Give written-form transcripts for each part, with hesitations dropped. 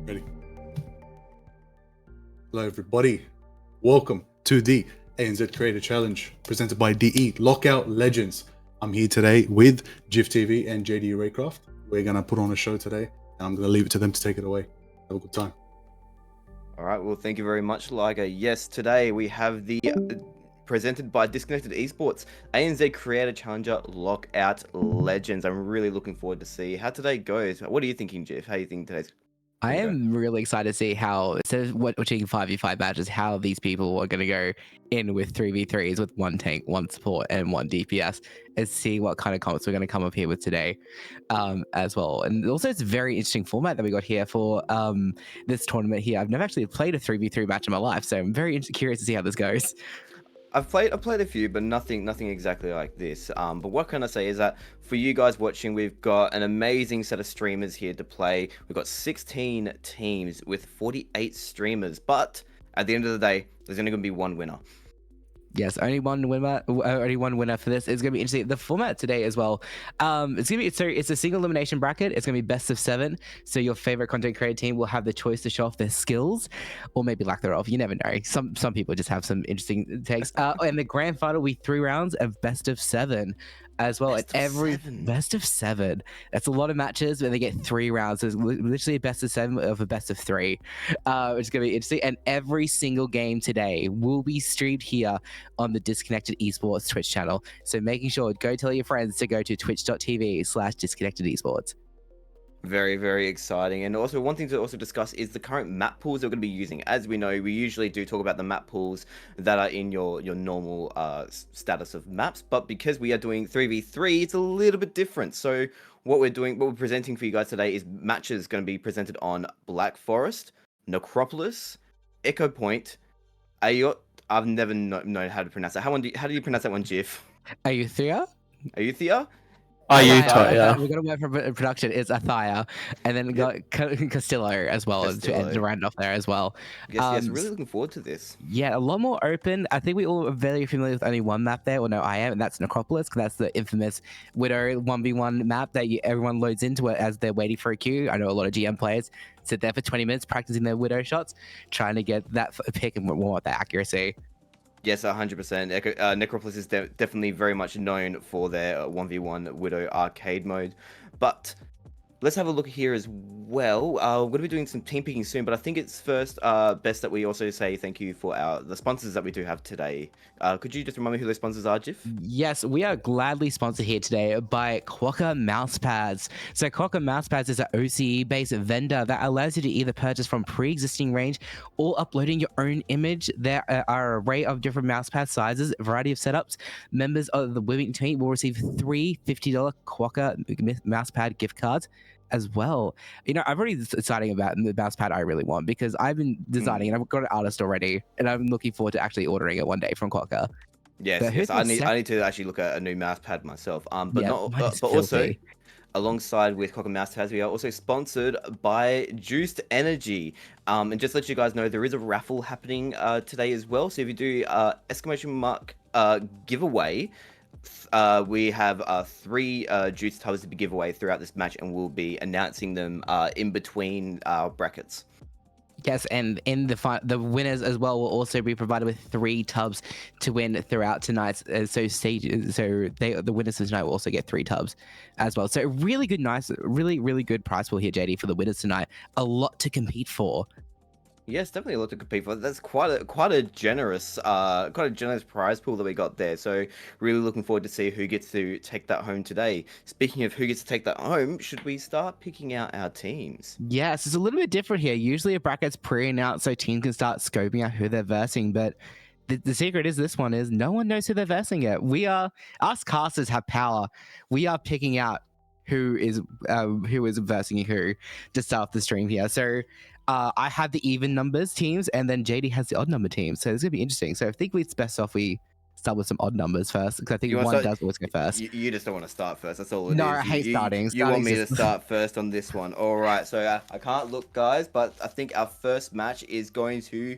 Ready. Hello, everybody. Welcome to the ANZ Creator Challenge presented by DE Lockout Legends. I'm here today with GIF TV and JD Raycraft. We're going to put on a show today, and I'm going to leave it to them to take it away. Have a good time. All right, well, thank you very much, Liger. Yes, today we have the presented by Disconnected Esports ANZ Creator Challenger Lockout Legends. I'm really looking forward to see how today goes. What are you thinking, Jeff? How do you think today's I am really excited to see how, instead of watching 5v5 matches, how these people are going to go in with 3v3s with one tank, one support, and one DPS, and see what kind of comps we're going to come up here with today as well. And also, it's a very interesting format that we got here for this tournament here. I've never actually played a 3v3 match in my life, so I'm very curious to see how this goes. I've played a few, but nothing exactly like this. But what can I say is that for you guys watching, we've got an amazing set of streamers here to play. We've got 16 teams with 48 streamers, but at the end of the day, there's only going to be one winner. Yes, only one winner. Only one winner for this. It's gonna be interesting. The format today as well. It's gonna be it's a single elimination bracket. It's gonna be best of 7. So your favorite content creator team will have the choice to show off their skills, or maybe lack thereof. You never know. Some people just have some interesting takes. And the grand final will be 3 rounds of best of 7. As well. Best of 7. That's a lot of matches where they get 3 rounds. So it's literally a best of 7 of a best of 3. Which is gonna be interesting. And every single game today will be streamed here on the Disconnected Esports Twitch channel. So making sure, go tell your friends to go to twitch.tv/disconnectedesports. Very, very exciting. And also, one thing to also discuss is the current map pools that we're going to be using. As we know, we usually do talk about the map pools that are in your normal status of maps. But because we are doing 3v3, it's a little bit different. So what we're presenting for you guys today is matches going to be presented on Black Forest, Necropolis, Echo Point, Ayot. I've never known how to pronounce that. How do you pronounce that one, Jif? Ayuthia? Ayuthia? Yeah. We're going to work for production. It's Athia. And then we got Castillo as well, to round off there as well. Yes, really looking forward to this. Yeah, a lot more open. I think we all are very familiar with only one map there. Well, no, I am, and that's Necropolis, because that's the infamous Widow 1v1 map that everyone loads into it as they're waiting for a queue. I know a lot of GM players sit there for 20 minutes practicing their Widow shots, trying to get that pick and want that accuracy. Yes, 100%. Necropolis is definitely very much known for their 1v1 Widow arcade mode. But let's have a look here as well. We're going to be doing some team picking soon, but I think it's first best that we also say thank you for the sponsors that we do have today. Could you just remind me who those sponsors are, Jif? Yes, we are gladly sponsored here today by Quokka Mousepads. So Quokka Mousepads is an OCE-based vendor that allows you to either purchase from pre-existing range or uploading your own image. There are an array of different mousepad sizes, a variety of setups. Members of the winning team will receive 3 $50 Quokka mousepad gift cards as well. You know, I've already deciding about the mouse pad I really want, because I've been designing and I've got an artist already, and I'm looking forward to actually ordering it one day from Quokka. Yes. I need to actually look at a new mouse pad myself. But also alongside with Quokka mouse pads, we are also sponsored by Juiced Energy. And just to let you guys know, there is a raffle happening today as well. So if you do ! Giveaway, we have 3 juice tubs to be given away throughout this match, and we'll be announcing them in between our brackets. Yes, and in the winners as well will also be provided with 3 tubs to win throughout tonight's the winners of tonight will also get 3 tubs as well. So really good, really good prize pool here, JD, for the winners tonight. A lot to compete for. Yes, definitely a lot to compete for. That's quite a generous prize pool that we got there. So really looking forward to see who gets to take that home today. Speaking of who gets to take that home, should we start picking out our teams? Yes, it's a little bit different here. Usually a bracket's pre-announced so teams can start scoping out who they're versing, but the secret is this one is no one knows who they're versing yet. Us casters have power. We are picking out who is versing who to start the stream here. So I have the even numbers teams, and then JD has the odd number teams. So it's gonna be interesting. So I think it's best off we start with some odd numbers first, because I think one does always go first. You just don't want to start first. That's all it is. No, I hate starting. You want me to start first on this one. All right. So I can't look, guys, but I think our first match is going to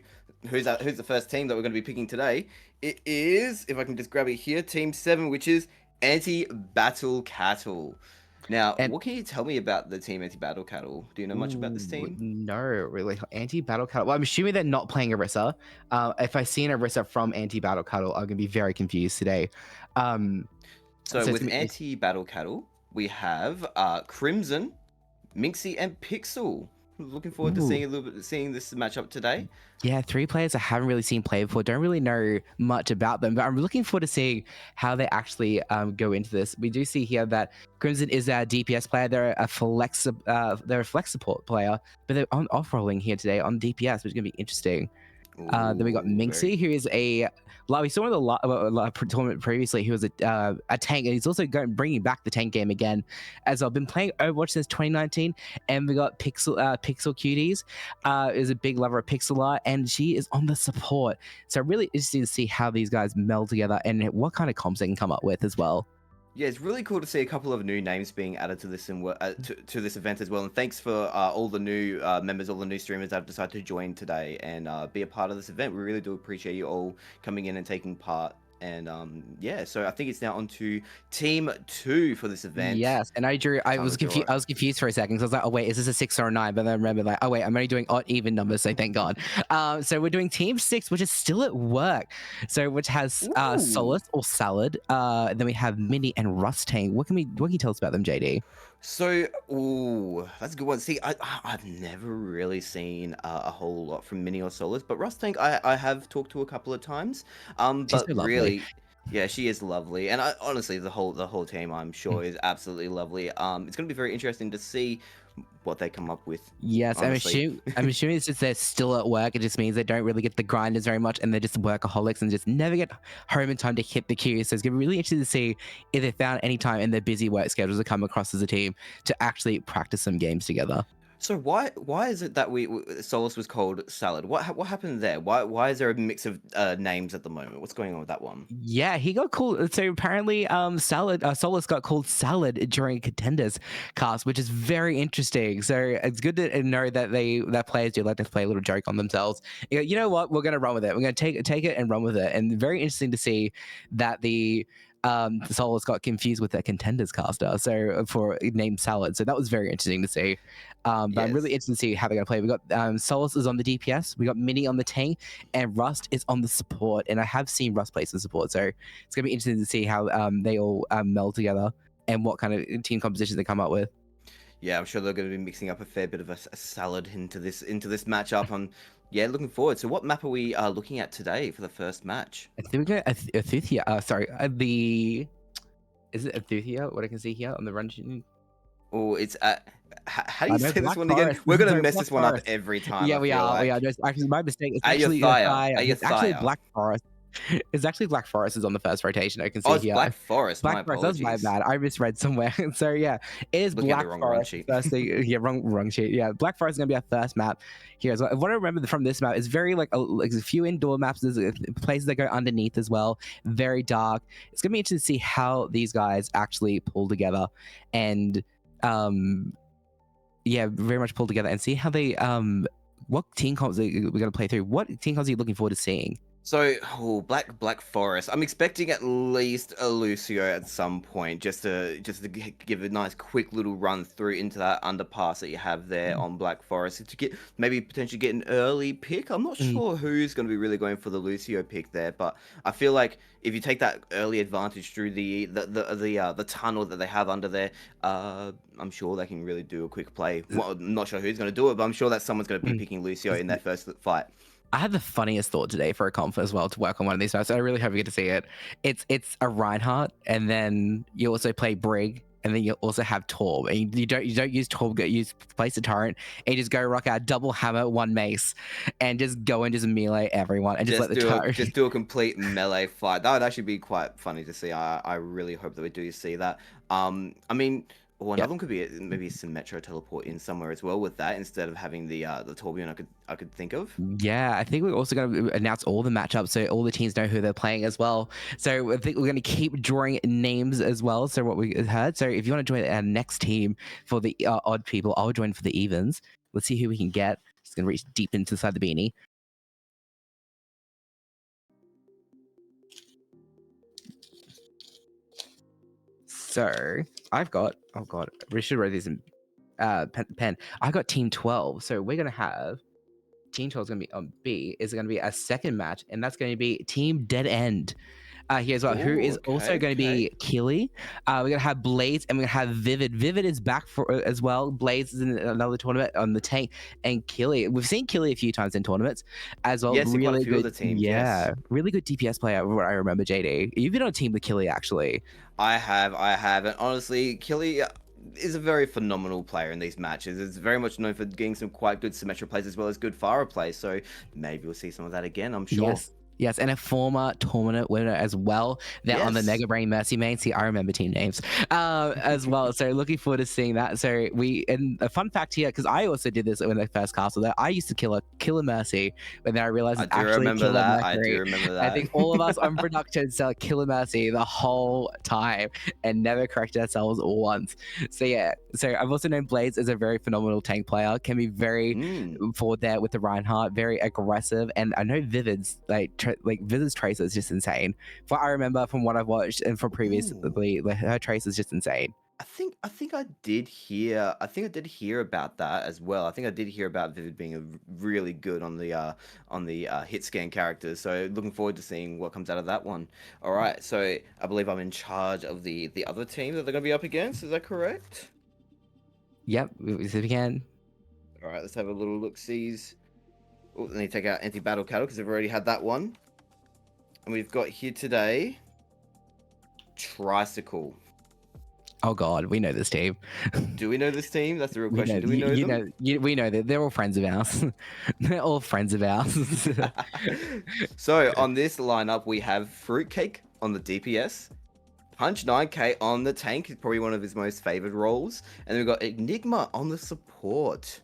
who's the first team that we're going to be picking today. It is, if I can just grab it here, Team 7, which is Anti-Battle Cattle. Now, And what can you tell me about the team Anti-Battle Cattle? Do you know much about this team? no, really. Anti-Battle Cuddle. Well, I'm assuming they're not playing Orisa. If I see an Orisa from Anti-Battle Cuddle, I'm gonna be very confused today. Um, So it's with gonna be Anti-Battle Cattle, we have Crimsyn, Minxie, and Pixel. Looking forward to Ooh. seeing a little bit, seeing this matchup today. Yeah, 3 players I haven't really seen play before. Don't really know much about them, but I'm looking forward to seeing how they actually go into this. We do see here that Crimsyn is our DPS player. They're a flex support player, but they're on off rolling here today on DPS, which is gonna be interesting. Then we got Ooh, Minxie, who is like we saw in the tournament previously. He was a tank, and he's also bringing back the tank game again. As I've been playing Overwatch since 2019, and we got Pixel Cuties, is a big lover of pixel art, and she is on the support. So really interesting to see how these guys meld together and what kind of comps they can come up with as well. Yeah, it's really cool to see a couple of new names being added to this to this event as well. And thanks for all the new members, all the new streamers that have decided to join today and be a part of this event. We really do appreciate you all coming in and taking part. And yeah, so I think it's now on to Team 2 for this event. Yes, and I Time was to draw confused. it. I was confused for a second. So I was like, "Oh wait, is this a 6 or a 9?" But then I remember, like, "Oh wait, I'm only doing odd even numbers." So thank God. So we're doing Team 6, which is still at work. So which has Ooh. Solace or Salad. Then we have Mini and Rusttank. What can you tell us about them, JD? So, ooh, that's a good one. See, I've never really seen a whole lot from Mini or Solace, but Rusttank I have talked to a couple of times. She's But so lovely. really, yeah, she is lovely, and honestly, the whole team I'm sure is absolutely lovely. It's gonna be very interesting to see what they come up with. Yes, Honestly. I'm assuming it's just they're still at work. It just means they don't really get the grinders very much, and they're just workaholics and just never get home in time to hit the queue. So it's gonna be really interesting to see if they found any time in their busy work schedules to come across as a team to actually practice some games together. So why is it that Solace was called Salad? What happened there? Why is there a mix of names at the moment? What's going on with that one? Yeah, he got called. So apparently, Solace got called Salad during Contenders cast, which is very interesting. So it's good to know that that players do like to play a little joke on themselves. You know what? We're gonna run with it. We're gonna take it and run with it. And very interesting to see that the Solace got confused with the Contenders caster. So for named Salad. So that was very interesting to see. But I'm really Yes. interested to see how they're gonna play. We got Solace is on the DPS. We got Mini on the tank, and Rust is on the support. And I have seen Rust play some support, so it's gonna be interesting to see how they all meld together and what kind of team compositions they come up with. Yeah, I'm sure they're going to be mixing up a fair bit of a salad into this matchup. I'm yeah, looking forward. So, what map are we looking at today for the first match? I think we got Athuthia. Sorry, is it Athuthia? What I can see here on the run sheet. Oh, it's at. How do you No, say this Black one Forest. again? We're gonna Sorry, mess Black this one up Forest. every time. Yeah, I we feel are. like. We are. No, it's actually my mistake. It's actually Ayathaya. It's actually Black Forest. It's actually Black Forest is on the first rotation. I can see Oh, it's here. Black Forest. My Black Forest. That's my apologies. bad. I misread somewhere. So yeah, it is Looking at the Black wrong run Forest. sheet. Firstly, yeah, wrong sheet. Yeah, Black Forest is gonna be our first map here as well. What I remember from this map is very like a few indoor maps. There's places that go underneath as well. Very dark. It's gonna be interesting to see how these guys actually pull together, and yeah, very much pull together and see how they what team comps we're gonna play through. What team comps are you looking forward to seeing? So, Black Forest. I'm expecting at least a Lucio at some point, just to give a nice quick little run through into that underpass that you have there on Black Forest to get maybe potentially get an early pick. I'm not sure who's going to be really going for the Lucio pick there, but I feel like if you take that early advantage through the tunnel that they have under there, I'm sure they can really do a quick play. Well, I'm not sure who's going to do it, but I'm sure that someone's going to be picking Lucio in their first fight. I had the funniest thought today for a comp as well to work on one of these maps. I really hope you get to see it. It's a Reinhardt, and then you also play Brig, and then you also have Torb. And you don't use Torb, you place a turret, and you just go rock out double hammer, one mace, and just go and just melee everyone, and just let the turret. Just do a complete melee fight. That would actually be quite funny to see. I really hope that we do see that. I mean. Or another one could be maybe some Metro teleport in somewhere as well with that instead of having the Torbjorn I could think of. Yeah, I think we're also going to announce all the matchups so all the teams know who they're playing as well. So I think we're going to keep drawing names as well. So what we heard. So if you want to join our next team for the odd people, I'll join for the evens. Let's see who we can get. Just going to reach deep inside the beanie. So I've got, oh god, we should write these in pen. I got team 12, so we're gonna have team 12 is gonna be on B. Is going to be a second match, and that's going to be team Dead End. Here as well, who Ooh, is also going to be Killy. We're going to have Blaze, and we're going to have Vivid. Vivid is back for as well. Blaze is in another tournament on the tank, and Killy. We've seen Killy a few times in tournaments as well. Yes, in quite a really few of good the teams, yeah, yes. really good DPS player. What I remember, JD. You've been on team with Killy actually. I have, and honestly, Killy is a very phenomenal player in these matches. It's very much known for getting some quite good Symmetra plays as well as good Pharah plays, so maybe we'll see some of that again, I'm sure. Yes, and a former tournament winner as well. They're on the Yes. Mega Brain Mercy main. See, I remember team names as well. So looking forward to seeing that. So and a fun fact here, because I also did this when I first castled that I used to kill a Mercy, but then I realized it's actually remember Killer that. Mercury. I do remember that. I think all of us on production sell Killer Mercy the whole time and never corrected ourselves once. So yeah, so I've also known Blaze as a very phenomenal tank player. Can be very forward there with the Reinhardt, very aggressive, and I know Vivid's Vivid's trace is just insane. What I remember from what I've watched and from previously, her trace is just insane. I think I did hear about that as well. I think I did hear about Vivid being really good on the hit scan characters. So looking forward to seeing what comes out of that one. All right, so I believe I'm in charge of the other team that they're going to be up against. Is that correct? Yep, if we can. All right, let's have a little look-sees. Oh, let me take out anti-battle cattle because they've already had that one. And we've got here today Tricycle. Oh god, we know this team. Do we know this team? That's the real question. Do we know them? We know that they're all friends of ours. They're all friends of ours. So on this lineup, we have Fruitcake on the DPS, Punch 9K on the tank, is probably one of his most favored roles, and then we've got Enigma on the support.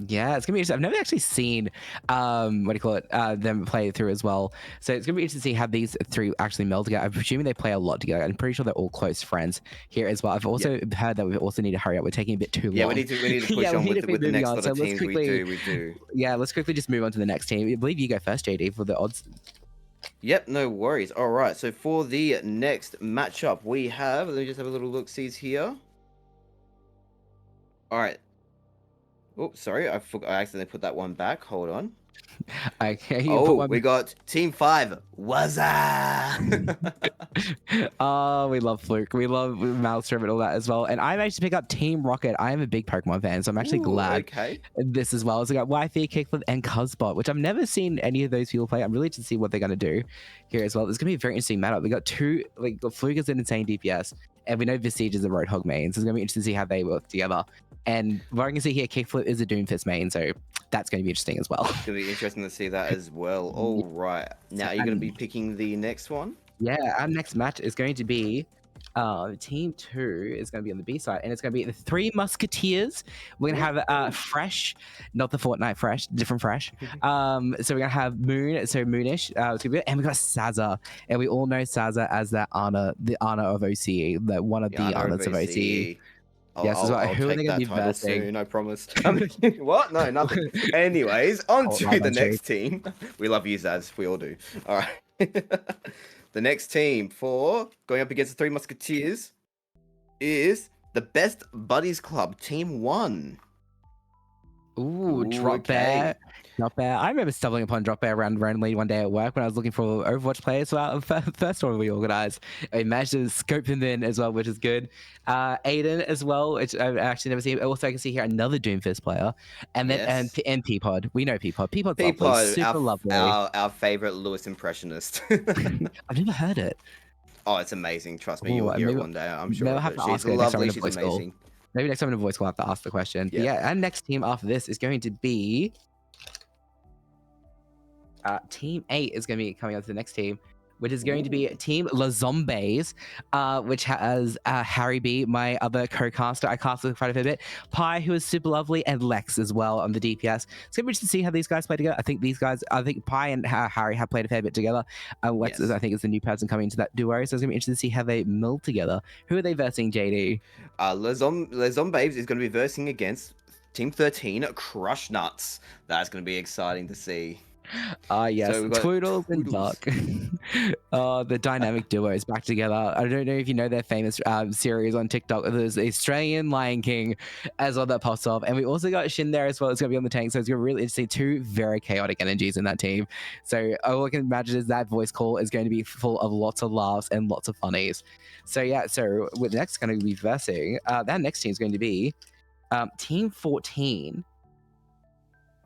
Yeah, it's gonna be interesting. I've never actually seen them play through as well. So it's gonna be interesting to see how these three actually meld together. I'm presuming they play a lot together. I'm pretty sure they're all close friends here as well. I've also heard that we also need to hurry up. We're taking a bit too long. Yeah, we need to push on with the next lot of teams. We do. Yeah, let's quickly just move on to the next team. I believe you go first, JD, for the odds. Yep, no worries. All right, so for the next matchup, we have, let me just have a little look-sees here. All right. Oh, sorry, I accidentally put that one back. Hold on. Okay. Oh, we got Team 5. Wazza! Oh, we love Fluke. We love Maelstrom and all that as well. And I managed to pick up Team Rocket. I am a big Pokemon fan, so I'm actually glad this as well. So I got Wifey, Kickflip, and Cuzbot, which I've never seen any of those people play. I'm really interested to see what they're going to do here as well. It's going to be a very interesting matchup. We got two, Fluke is an insane DPS, and we know Visage is a Roadhog main, so it's going to be interesting to see how they work together. And what I can see here, Kickflip is a Doomfist main, so that's going to be interesting as well. It's going to be interesting to see that as well. All right. Now, you're going to be picking the next one? Yeah, our next match is going to be Team 2 is going to be on the B side, and it's going to be the Three Musketeers. We're going to have Fresh, not the Fortnite Fresh, different Fresh. So we're going to have Moon, so Moonish, it's gonna be, and we got Sazza, and we all know Sazza as that Ana, the Ana of OCE, one of the Anas of OCE. Yes, I'll who are they going to be versing? Soon, I promise. What? No, nothing. Anyways, on to the next team. We love you, Zaz. We all do. All right. The next team for going up against the Three Musketeers is the Best Buddies Club, Team 1. Ooh, Drop Bear. Not bad. I remember stumbling upon Drop Bear around randomly one day at work when I was looking for Overwatch players for our first one we organized. I managed to scope him in as well, which is good. Aiden as well, which I've actually never seen. Also, I can see here another Doomfist player, and then and Peapod. We know Peapod. Peapod's lovely, super lovely. Our favorite Lewis impressionist. I've never heard it. Oh, it's amazing. Trust me, you'll hear it one day. I'm sure. She's lovely. She's amazing. Maybe next time in a voice call, I'll have to ask the question. Yeah. But yeah, our next team after this is going to be Team 8 is going to be coming on to the next team, which is going to be Team La Zombies, which has Harry B, my other co-caster. I casted quite a fair bit. Pi, who is super lovely, and Lex as well on the DPS. It's going to be interesting to see how these guys play together. I think Pi and Harry have played a fair bit together. Lex is, I think, is the new person coming into that duo, so it's going to be interesting to see how they meld together. Who are they versing, JD? La Zombies is going to be versing against Team 13, Crush Nuts. That's going to be exciting to see. Yes, So we've got Twoootles and Twoootles. Duck. The dynamic duo is back together. I don't know if you know their famous series on TikTok. There's the Australian Lion King as well that pops off. And we also got Shin there as well. It's going to be on the tank. So it's going to be really interesting. Two very chaotic energies in that team. So all I can imagine is that voice call is going to be full of lots of laughs and lots of funnies. So yeah, so we're next going to be versing. That next team is going to be Team 14.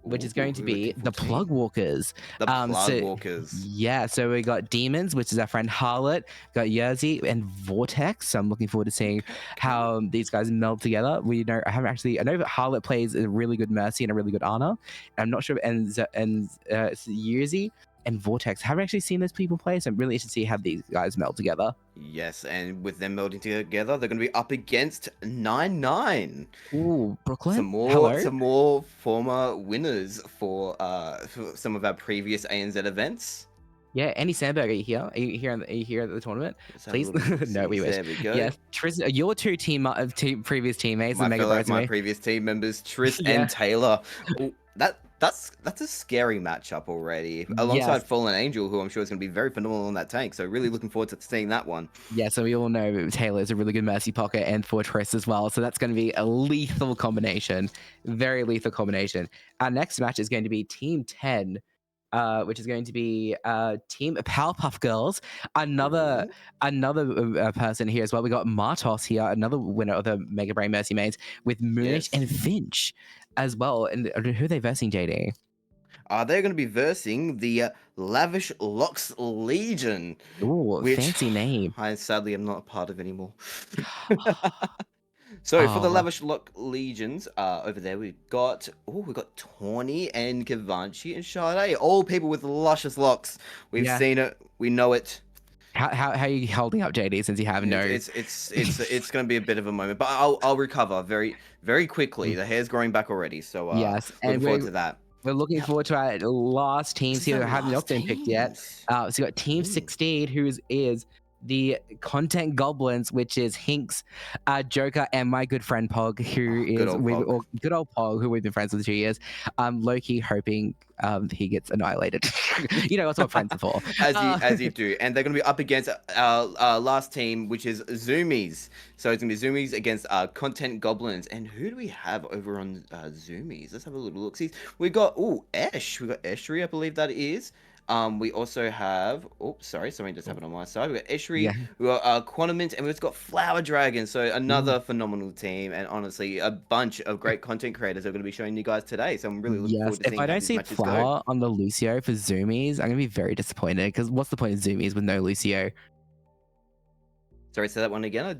Which is going to be the Plug Walkers. The Plug Walkers. Yeah, so we got Demons, which is our friend Harlot, got Yerzi and Vortx. So I'm looking forward to seeing how these guys meld together. I know that Harlot plays a really good Mercy and a really good Ana. I'm not sure, and Yerzi and Vortx. Haven't actually seen those people play, so I'm really interested to see how these guys meld together. Yes, and with them melding together, they're going to be up against 9-9. Ooh, Brooklyn. Some more former winners for some of our previous ANZ events. Yeah, Andy Sandberg, are you here? Are you here at the tournament? Please. No, we wish. There we go. Yes, Tris, your two previous teammates, my previous team members, Tris and Tayla. Ooh, that's a scary matchup already, alongside Fallen Angel, who I'm sure is going to be very phenomenal on that tank. So really looking forward to seeing that one. Yeah, so we all know Tayla is a really good Mercy pocket and Fortress as well. So that's going to be a lethal combination, very lethal combination. Our next match is going to be Team 10. Which is going to be Team Powerpuff Girls. Another person here as well. We got Martos here, another winner of the Mega Brain Mercy Mains, with Moonie and Finch as well. And who are they versing, JD? They're going to be versing the Lavish Locks Legion. Ooh, fancy name. I sadly am not a part of anymore. So for the Lavish Lock Legions, over there we've got Tawny and Kivanchy and Chardae, all people with luscious locks. We've seen it, we know it. How are you holding up, JD? Since you have no, it's going to be a bit of a moment, but I'll recover very very quickly. The hair's growing back already, so yes, looking forward to that. We're looking forward to our last teams here that have not been picked yet. So you got Team 16, who is the Content Goblins, which is Hixx, Joker, and my good friend Pog, who is good old Pog, who we've been friends with for 2 years. Low-key hoping he gets annihilated. You know, that's what friends are for. As you do. And they're going to be up against our last team, which is Zoomies. So it's going to be Zoomies against Content Goblins. And who do we have over on Zoomies? Let's have a little look. See, we got Esh. We got Eshri, I believe that is. We also have, sorry, something just happened on my side. We got Eshri, we got Quanimint, and we've got Flowerdragon. So another phenomenal team, and honestly, a bunch of great content creators are going to be showing you guys today. So I'm really looking forward to seeing how these matches go. If I don't see Flower on the Lucio for Zoomies, I'm going to be very disappointed, because what's the point of Zoomies with no Lucio? Sorry, say that one again. If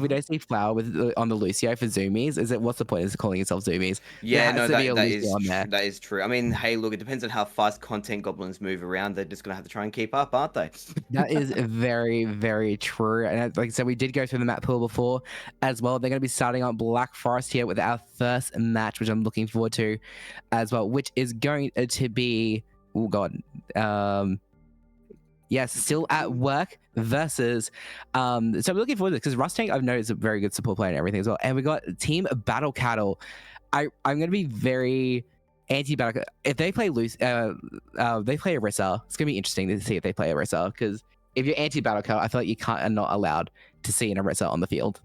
we don't see Flower on the Lucio for Zoomies, what's the point of calling yourself Zoomies? Yeah, no, that is true. I mean, hey, look, it depends on how fast Content Goblins move around. They're just going to have to try and keep up, aren't they? That is very, very true. And like I said, we did go through the map pool before as well. They're going to be starting on Black Forest here with our first match, which I'm looking forward to as well, which is going to be, oh God, yes, Still at Work versus so I'm looking forward to this because Rusttank I've noticed is a very good support player and everything as well. And we got Team Battle Cattle. I'm gonna be very anti-battle. If they play they play Orisa, it's gonna be interesting to see if they play Orisa, because if you're anti-battle cattle, I feel like you are not allowed to see an Orisa on the field.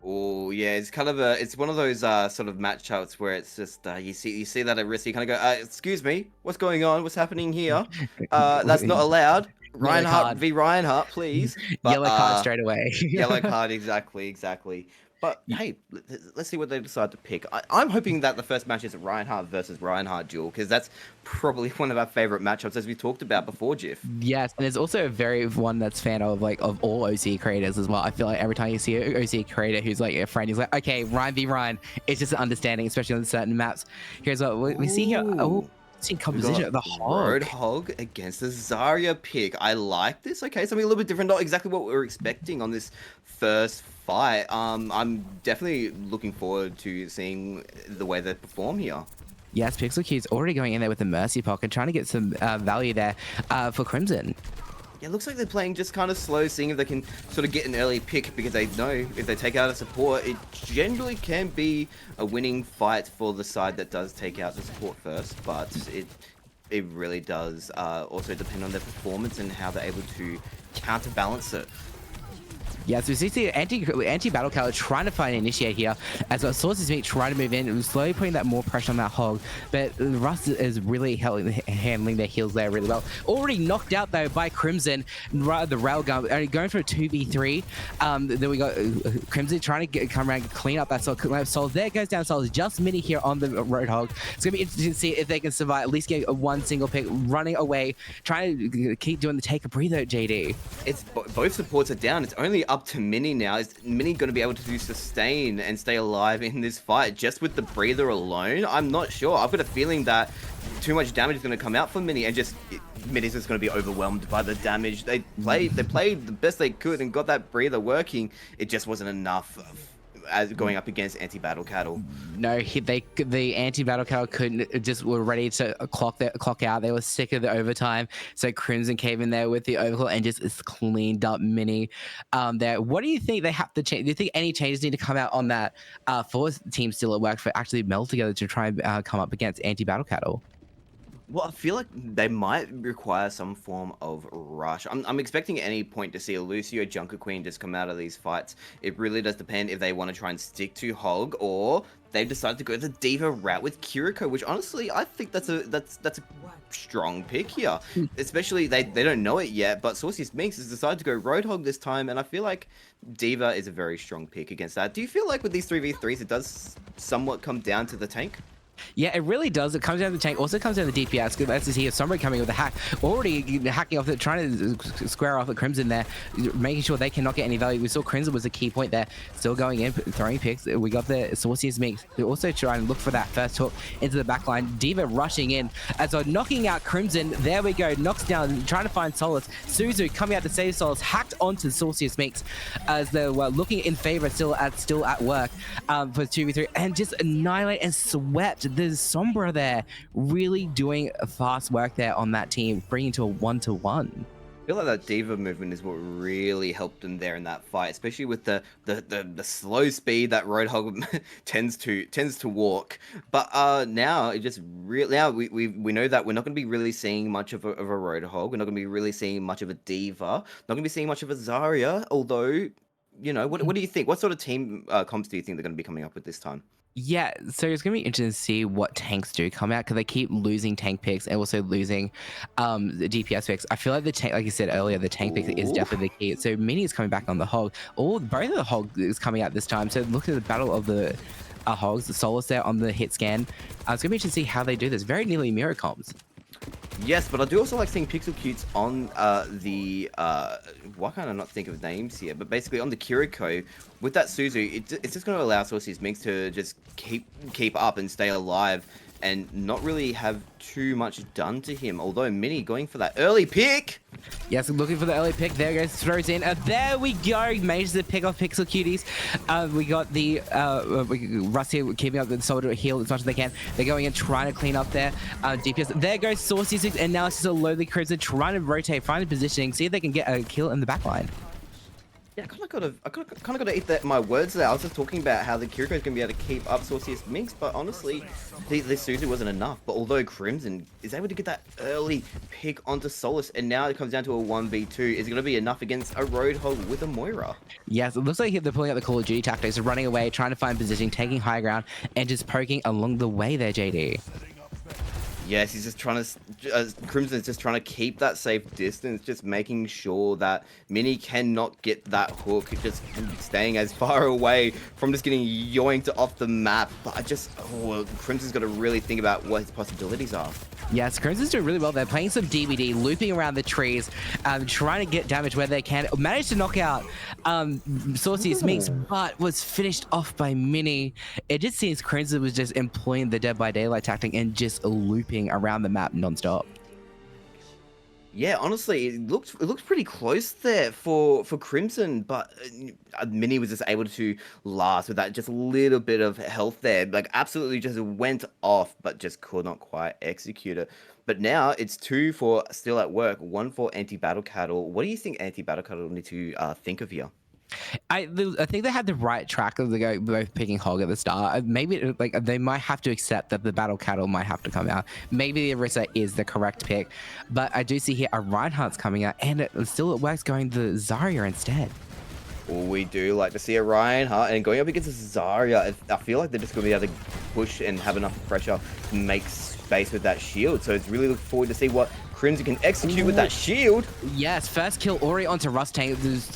Oh yeah, it's kind of it's one of those sort of matchups where it's just you see that Orisa, you kind of go, excuse me, what's going on? What's happening here? That's not allowed. Reinhardt v Reinhardt, please. But, yellow card straight away. Yellow card, exactly. But hey, let's see what they decide to pick. I'm hoping that the first match is a Reinhardt versus Reinhardt duel, because that's probably one of our favorite matchups, as we talked about before, Jiff. Yes, and there's also a very one that's fan of all OC creators as well. I feel like every time you see an OC creator who's like a friend, he's like, okay, Ryan v Ryan. It's just an understanding, especially on certain maps. Here's what we see here. Composition of the Hog. Roadhog against the Zarya pick. I like this. Okay, something a little bit different. Not exactly what we were expecting on this first fight. I'm definitely looking forward to seeing the way they perform here. Yes, PixelQ's already going in there with the Mercy Pocket, trying to get some value there for Crimsyn. Yeah, it looks like they're playing just kind of slow, seeing if they can sort of get an early pick, because they know if they take out a support, it generally can be a winning fight for the side that does take out the support first, but it It really does also depend on their performance and how they're able to counterbalance it. Yeah, so we see anti-battle cow trying to find an initiate here, as well Sauciestminx trying to move in, slowly putting that more pressure on that hog, but Rust is really handling their heals there really well. Already knocked out though by Crimsyn, the railgun, only going for a 2v3. Then we got Crimsyn trying to come around and clean up that Soul. There goes down Soul, just Mini here on the Roadhog. It's going to be interesting to see if they can survive, at least get one single pick, running away, trying to keep doing the take a breather, JD. It's both supports are down. It's only up to Mini now. Is Mini going to be able to sustain and stay alive in this fight just with the breather alone? I'm not sure. I've got a feeling that too much damage is going to come out for Mini, and Mini's just going to be overwhelmed by the damage. They played the best they could and got that breather working. It just wasn't enough as going up against anti-battle cattle. No, the anti-battle cattle couldn't, just were ready to clock out. They were sick of the overtime, so Crimsyn came in there with the overclock and just cleaned up Mini there. What do you think they have to change? Do you think any changes need to come out on that for Team Still at Work for actually meld together to try and come up against anti-battle cattle? Well, I feel like they might require some form of rush. I'm expecting at any point to see a Lucio Junker Queen just come out of these fights. It really does depend if they want to try and stick to Hog, or they've decided to go the Diva route with Kiriko, which honestly I think that's a strong pick here. Especially they don't know it yet, but Sauciestminx has decided to go Roadhog this time, and I feel like Diva is a very strong pick against that. Do you feel like with these 3v3s it does somewhat come down to the tank? Yeah, it really does. It comes down to the tank. Also comes down to the DPS. Let's see here. Sombra coming with a hack. Already hacking off, trying to square off the Crimsyn there, making sure they cannot get any value. We saw Crimsyn was a key point there. Still going in, throwing picks. We got the Sauciestminx. They're also trying to look for that first hook into the backline. Diva rushing in as they're knocking out Crimsyn. There we go. Knocks down, trying to find Solace. Suzu coming out to save Solace. Hacked onto Sauciestminx as they were looking in favor, still at work for 2v3, and just annihilate and swept. There's Sombra there, really doing fast work there on that team, bringing to a 1-1. I feel like that Diva movement is what really helped them there in that fight, especially with the slow speed that Roadhog tends to walk. But now it just we know that we're not going to be really seeing much of a Roadhog. We're not going to be really seeing much of a Diva. Not going to be seeing much of a Zarya. Although, you know, what do you think? What sort of team comps do you think they're going to be coming up with this time? Yeah, so it's going to be interesting to see what tanks do come out, because they keep losing tank picks and also losing the DPS picks. I feel like the tank, like you said earlier, the tank pick is definitely the key. So Mini is coming back on the Hog. Both of the Hog is coming out this time. So look at the battle of the Hogs, the Solace there on the hit scan. It's going to be interesting to see how they do this. Very nearly mirror comps. Yes, but I do also like seeing Pixel Cutes on why can't I not think of names here? But basically on the Kiriko with that Suzu, it's just going to allow Sauciestminx to just keep up and stay alive and not really have too much done to him. Although Mini going for that early pick. Yes, looking for the early pick. There goes, throws in. There we go. Manages to pick off Pixel Cuties. We got the Rust here keeping up the soldier heal as much as they can. They're going in trying to clean up their DPS. There goes Sauciestminx, and now it's just a lowly Crimsyn trying to rotate, find the positioning, see if they can get a kill in the backline. Yeah, I kind of got to eat my words there. I was just talking about how the Kiriko is going to be able to keep up Sauciestminx, but honestly, this Suzu wasn't enough. But although Crimsyn is able to get that early pick onto Solace, and now it comes down to a 1v2, is it going to be enough against a Roadhog with a Moira? Yes, it looks like they're pulling out the Call of Duty tactics, running away, trying to find positioning, taking high ground, and just poking along the way there, JD. Yes, he's just trying to. Crimsyn's just trying to keep that safe distance, just making sure that Mini cannot get that hook, just staying as far away from just getting yoinked off the map. But Crimsyn's got to really think about what his possibilities are. Yes, Crimsyn's doing really well. They're playing some DBD, looping around the trees, trying to get damage where they can. Managed to knock out Sauciestminx, but was finished off by Mini. It just seems Crimsyn was just employing the Dead by Daylight tactic and just looping around the map non-stop. Yeah, honestly, it looked pretty close there for Crimsyn, but Mini was just able to last with that just a little bit of health there. Like, absolutely just went off, but just could not quite execute it. But now it's 2 for Still at Work, 1 for Anti-Battle Cattle. What do you think Anti-Battle Cattle need to think of here? I think they had the right track of the go both picking Hog at the start. Maybe like they might have to accept that the Battle Cattle might have to come out. Maybe the Orisa is the correct pick, but I do see here a Reinhardt's coming out, and it works going the Zarya instead. Well, we do like to see a Reinhardt, and going up against a Zarya, I feel like they're just going to be able to push and have enough pressure to make space with that shield. So it's really looking forward to see what Crimsyn can execute with that shield. Yes, first kill already onto Rusttank, who's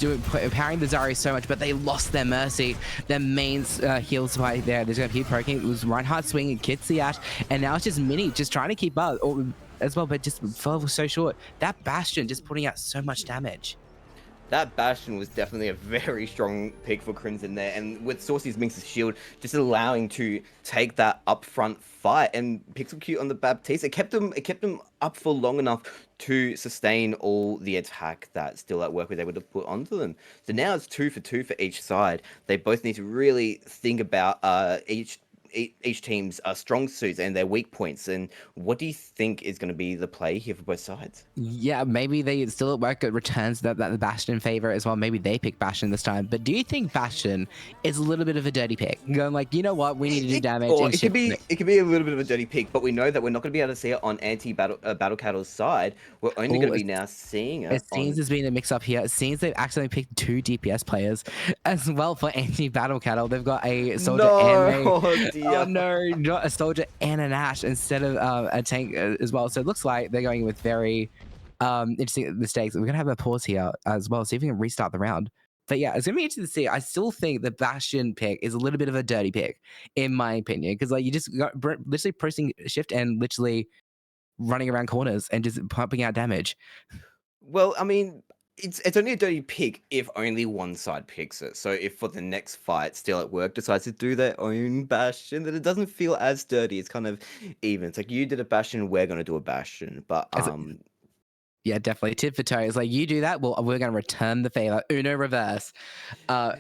powering the Zarya so much, but they lost their Mercy. Their main heal supply there. They're going to keep poking. It was Reinhardt swinging, Kids the Ash, and now it's just Mini just trying to keep up as well, but just fell so short. That Bastion just putting out so much damage. That Bastion was definitely a very strong pick for Crimsyn there, and with Sauciestminx's shield just allowing to take that upfront fight and Pixel Q on the Baptiste, it kept them up for long enough to sustain all the attack that Still at Work was able to put onto them. So now it's 2 for 2 for each side. They both need to really think about each team's strong suits and their weak points. And what do you think is going to be the play here for both sides? Yeah, maybe they Still at Work returns that the Bastion favor as well. Maybe they pick Bastion this time. But do you think Bastion is a little bit of a dirty pick? Going like, you know what, we need to do damage. Or it could be a little bit of a dirty pick, but we know that we're not going to be able to see it on Battle Cattle's side. We're only going to be now seeing it. It seems there's been a mix up here. It seems they've actually picked 2 DPS players as well for anti-Battle Cattle. They've got a soldier and oh no, not a soldier and an Ashe instead of a tank as well. So it looks like they're going with very interesting mistakes. We're gonna have a pause here as well, see if we can restart the round. But yeah, it's gonna be interesting to see. I still think the Bastion pick is a little bit of a dirty pick, in my opinion, because like you just got literally pressing shift and literally running around corners and just pumping out damage. Well, I mean, it's only a dirty pick if only one side picks it. So if for the next fight, Still at Work decides to do their own Bastion, then it doesn't feel as dirty. It's kind of even. It's like you did a Bastion, we're gonna do a Bastion. But yeah, definitely. Tit for toe. It's like you do that, well, we're going to return the favor. Uno reverse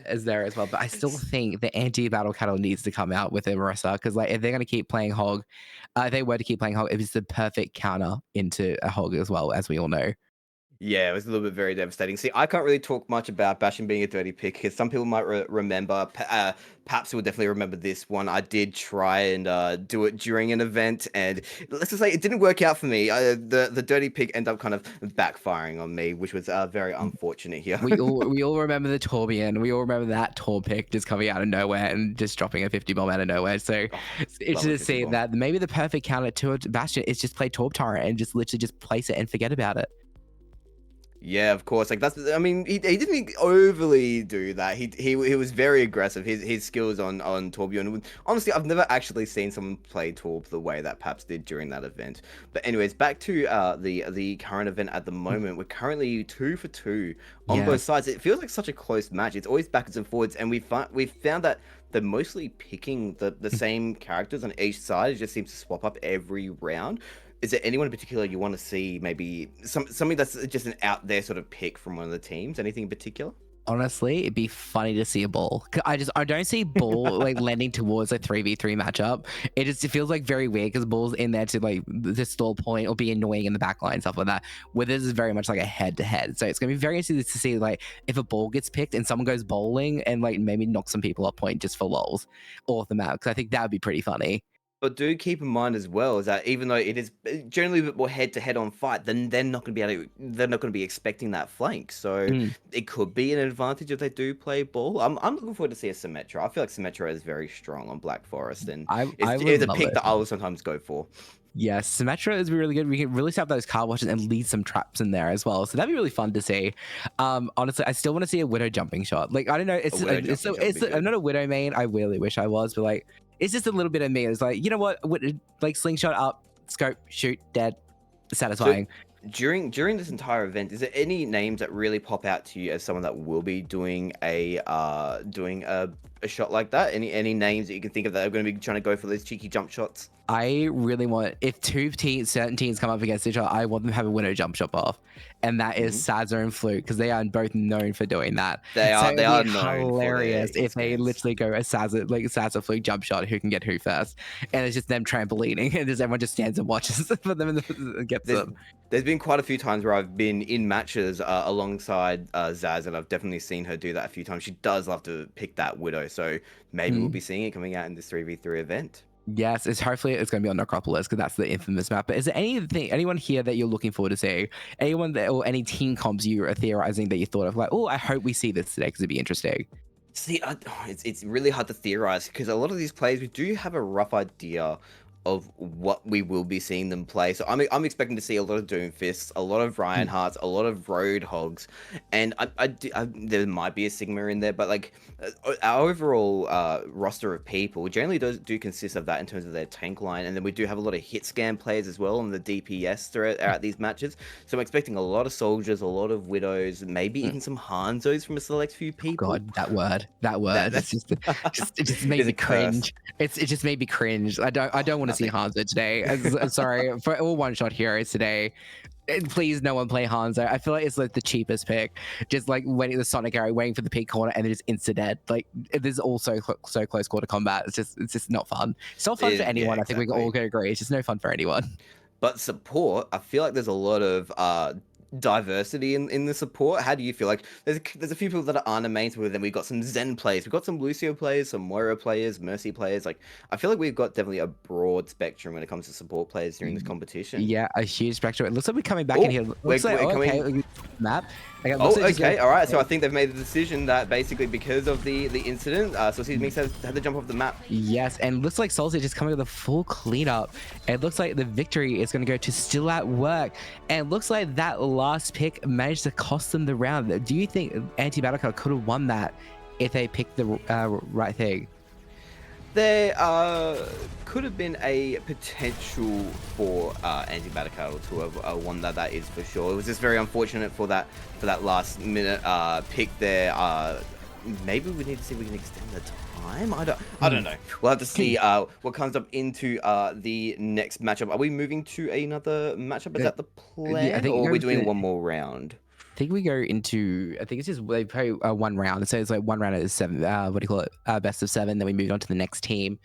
is there as well. But I still think the anti-Battle Cattle needs to come out with a Orisa, because like if they're going to keep playing Hog, if they were to keep playing Hog, it's the perfect counter into a Hog as well, as we all know. yeah, it was a little bit very devastating. See, I can't really talk much about Bastion being a dirty pick because some people might remember. Paps will definitely remember this one. I did try and do it during an event, and let's just say it didn't work out for me. The dirty pick ended up kind of backfiring on me, which was very unfortunate here. we all remember the Torbjorn. We all remember that Tor pick just coming out of nowhere and just dropping a 50 bomb out of nowhere. So it's just saying that maybe the perfect counter to Bastion is just play Torb Turret and just literally just place it and forget about it. Yeah, of course. Like I mean, he didn't overly do that. He was very aggressive. His skills on Torbjorn. Honestly, I've never actually seen someone play Torb the way that Paps did during that event. But anyways, back to the current event at the moment. We're currently 2 for 2 on both sides. It feels like such a close match. It's always backwards and forwards, and we've found that they're mostly picking the same characters on each side. It just seems to swap up every round. Is there anyone in particular you want to see, maybe something that's just an out there sort of pick from one of the teams? Anything in particular? Honestly, it'd be funny to see a Ball. I don't see Ball like lending towards a 3v3 matchup. It feels like very weird because Ball's in there to like the stall point or be annoying in the backline, stuff like that. Where this is very much like a head-to-head. So it's gonna be very interesting to see like if a Ball gets picked and someone goes bowling and like maybe knock some people off point just for lols off the map, because I think that would be pretty funny. But do keep in mind as well is that even though it is generally a bit more head-to-head on fight, then they're not going to be expecting that flank. So it could be an advantage if they do play ball. I'm looking forward to see a Symmetra. I feel like Symmetra is very strong on Black Forest, and it's a pick that I will sometimes go for. Yeah, Symmetra is really good. We can really set up those car washes and lead some traps in there as well. So that'd be really fun to see. Honestly, I still want to see a Widow jumping shot. Like, I don't know. I'm not a Widow main. I really wish I was, but like, it's just a little bit of me. It's like, you know what? Like slingshot up, scope, shoot, dead, satisfying. So during this entire event, is there any names that really pop out to you as someone that will be doing a a shot like that? Any names that you can think of that are going to be trying to go for those cheeky jump shots? I really want, if certain teams come up against each other, I want them to have a winner jump shot off, and that is Sadza and Fluke, because they are both known for doing that. They so are it'd known be for their hilarious if they experience. literally go a Sadza Fluke jump shot, who can get who first, and it's just them trampolining, and just everyone just stands and watches for them and gets them. There's been quite a few times where I've been in matches alongside Zaz, and I've definitely seen her do that a few times. She does love to pick that Widow, so maybe we'll be seeing it coming out in this 3v3 event. Yes, hopefully it's going to be on Necropolis, because that's the infamous map. But is there anyone here that you're looking forward to seeing? Anyone that, or any team comps you are theorizing that you thought of, like, oh, I hope we see this today because it'd be interesting? See, it's really hard to theorize, because a lot of these players, we do have a rough idea of what we will be seeing them play. So I'm expecting to see a lot of Doomfists, a lot of Reinhardts, a lot of Roadhogs, and there might be a Sigma in there, but like our overall roster of people generally do consist of that in terms of their tank line, and then we do have a lot of hit scan players as well on the DPS throughout these matches. So I'm expecting a lot of soldiers, a lot of widows, maybe even some Hanzos from a select few people. God, that word. That's it just made me cringe. It just made me cringe. I don't want to see Hanzo today. I'm sorry for all one shot heroes today. Please, no one play Hanzo. I feel like it's like the cheapest pick. Just like waiting the Sonic arrow, waiting for the peak corner, and then just insta dead. Like there's also so close quarter combat. It's just not fun. It's not fun for anyone. Yeah, exactly. I think we all can agree. It's just no fun for anyone. But support, I feel like there's a lot of diversity in the support. How do you feel? Like there's a few people that aren't a main, but then we've got some Zen players, we've got some Lucio players, some Moira players, Mercy players. Like I feel like we've got definitely a broad spectrum when it comes to support players during this competition. Yeah, a huge spectrum. It looks like we're coming back in here. Okay, map. Okay, all right. So I think they've made the decision that basically because of the incident, Sauciestminx has had to jump off the map. Yes, and looks like Solace is just coming with a full cleanup. It looks like the victory is going to go to Still at Work, and it looks like that last pick managed to cost them the round. Do you think Anti-Battlecard could have won that if they picked the right thing? There could have been a potential for Anti-Battlecard to have won that is for sure. It was just very unfortunate for that last minute pick there. Maybe we need to see if we can extend the time. I don't know. We'll have to see what comes up into the next matchup. Are we moving to another matchup? Is that the plan, or are we doing one more round? I think we go into, I think it's just, they play one round. So it's like one round at 7, what do you call it? Best of 7. Then we move on to the next team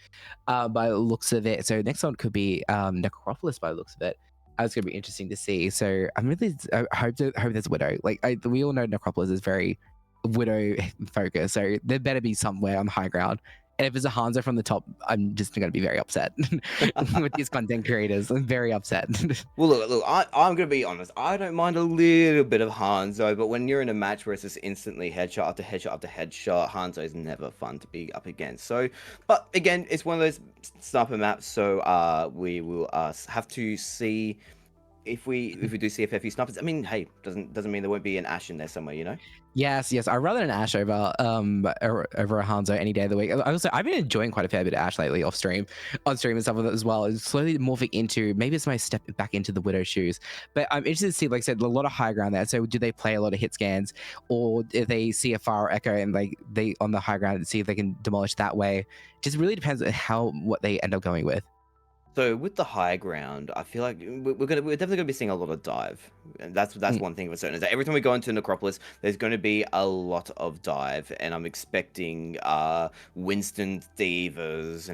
by the looks of it. So next one could be Necropolis by the looks of it. It's going to be interesting to see. So I'm really, I hope there's Widow. Like we all know Necropolis is very Widow focused. So there better be somewhere on the high ground. And if it's a Hanzo from the top, I'm just going to be very upset with these content creators. I'm very upset. Well, look, I'm going to be honest. I don't mind a little bit of Hanzo, but when you're in a match where it's just instantly headshot after headshot after headshot, Hanzo is never fun to be up against. So, but again, it's one of those sniper maps, so we will have to see if we do see a few snipers. I mean, hey, doesn't mean there won't be an Ashe in there somewhere, you know? Yes. I'd rather an Ashe over a Hanzo any day of the week. I've been enjoying quite a fair bit of Ashe lately on stream and stuff with it as well. It's slowly morphing into, maybe it's my step back into the Widow shoes. But I'm interested to see, like I said, a lot of high ground there. So do they play a lot of hit scans, or if they see a far echo and like they on the high ground and see if they can demolish that way? Just really depends on what they end up going with. So with the high ground, I feel like we're definitely gonna be seeing a lot of dive, and that's one thing for certain, is that every time we go into Necropolis, there's going to be a lot of dive, and I'm expecting Winston Thievers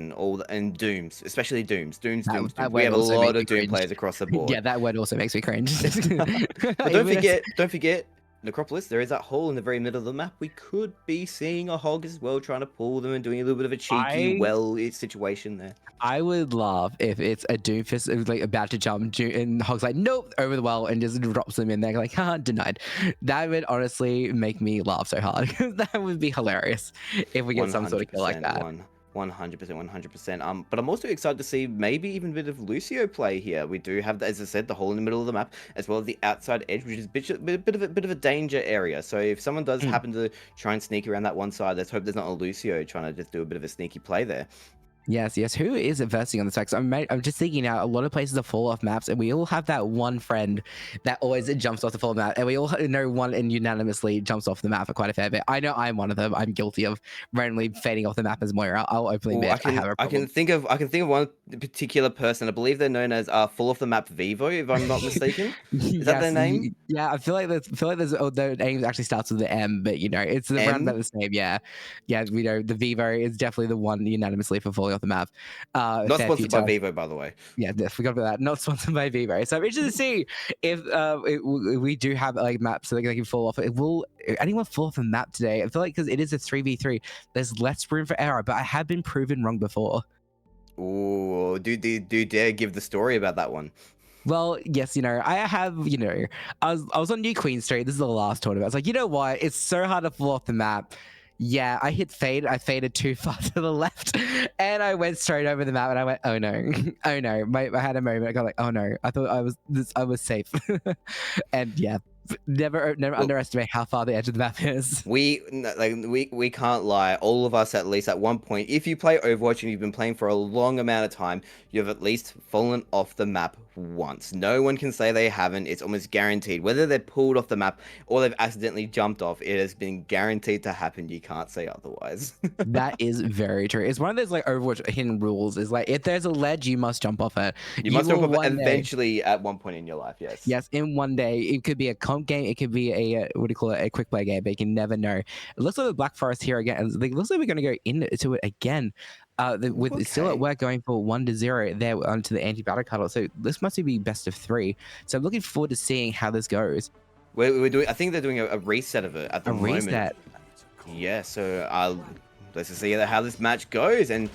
and Dooms, especially Dooms. We have a lot of Doom players across the board. Yeah, that word also makes me cringe. But don't forget. Necropolis, there is that hole in the very middle of the map. We could be seeing a hog as well, trying to pull them and doing a little bit of a cheeky situation there. I would love if it's a Doomfist like about to jump and Hog's like, nope, over the well, and just drops them in there like, denied. That would honestly make me laugh so hard. That would be hilarious if we get some sort of kill like that. 100%. But I'm also excited to see maybe even a bit of Lucio play here. We do have, as I said, the hole in the middle of the map, as well as the outside edge, which is a bit of a danger area. So if someone does happen to try and sneak around that one side, let's hope there's not a Lucio trying to just do a bit of a sneaky play there. Yes, yes. Who is versing on the side? I'm just thinking now, a lot of places are fall off maps, and we all have that one friend that always jumps off the fall map, and we all know one and unanimously jumps off the map for quite a fair bit. I know I'm one of them. I'm guilty of randomly fading off the map as Moira. I'll openly Well, admit I have a I problem. can think of one particular person. I believe they're known as Full Off the Map Vivo, if I'm not mistaken. Is that their name? Yeah, I feel like there's their name actually starts with the M, but it's around about M? the same. Yeah, yeah. We know the Vivo is definitely the one unanimously for falling off the map. Not Fair few sponsored by times. Vivo, by the way. Yeah, I forgot about that. Not sponsored by Vivo. So I'm interested to see if we do have like maps so they can fall off. Will anyone fall off a map today? I feel like because it is a 3v3, there's less room for error, but I have been proven wrong before. Ooh, do dare give the story about that one. Well, yes, I have, I was on New Queen Street. This is the last tournament. I was like, you know what? It's so hard to fall off the map. Yeah, I hit fade. I faded too far to the left, and I went straight over the map. And I went, oh no, oh no. I had a moment. I got like, oh no. I thought I was safe, and yeah, never underestimate how far the edge of the map is. We can't lie. All of us, at least at one point, if you play Overwatch and you've been playing for a long amount of time, you've at least fallen off the map once. No one can say they haven't. It's almost guaranteed. Whether they're pulled off the map or they've accidentally jumped off, it has been guaranteed to happen. You can't say otherwise. That is very true. It's one of those like Overwatch hidden rules. Is like if there's a ledge, you must jump off it. You must jump off it eventually at one point in your life. Yes. Yes, in one day. It could be a comp game. It could be a a quick play game. But you can never know. It looks like the Black Forest here again. It looks like we're going to go into it again. With still at work going for 1-0 there onto the anti-battle cuddle. So this must be best of 3. So I'm looking forward to seeing how this goes. We're doing. I think they're doing a reset of it at the moment. Reset. Yeah. So let's just see how this match goes. And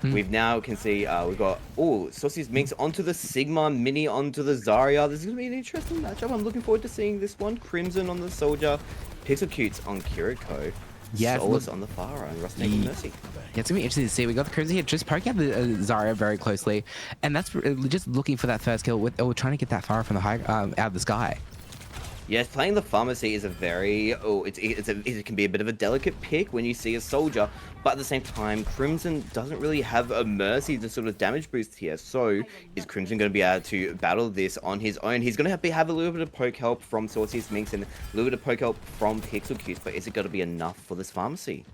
we've now can see we've got Sauciestminx onto the Sigma, Mini onto the Zarya. This is gonna be an interesting matchup. I'm looking forward to seeing this one. Crimsyn on the Soldier, Pixelcutes on Kiriko. Yes, Solace on the Pharah and Rusttank and Mercy. Yeah, it's gonna be interesting to see. We got the Crimsyn here just poking at the Zarya very closely, and that's just looking for that first kill with trying to get that Pharah from the high out of the sky. Yes, playing the pharmacy is a very it can be a bit of a delicate pick when you see a soldier, but at the same time, Crimsyn doesn't really have a mercy to sort of damage boost here. So is Crimsyn going to be able to battle this on his own? He's going to have a little bit of poke help from Sauciestminx and a little bit of poke help from Pixelcutes, but is it going to be enough for this pharmacy?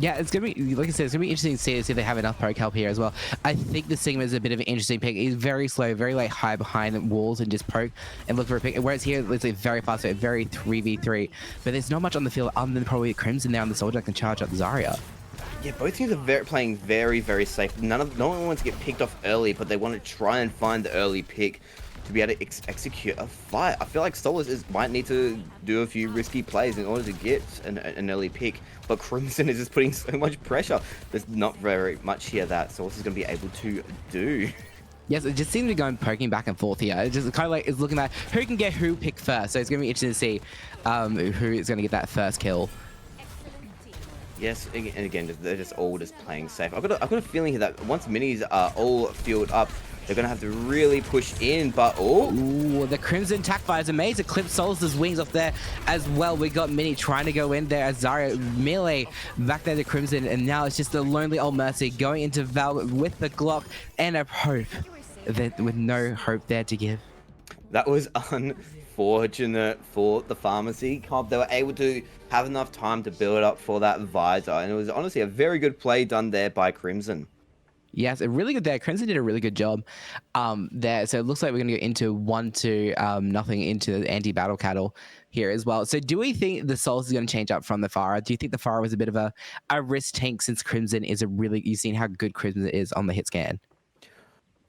Yeah, it's gonna be, like I said, it's gonna be interesting to see if they have enough poke help here as well. I think the Sigma is a bit of an interesting pick. He's very slow, very like high behind walls and just poke and look for a pick. Whereas here, it's like very fast, so very 3v3. But there's not much on the field other than probably Crimsyn there on the Soldier that can charge up the Zarya. Yeah, both teams are playing very, very safe. No one wants to get picked off early, but they want to try and find the early pick to be able to execute a fight. I feel like Solace might need to do a few risky plays in order to get an early pick, but Crimsyn is just putting so much pressure. There's not very much here that Solace is going to be able to do. Yes, it just seems to be going poking back and forth here. It just kind of like it's looking at who can get who pick first. So it's going to be interesting to see who is going to get that first kill. Yes, and again, they're just all playing safe. I've got a feeling here that once minis are all filled up, they're going to have to really push in, but Ooh, the Crimsyn attack fire is amazing. Clip Solace's wings off there as well. We got Mini trying to go in there as Zarya melee back there to Crimsyn, and now it's just a lonely old Mercy going into Val with the Glock and a hope with no hope there to give. That was unfortunate for the pharmacy comp. They were able to have enough time to build up for that visor, and it was honestly a very good play done there by Crimsyn. Yes, a really good there. Crimsyn did a really good job there. So it looks like we're going to go into 1-0 into the anti-battle cattle here as well. So do we think the Solace is going to change up from the Pharah? Do you think the Pharah was a bit of a risk tank since Crimsyn is you've seen how good Crimsyn is on the hit scan?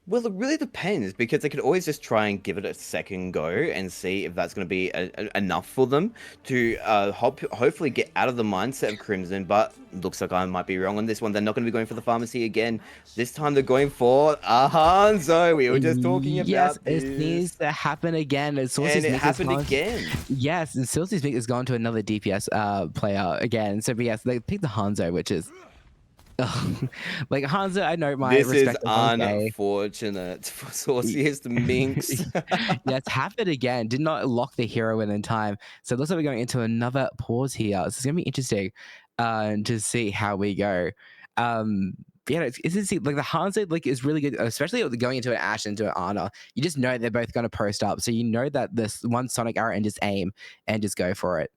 Well, it really depends, because they could always just try and give it a second go and see if that's going to be enough for them to hopefully get out of the mindset of Crimsyn, but looks like I might be wrong on this one. They're not going to be going for the pharmacy again. This time they're going for Hanzo. We were just talking about this. Yes, it needs to happen again. And it happened again. Yes, and Sauciestminx has gone to another DPS player again. So, but yes, they picked the Hanzo, which is... like Hanzo, I know my respect. This is unfortunate for Sauciestminx. Yeah, it's happened again. Did not lock the hero in time. So it looks like we're going into another pause here. This is going to be interesting to see how we go. Yeah, it's like the Hanzo like is really good, especially going into an Ashe into an Ana. You just know they're both going to post up, so you know that this one Sonic arrow and just aim and just go for it.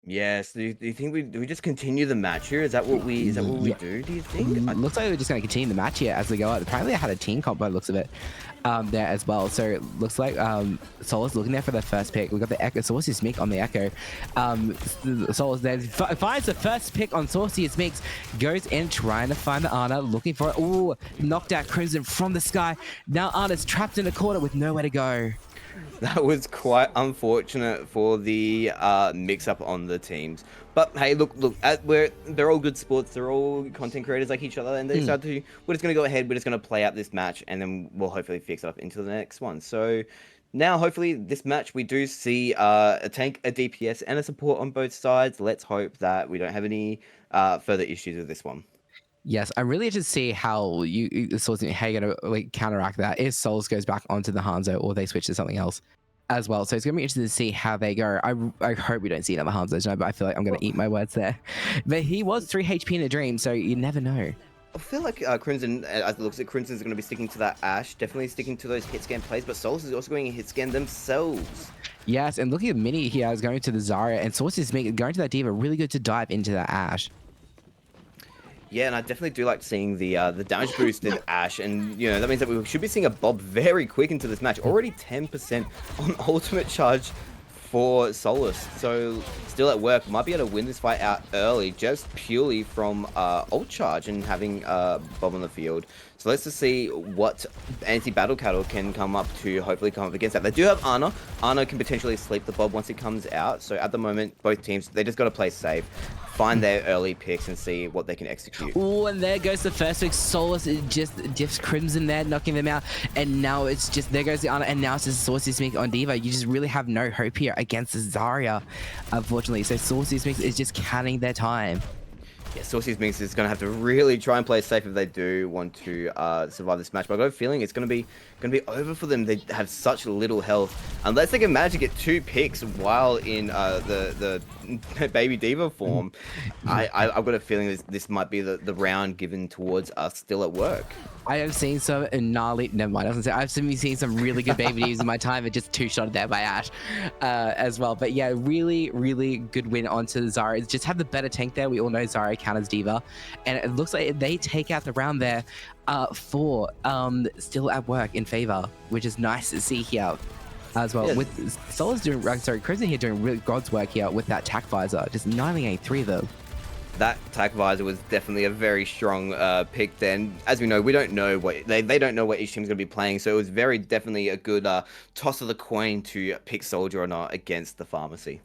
Yes. Do you think do we just continue the match here? Is that what we Yeah. do? Do you think? Looks like we're just going to continue the match here as we go out. Apparently, I had a team comp by the looks of it there as well. So it looks like Solace looking there for the first pick. We got the Echo, Sauciestminx on the Echo. Solace there finds the first pick on Sauciestminx, goes in trying to find the Ana, looking for it. Ooh, knocked out Crimsyn from the sky. Now Ana's trapped in a corner with nowhere to go. That was quite unfortunate for the mix-up on the teams. But hey, look, they're all good sports. They're all content creators like each other, and they decided to. We're just gonna go ahead. We're just gonna play out this match, and then we'll hopefully fix it up into the next one. So now, hopefully, this match we do see a tank, a DPS, and a support on both sides. Let's hope that we don't have any further issues with this one. Yes, I'm really interested to see how how you're gonna like counteract that if Souls goes back onto the Hanzo or they switch to something else as well. So it's gonna be interesting to see how they go. I hope we don't see another Hanzo, but I feel like I'm gonna eat my words there. But he was 3 HP in a dream, so you never know. I feel like Crimsyn, as it looks like Crimson's going to be sticking to that Ashe, definitely sticking to those hit scan plays, but Solace is also going to hit scan themselves. Yes, and looking at Mini here, is going to the Zarya, and Sauciestminx going to that Diva, really good to dive into that Ashe. Yeah, and I definitely do like seeing the damage boosted Ashe, and you know that means that we should be seeing a Bob very quick into this match. Already 10% on ultimate charge for Solace, so still at work. Might be able to win this fight out early, just purely from ult charge and having Bob on the field. So let's just see what anti-battle cattle can come up to hopefully come up against that. They do have Ana. Ana can potentially sleep the Bob once it comes out. So at the moment, both teams, they just got to play safe, find their early picks and see what they can execute. Oh, and there goes the first pick. Solace just diffs Crimsyn there, knocking them out. And now it's just, there goes the Ana, and now it's just Sauciestminx on Diva. You just really have no hope here against the Zarya, unfortunately. So Sauciestminx is just counting their time. Yeah, Sauciestminx is going to have to really try and play safe if they do want to survive this match. But I got a feeling it's going to be over for them. They have such little health. Unless they can manage to get 2 picks while in the baby diva form, I've got a feeling this might be the round given towards us still at work. I have seen some gnarly. Never mind. I was gonna say I've seen some really good baby divas in my time, and just 2-shotted there by Ashe as well. But yeah, really, really good win onto Zarya. Just have the better tank there. We all know Zarya counters diva, and it looks like they take out the round there for still at work in favor, which is nice to see here as well. Yes. With Solace doing, Crimsyn here doing really God's work here with that tack visor, just 983 of them. That tack visor was definitely a very strong pick then. As we know, we don't know what they don't know what each team's going to be playing, so it was very definitely a good toss of the coin to pick soldier or not against the pharmacy.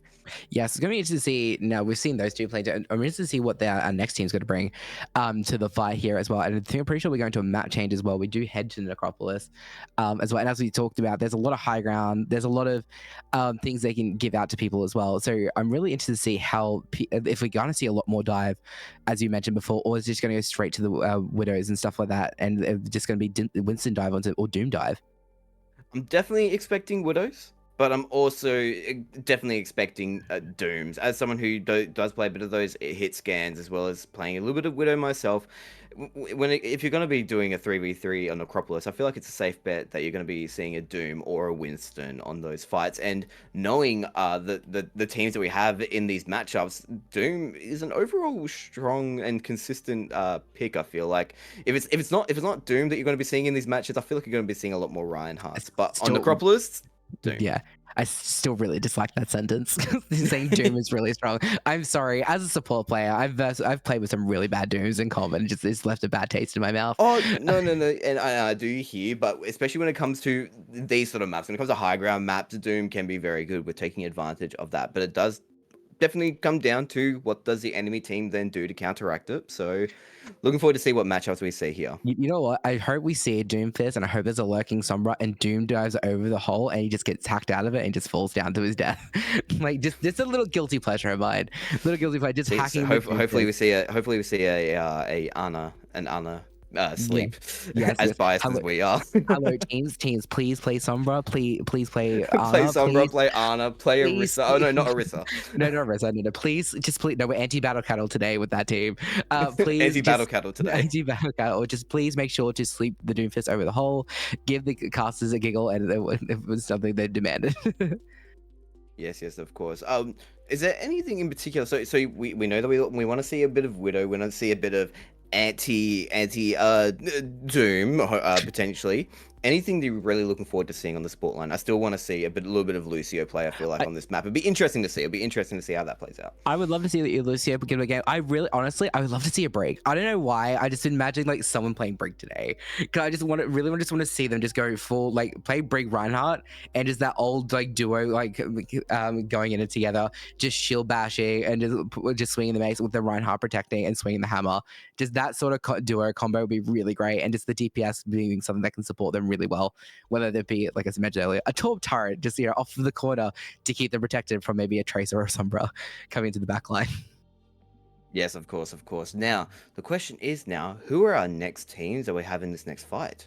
Yes, it's going to be interesting to see. Now, we've seen those two play. I'm interested to see what our next team's going to bring to the fight here as well. And I think I'm pretty sure we're going to a map change as well. We do head to the Necropolis as well. And as we talked about, there's a lot of high ground. There's a lot of things they can give out to people as well. So I'm really interested to see how, if we're going to see a lot more dive, as you mentioned before, or is it just going to go straight to the Widows and stuff like that. And they're just going to be Winston dive onto, or Doom dive. I'm definitely expecting Widows. But I'm also definitely expecting Dooms. As someone who does play a bit of those hit scans, as well as playing a little bit of Widow myself, if you're going to be doing a 3v3 on Necropolis, I feel like it's a safe bet that you're going to be seeing a Doom or a Winston on those fights. And knowing the teams that we have in these matchups, Doom is an overall strong and consistent pick. I feel like if it's not Doom that you're going to be seeing in these matches, I feel like you're going to be seeing a lot more Reinhardt. But on Necropolis, Doom. Yeah, I still really dislike that sentence. Saying Doom is really strong. I'm sorry. As a support player, I've played with some really bad Dooms in common, and it's left a bad taste in my mouth. Oh no, and I do hear, but especially when it comes to these sort of maps, when it comes to high ground maps, Doom can be very good with taking advantage of that. But it does definitely come down to what does the enemy team then do to counteract it. So looking forward to see what matchups we see here. You know what? I hope we see a Doom Fist, and I hope there's a lurking Sombra, and Doom dives over the hole, and he just gets hacked out of it and just falls down to his death. Like just a little guilty pleasure of mine. Little guilty pleasure, just hacking. So hopefully we see a Ana sleep, Yes, as yes. biased Hello, as we are. hello, teams, please play Sombra. Please play Play Ana. Sombra, Please, play Ana, play please. Orisa. Oh no, not Orisa. No, no, Reza, no, no. Please, just please. No, we're anti-battle cattle today with that team. Please, Anti-battle just cattle today. anti-battle cattle. Just please make sure to sleep the Doomfist over the hole. Give the casters a giggle, and it was something they demanded. Yes, yes, of course. Is there anything in particular? So we know that we want to see a bit of Widow. We want to see a bit of anti Doom potentially. Anything that you're really looking forward to seeing on the sport line? I still want to see a little bit of Lucio play. I feel like on this map, it'd be interesting to see. It'd be interesting to see how that plays out. I would love to see the Lucio give it a game. Honestly, I would love to see a break. I don't know why. I just imagine like someone playing break today. Cause I just want to see them just go full like play break Reinhardt and just that old like duo like going in it together, just shield bashing and just swinging the mace with the Reinhardt protecting and swinging the hammer. Just that sort of duo combo would be really great, and just the DPS being something that can support them really well. Whether there be, like as I mentioned earlier, a Torp turret just off of the corner to keep them protected from maybe a Tracer or a Sombra coming into the back line. Yes, of course, of course. Now the question is who are our next teams that we have in this next fight?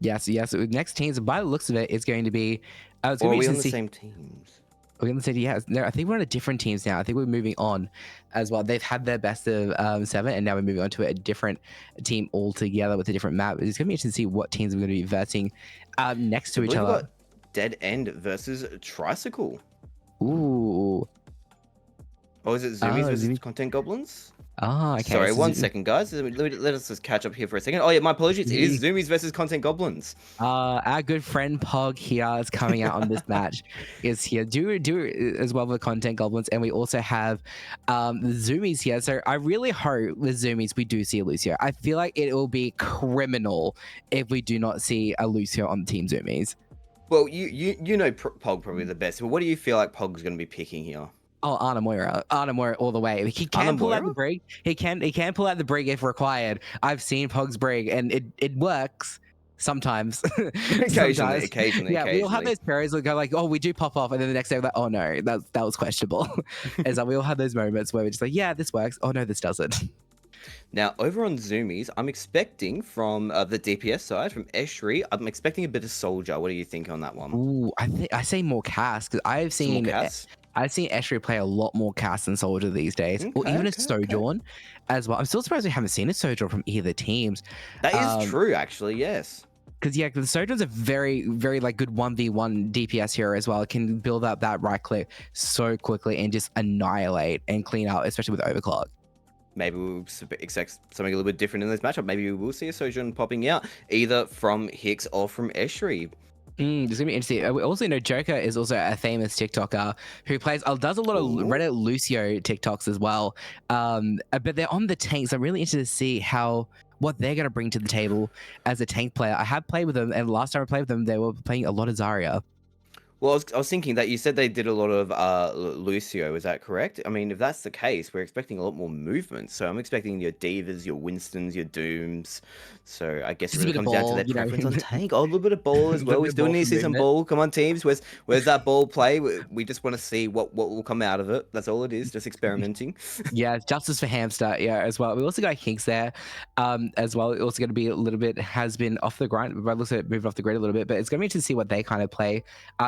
Yes. Next teams, by the looks of it, is going to be. It's Or going are to be we on the see, same teams? We're going to say yes. No, I think we're on a different teams now. I think we're moving on as well. They've had their best of 7, and now we're moving on to a different team altogether with a different map. It's going to be interesting to see what teams we're going to be versing next to each other. We've got Dead End versus Tricycle. Ooh. Or is it Zoomies versus Content Goblins? Oh, okay. Sorry, So one second, guys. Let us just catch up here for a second. Oh, yeah, my apologies. It is Zoomies versus Content Goblins. Our good friend Pog here is coming out on this match. Is here. Do as well with Content Goblins, and we also have the Zoomies here. So I really hope with Zoomies we do see a Lucio. I feel like it will be criminal if we do not see a Lucio on Team Zoomies. Well, you know Pog probably the best, but what do you feel like Pog's going to be picking here? Oh, Ananthmahina all the way. He can pull out the brig. He can pull out the brig if required. I've seen Pog's brig, and it works sometimes. Occasionally. Yeah, we all have those periods that go like, oh, we do pop off, and then the next day we're like, oh no, that was questionable. It's like we all have those moments where we're just like, yeah, this works. Oh no, this doesn't. Now, over on Zoomies, I'm expecting from the DPS side, from Eshri, I'm expecting a bit of Soldier. What do you think on that one? Ooh, I say more Cass, because I've seen Eshri play a lot more Cass than Soldier these days, or even a Sojourn as well. I'm still surprised we haven't seen a Sojourn from either teams. That is true, actually, yes. Because the Sojourn's a very, very like good 1v1 DPS hero as well. It can build up that right click so quickly and just annihilate and clean out, especially with Overclock. Maybe we'll expect something a little bit different in this matchup. Maybe we will see a Sojourn popping out, either from Hixx or from Eshri. This is gonna be interesting. We also know Joker is also a famous TikToker who does a lot of Reddit Lucio TikToks as well. But they're on the tanks. I'm really interested to see what they're gonna bring to the table as a tank player. I have played with them, and last time I played with them, they were playing a lot of Zarya. Well, I was thinking that you said they did a lot of Lucio, is that correct? I mean, if that's the case, we're expecting a lot more movement. So I'm expecting your Divas, your Winstons, your Dooms. So I guess it really comes down to their preference on tank. Oh, a little bit of ball as well. We still need to see some ball. Come on, teams. Where's that ball play? We just want to see what will come out of it. That's all it is, just experimenting. Yeah, justice for Hamster, as well. We also got Hixx there as well. It's also going to be a little bit, has been off the grind, but looks like moved off the grid a little bit. But it's going to be interesting to see what they kind of play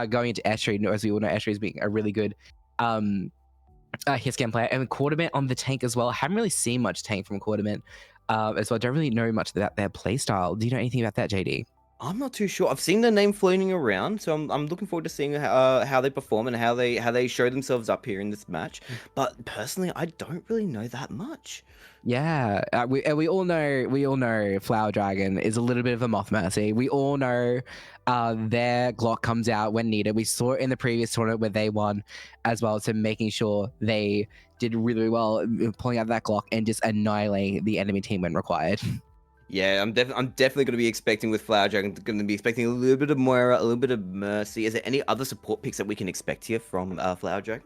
going into Eshri. As we all know, Eshri is being a really good hit scan player. And Quanimint on the tank as well. I haven't really seen much tank from Quanimint as well. I don't really know much about their play style. Do you know anything about that, JD? I'm not too sure. I've seen their name floating around, so I'm looking forward to seeing how they perform and how they show themselves up here in this match. But personally, I don't really know that much. Yeah, we all know Flowerdragon is a little bit of a moth mercy. We all know their Glock comes out when needed. We saw it in the previous tournament where they won as well, so making sure they did really well pulling out that Glock and just annihilating the enemy team when required. Yeah, I'm definitely going to be expecting with Flowerdragon, going to be expecting a little bit of Moira, a little bit of Mercy. Is there any other support picks that we can expect here from Flowerdragon?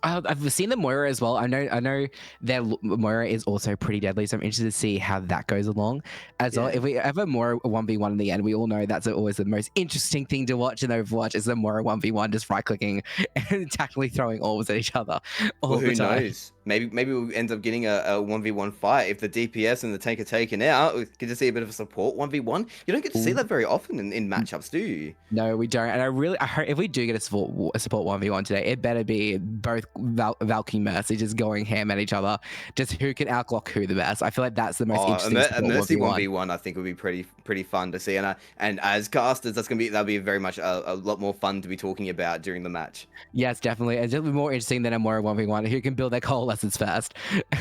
I've seen the Moira as well. I know their Moira is also pretty deadly, so I'm interested to see how that goes along as well. Yeah. If we ever Moira 1v1 in the end, we all know that's always the most interesting thing to watch in Overwatch is the Moira 1v1, just right clicking and tactically throwing orbs at each other all Well, the who time. knows? Maybe we'll end up getting a 1v1 fight if the DPS and the tank are taken out. We get to see a bit of a support 1v1. You don't get to see Ooh. that very often in matchups, do you? No, we don't. And I hope if we do get a support 1v1 today, it better be both Valkyrie Mercy just going ham at each other. Just who can outclock who the best. I feel like that's the most interesting A support Mercy 1v1. 1v1 I think would be pretty fun to see, and as casters that'll be very much a lot more fun to be talking about during the match. Yes, definitely. It's just more interesting than a Moira 1v1 who can build their coalescence first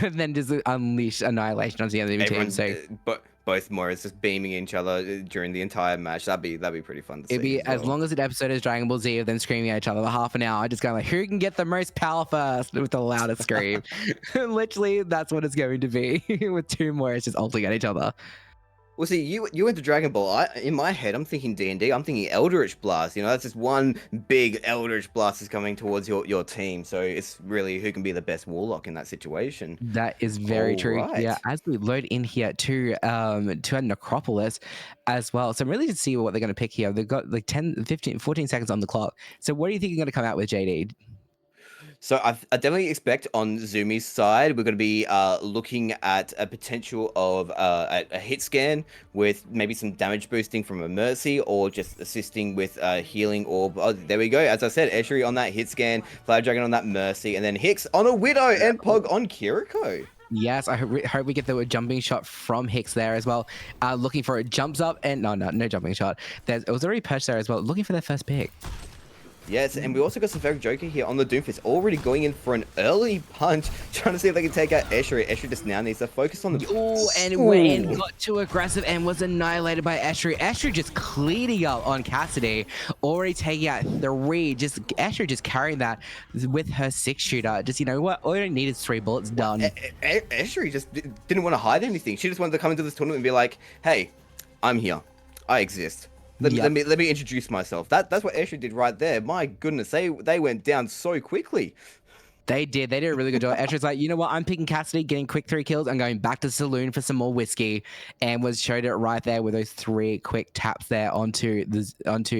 and then just unleash annihilation on the enemy team. So But both Moiras just beaming each other during the entire match. That'd be pretty fun to see. it'd be as long as an episode is Dragon Ball Z of them screaming at each other for half an hour, just going like, who can get the most power first with the loudest scream? Literally, that's what it's going to be with two Moiras just ulting at each other. Well, see, you went to Dragon Ball. In my head, I'm thinking D&D. I'm thinking Eldritch Blast. You know, that's just one big Eldritch Blast is coming towards your team. So it's really who can be the best Warlock in that situation. That is very true. Alright. Yeah, as we load in here to a Necropolis as well. So I'm really to see what they're going to pick here. They've got like 10, 15, 14 seconds on the clock. So what do you think you're going to come out with, JD? So I definitely expect on Zumi's side, we're going to be looking at a potential of a hit scan with maybe some damage boosting from a Mercy or just assisting with healing orb. Oh, there we go. As I said, Eshery on that hit scan, Flowerdragon on that Mercy, and then Hixx on a Widow and Pog on Kiriko. Yes, I hope we get the jumping shot from Hixx there as well. Looking for it, jumps up and no jumping shot. It was already perched there as well, looking for their first pick. Yes, and we also got Sphericjoker here on the Doomfist, already going in for an early punch, trying to see if they can take out Eshery. Eshery just now needs to focus on the... Oh, and Wayne got too aggressive and was annihilated by Eshery. Eshery just cleaning up on Cassidy, already taking out 3. Eshery just carrying that with her 6-shooter. Just, you know what? All you need is 3 bullets, done. Eshery just didn't want to hide anything. She just wanted to come into this tournament and be like, hey, I'm here. I exist. Let me introduce myself. That's what Eshery did right there. My goodness, they went down so quickly. They did a really good job. Eshery's like, you know what? I'm picking Cassidy, getting quick 3 kills, and going back to the saloon for some more whiskey, and showed it right there with those 3 quick taps there onto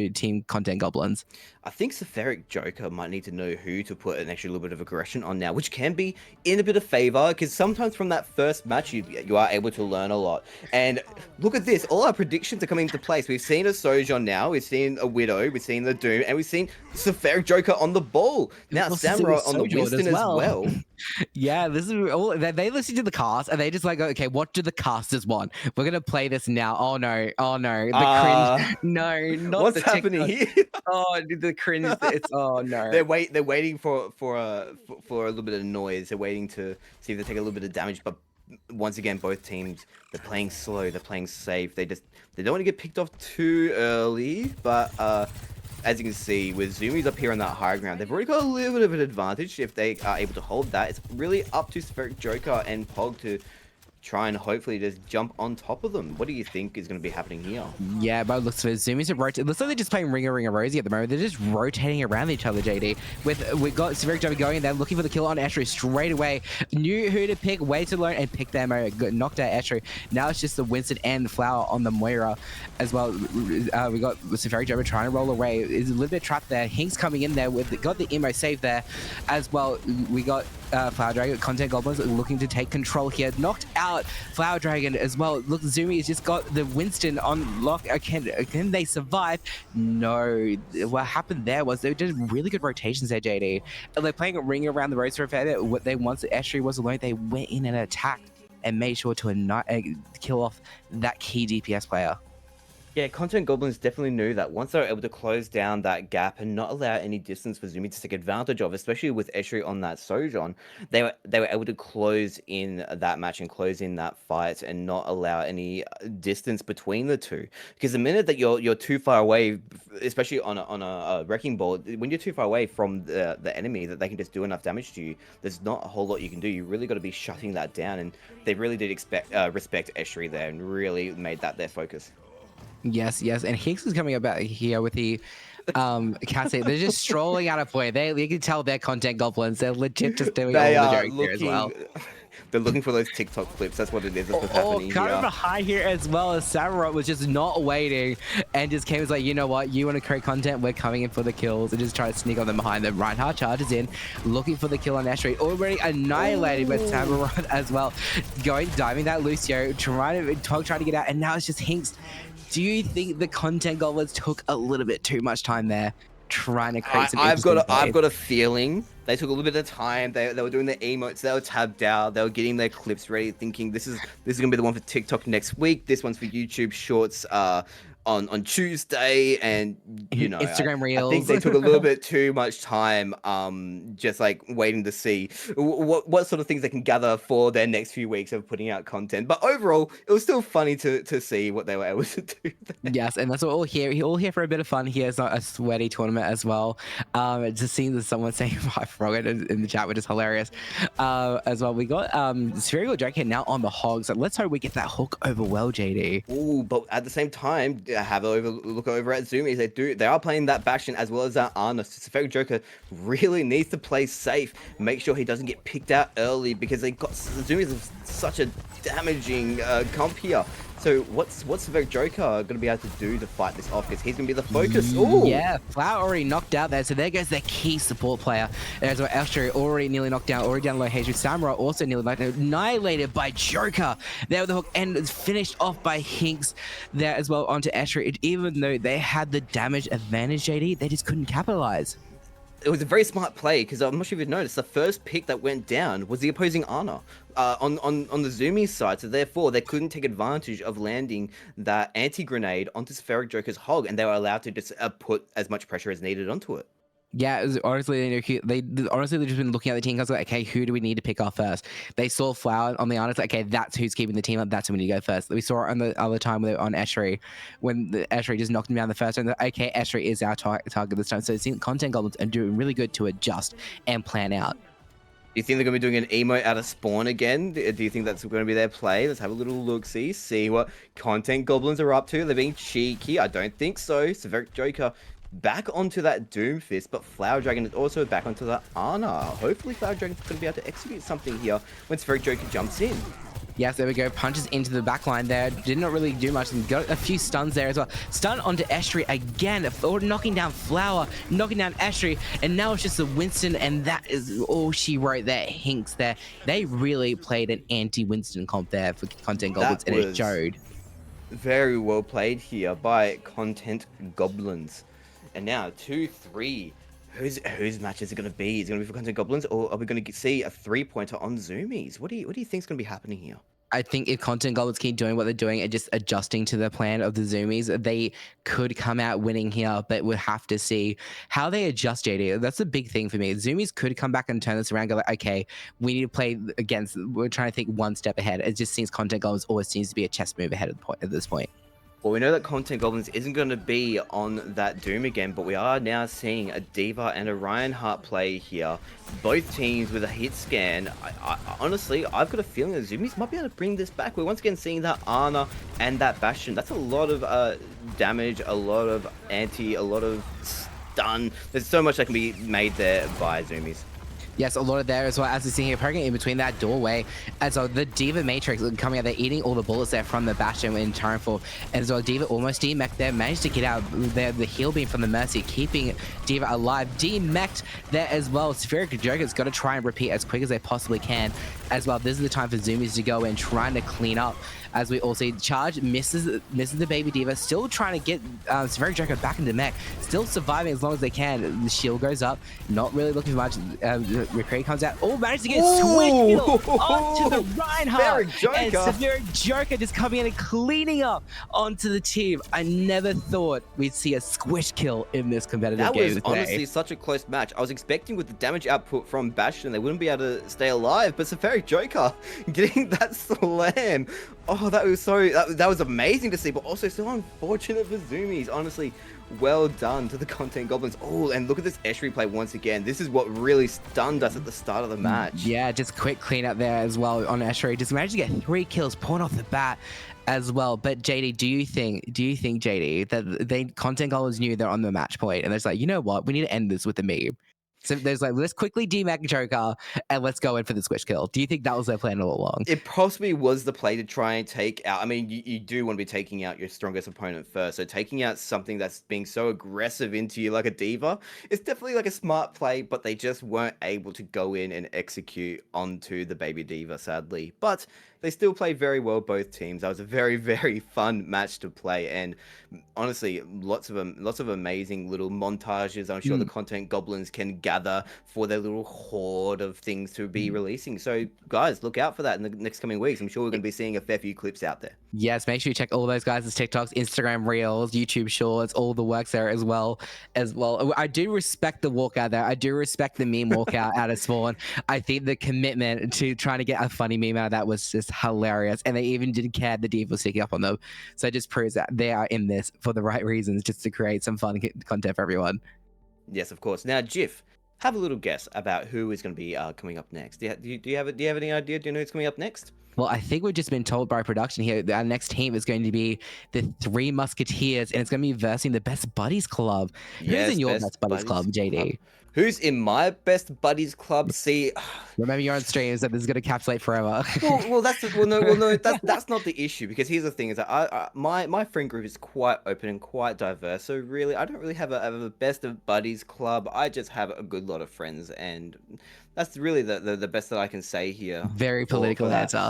Team Content Goblins. I think Sphericjoker might need to know who to put an extra little bit of aggression on now, which can be in a bit of favor, because sometimes from that first match, you are able to learn a lot. And look at this, all our predictions are coming into place. We've seen a Sojourn now, we've seen a Widow, we've seen the Doom, and we've seen Sphericjoker on the ball. Now Samurai on the Winston as well. Yeah, this is all. They listen to the cast and they just like, okay, what do the casters want? We're gonna play this now. Oh no, the cringe. No, not what's the happening TikTok. here? Oh, the cringe. It's no. They're waiting for a little bit of noise. They're waiting to see if they take a little bit of damage. But once again, both teams, they're playing slow. They're playing safe. They don't want to get picked off too early. But as you can see, with Zumi's up here on that high ground, they've already got a little bit of an advantage if they are able to hold that. It's really up to Sphericjoker and Pog to try and hopefully just jump on top of them. What do you think is going to be happening here? Yeah, but it looks for Zumi's to rotate. It looks like they're just playing Ring a Rosie at the moment. They're just rotating around each other, JD. We got Sphericjoker going, and they're looking for the kill on Eshery straight away. Knew who to pick, way too low, and picked them. Knocked out Eshery. Now it's just the Winston and the Flower on the Moira as well. We got Sphericjoker trying to roll away. Is a little bit trapped there. Hixx coming in there got the emo save there as well. We got Flowerdragon, Content Goblins looking to take control here. Knocked out Flowerdragon as well. Look, Zumi has just got the Winston on lock. Can they survive? No. What happened there was they did really good rotations there, JD. They're playing a ring around the roads for a fair bit. Once Eshery was alone, they went in and attacked and made sure to kill off that key DPS player. Yeah, Content Goblins definitely knew that once they were able to close down that gap and not allow any distance for Zumi to take advantage of, especially with Eshery on that Sojourn, they were able to close in that match and close in that fight and not allow any distance between the two. Because the minute that you're too far away, especially on a wrecking ball, when you're too far away from the enemy that they can just do enough damage to you, there's not a whole lot you can do. You really got to be shutting that down, and they really did respect Eshery there and really made that their focus. Yes, yes, and Hixx is coming up out here with the Cassie. They're just strolling out of point. You can tell they're content goblins. They're legit just doing They all the are jokes here as well. They're looking for those TikTok flips. That's what it is. That's what's happening kind here. of a high here as well as Samurai was just not waiting and just came as like, you know what, you want to create content, we're coming in for the kills, and just try to sneak on them behind them. Reinhardt charges in, looking for the kill on Ashray, already annihilated by Samurai as well. Diving that Lucio, trying to get out, and now it's just Hixx. Do you think the content goblins took a little bit too much time there trying to create some I've got a feeling they took a little bit of time. They were doing their emotes, they were tabbed out, they were getting their clips ready, thinking this is gonna be the one for TikTok next week. This one's for YouTube Shorts on Tuesday, and you know, Instagram Reels. I think they took a little bit too much time, just like waiting to see what sort of things they can gather for their next few weeks of putting out content. But overall, it was still funny to see what they were able to do there. Yes, and that's what we're all here for a bit of fun here. It's not a sweaty tournament as well. Just seeing that someone saying I forgot in the chat, which is hilarious. As well, we got Sphericjoker now on the hog, so let's hope we get that hook over well, JD. Ooh, but at the same time, have a look over at Zoomies. They are playing that Bastion as well as that Ana. So Sphericjoker really needs to play safe. Make sure he doesn't get picked out early, because they got Zoomies is such a damaging comp here. So what's Sphericjoker going to be able to do to fight this off? Because he's going to be the focus. Ooh. Yeah, Flower already knocked out there. So there goes their key support player. There's where Astro already nearly knocked down, already down low. Hatred Samurai also nearly knocked down, annihilated by Joker. There with the hook, and it's finished off by Hixx there as well onto Astro. Even though they had the damage advantage, JD, they just couldn't capitalize. It was a very smart play, because I'm not sure if you've noticed, the first pick that went down was the opposing Ana on the Zoomies side, so therefore they couldn't take advantage of landing that anti-grenade onto Sphericjoker's hog, and they were allowed to just put as much pressure as needed onto it. Yeah, it was, honestly, they've just been looking at the team cards like, okay, who do we need to pick off first? They saw Flower on the honest, like, okay, that's who's keeping the team up, that's who we need to go first. We saw it on the other time on Ashray, when the Ashray just knocked him down the first time. Okay, Ashray is our target this time. So it seems content goblins are doing really good to adjust and plan out. Do you think they're going to be doing an emote out of spawn again? Do you think that's going to be their play? Let's have a little look-see, see what content goblins are up to. They're being cheeky. I don't think so. Sphericjoker back onto that Doomfist, but Flowerdragon is also back onto the Ana. Hopefully Flowerdragon's going to be able to execute something here when Sphericjoker jumps in. Yes, there we go. Punches into the back line there. Did not really do much, and got a few stuns there as well. Stun onto Astray again, knocking down Flower, knocking down Astray, and now it's just a Winston, and that is all she wrote there. Hixx there. They really played an anti-Winston comp there for content goblins, and it showed. Very well played here by content goblins. And now 2-3. Whose match is it going to be? Is it going to be for content goblins, or are we going to see a 3-pointer on Zoomies? What do you think is going to be happening here? I think if content goblins keep doing what they're doing and just adjusting to the plan of the Zoomies, they could come out winning here, but we'll have to see how they adjust, JD. That's a big thing for me. Zoomies could come back and turn this around and go like, okay, we need to play against, we're trying to think one step ahead. It just seems content goblins always seems to be a chess move ahead at this point. Well, we know that content goblins isn't going to be on that Doom again, but we are now seeing a D.Va and a Reinhardt play here. Both teams with a hit scan. I honestly, I've got a feeling that Zoomies might be able to bring this back. We're once again seeing that Ana and that Bastion. That's a lot of damage, a lot of anti, a lot of stun. There's so much that can be made there by Zoomies. Yes, a lot of there as well, as we see here, poking in between that doorway. And so the D.Va Matrix coming out there, eating all the bullets there from the Bastion in Turretfall. And so D.Va almost demeched there, managed to get out there, the heal beam from the Mercy, keeping D.Va alive. Demeched there as well. Sphericjoker's got to try and repeat as quick as they possibly can as well. This is the time for Zoomies to go in, trying to clean up. As we all see, Charge misses the baby D.Va, still trying to get Sphericjoker back into mech, still surviving as long as they can. The shield goes up, not really looking for much. Recreate comes out, managed to get a switch kill onto the Reinhardt. And Sphericjoker just coming in and cleaning up onto the team. I never thought we'd see a squish kill in this competitive game. That was honestly such a close match. I was expecting with the damage output from Bastion, they wouldn't be able to stay alive, but Sphericjoker getting that slam. Oh, that was that was amazing to see, but also so unfortunate for Zoomies. Honestly, well done to the content goblins. Oh, and look at this Esh replay once again. This is what really stunned us at the start of the match. Yeah, just quick clean up there as well on Ashray. Just managed to get 3 kills, point off the bat as well. But JD, do you think JD that they content goals knew they're on the match point and they're just like, you know what, we need to end this with a meme. So there's like, let's quickly demag Joker and let's go in for the switch kill. Do you think that was their plan all along? It possibly was the play to try and take out. I mean, you do want to be taking out your strongest opponent first. So taking out something that's being so aggressive into you like a diva, it's definitely like a smart play, but they just weren't able to go in and execute onto the baby diva, sadly. But they still play very well, both teams. That was a very, very fun match to play. And honestly, lots of amazing little montages. I'm sure the content goblins can gather for their little horde of things to be releasing. So guys, look out for that in the next coming weeks. I'm sure we're going to be seeing a fair few clips out there. Yes, make sure you check all those guys' TikToks, Instagram Reels, YouTube Shorts, all the works there as well. I do respect the walkout there. I do respect the meme walkout out of Spawn. I think the commitment to trying to get a funny meme out of that was just hilarious. And they even didn't care the diva was sticking up on them. So it just proves that they are in this for the right reasons, just to create some fun content for everyone. Yes, of course. Now, Jiff, have a little guess about who is going to be coming up next. Do you have any idea? Do you know who's coming up next? Well, I think we've just been told by production here that our next team is going to be the Three Musketeers, and it's going to be versing the Best Buddies Club. Yes, Who's in your Best Buddies Club, JD? Who's in my Best Buddies Club? See, remember you're on stream, so this is going to encapsulate forever. That's not the issue, because here's the thing: is that my friend group is quite open and quite diverse. So really, I don't really have a Best of Buddies Club. I just have a good lot of friends, and that's really the best that I can say here. Very political answer.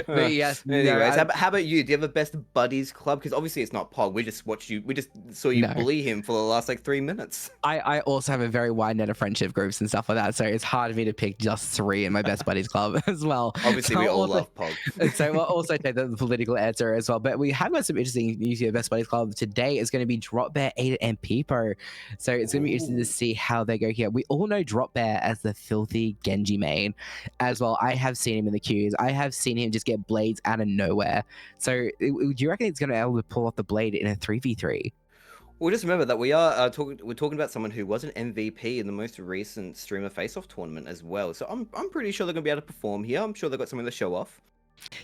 But yes. Anyways, how about you? Do you have a Best Buddies Club? Because obviously it's not Pog. We just saw you bully him for the last like 3 minutes. I also have a very wide net of friendship groups and stuff like that, so it's hard for me to pick just 3 in my Best Buddies Club as well. Obviously, we all love Pog. So we'll also take the political answer as well. But we have got some interesting news here. Best Buddies Club today is going to be Drop Bear, Ada, and Peepo. So it's going to be interesting to see how they go here. We all know Drop Bear as the filthy Genji main as well. I have seen him in the queues. I have seen him just get blades out of nowhere. So do you reckon he's going to be able to pull off the blade in a 3v3? Well, just remember that we're talking about someone who was an MVP in the most recent Streamer Face-Off tournament as well. So I'm pretty sure they're going to be able to perform here. I'm sure they've got something to show off.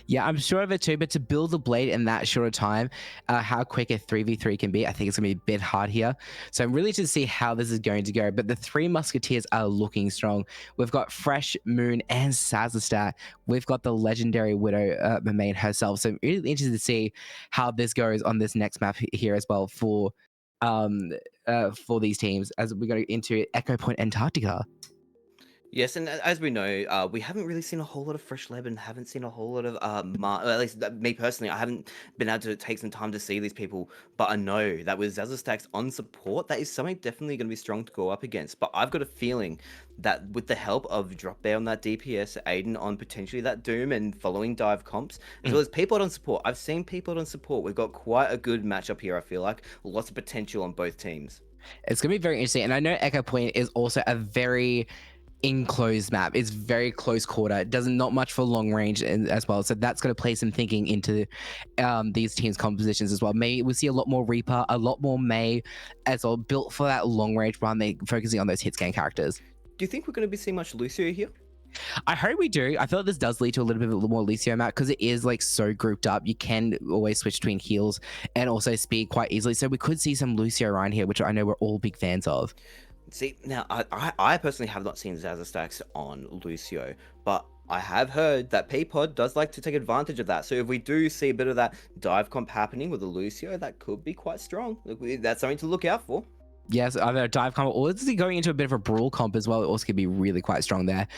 Yeah, I'm sure of it too, but to build a blade in that short of time, how quick a 3v3 can be, I think it's going to be a bit hard here. So I'm really to see how this is going to go, but the Three Musketeers are looking strong. We've got Fresh, Moon, and Sazastat. We've got the legendary Widow main herself. So I'm really interested to see how this goes on this next map here as well for these teams as we go into Echo Point Antarctica. Yes, and as we know, we haven't really seen a whole lot of Freshleb and haven't seen a whole lot of at least me personally, I haven't been able to take some time to see these people, but I know that with Zazastax on support, that is something definitely going to be strong to go up against. But I've got a feeling that with the help of Drop Bear on that DPS, Aiden on potentially that Doom and following dive comps, as well as Peapod on support. I've seen Peapod on support. We've got quite a good matchup here, I feel like. Lots of potential on both teams. It's going to be very interesting. And I know Echo Point is also a very enclosed map. It's very close quarter. It does not much for long range as well. So that's going to play some thinking into these teams' compositions as well. Maybe we'll see a lot more Reaper, a lot more May as well, built for that long range run. They focusing on those hit scan characters. Do you think we're going to be seeing much Lucio here? I hope we do. I feel like this does lead to a little bit more Lucio map because it is like so grouped up. You can always switch between heals and also speed quite easily. So we could see some Lucio around here, which I know we're all big fans of. See, now, I personally have not seen Zazastax on Lucio, but I have heard that Peapod does like to take advantage of that. So if we do see a bit of that dive comp happening with a Lucio, that could be quite strong. That's something to look out for. Yes, either a dive comp or it's going into a bit of a brawl comp as well. It also could be really quite strong there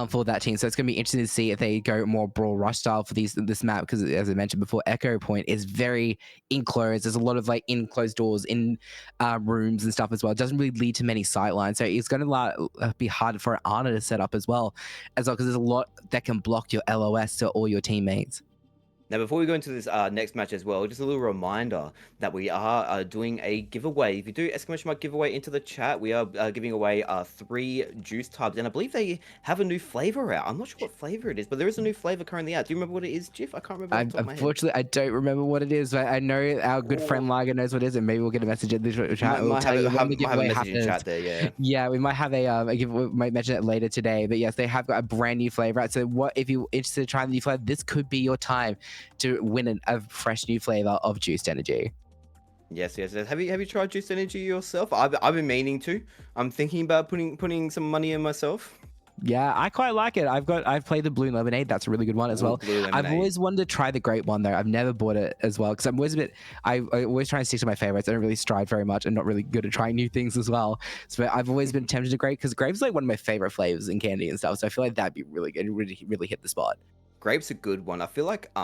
for that team. So it's going to be interesting to see if they go more brawl rush style for this map because, as I mentioned before, Echo Point is very enclosed. There's a lot of like enclosed doors in rooms and stuff as well. It doesn't really lead to many sight lines. So it's going to be hard for Ana to set up as well because there's a lot that can block your LOS to all your teammates. Now, before we go into this next match as well, just a little reminder that we are doing a giveaway. If you do exclamation mark giveaway into the chat, we are giving away 3 juice tubs. And I believe they have a new flavor out. I'm not sure what flavor it is, but there is a new flavor currently out. Do you remember what it is, Jiff? I can't remember. Unfortunately, I don't remember what it is, but I know our good friend Lager knows what it is, and maybe we'll get a message in the chat. We'll have a message in chat there, yeah. Yeah, we might have a giveaway, might mention it later today. But yes, they have got a brand new flavor out. So what if you're interested in trying the new flavor? This could be your time to win a fresh new flavor of Juiced Energy. Yes, yes, yes. Have you tried Juice Energy yourself? I've been meaning to. I'm thinking about putting some money in myself. Yeah, I quite like it. I've played the blue lemonade. That's a really good one as Ooh, well. blue I've lemonade. always wanted to try the grape one though. I've never bought it as well because I'm always a bit. I always try and stick to my favorites. I don't really strive very much. I'm not really good at trying new things as well. So I've always been tempted to grape because grape's like one of my favorite flavors in candy and stuff. So I feel like that'd be really good. Really hit the spot. Grape's a good one. I feel like do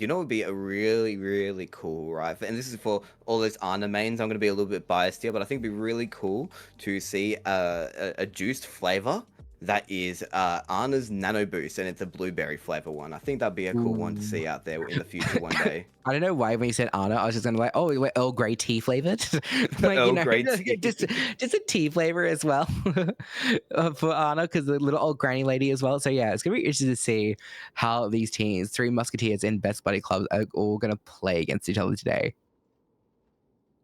you know what would be a really cool, right? And this is for all those Ana mains. I'm gonna be a little bit biased here, but I think it'd be really cool to see a juiced flavor that is Ana's Nano Boost, and it's a blueberry flavor one. I think that'd be a cool one to see out there in the future one day. I don't know why when you said Ana, I was just gonna like, oh, wait, Earl Grey tea flavored, like Earl Grey tea. just a tea flavor as well for Ana because the little old granny lady as well. So yeah, it's gonna be interesting to see how these teams, Three Musketeers and Best Buddy Clubs, are all gonna play against each other today.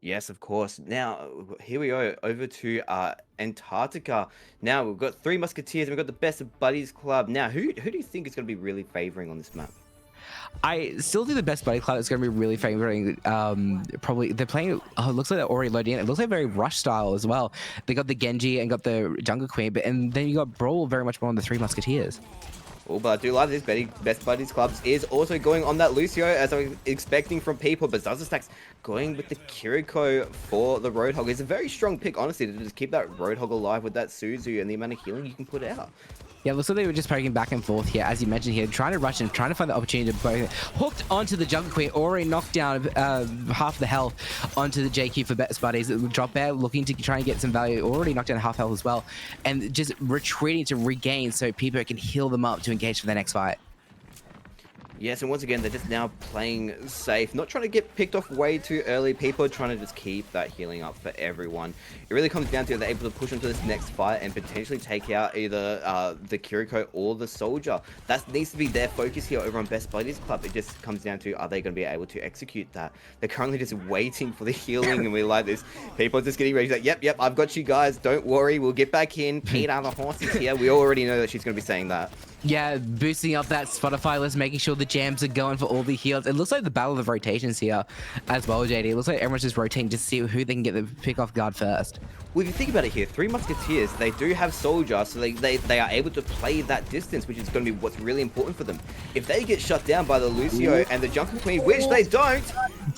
Yes, of course. Now, here we go, over to Antarctica. Now, we've got Three Musketeers, and we've got the Best of Buddies Club. Now, who do you think is going to be really favoring on this map? I still think the Best Buddy Club is going to be really favoring. Probably they're playing. Oh, it looks like they're already loading in. It looks like very Rush style as well. They got the Genji and got the Jungle Queen, and then you got Brawl very much more on the Three Musketeers. Oh, but I do like this. Best Buddies Clubs is also going on that Lucio, as I was expecting from people. But Sauciestminx going with the Kiriko for the Roadhog. It's a very strong pick, honestly, to just keep that Roadhog alive with that Suzu and the amount of healing you can put out. Yeah, looks like they were just poking back and forth here, as you mentioned here, trying to rush and trying to find the opportunity to both hooked onto the Jungle Queen, already knocked down half the health onto the JQ for Best Buddies. Drop Bear looking to try and get some value, already knocked down half health as well, and just retreating to regain so people can heal them up to engage for their next fight. Yes, and once again, they're just now playing safe, not trying to get picked off way too early. People are trying to just keep that healing up for everyone. It really comes down to they're able to push into this next fight and potentially take out either the Kiriko or the Soldier. That needs to be their focus here over on Best Buddies Club. It just comes down to, are they going to be able to execute that? They're currently just waiting for the healing, and we like this. People are just getting ready. Like, yep, I've got you guys. Don't worry, we'll get back in. Peter the horse is here. We already know that she's going to be saying that. Yeah, boosting up that Spotify list, making sure the jams are going for all the heals. It looks like the battle of rotations here as well, JD. It looks like everyone's just rotating to see who they can get the pick off guard first. Well, if you think about it here, Three Musketeers, they do have Soldier, so they are able to play that distance, which is going to be what's really important for them. If they get shut down by the Lucio and the Jungle Queen, which they don't...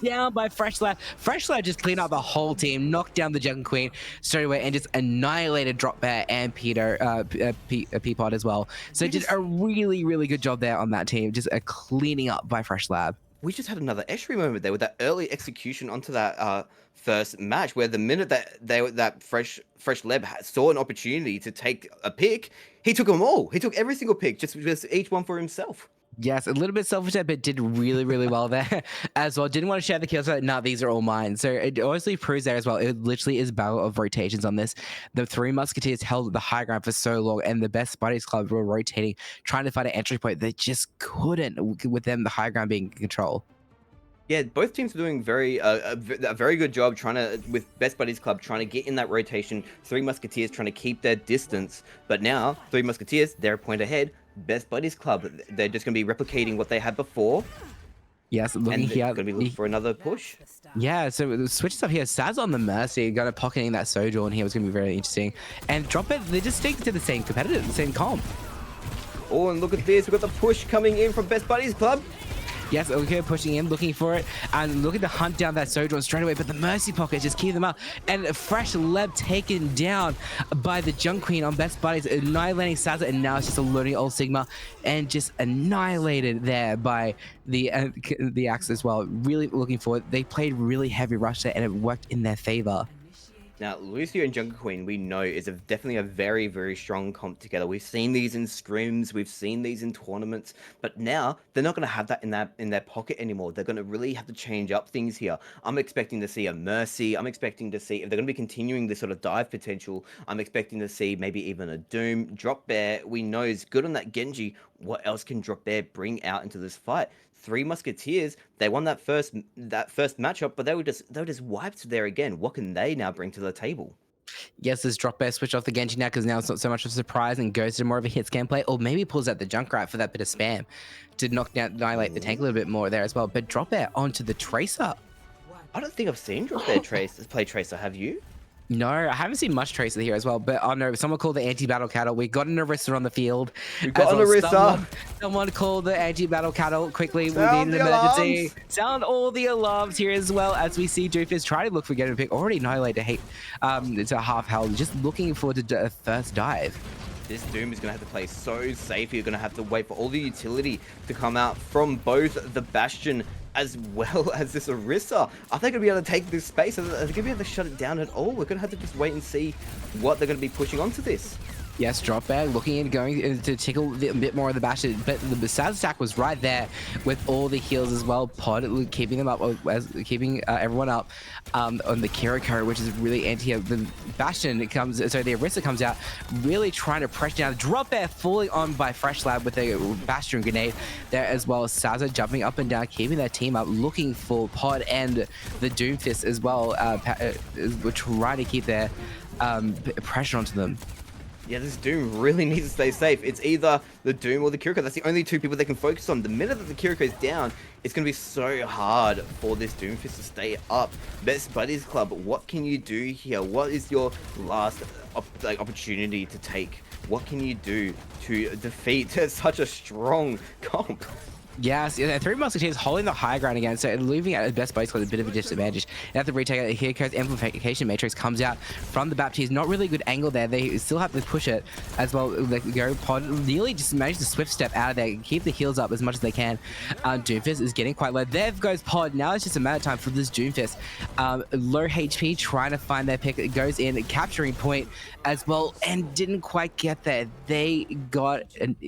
Down by Freshleb. Freshleb just cleaned out the whole team, knocked down the Jungle Queen straight away, and just annihilated Drop Bear and Peapod as well. So did a really good job there on that team, just a cleaning up by Freshleb. We just had another Eshry moment there with that early execution onto that first match, where the minute that Freshleb saw an opportunity to take a pick, he took them all. He took every single pick, just each one for himself. Yes, a little bit selfish there, but did really well there as well. Didn't want to share the kills, like, nah, these are all mine. So it honestly proves there as well. It literally is battle of rotations on this. The Three Musketeers held the high ground for so long, and the Best Buddies Club were rotating, trying to find an entry point. They just couldn't, with them, the high ground being in control. Yeah, both teams are doing a very good job trying to, with Best Buddies Club, trying to get in that rotation. Three Musketeers trying to keep their distance. But now, Three Musketeers, they're a point ahead. Best Buddies Club, they're just going to be replicating what they had before. Yes, looking and here. Going to be looking for another push. Yeah, so the switches up here. Saz on the Mercy, kind of pocketing that Sojourn here was going to be very interesting. And Drop It, they just stick to the same competitor, the same comp. Oh, and look at this. We've got the push coming in from Best Buddies Club. Yes, okay, pushing in, looking for it, and looking to hunt down that Sojourn straight away, but the Mercy Pocket just keep them up. And Freshleb taken down by the Jungle Queen on Best Buddies, annihilating Saza, and now it's just a loading old Sigma, and just annihilated there by the Axe as well. Really looking forward. They played really heavy rush there, and it worked in their favor. Now, Lucio and Jungle Queen, we know, is definitely a very strong comp together. We've seen these in scrims, we've seen these in tournaments, but now they're not going to have that in their pocket anymore. They're going to really have to change up things here. I'm expecting to see a Mercy. I'm expecting to see, if they're going to be continuing this sort of dive potential, I'm expecting to see maybe even a Doom. Drop Bear, we know, is good on that Genji. What else can Drop Bear bring out into this fight? Three Musketeers, they won that first matchup, but they were just wiped there again. What can they now bring to the table? Yes, this drop bear switch off the Genji now because now it's not so much of a surprise and goes to more of a hit gameplay, or maybe pulls out the Junkrat for that bit of spam to knock down, annihilate the tank a little bit more there as well. But drop bear onto the Tracer. I don't think I've seen Drop Bear play Tracer. Have you? No, I haven't seen much Tracer here as well, but oh no, someone called the anti-battle cattle. We got an Orisa on the field. We got an Orisa. Someone called the anti-battle cattle quickly. Sound We need an emergency. Sound all the alarms here as well as we see Doofus try to look for getting a pick. Already annihilated to half health. Just looking forward to a first dive. This Doom is going to have to play so safe. You're going to have to wait for all the utility to come out from both the Bastion as well as this Orisa. Are they going to be able to take this space? Are they going to be able to shut it down at all? We're going to have to just wait and see what they're going to be pushing onto this. Yes, drop bag looking and going to tickle a bit more of the Bastion, but the Saz attack was right there with all the heals as well. Pod keeping them up, keeping everyone up on the Kiriko, which is really anti. The Bastion comes, so the Orisa comes out, really trying to pressure down. Drop bear falling on by Freshleb with a Bastion grenade there as well as Saza jumping up and down, keeping their team up, looking for Pod and the Doomfist as well. We're trying to keep their pressure onto them. Yeah, this Doom really needs to stay safe. It's either the Doom or the Kiriko. That's the only two people they can focus on. The minute that the Kiriko is down, it's going to be so hard for this Doomfist to stay up. Best Buddies Club, what can you do here? What is your last opportunity to take? What can you do to defeat such a strong comp? Yes, yeah, 3 Musketeers holding the high ground again, so leaving out Best Buddies Club a bit of a disadvantage. And at the retake, here goes Amplification Matrix comes out from the Baptiste. Not really a good angle there. They still have to push it as well. They go Pod nearly just managed to swift step out of there, keep the heals up as much as they can. Doomfist is getting quite low. There goes Pod. Now it's just a matter of time for this Doomfist. Low HP, trying to find their pick. It goes in, capturing point as well, and didn't quite get there. They got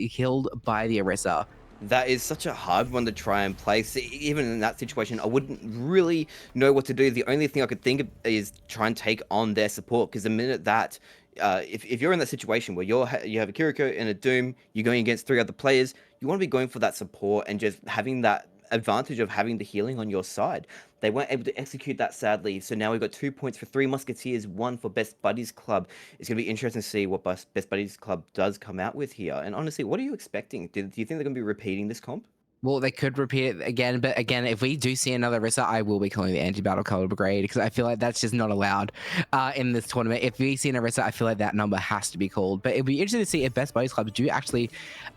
killed by the Orisa. That is such a hard one to try and play. See, even in that situation, I wouldn't really know what to do. The only thing I could think of is try and take on their support, because the minute that, if you're in that situation where you have a Kiriko and a Doom, you're going against 3 other players, you want to be going for that support and just having that advantage of having the healing on your side. They weren't able to execute that, sadly. So now we've got 2 points for 3 Musketeers, 1 for Best Buddies Club. It's going to be interesting to see what Best Buddies Club does come out with here. And honestly, what are you expecting? Do you think they're going to be repeating this comp? Well, they could repeat it again, but again, if we do see another Orisa, I will be calling the anti-battle color brigade, because I feel like that's just not allowed in this tournament. If we see an Orisa, I feel like that number has to be called. But it'd be interesting to see if Best Buddies Club do actually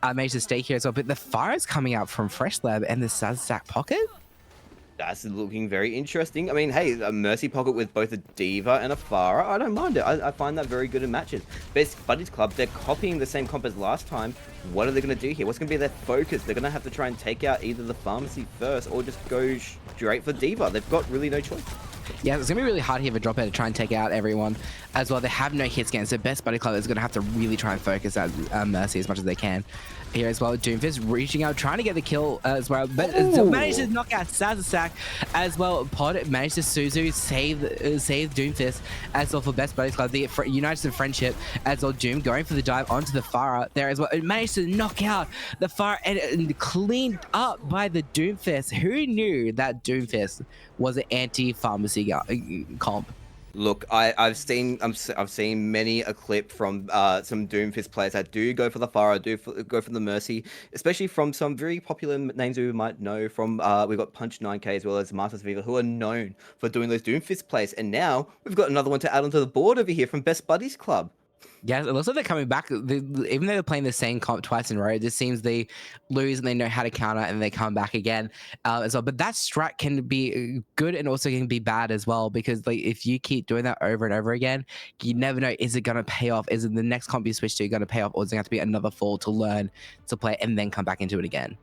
manage to stay here as well. But the fire is coming out from Freshleb and the Sazak pocket. That's looking very interesting. I mean, hey, a Mercy Pocket with both a Diva and a Pharah, I don't mind it. I find that very good in matches. Best Buddies Club, they're copying the same comp as last time. What are they going to do here? What's going to be their focus? They're going to have to try and take out either the Pharmacy first or just go straight for Diva. They've got really no choice. Yeah, it's going to be really hard here for Drop Out to try and take out everyone as well. They have no hit scan, so Best Buddy Club is going to have to really try and focus at Mercy as much as they can here as well. Doomfist reaching out, trying to get the kill as well, but managed to knock out Sazasak as well. Pod managed to Suzu save Doomfist as well for Best Buddies Club. The United in Friendship as well. Doom going for the dive onto the Pharah there as well. It managed to knock out the Pharah and cleaned up by the Doomfist. Who knew that Doomfist was an anti-pharmacy comp? Look, I've seen many a clip from some Doomfist players that do go for the Pharah, go for the Mercy, especially from some very popular names we might know from. We've got Punch 9K as well as Masters Viva, who are known for doing those Doomfist plays, and now we've got another one to add onto the board over here from Best Buddies Club. Yeah, it looks like they're coming back. Even though they're playing the same comp twice in a row, it just seems they lose and they know how to counter and they come back again as well. But that strat can be good and also can be bad as well, because like if you keep doing that over and over again, you never know, is it going to pay off? Is it the next comp you switch to going to pay off, or is it going to have to be another fall to learn to play and then come back into it again?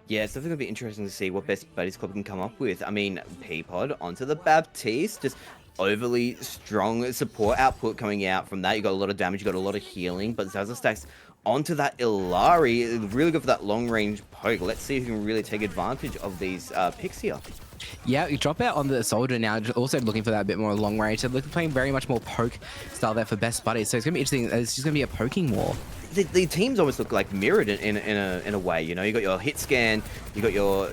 Yeah, it's definitely going to be interesting to see what Best Buddies Club can come up with. I mean, Peapod onto the Baptiste, just overly strong support output coming out from that. You got a lot of damage, you got a lot of healing, but Zaza stacks onto that Illari, really good for that long range poke. Let's see if you can really take advantage of these picks here. Yeah, you drop out on the soldier now, also looking for that bit more long range. So playing very much more poke style there for Best Buddies. So it's gonna be interesting. It's just gonna be a poking war. The teams almost look like mirrored in a way. You know, you got your hit scan, you got your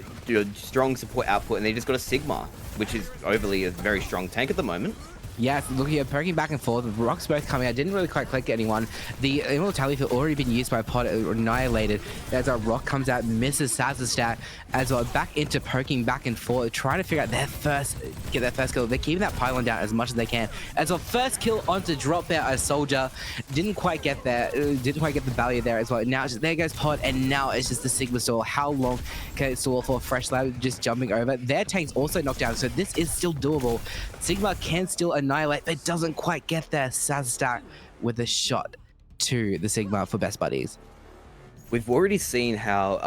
strong support output, and they just got a Sigma, which is overly a very strong tank at the moment. Yes, looking at poking back and forth, rocks both coming out, didn't really quite click anyone. The immortality field already been used by Pod, annihilated. As a rock comes out, misses Saz's stack, as well back into poking back and forth, trying to figure out get their first kill. They're keeping that pylon down as much as they can. As well, first kill onto drop there, a soldier. Didn't quite get there, didn't quite get the value there as well. Now it's just, there goes Pod, and now it's just the Sigma stall. How long can it stall for? Freshleb just jumping over. Their tank's also knocked down, so this is still doable. Sigma can still annihilate, but doesn't quite get there. Sazstar with a shot to the Sigma for best buddies. We've already seen how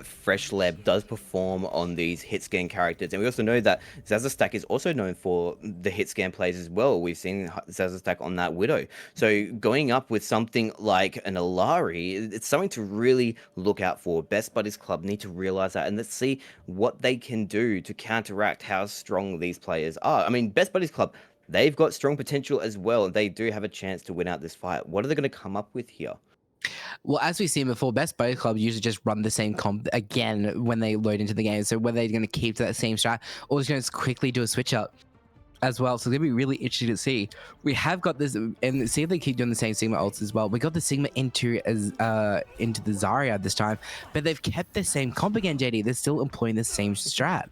Freshleb does perform on these hit scan characters, and we also know that Sazstar is also known for the hit scan plays as well. We've seen Sazstar on that Widow. So going up with something like an Alari, it's something to really look out for. Best Buddies Club need to realize that, and let's see what they can do to counteract how strong these players are. I mean, Best Buddies Club, they've got strong potential as well, and they do have a chance to win out this fight. What are they going to come up with here? Well, as we've seen before, Best Buddies Club usually just run the same comp again when they load into the game. So whether they're going to keep to that same strat or just going to quickly do a switch up as well. So it's going to be really interesting to see. We have got this, and see if they keep doing the same Sigma ults as well. We got the Sigma into the Zarya this time, but they've kept the same comp again, JD. They're still employing the same strat.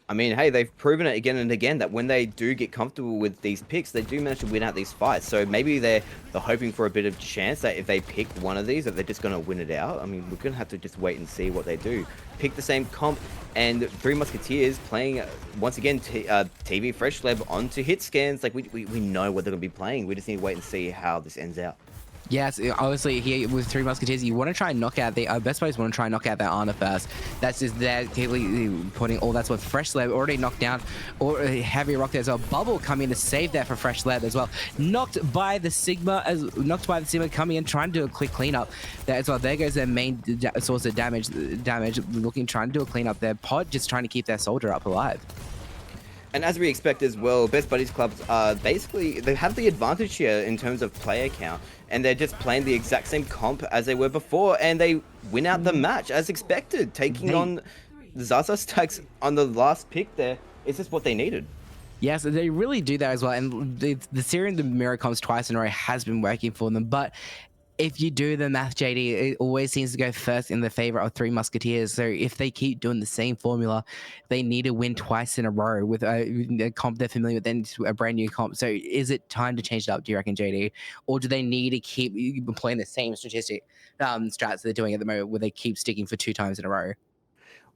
I mean, hey, they've proven it again and again that when they do get comfortable with these picks, they do manage to win out these fights. So maybe they're hoping for a bit of chance that if they pick one of these, that they're just going to win it out. I mean, we're going to have to just wait and see what they do. Pick the same comp, and Three Musketeers playing, once again, TV Freshleb onto hit scans. Like, we know what they're going to be playing. We just need to wait and see how this ends out. Yes, obviously here with Three Musketeers, you want to try and knock out the Best Buddies want to try and knock out their Ana first. That's just there, putting all that's what Freshleb already knocked down, or heavy rock there as well. Bubble coming to save that for Freshleb as well. Knocked by the Sigma coming in, trying to do a quick cleanup there as well. There goes their main source of damage, trying to do a cleanup there. Pod just trying to keep their soldier up alive. And as we expect as well, Best Buddies clubs are basically, they have the advantage here in terms of player count, and they're just playing the exact same comp as they were before, and they win out the match as expected, taking on Zaza Stacks on the last pick there. It's just what they needed. Yes, they really do that as well, and the Syrian the mirror comps twice in a row has been working for them, but if you do the math, JD, it always seems to go first in the favor of Three Musketeers. So if they keep doing the same formula, they need to win twice in a row with a comp they're familiar with, then a brand new comp. So is it time to change it up, do you reckon, JD? Or do they need to keep playing the same strats they're doing at the moment, where they keep sticking for 2 times in a row?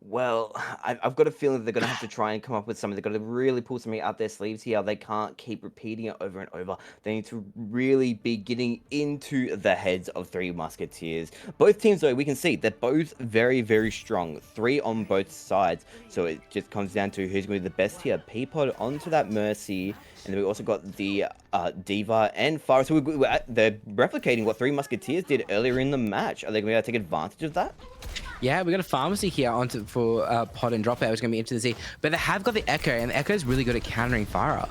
Well, I've got a feeling that they're going to have to try and come up with something. They've got to really pull something out their sleeves here. They can't keep repeating it over and over. They need to really be getting into the heads of Three Musketeers. Both teams, though, we can see they're both very, very strong. 3 on both sides. So it just comes down to who's going to be the best here. Peapod onto that Mercy. And then we also got the Diva and Farah. So they're replicating what Three Musketeers did earlier in the match. Are they going to be able to take advantage of that? Yeah, we got a pharmacy here for Pod and Dropout, which is going to be interesting to see. But they have got the Echo, and the Echo is really good at countering Farah.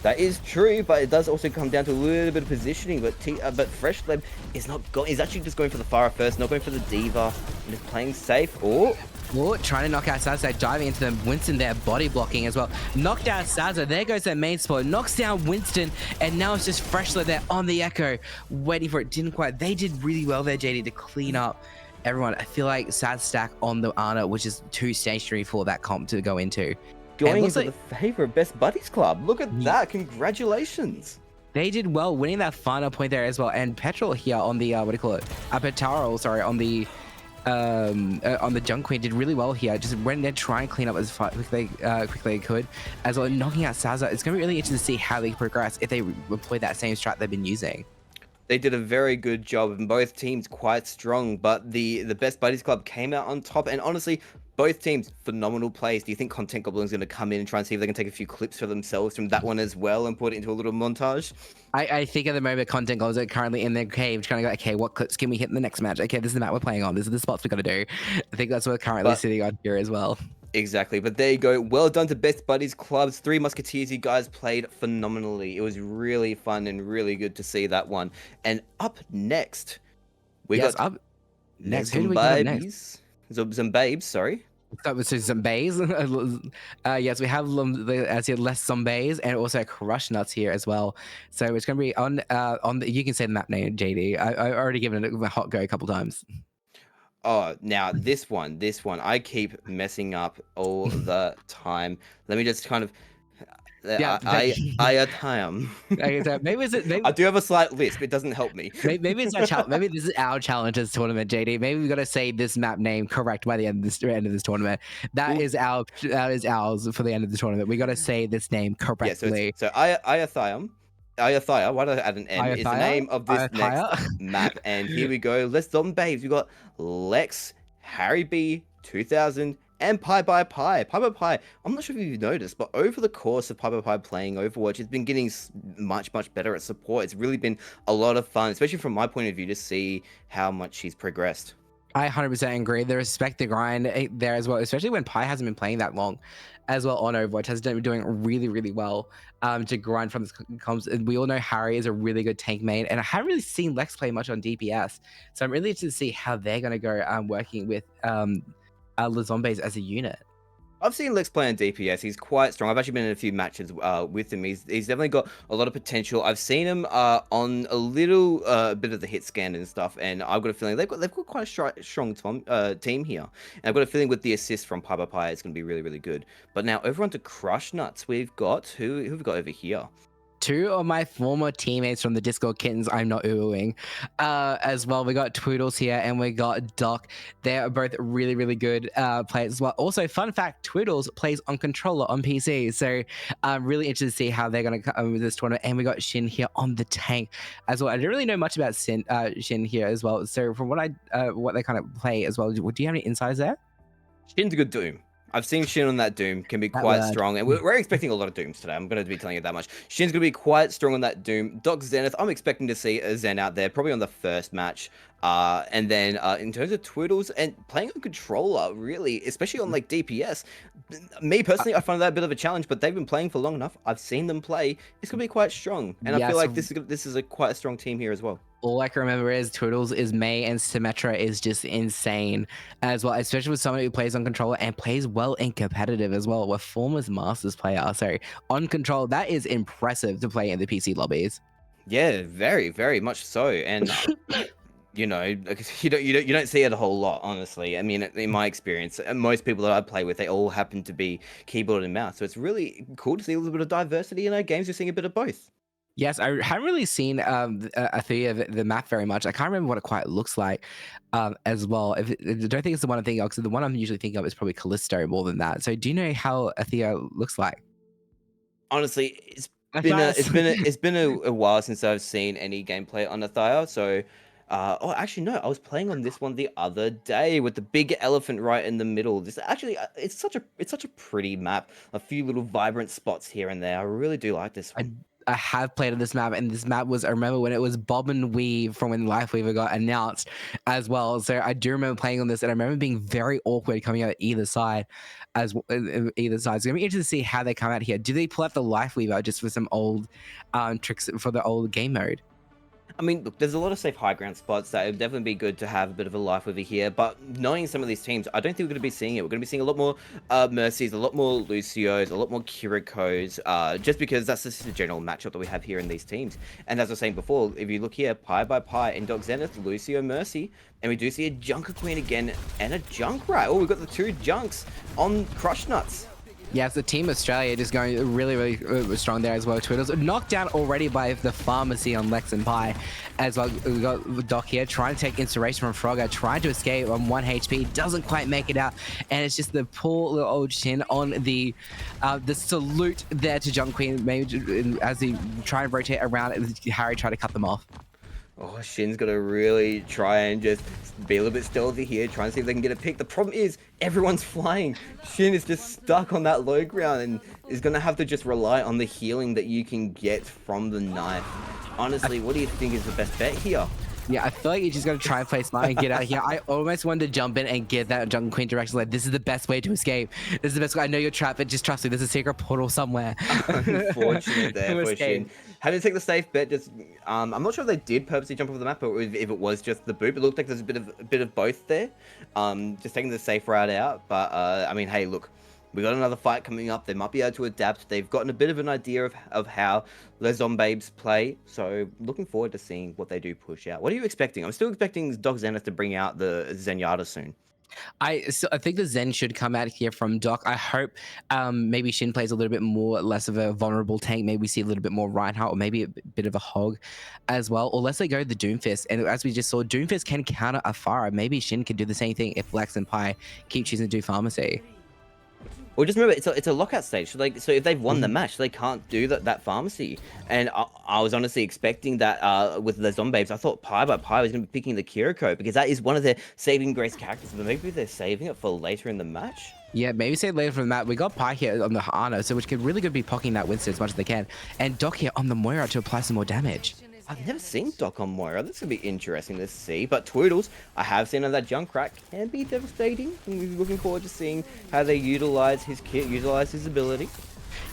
That is true, but it does also come down to a little bit of positioning. But Freshleb is not going. He's actually just going for the Farah first, not going for the Diva, and just playing safe. Oh, trying to knock out Sazza, diving into them. Winston there, body blocking as well. Knocked out Sazza. There goes their main spot. Knocks down Winston, and now it's just Freshleb there on the Echo, waiting for it. Didn't quite. They did really well there, JD, to clean up everyone. I feel like Sad Stack on the Ana, which is too stationary for that comp to go into. Going into the favor of Best Buddies Club. Look at that. Congratulations. They did well, winning that final point there as well. And Petrol here on the, Petaro, sorry, on the Junk Queen did really well here. Just went there, try and clean up as quickly they could, as well, knocking out Sazza. It's going to be really interesting to see how they progress if they employ that same strat they've been using. They did a very good job, and both teams quite strong, but the Best Buddies Club came out on top, and honestly, both teams, phenomenal plays. Do you think Content Goblin's going to come in and try and see if they can take a few clips for themselves from that one as well and put it into a little montage? I think at the moment, Content Goblins are currently in their cave trying to go, okay, what clips can we hit in the next match? Okay, this is the map we're playing on. This is the spots we got to do. I think that's what we're currently sitting on here as well. Exactly, but there you go. Well done to Best Buddies Clubs. Three Musketeers, you guys played phenomenally. It was really fun and really good to see that one. And up next, we got up next. Who do we got next? Some babes, sorry. That was some bays. Yes, we have as yet less zombies and also crush nuts here as well. So it's going to be on the. You can say the map name, JD. I already given it a hot go a couple times. Oh, now this one, I keep messing up all the time. Let me just kind of. Yeah, I time. Okay, so maybe is it? Maybe, I do have a slight lisp. It doesn't help me. maybe it's our challenge. Maybe this is our challenges tournament, JD. Maybe we got to say this map name correct by the end of this tournament. That is ours for the end of the tournament. We got to say this name correctly. Yeah, so Iathium. Ayathia, why did I add an N? Is the name of this next map. And here we go. Let's babes. We got Lex, Harry B, 2000, and Pi by Pi. Pi by Pi, I'm not sure if you've noticed, but over the course of Pi by Pi playing Overwatch, it's been getting much better at support. It's really been a lot of fun, especially from my point of view, to see how much he's progressed. I 100% agree. The respect, the grind there as well, especially when Pi hasn't been playing that long as well on Overwatch, has been doing really well to grind from this comms. And we all know Harry is a really good tank main, and I haven't really seen Lex play much on DPS. So I'm really interested to see how they're going to go working with the zombies as a unit. I've seen Lex play on DPS. He's quite strong. I've actually been in a few matches with him. He's definitely got a lot of potential. I've seen him on a little bit of the hit scan and stuff, and I've got a feeling they've got quite a strong team here. And I've got a feeling with the assist from Pi by Pi, it's going to be really good. But now over onto Crush Nuts, we've got who have we got over here? Two of my former teammates from the Discord Kittens, I'm not oohing, as well. We got Twoootles here and we got Doc. They are both really good players as well. Also, fun fact, Twoootles plays on controller on PC. So I'm really interested to see how they're going to come with this tournament. And we got Shin here on the tank as well. I didn't really know much about Shin here as well. So from what they kind of play as well, do you have any insights there? Shin's a good Doom. I've seen Shin on that Doom, can be quite strong, and we're expecting a lot of Dooms today. I'm going to be telling you that much. Shin's going to be quite strong on that Doom. Doc Zenith, I'm expecting to see a Zen out there, probably on the first match. And then in terms of Twoootles and playing on controller, really, especially on like DPS, me personally, I find that a bit of a challenge, but they've been playing for long enough. I've seen them play. It's going to be quite strong, and I feel like this is quite a strong team here as well. All I can remember is Twoootles is May and Symmetra is just insane as well, especially with someone who plays on controller and plays well in competitive as well. We're former Masters player, so on control, that is impressive to play in the PC lobbies. Yeah, very much so, and you know, you don't see it a whole lot, honestly. I mean, in my experience, most people that I play with, they all happen to be keyboard and mouse, so it's really cool to see a little bit of diversity in our games. You're seeing a bit of both. Yes, I haven't really seen Athea, the map very much. I can't remember what it quite looks like as well. I don't think it's the one I'm thinking of, because the one I'm usually thinking of is probably Callisto more than that. So do you know how Athea looks like? Honestly, it's been a while since I've seen any gameplay on Athea. So, oh, actually no, I was playing on this one the other day with the big elephant right in the middle. This actually, it's such a pretty map. A few little vibrant spots here and there. I really do like this one. I have played on this map, and this map was, I remember when it was Bob and Weave from when Life Weaver got announced as well. So I do remember playing on this, and I remember being very awkward coming out either side. So it's going to be interesting to see how they come out here. Do they pull out the Life Weaver just for some old tricks for the old game mode? I mean, look, there's a lot of safe high ground spots that would definitely be good to have a bit of a life over here, but knowing some of these teams, I don't think we're going to be seeing it. We're going to be seeing a lot more Mercies, a lot more Lucios, a lot more Kirikos, just because that's just the general matchup that we have here in these teams. And as I was saying before, if you look here, Pi by Pi and Doc Zenith, Lucio, Mercy, and we do see a Junker Queen again and a Junkrat. Oh, we've got the two Junks on Crush Nuts. Yes, the Team Australia just going really strong there as well. Twoootles knocked down already by the Pharmacy on Lex and Pi as well. We got Doc here trying to take inspiration from Frogger, trying to escape on 1 HP, doesn't quite make it out, and it's just the poor little old Shin on the salute there to Junk Queen, maybe as he try and rotate around. Harry try to cut them off. Oh, Shin's got to really try and just be a little bit stealthy here, trying to see if they can get a pick. The problem is, everyone's flying. Shin is just stuck on that low ground and is going to have to just rely on the healing that you can get from the knife. Honestly, what do you think is the best bet here? Yeah, I feel like you just gotta try and play smart and get out of here. I almost wanted to jump in and get that jungle queen direction. Like, this is the best way to escape. This is the best way. I know you're trapped, but just trust me. There's a secret portal somewhere. Unfortunate there To for escape. Shin. Having to take the safe bet. Just, I'm not sure if they did purposely jump off the map, or if it was just the boot. It looked like there's a bit of both there. Just taking the safe route out. But I mean, hey, look. We got another fight coming up. They might be able to adapt. They've gotten a bit of an idea of how Les Zombabes play. So looking forward to seeing what they do push out. What are you expecting? I'm still expecting Doc Zenith to bring out the Zenyatta soon. I think the Zen should come out here from Doc. I hope maybe Shin plays a little bit more, less of a vulnerable tank. Maybe we see a little bit more Reinhardt, or maybe a bit of a Hog as well. Or let's say go the Doomfist. And as we just saw, Doomfist can counter a Pharah. Maybe Shin can do the same thing if Lex and Pi keep choosing to do Pharmacy. Well, just remember, it's a lockout stage. So if they've won the match, they can't do that pharmacy. And I was honestly expecting that with the Zombabes. I thought Pi by Pi was going to be picking the Kiriko, because that is one of their saving grace characters. But maybe they're saving it for later in the match. Yeah, maybe say later from that. We got Pi here on the Hana, so which could really good be pocking that Winston as much as they can. And Doc here on the Moira to apply some more damage. I've never seen Doc on Moira. That's going to be interesting to see. But Twoootles, I have seen on that Junkrat, can be devastating. I'm looking forward to seeing how they utilize his kit, utilize his ability.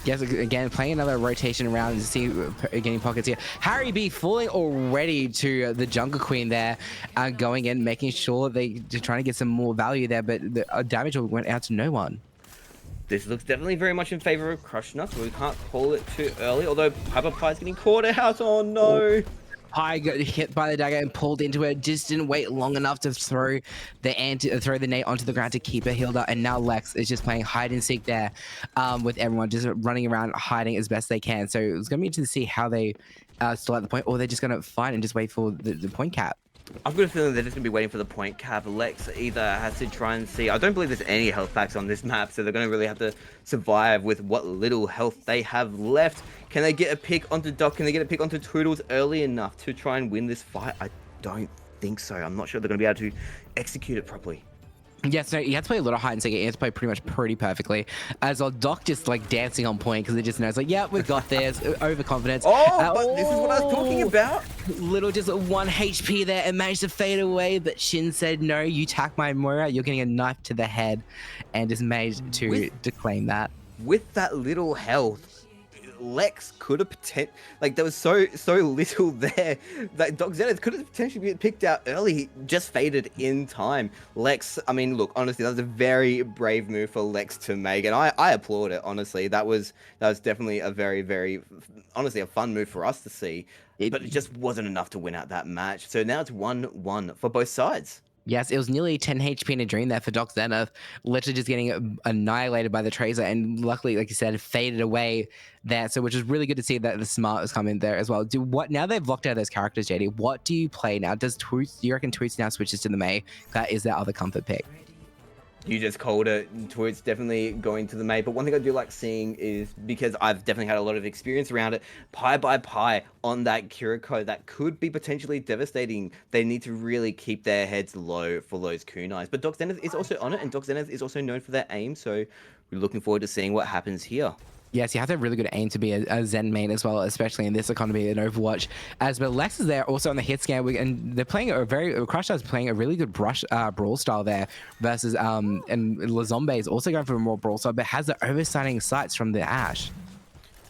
Yes, again, playing another rotation around and see getting pockets here. Harry B falling already to the Jungle Queen there, going in, making sure they're trying to get some more value there, but the damage went out to no one. This looks definitely very much in favor of Crush Nuts, but we can't call it too early, although Piper Pie's getting caught out. Oh no! Pi got hit by the dagger and pulled into it, just didn't wait long enough to throw the nade onto the ground to keep her healed up, and now Lex is just playing hide and seek there with everyone just running around hiding as best they can. So it's going to be interesting to see how they still at the point, or they're just going to fight and just wait for the point cap. I've got a feeling they're just going to be waiting for the point cap. Lex either has to try and see... I don't believe there's any health packs on this map, so they're going to really have to survive with what little health they have left. Can they get a pick onto Doc? Can they get a pick onto Twoootles early enough to try and win this fight? I don't think so. I'm not sure they're going to be able to execute it properly. Yes, no, you have to play a lot of hide and seek. You have to play pretty perfectly. As well, Doc just like dancing on point because it just knows like, yeah, we got this. Overconfidence. But this is what I was talking about. Little just 1 HP there and managed to fade away, but Shin said, no, you attack my Moira, you're getting a knife to the head, and just managed to claim that. With that little health, Lex could have there was so little there that Doc Zenith could have potentially been picked out early. He just faded in time. Lex, I mean, look, honestly, that was a very brave move for Lex to make, and I applaud it. Honestly, that was definitely a very honestly a fun move for us to see. But it just wasn't enough to win out that match. So now it's 1-1 for both sides. Yes, it was nearly 10 HP in a dream there for Doc Zenith, literally just getting annihilated by the Tracer, and luckily, like you said, faded away there. So, which is really good to see that the Smart has come in there as well. Now they've locked out those characters, JD. What do you play now? Do you reckon Twoots now switches to the Mei? That is their other comfort pick. You just called it. Twoots definitely going to the Mei. But one thing I do like seeing is, because I've definitely had a lot of experience around it, Pi by Pi on that Kiriko, that could be potentially devastating. They need to really keep their heads low for those kunais. But Doc Zenith is also on it, and Doc Zenith is also known for their aim. So we're looking forward to seeing what happens here. Yes, you have to have really good aim to be a Zen main as well, especially in this economy in Overwatch. As but Lex is there also on the hit scan, and they're playing Crush is playing a really good brawl style there versus and Lazombe is also going for a more brawl style, but has the oversighting sights from the Ashe.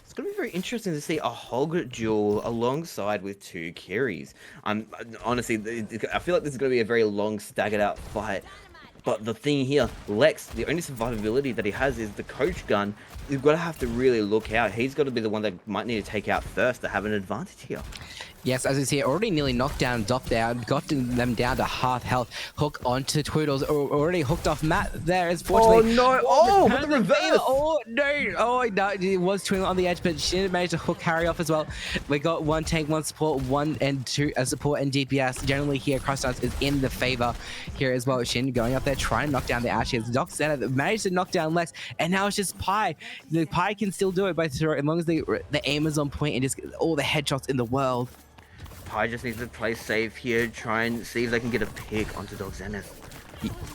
It's going to be very interesting to see a Hog duel alongside with 2 Kiris. Honestly, I feel like this is going to be a very long, staggered out fight. But the thing here, Lex, the only survivability that he has is the coach gun. You've got to have to really look out. He's got to be the one that might need to take out first to have an advantage here. Yes, as you see, already nearly knocked down, Doc down, got them down to half health. Hook onto Twoootles, already hooked off Matt there. Fortunately, oh no! Oh, with the reverse! Oh no! Oh no! It was Twoootles on the edge, but she didn't manage to hook Harry off as well. We got 1 tank, 1 support, 1 and 2 support and DPS. Generally here, Crossdance is in the favor here as well. Shin going up there, trying to knock down the Ashes. Doc Zenith managed to knock down Lex, and now it's just Pi. The Pi can still do it by as long as the aim is on point and just get all the headshots in the world. Pi just needs to play safe here, try and see if they can get a pick onto Doc Zenith.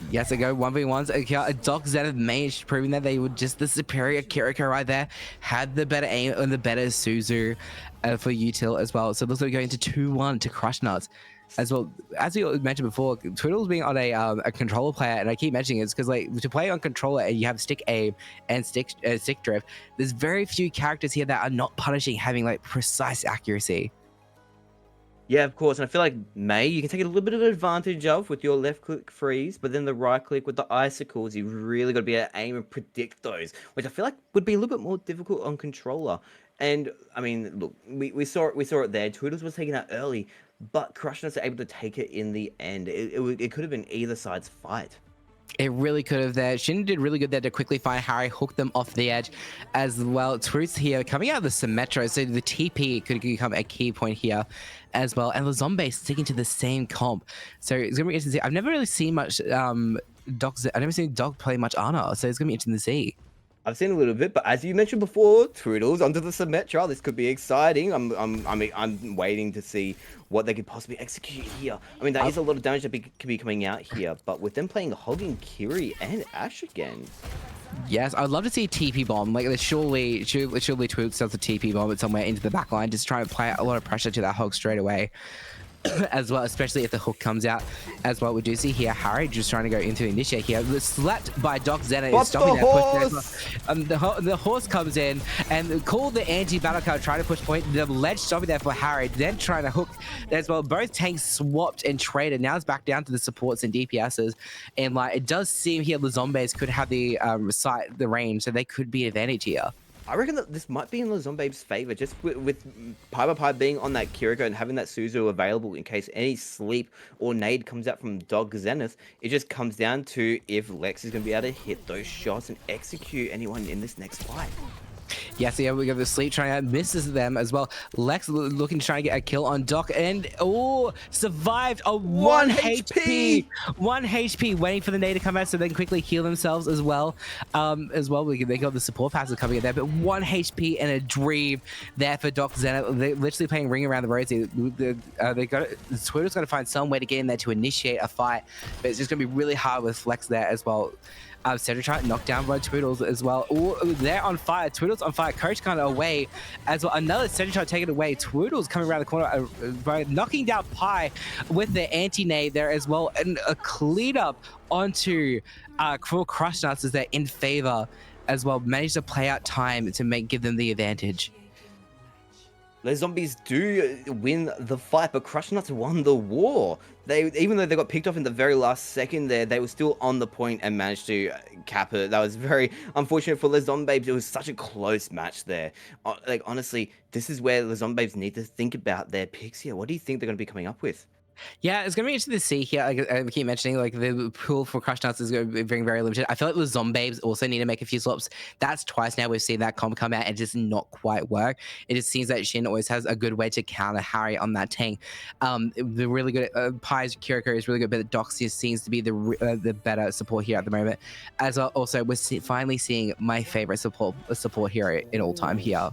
Yes, they go 1v1s. Doc Zenith managed proving that they were just the superior Kiriko right there. Had the better aim and the better Suzu for util as well. So it looks like we're going to 2-1 to Crush Nuts. As well, as we mentioned before, Twoootles being on a controller player, and I keep mentioning it's because like to play on controller and you have stick aim and stick drift, there's very few characters here that are not punishing having like precise accuracy. Yeah, of course, and I feel like May you can take a little bit of advantage of with your left click freeze, but then the right click with the icicles, you really got to be able to aim and predict those, which I feel like would be a little bit more difficult on controller. And I mean, look, we saw it there. Twoootles was taking that early, but Crushnuts are able to take it in the end. It could have been either side's fight. It really could have there. Shin did really good there to quickly find Harry, hook them off the edge as well. Truth here coming out of the Symmetro, so the TP could become a key point here as well. And the Zombie sticking to the same comp. So it's going to be interesting to see. I've never really seen much I've never seen Doc play much Ana, so it's going to be interesting to see. I've seen a little bit, but as you mentioned before, Twoootles onto the Symmetra. This could be exciting. I'm waiting to see what they could possibly execute here. I mean, that is a lot of damage that could be coming out here, but with them playing Hogging, Kiri, and Ash again. Yes, I'd love to see a TP bomb. Like, surely Twoootles sells a TP bomb at somewhere into the back line, just try and apply a lot of pressure to that Hog straight away. As well, especially if the hook comes out as well. We do see here Harry just trying to go into initiate here. Slapped by Doc Zena is stopping that push there. The horse comes in and called the anti-battle card, trying to push point. The ledge stopping there for Harry, then trying to hook as well. Both tanks swapped and traded. Now it's back down to the supports and DPSs. And like it does seem here the zombies could have the the range, so they could be advantage here. I reckon that this might be in the Zombabe's favor, just with Pi being on that Kiriko and having that Suzu available in case any sleep or nade comes out from Dog Zenith. It just comes down to if Lex is going to be able to hit those shots and execute anyone in this next fight. Yes, yeah, we got the sleep trying to misses them as well. Lex looking to try and get a kill on Doc and survived a 1 HP. 1 HP waiting for the nade to come out so they can quickly heal themselves as well. They got the support passes coming in there, but 1 HP and a dream there for Doc Zenith. They're literally playing ring around the rosy. Twoootles got to find some way to get in there to initiate a fight, but it's just going to be really hard with Flex there as well. Cedric knocked down by Twoootles as well. They're on fire. Twoootles on fire. Coach kind of away as well. Another Cedric taken away. Twoootles coming around the corner by knocking down Pi with the anti-nade there as well. And a clean up onto Cruel Crush Nuts as they're in favor as well. Managed to play out time to give them the advantage. The zombies do win the fight, but Crush Nuts won the war. Even though they got picked off in the very last second there, they were still on the point and managed to cap it. That was very unfortunate for the Zombabes. It was such a close match there. Like, honestly, this is where the Zombabes need to think about their picks here. What do you think they're going to be coming up with? Yeah, it's going to be interesting to see here. Like I keep mentioning, like the pool for Crush Nuts is going to be very, very limited. I feel like the Zombabes also need to make a few swaps. That's twice now we've seen that comp come out and just not quite work. It just seems that Shin always has a good way to counter Harry on that tank. The really good Pi's Kiriko is really good, but Doxy seems to be the better support here at the moment. As well, also we're finally seeing my favorite support hero in all time here.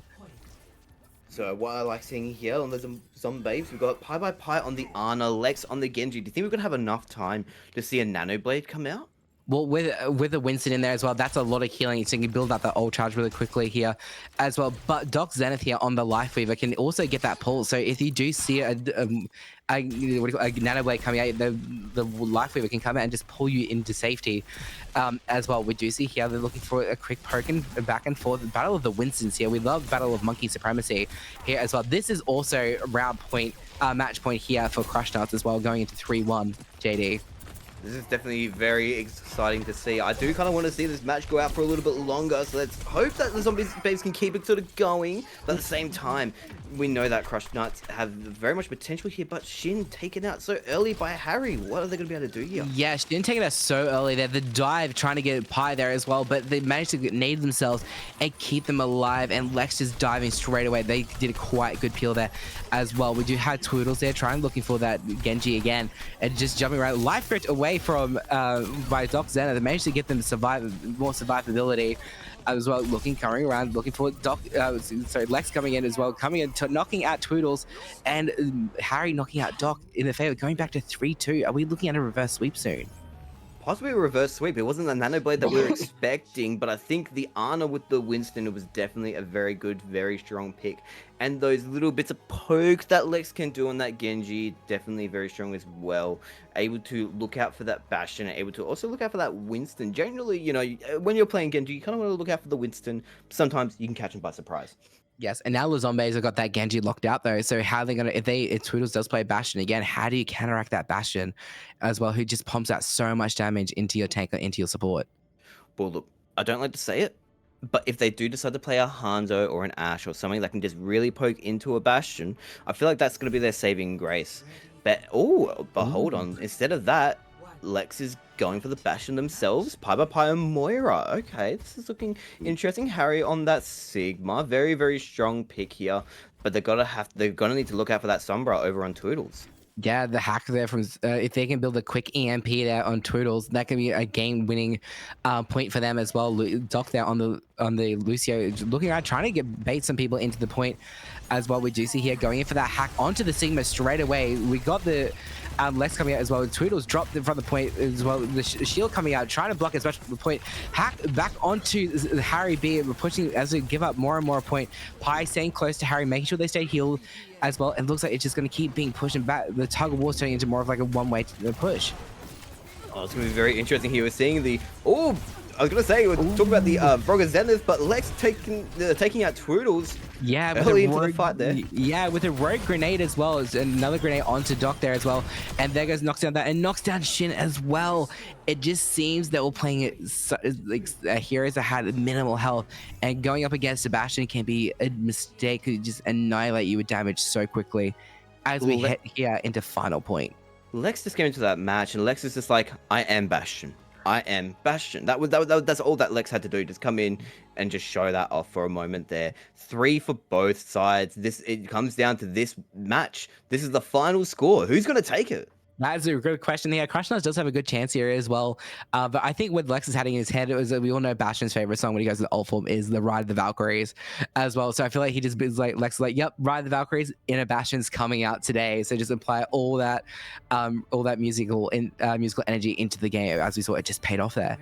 So what I like seeing here on the Zombabes, we've got Pi by Pi on the Ana, Lex on the Genji. Do you think we're going to have enough time to see a Nano Blade come out? Well, with the Winston in there as well, that's a lot of healing. So you can build up the ult charge really quickly here as well. But Doc Zenith here on the Life Weaver can also get that pull. So if you do see a Nano Blade coming out, the Life Weaver can come out and just pull you into safety as well. We do see here they're looking for a quick poke and back and forth. Battle of the Winstons here. We love Battle of Monkey Supremacy here as well. This is also match point here for Crush Nuts as well, going into 3-1, JD. This is definitely very exciting to see. I do kind of want to see this match go out for a little bit longer, so let's hope that the Zombabes can keep it sort of going. But at the same time, we know that Crush Nuts have very much potential here, but Shin taken out so early by Harry. What are they going to be able to do here? Yeah, Shin taken out so early there. The dive trying to get Pi there as well, but they managed to nade themselves and keep them alive, and Lex just diving straight away. They did a quite good peel there as well. We do have Twoootles there trying looking for that Genji again and just jumping around. Life Grit away from by Doc Zena. They managed to get them more survivability as well. Coming around, looking for Lex coming in as well, knocking out Twoootles, and Harry knocking out Doc in the favor, going back to 3-2. Are we looking at a reverse sweep soon? possibly a reverse sweep. It wasn't the Nano Blade that we were expecting, but I think the Ana with the Winston was definitely a very good, very strong pick. And those little bits of poke that Lex can do on that Genji, definitely very strong as well. Able to look out for that Bastion, able to also look out for that Winston. Generally, you know, when you're playing Genji, you kind of want to look out for the Winston. Sometimes you can catch him by surprise. Yes, and now the zombies have got that Genji locked out though. So how are they gonna if Twoootles does play Bastion again, how do you counteract that Bastion as well, who just pumps out so much damage into your tank or into your support? Well, look, I don't like to say it, but if they do decide to play a Hanzo or an Ashe or something that can just really poke into a Bastion, I feel like that's going to be their saving grace. But hold on, instead of that, Lex is going for the Bastion themselves. Pi and Moira. Okay, this is looking interesting. Harry on that Sigma, very very strong pick here. But they're gonna need to look out for that Sombra over on Twoootles. Yeah, the hack there from if they can build a quick EMP there on Twoootles, that can be a game-winning point for them as well. Doc there on the Lucio, looking at trying to bait some people into the point as well. We do see here going in for that hack onto the Sigma straight away. We got the Lex coming out as well. Twoootles dropped in front of the point as well. The shield coming out, trying to block as much of the point. Hack back onto Harry B. We're pushing as we give up more and more point. Pi staying close to Harry, making sure they stay healed as well. It looks like it's just going to keep being pushed and back. The tug of war turning into more of like a one-way push. Oh, it's going to be very interesting here. We're seeing the... Oh, I was going to say, we're talking about the Vroga Zenith, but Lex taking out Twoootles early into the fight there. Yeah, with a rogue grenade as well. As another grenade onto Doc there as well. And there goes, knocks down that, and knocks down Shin as well. It just seems that we're playing it like heroes that had minimal health, and going up against Sebastian can be a mistake. Could just annihilate you with damage so quickly as we head here into final point. Lex just came into that match, and Lex is just like, I am Bastion. I am Bastion. That's all that Lex had to do. Just come in and just show that off for a moment there. 3 for both sides. It comes down to this match. This is the final score. Who's going to take it? That's a good question here. Crushnaz does have a good chance here as well. But I think what Lex is having in his head, we all know Bastion's favorite song when he goes to the ult form is the Ride of the Valkyries as well. So I feel like he just is like, Lex is like, yep, Ride of the Valkyries in a Bastion's coming out today. So just apply all that musical energy into the game. As we saw, it just paid off there.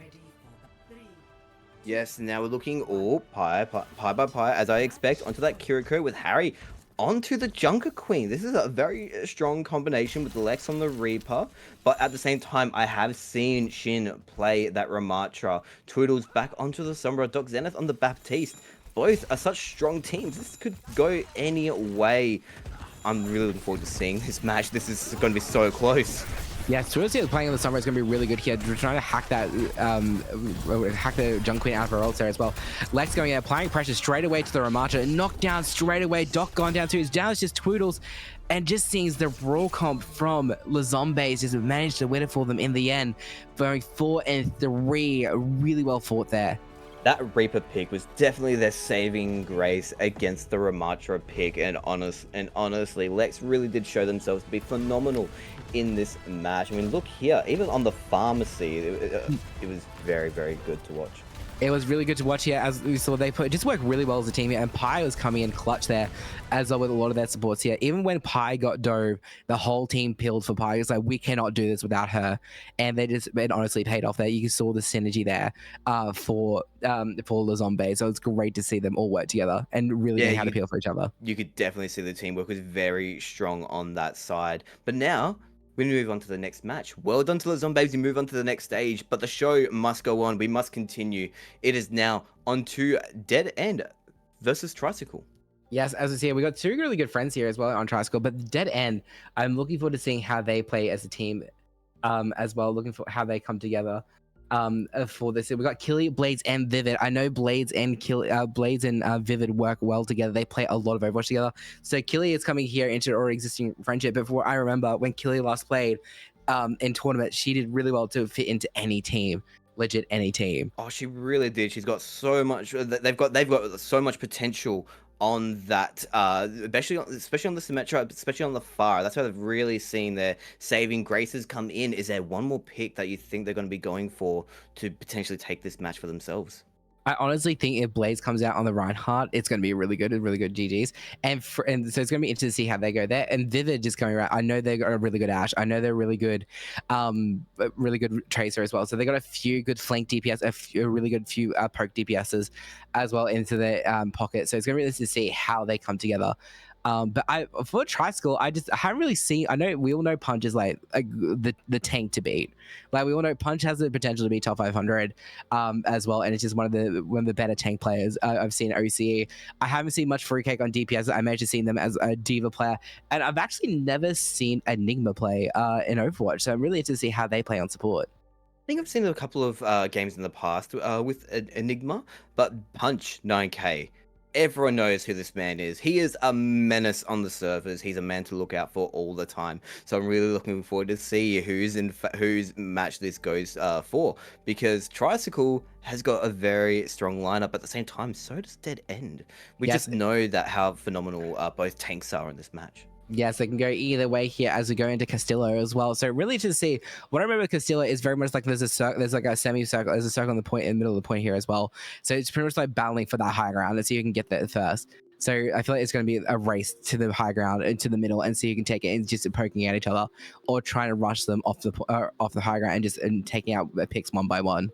Yes, now we're looking Pi by Pi, as I expect, onto that Kiriko with Harry. Onto the Junker Queen. This is a very strong combination with Lex on the Reaper, but at the same time, I have seen Shin play that Ramatra. Twoootles back onto the Sombra, Doc Zenith on the Baptiste. Both are such strong teams. This could go any way. I'm really looking forward to seeing this match. This is going to be so close. Yeah, Twoootles playing on the Sombra is going to be really good here. We're trying to hack that, hack the Junker Queen out of her ult there as well. Lex going in, applying pressure straight away to the Ramatra. Knocked down straight away. Doc gone down too. Down is just Twoootles. And just seeing the raw comp from the Zombies just managed to win it for them in the end. Going 4 and 3. Really well fought there. That Reaper pick was definitely their saving grace against the Ramatra pick, and honestly, Lex really did show themselves to be phenomenal in this match. I mean, look here, even on the pharmacy, it was very, very good to watch. It was really good to watch here, as we saw they just worked really well as a team here, and Pi was coming in clutch there as well with a lot of their supports here. Even when Pi got dove, the whole team peeled for Pi. It's like, we cannot do this without her, and it honestly paid off there. You saw the synergy there for the Zombies, so it's great to see them all work together and really know how to peel for each other. You could definitely see the teamwork was very strong on that side. But now we move on to the next match. Well done to the Zombies. We move on to the next stage, but the show must go on. We must continue. It is now on to Dead End versus Tricycle. Yes, as we see, we got 2 really good friends here as well on Tricycle, but Dead End, I'm looking forward to seeing how they play as a team as well, looking for how they come together for this. We got Killy, Blades, and Vivid. I know Blades and Vivid work well together. They play a lot of Overwatch together. So Killy is coming here into an already existing friendship. But I remember when Killy last played in tournament, she did really well to fit into any team. Legit any team. Oh, she really did. She's got so much. They've got so much potential on that, especially on the Symmetra, especially on the Fire. That's where they've really seen their saving graces come in. Is there one more pick that you think they're going to be going for to potentially take this match for themselves? I honestly think if Blaze comes out on the Reinhardt, it's going to be really good GGs. And so it's going to be interesting to see how they go there. And Vivid just coming around. I know they got a really good Ashe. I know they're really good Tracer as well. So they got a few good flank DPS, a really good few poke DPSs as well into their pocket. So it's going to be interesting to see how they come together. But for Tricycle, I haven't really seen. I know we all know Punch is like the tank to beat. Like we all know Punch has the potential to be top 500 as well, and it's just one of the better tank players I've seen at OCE. I haven't seen much Fruitcake on DPS. I managed to see them as a diva player, and I've actually never seen Enigma play in Overwatch. So I'm really interested to see how they play on support. I think I've seen a couple of games in the past with Enigma, but Punch 9K. Everyone knows who this man is. He is a menace on the servers. He's a man to look out for all the time. So I'm really looking forward to see whose match this goes for, because Tricycle has got a very strong lineup. At the same time, so does Dead End. We just know that how phenomenal both tanks are in this match. Yes, they can go either way here as we go into Castillo as well. So really to see, what I remember with Castillo is very much like there's like a semicircle, there's a circle on the point in the middle of the point here as well. So it's pretty much like battling for that high ground and see who can get there first. So I feel like it's going to be a race to the high ground into the middle and see who can take it and just poking at each other or trying to rush them off the high ground and taking out the picks one by one.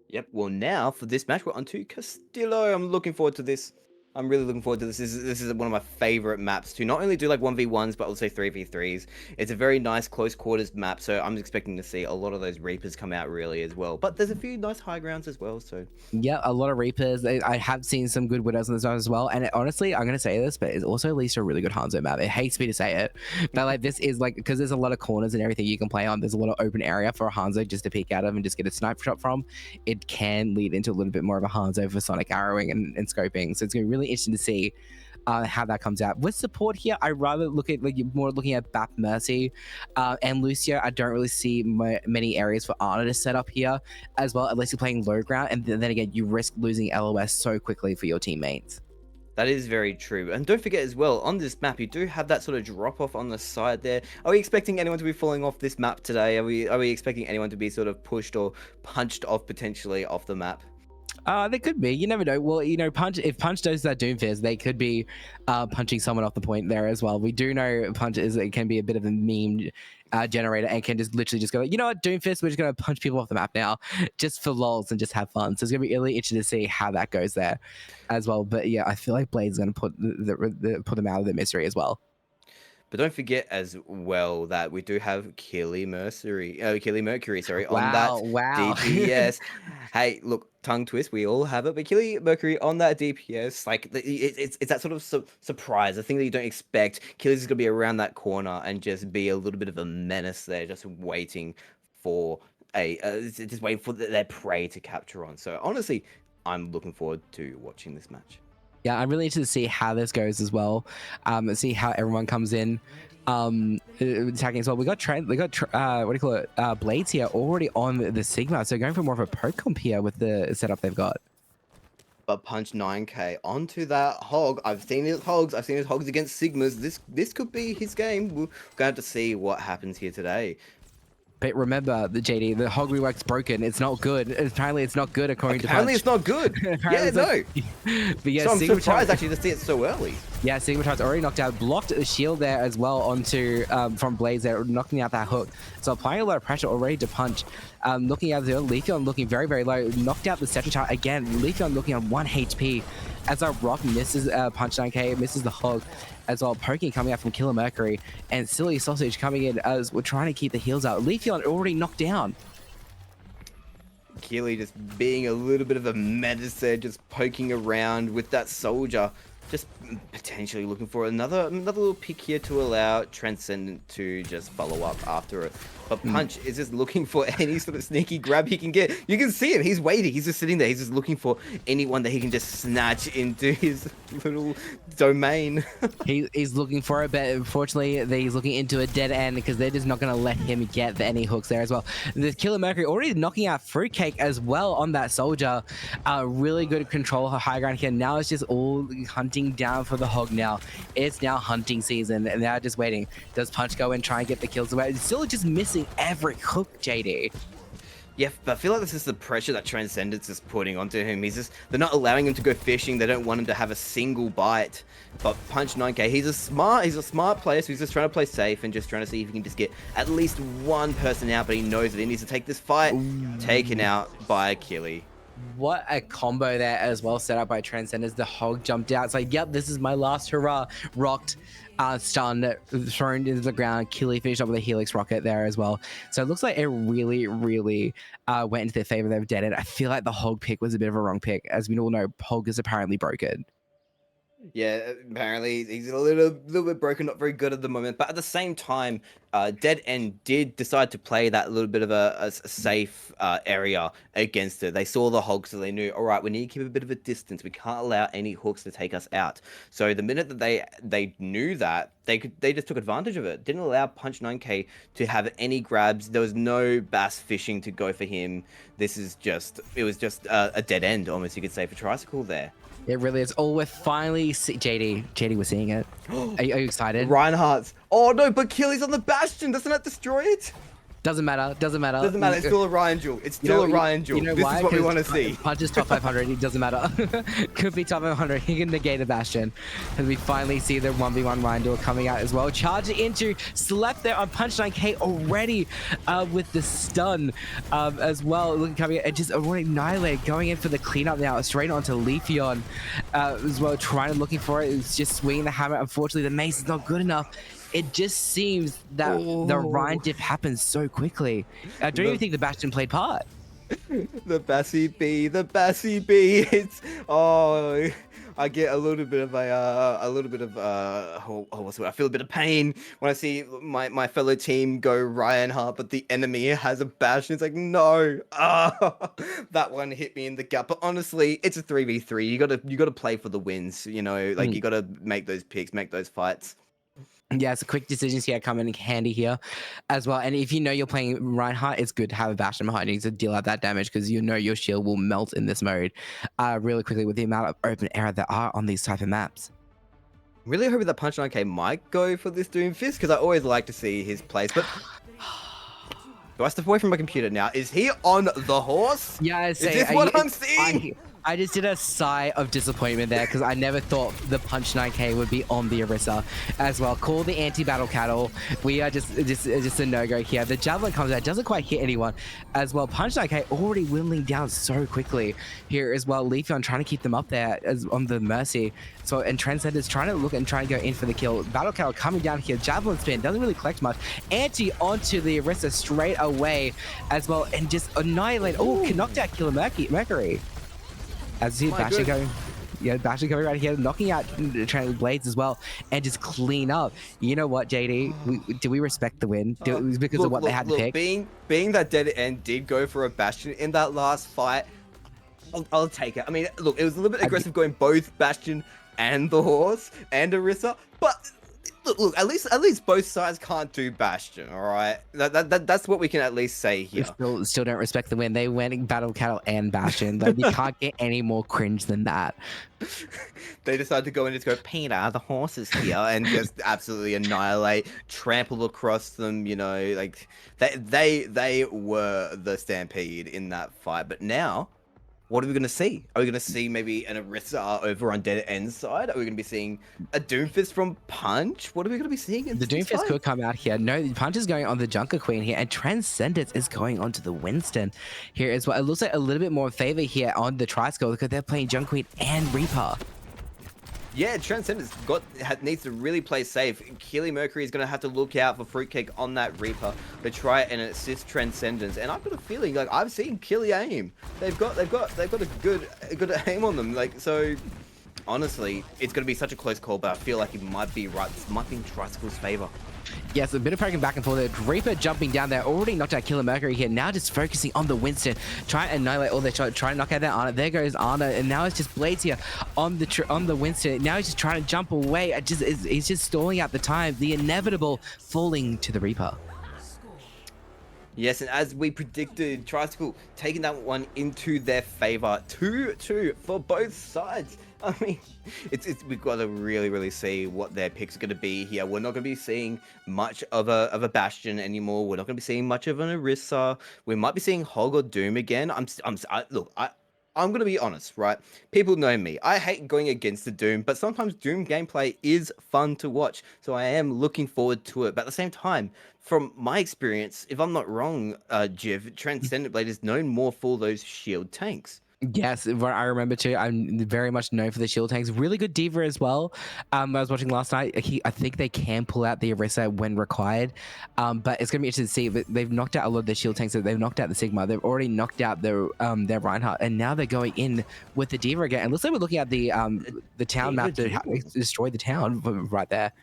Yep. Well, now for this match, we're on to Castillo. I'm looking forward to this. I'm really looking forward to this. This is one of my favorite maps to not only do like 1v1s, but also 3v3s. It's a very nice close quarters map, so I'm expecting to see a lot of those Reapers come out really as well. But there's a few nice high grounds as well, so... Yeah, a lot of Reapers. I have seen some good Widows on this map as well. And honestly, I'm going to say this, but it's also at least a really good Hanzo map. It hates me to say it, but like this is like, because there's a lot of corners and everything you can play on. There's a lot of open area for a Hanzo just to peek out of and just get a snipe shot from. It can lead into a little bit more of a Hanzo for sonic arrowing and scoping. So it's going to be really interesting to see how that comes out. With support here, I rather look at more looking at Bap Mercy and Lucio. I don't really see many areas for Ana to set up here as well, unless you're playing low ground, and then again you risk losing LOS so quickly for your teammates. That is very true. And don't forget as well, on this map, you do have that sort of drop off on the side there. Are we expecting anyone to be falling off this map today? Are we expecting anyone to be sort of pushed or punched off potentially off the map? They could be. You never know. Well, you know, if Punch does that Doomfist, they could be punching someone off the point there as well. We do know Punch can be a bit of a meme generator and can just literally just go, you know what, Doomfist, we're just going to punch people off the map now just for lols and just have fun. So it's going to be really interesting to see how that goes there as well. But yeah, I feel like Blade's going to put them out of the misery as well. But don't forget as well that we do have Killy Mercury, on that DPS. Hey, look, tongue twist, we all have it, but Killy Mercury on that DPS, like it's that sort of surprise, the thing that you don't expect. Killy's gonna be around that corner and just be a little bit of a menace there, just waiting for their prey to capture on. So honestly, I'm looking forward to watching this match. Yeah, I'm really interested to see how this goes as well. See how everyone comes in attacking as well. We got Blades here already on the Sigma, so going for more of a poke comp here with the setup they've got. But Punch 9K onto that Hog. I've seen his Hogs. I've seen his Hogs against Sigmas. This could be his game. We're gonna have to see what happens here today. But remember, the JD, the Hog rework's broken. It's not good. Apparently, it's not good according to Punch. Apparently, it's not good. Yeah, no. But yeah, so I'm surprised actually to see it so early. Yeah, Sigmatard's already knocked out, blocked the shield there as well onto from Blaze there, knocking out that hook. So applying a lot of pressure already to Punch. Looking at the Leafeon looking very, very low. Knocked out the Scepter again. Leafeon looking at 1 HP as our Rock misses Punch 9K, misses the Hog as well. Poking coming out from Killer Mercury and Silly Sausage coming in as we're trying to keep the heals out. Leafeon already knocked down. Keely just being a little bit of a menace there, just poking around with that soldier. Just potentially looking for another little pick here to allow Transcendent to just follow up after it. But Punch is just looking for any sort of sneaky grab he can get. You can see him. He's waiting. He's just sitting there. He's just looking for anyone that he can just snatch into his little domain. He's looking for it, but unfortunately, he's looking into a dead end because they're just not going to let him get any hooks there as well. The Killer Mercury already knocking out Fruitcake as well on that soldier. Really good control of high ground here. Now it's just all hunting down for the Hog now. It's now hunting season, and they're just waiting. Does Punch go and try and get the kills away? It's still just missing every hook, JD. Yeah, but I feel like this is the pressure that Transcendence is putting onto him. They're not allowing him to go fishing. They don't want him to have a single bite. But Punch 9K, he's a smart player, so he's just trying to play safe and just trying to see if he can just get at least one person out. But he knows that he needs to take this fight. Taken out by Achille. What a combo there as well, set up by Transcendence. The hog jumped out. It's like, yep, this is my last hurrah. Rocked, stunned, thrown into the ground. Achille finished up with a Helix rocket there as well. So it looks like it really, really went into their favor. They've dead it. I feel like the hog pick was a bit of a wrong pick. As we all know, hog is apparently broken. Yeah, apparently he's a little bit broken, not very good at the moment. But at the same time, Dead End did decide to play that little bit of a safe area against it. They saw the hog, so they knew, all right, we need to keep a bit of a distance. We can't allow any hooks to take us out. So the minute that they knew that, they just took advantage of it. Didn't allow Punch 9K to have any grabs. There was no bass fishing to go for him. It was just a dead end, almost, you could say, for Tricycle there. It really is. Oh, we're finally JD, we're seeing it. Are you excited? Reinhardt's. Oh no, but Achilles on the Bastion. Doesn't that destroy it? Doesn't matter. Doesn't matter. Doesn't matter. It's still a Ryan Jewel. It's still a Ryan Jewel. This is what we want to see. Punch is top 500. It doesn't matter. Could be top 500. He can negate a Bastion. And we finally see the 1v1 Ryan Jewel coming out as well. Charging into, slept there on Punch 9K already with the stun as well. Looking coming in and just annihilate, going in for the cleanup now. Straight onto Leafeon as well. Looking for it. It's just swinging the hammer. Unfortunately, the mace is not good enough. It just seems that the Ryan dip happens so quickly. I don't even think the Bastion played part. The Bassy B. It's I get a little bit of I feel a bit of pain when I see my fellow team go Reinhardt, but the enemy has a Bastion. It's like, no, that one hit me in the gut. But honestly, it's a 3v3. You gotta play for the wins. You know, like you gotta make those picks, make those fights. Yeah, it's quick decisions here come in handy here as well. And if you know you're playing Reinhardt, it's good to have a Bastion behind you to deal out that damage because you know your shield will melt in this mode really quickly with the amount of open area there are on these type of maps. Really hoping that Punch 9K might go for this Doomfist because I always like to see his plays. But do I step away from my computer now? Is he on the horse? Yeah, is this what I'm seeing? I just did a sigh of disappointment there because I never thought the Punch 9K would be on the Orisa as well. Call the anti-battle cattle. We are just a no-go here. The Javelin comes out, doesn't quite hit anyone as well. Punch 9K already whittling down so quickly here as well. Leafeon trying to keep them up there as on the Mercy. So, and Transcendence trying to look and try and go in for the kill. Battle cattle coming down here. Javelin spin doesn't really collect much. Anti onto the Orisa straight away as well and just annihilate. Oh, knocked out Killer Mercury. As you see Bastion going, Bastion coming right here, knocking out Blades as well, and just clean up. You know what, JD? Do we respect the win? Because of what they had to pick? Being that Dead End did go for a Bastion in that last fight, I'll take it. I mean, look, it was a little bit aggressive going both Bastion and the horse and Orisa, but look, at least both sides can't do Bastion, all right? That's what we can at least say here. Still don't respect the win. They went Battle Cattle and Bastion. Like, you can't get any more cringe than that. They decided to go and just go, Peter, the horse is here, and just absolutely annihilate, trample across them, you know, like they were the Stampede in that fight. But now, what are we going to see? Are we going to see maybe an Orisa over on Dead End side? Are we going to be seeing a Doomfist from Punch? What are we going to be seeing? The Doomfist could come out here. No, Punch is going on the Junker Queen here, and Transcendence is going on to the Winston here as well. It looks like a little bit more favor here on the Tricycle because they're playing Junker Queen and Reaper. Yeah, Transcendence needs to really play safe. Keely Mercury is going to have to look out for Fruitcake on that Reaper to try and assist Transcendence. And I've got a feeling, like, I've seen Keely aim. They've got a good aim on them. Like, so honestly, it's going to be such a close call, but I feel like it might be right. This might be in Tricycle's favor. Yes, a bit of poking back and forth there. Reaper jumping down there, already knocked out Killer Mercury here. Now just focusing on the Winston, trying to annihilate all their shots, trying to knock out their Ana. There goes Ana, and now it's just Blades here on the Winston. Now he's just trying to jump away. He's just stalling out the time. The inevitable falling to the Reaper. Yes, and as we predicted, Tricycle taking that one into their favor. 2-2 for both sides. I mean, we've got to really see what their picks are going to be here. We're not going to be seeing much of a Bastion anymore. We're not going to be seeing much of an Orisa. We might be seeing Hog or Doom again. I'm going to be honest, right? People know me. I hate going against the Doom, but sometimes Doom gameplay is fun to watch. So I am looking forward to it. But at the same time, from my experience, if I'm not wrong, Jiv, Transcendent Blade is known more for those shield tanks. Yes, what I remember too. I'm very much known for the shield tanks. Really good diva as well. I was watching last night. I think they can pull out the Orisa when required, but it's gonna be interesting to see. They've knocked out a lot of the shield tanks. They've knocked out the Sigma. They've already knocked out their Reinhardt, and now they're going in with the diva again. And looks like we're looking at the town map to destroy the town right there.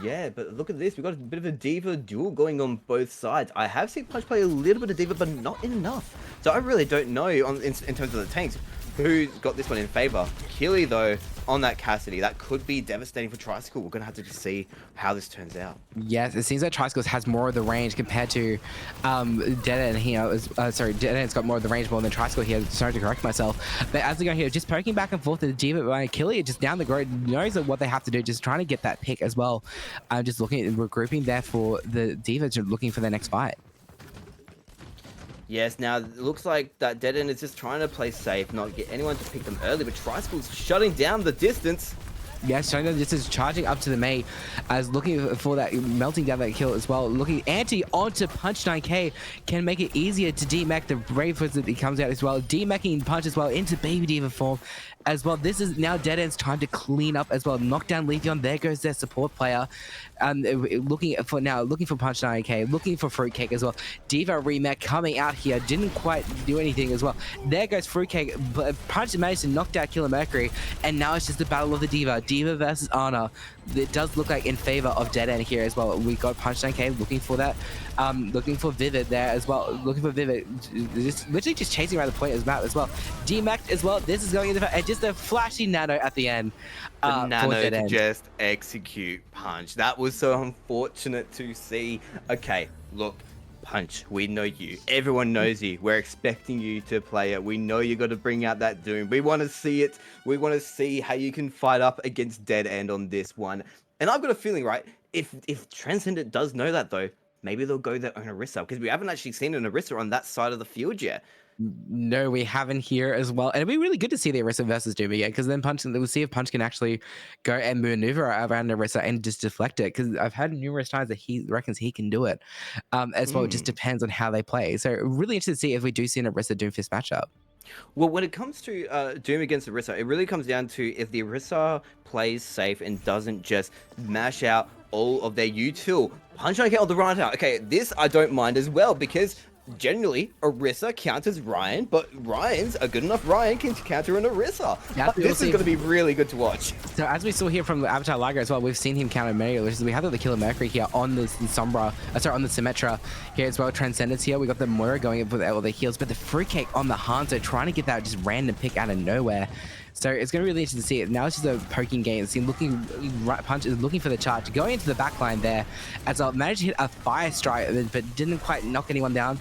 Yeah, but look at this. We've got a bit of a diva duel going on both sides. I have seen Punch play a little bit of diva, but not enough. So I really don't know in terms of the tanks who got this one in favor. Killy, though, on that Cassidy, that could be devastating for Tricycle. We're going to have to just see how this turns out. Yes, it seems like Tricycle has more of the range compared to Deadend here. Deadend's got more of the range more than Tricycle here. Sorry to correct myself. But as they go here, just poking back and forth to the diva by Killy, just down the road, knows what they have to do, just trying to get that pick as well. Just looking at regrouping there for the diva, just looking for their next fight. Yes, now it looks like that Deadend is just trying to play safe, not get anyone to pick them early, but Tricycle's shutting down the distance. Yes, China just is charging up to the Mei as looking for that, melting down that kill as well. Looking anti onto Punch 9K can make it easier to demech the Brave Wizard. He comes out as well, demeching Punch as well into Baby Diva form as well. This is now Deadend's time to clean up as well. Knock down Leafeon. There goes their support player. Looking for Punch 9K, looking for Fruitcake as well. Diva remech coming out here, didn't quite do anything as well. There goes Fruitcake, but Punch managed to knock down Killer Mercury, and now it's just the battle of the Diva. Diva versus Ana. It does look like in favor of Deadend here as well. We got Punch 9K looking for that, looking for Vivid there as well. Looking for Vivid, literally just chasing around the point as map as well. Demech as well. This is going into and just a flashy nano at the end. The nano to just execute Punch. That was so unfortunate to see. Okay, look. Punch, we know you. Everyone knows you. We're expecting you to play it. We know you got to bring out that Doom. We want to see it. We want to see how you can fight up against Deadend on this one. And I've got a feeling, right, if Transcendent does know that, though, maybe they'll go their own Orisa, because we haven't actually seen an Orisa on that side of the field yet. No, we haven't here as well. And it'd be really good to see the Orisa versus Doom again, because then we'll see if Punch can actually go and maneuver around Orisa and just deflect it, because I've had numerous times that he reckons he can do it. As well, it just depends on how they play. So really interested to see if we do see an Orisa Doomfist matchup. Well, when it comes to Doom against Orisa, it really comes down to if the Orisa plays safe and doesn't just mash out all of their util. Punch on the right out. Okay, this I don't mind as well, because generally, Orisa counters Ryan, but Ryan's a good enough Ryan can counter an Orisa. Yeah, this is going to be really good to watch. So as we saw here from the Avatar Lager as well, we've seen him counter many Orisas. We have the Killer Mercury here on the Sombra, on the Symmetra here as well. Transcendence here. We got the Moira going with all the heals, but the Fruitcake on the Hanzo trying to get that just random pick out of nowhere. So it's going to be really interesting to see it. Now it's just a poking game. See, Punch is looking for the charge, going into the backline there. As well, managed to hit a Fire Strike, but didn't quite knock anyone down.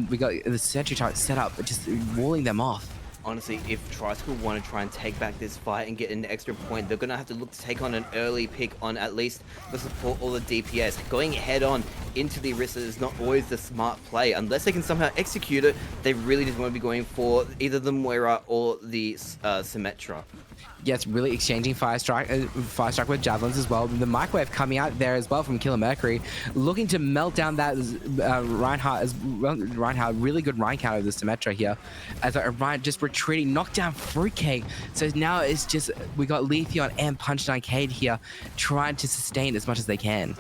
We got the Sentry Turret set up, just walling them off. Honestly, if Tricycle want to try and take back this fight and get an extra point, they're going to have to look to take on an early pick on at least the support or the DPS. Going head on into the Orisa is not always the smart play. Unless they can somehow execute it, they really just want to be going for either the Moira or the Symmetra. Yes, really exchanging Fire Strike with Javelins as well. The Microwave coming out there as well from Killer Mercury, looking to melt down that Reinhardt. Reinhardt, really good Ryan counter of the Symmetra here. As Ryan just retreating, knocked down Fruitcake. So now it's just, we got Leafeon and Punch 9K here trying to sustain as much as they can.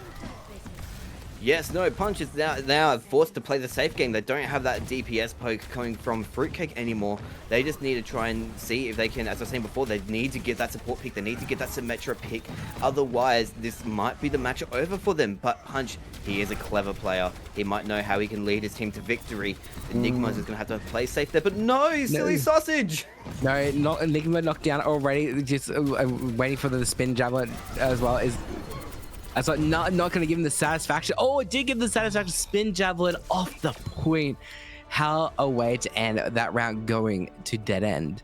Yes, no, Punch is now forced to play the safe game. They don't have that DPS poke coming from Fruitcake anymore. They just need to try and see if they can, as I was saying before, they need to get that support pick. They need to get that Symmetra pick. Otherwise, this might be the match over for them. But Punch, he is a clever player. He might know how he can lead his team to victory. Enigma is going to have to play safe there, but no, silly sausage! No, not Enigma knocked down already. Just waiting for the spin javelin as well. That's what not going to give him the satisfaction. Oh, it did give the satisfaction. Spin javelin off the point. How a way to end that round going to dead end.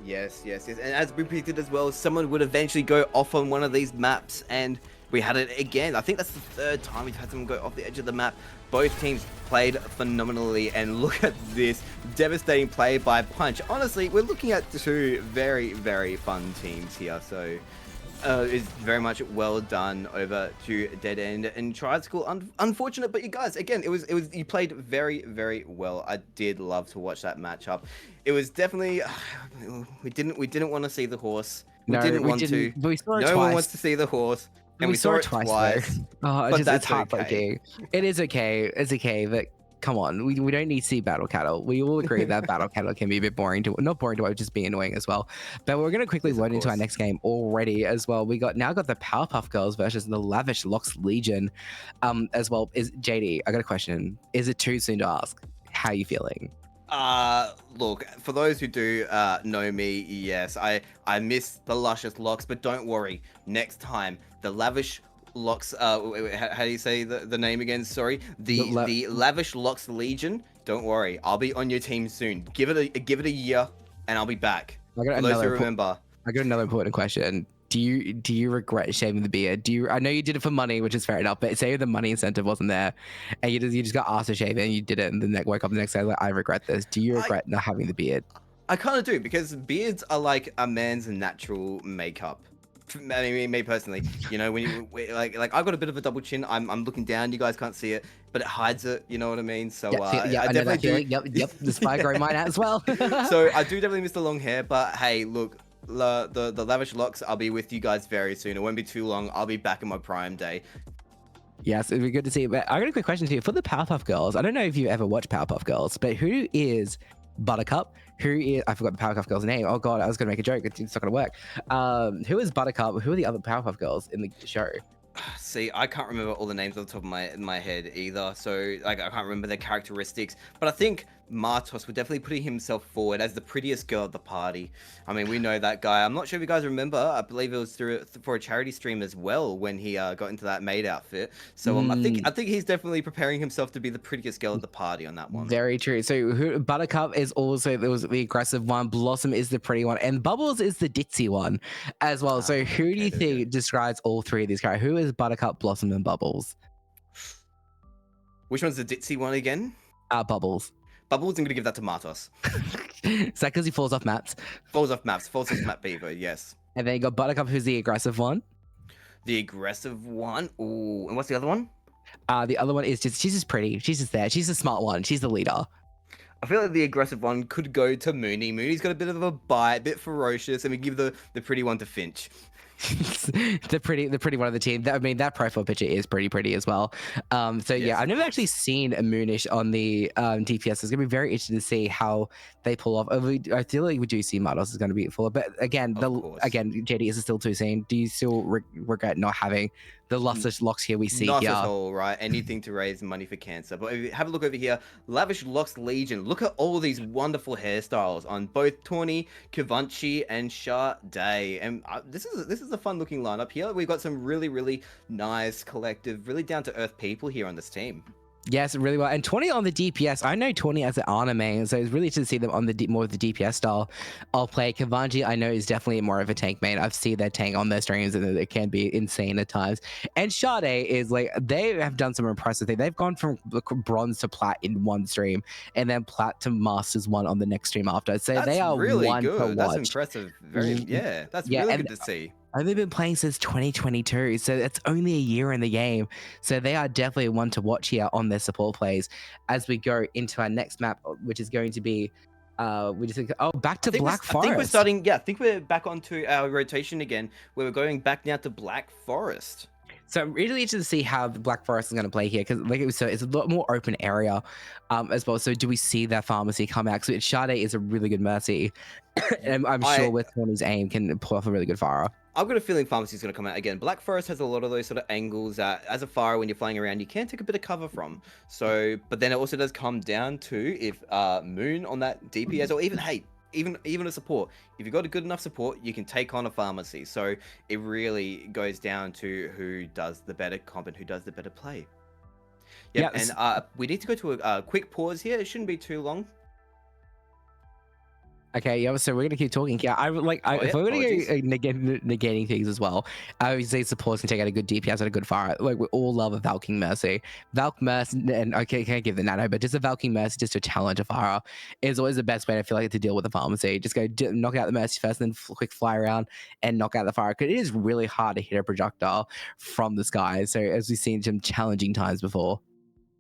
Yes. And as we predicted as well, someone would eventually go off on one of these maps, and we had it again. I think that's the third time we've had someone go off the edge of the map. Both teams played phenomenally, and look at this devastating play by Punch. Honestly, we're looking at two very, very fun teams here, so it's very much well done over to Dead End and Triad School. Unfortunate, but you guys, again, it was you played very, very well. I did love to watch that matchup. It was definitely we didn't want to see the horse. We didn't want to. But we saw it no twice. one wants to see the horse. And we saw it twice. Oh, but it's heartbreaking. Okay. It is okay. It's okay, but come on, we don't need to see battle cattle. We all agree that battle cattle can be a bit boring to, not boring to watch, just be annoying as well. But we're going to quickly load into our next game already as well. We now got the Powerpuff Girls versus the Lavish Locks Legion as well. Is JD, I got a question. Is it too soon to ask? How are you feeling? Look, for those who do know me, yes, I miss the luscious locks, but don't worry. Next time, the Lavish Locks, how do you say the name again? Sorry, the Lavish Locks Legion. Don't worry, I'll be on your team soon. Give it a year, and I'll be back. I got another important question. Do you regret shaving the beard? I know you did it for money, which is fair enough, but say the money incentive wasn't there, and you just got asked to shave it, and you did it, and then woke up the next day like, I regret this. Do you regret not having the beard? I kind of do, because beards are like a man's natural makeup. I mean, me personally, you know, when you like I've got a bit of a double chin. I'm looking down. You guys can't see it, but it hides it. You know what I mean? So yeah, I definitely do. Yep. The spy growing mine out as well. So I do definitely miss the long hair, but hey, look, the Lavish Locks. I'll be with you guys very soon. It won't be too long. I'll be back in my prime day. Yes, it'd be good to see. But I got a quick question to you for the Powerpuff Girls. I don't know if you ever watched Powerpuff Girls, but who is Buttercup? I forgot the Powerpuff Girl's name. Oh god, I was gonna make a joke. It's not gonna work. Who is Buttercup? Who are the other Powerpuff Girls in the show? See, I can't remember all the names off the top of my head either. So like I can't remember their characteristics. But I think Martos would definitely put himself forward as the prettiest girl at the party. I mean, we know that guy. I'm not sure if you guys remember. I believe it was for a charity stream as well when he got into that maid outfit. So I think he's definitely preparing himself to be the prettiest girl at the party on that one. Very true. So Buttercup is also the aggressive one. Blossom is the pretty one, and Bubbles is the ditzy one as well. So who do you think describes all three of these guys? Who is Buttercup, Blossom, and Bubbles? Which one's the ditzy one again? Bubbles. Bubbles, I'm going to give that to Martos. Is that because he falls off maps? Falls off map beaver, yes. And then you got Buttercup, who's the aggressive one. The aggressive one? Ooh, and what's the other one? The other one is she's just pretty. She's just there. She's the smart one. She's the leader. I feel like the aggressive one could go to Moonie. Moonie's got a bit of a bite, a bit ferocious, and we give the pretty one to Finch. the pretty one of the team. I mean, that profile picture is pretty as well. So yeah, I've never actually seen a Moonish on the DPS. It's gonna be very interesting to see how they pull off. I feel like we do see Martos is gonna be full, but again, JD, is it still too soon? Do you still regret not having the luscious locks here we see Not here? At all, right? Anything to raise money for cancer. But if you have a look over here, Lavish Locks Legion. Look at all these wonderful hairstyles on both Tawny, Kivanchy, and Chardae. And this is a fun looking lineup here. We've got some really nice collective, really down to earth people here on this team. Yes, really well. And 20 on the DPS. I know 20 as an Ana main, so it's really interesting to see them on the more of the DPS style. I'll play Kivanchy. I know is definitely more of a tank main. I've seen their tank on their streams, and it can be insane at times. And Chardae is like, they have done some impressive things. They've gone from bronze to plat in one stream, and then plat to masters one on the next stream after. So that's they are really one good. to watch. That's impressive. That's really good to see. And they've been playing since 2022, so it's only a year in the game. So they are definitely one to watch here on their support plays as we go into our next map, which is going to be, back to Black Forest. I think we're back onto our rotation again, where we're going back now to Black Forest. So I'm really interested to see how the Black Forest is going to play here, because like we said, it's a lot more open area as well. So do we see that pharmacy come out? So Chardae is a really good mercy, and I'm sure with Tawny's aim can pull off a really good fire. I've got a feeling Pharmacy's going to come out again. Black Forest has a lot of those sort of angles that, as a fire, when you're flying around, you can take a bit of cover from. So, but then it also does come down to if Moon on that DPS, or even, hey, even a support. If you've got a good enough support, you can take on a pharmacy. So it really goes down to who does the better comp and who does the better play. Yep, Yes. and we need to go to a quick pause here. It shouldn't be too long. Okay, yeah, so we're gonna keep talking. Yeah, I would like. If we're gonna go negating things as well, I would say supports can take out a good DPS and a good fire. Like we all love a Valking Mercy, Valk Mercy, and okay, can't give the nano, but just a Valking Mercy just to challenge a fire is always the best way. I feel like to deal with the pharmacy. Just go knock out the Mercy first, then quick fly around and knock out the fire. Because it is really hard to hit a projectile from the sky. So as we've seen some challenging times before.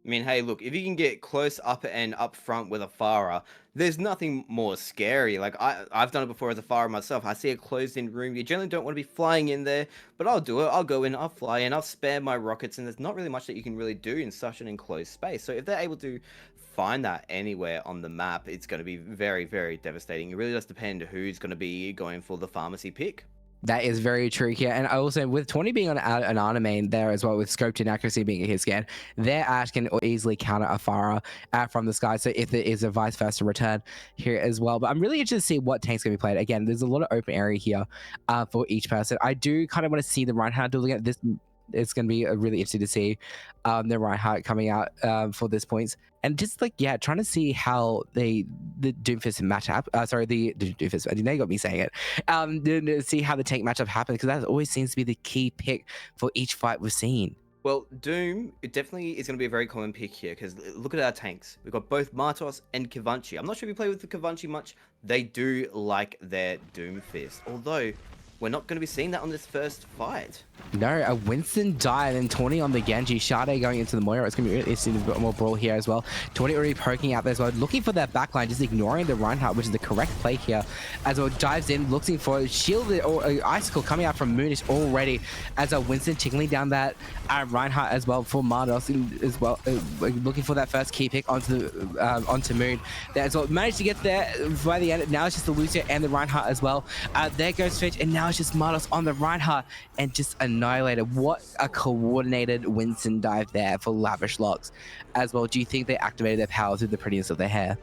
I mean, hey, look, if you can get close up and up front with a Farah, there's nothing more scary. Like, I've done it before as a Farah myself. I see a closed-in room. You generally don't want to be flying in there, but I'll do it. I'll go in, I'll fly in, I'll spare my rockets, and there's not really much that you can really do in such an enclosed space. So if they're able to find that anywhere on the map, it's going to be very, very devastating. It really does depend who's going to be going for the pharmacy pick. That is very true here. And I also, with Tawny being on an Ananthmahina there as well, with scoped inaccuracy being a hit scan, their Ash can easily counter a Farah from the sky. So if there is a vice versa return here as well. But I'm really interested to see what tank's going to be played. Again, there's a lot of open area here for each person. I do kind of want to see the Reinhardt dueling at this. It's going to be really interesting to see the Reinhardt coming out for this points. And just like, yeah, trying to see how the Doomfist matchup, the Doomfist, you know, you got me saying it, to see how the tank matchup happens, because that always seems to be the key pick for each fight we've seen. Well, Doom, it definitely is going to be a very common pick here, because look at our tanks. We've got both Martos and Kivanchy. I'm not sure if you play with the Kivanchy much. They do like their Doomfist, although we're not going to be seeing that on this first fight. No, a Winston dive and Tawny on the Genji. Chardae going into the Moira. It's going to be really interesting. A bit more brawl here as well. Tawny already poking out there as well, looking for that backline, just ignoring the Reinhardt, which is the correct play here. As well, dives in, looking for a shield or icicle coming out from Moonie already. As a Winston tickling down that Reinhardt as well for Mardos as well, looking for that first key pick onto Moon. There as well, managed to get there by the end. Now it's just the Lucio and the Reinhardt as well. There goes Fitch, and now it's just Mardos on the Reinhardt and just annihilated. What a coordinated Winston dive there for Lavish Locks as well. Do you think they activated their power through the prettiness of their hair?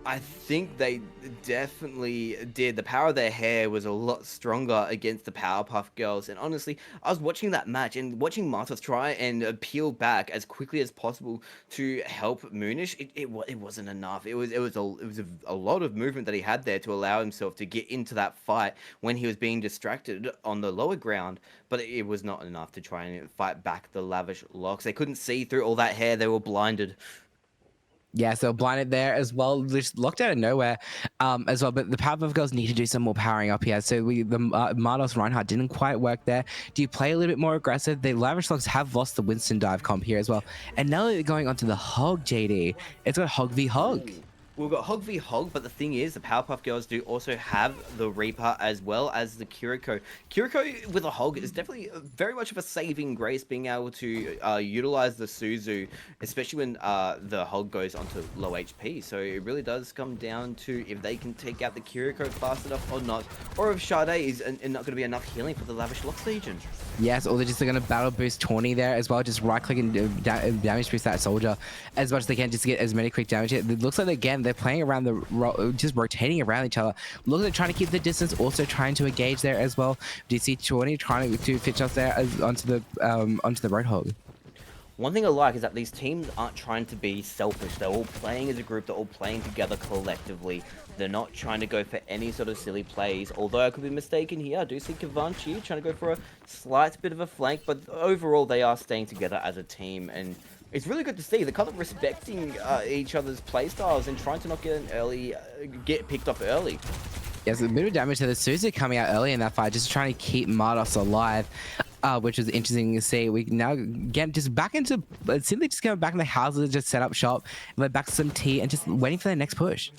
I think they definitely did. The power of their hair was a lot stronger against the Powerpuff Girls. And honestly, I was watching that match and watching Martos try and peel back as quickly as possible to help Moonish. It wasn't enough. It was a lot of movement that he had there to allow himself to get into that fight when he was being distracted on the lower ground. But it was not enough to try and fight back the Lavish Locks. They couldn't see through all that hair. They were blinded. Yeah, so blinded there as well, just locked out of nowhere as well. But the Powerpuff Girls need to do some more powering up here. So the Mardos Reinhardt didn't quite work there. Do you play a little bit more aggressive? The Lavish Locks have lost the Winston dive comp here as well. And now they're going onto the Hog, JD. It's got Hog v Hog. We've got Hog v Hog, but the thing is, the Powerpuff Girls do also have the Reaper as well as the Kiriko. Kiriko with a Hog is definitely very much of a saving grace, being able to utilize the Suzu, especially when the Hog goes onto low HP. So it really does come down to if they can take out the Kiriko fast enough or not, or if Chardae is not going to be enough healing for the Lavish Locks Legion. Yes, or they're just going to battle boost Tawny there as well, just right click and damage boost that soldier as much as they can, just to get as many quick damage. It looks like, again, they're playing around just rotating around each other. Look at trying to keep the distance, also trying to engage there as well. Do you see Tawny trying to fit us there onto the Roadhog? One thing I like is that these teams aren't trying to be selfish. They're all playing as a group. They're all playing together collectively. They're not trying to go for any sort of silly plays. Although I could be mistaken here. I do see Kivanchy trying to go for a slight bit of a flank. But overall, they are staying together as a team. And it's really good to see. They're kind of respecting each other's playstyles and trying to not get picked off early. Yes, a bit of damage to the Suzu coming out early in that fight, just trying to keep Mardos alive. Which was interesting to see. We now get just back into simply just going back in the houses, just set up shop, went back to some tea, and just waiting for their next push.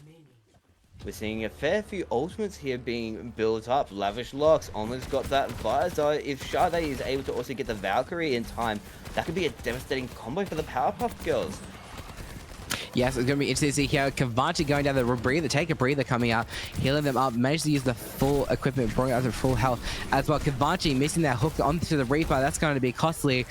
We're seeing a fair few ultimates here being built up. Lavish Locks almost got that visor. If Chardae is able to also get the Valkyrie in time, that could be a devastating combo for the Powerpuff Girls. Yes, it's going to be interesting to see here. Kivanchy going down the breather, take a breather coming out, healing them up, managed to use the full equipment, bringing out to full health as well. Kivanchy missing that hook onto the Reaper, that's going to be costly.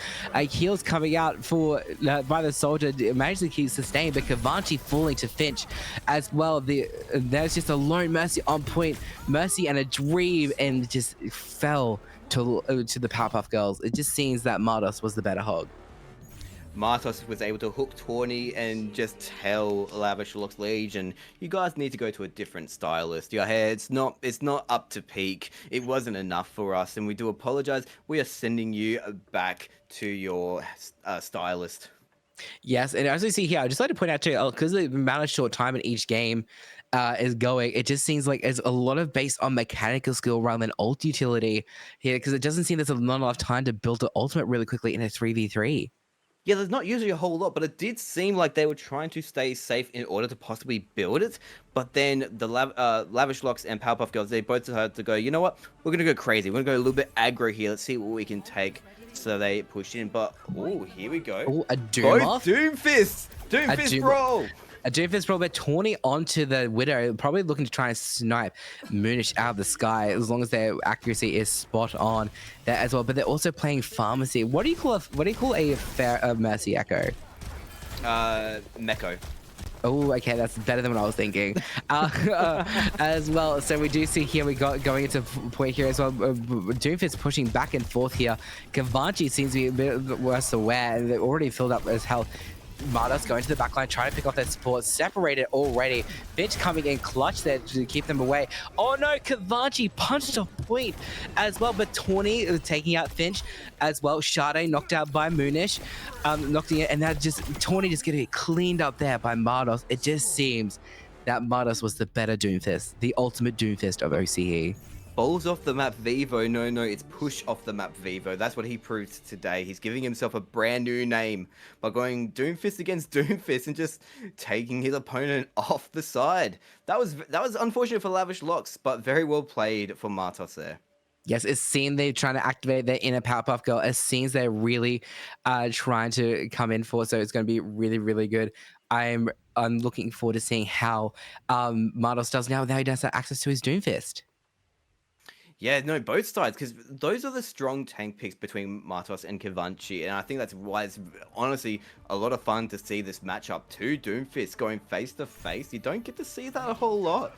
Heals coming out for by the soldier, managed to keep sustained, but Kivanchy falling to Finch as well. There's just a lone Mercy on point, Mercy and a Dream, and just fell to the Powerpuff Girls. It just seems that Mardos was the better hog. Martos was able to hook Tawny and just tell Lockout Legends, you guys need to go to a different stylist. Your hair, it's not up to peak. It wasn't enough for us, and we do apologize. We are sending you back to your stylist. Yes, and as we see here, I'd just like to point out too, because the amount of short time in each game is going, it just seems like it's a lot of based on mechanical skill rather than ult utility here, because it doesn't seem there's not enough time to build an ultimate really quickly in a 3v3. Yeah, there's not usually a whole lot, but it did seem like they were trying to stay safe in order to possibly build it. But then the Lavish Locks and Powerpuff Girls, they both decided to go, you know what? We're going to go crazy. We're going to go a little bit aggro here. Let's see what we can take. So they push in, but, oh, here we go. Oh, a Doom off? Doomfist! Doomfist roll! A Doomfist roll, but Tawny onto the Widow, probably looking to try and snipe Moonish out of the sky, as long as their accuracy is spot on there as well. But they're also playing Pharmacy. What do you call a fair Mercy Echo? Meko. Oh, okay, that's better than what I was thinking. As well, so we do see here we got going into point here as well. Doomfist pushing back and forth here. Kivanchy seems to be a bit worse aware, and they're already filled up as health. Mardos going to the backline, trying to pick off their support, separated already. Finch coming in clutch there to keep them away. Oh no, Kivanchy punched off point as well, but Tawny is taking out Finch as well. Chardae knocked out by Moonish, knocking it, and that just Tawny just getting cleaned up there by Mardos. It just seems that Mardos was the better Doomfist, the ultimate Doomfist of OCE. Balls off the map Vivo. No, it's push off the map Vivo. That's what he proved today. He's giving himself a brand new name by going Doomfist against Doomfist and just taking his opponent off the side. That was unfortunate for Lavish Locks, but very well played for Martos there. Yes, it seems they're trying to activate their inner Powerpuff Girl. It seems they're really trying to come in for, so it's going to be really, really good. I'm looking forward to seeing how Mardos does now he does have access to his Doomfist. Yeah, no, both sides, because those are the strong tank picks between Martos and Kivanchy, and I think that's why it's honestly a lot of fun to see this matchup too. Doomfist going face to face. You don't get to see that a whole lot.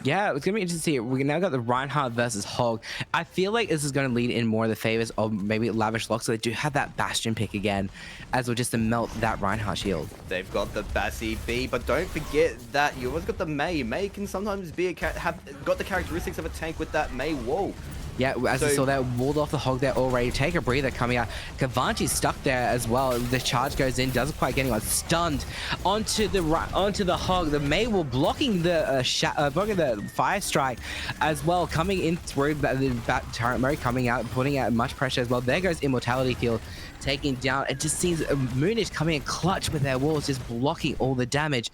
Yeah, it's going to be interesting to see. We now got the Reinhardt versus Hog. I feel like this is going to lead in more of the favors of maybe Lavish Locks, so they do have that Bastion pick again, as well just to melt that Reinhardt shield. They've got the Bassie B, but don't forget that you always got the Mei. Mei can sometimes be have got the characteristics of a tank with that Mei wall. Yeah, as you saw that, walled off the Hog there already. Take a breather coming out. Kivanchy's stuck there as well. The charge goes in, doesn't quite get anyone. Stunned onto the Hog. The Mei will blocking the fire strike as well. Coming in through the turret mode, coming out, putting out much pressure as well. There goes Immortality Field, taking down. It just seems Moonish coming in clutch with their walls, just blocking all the damage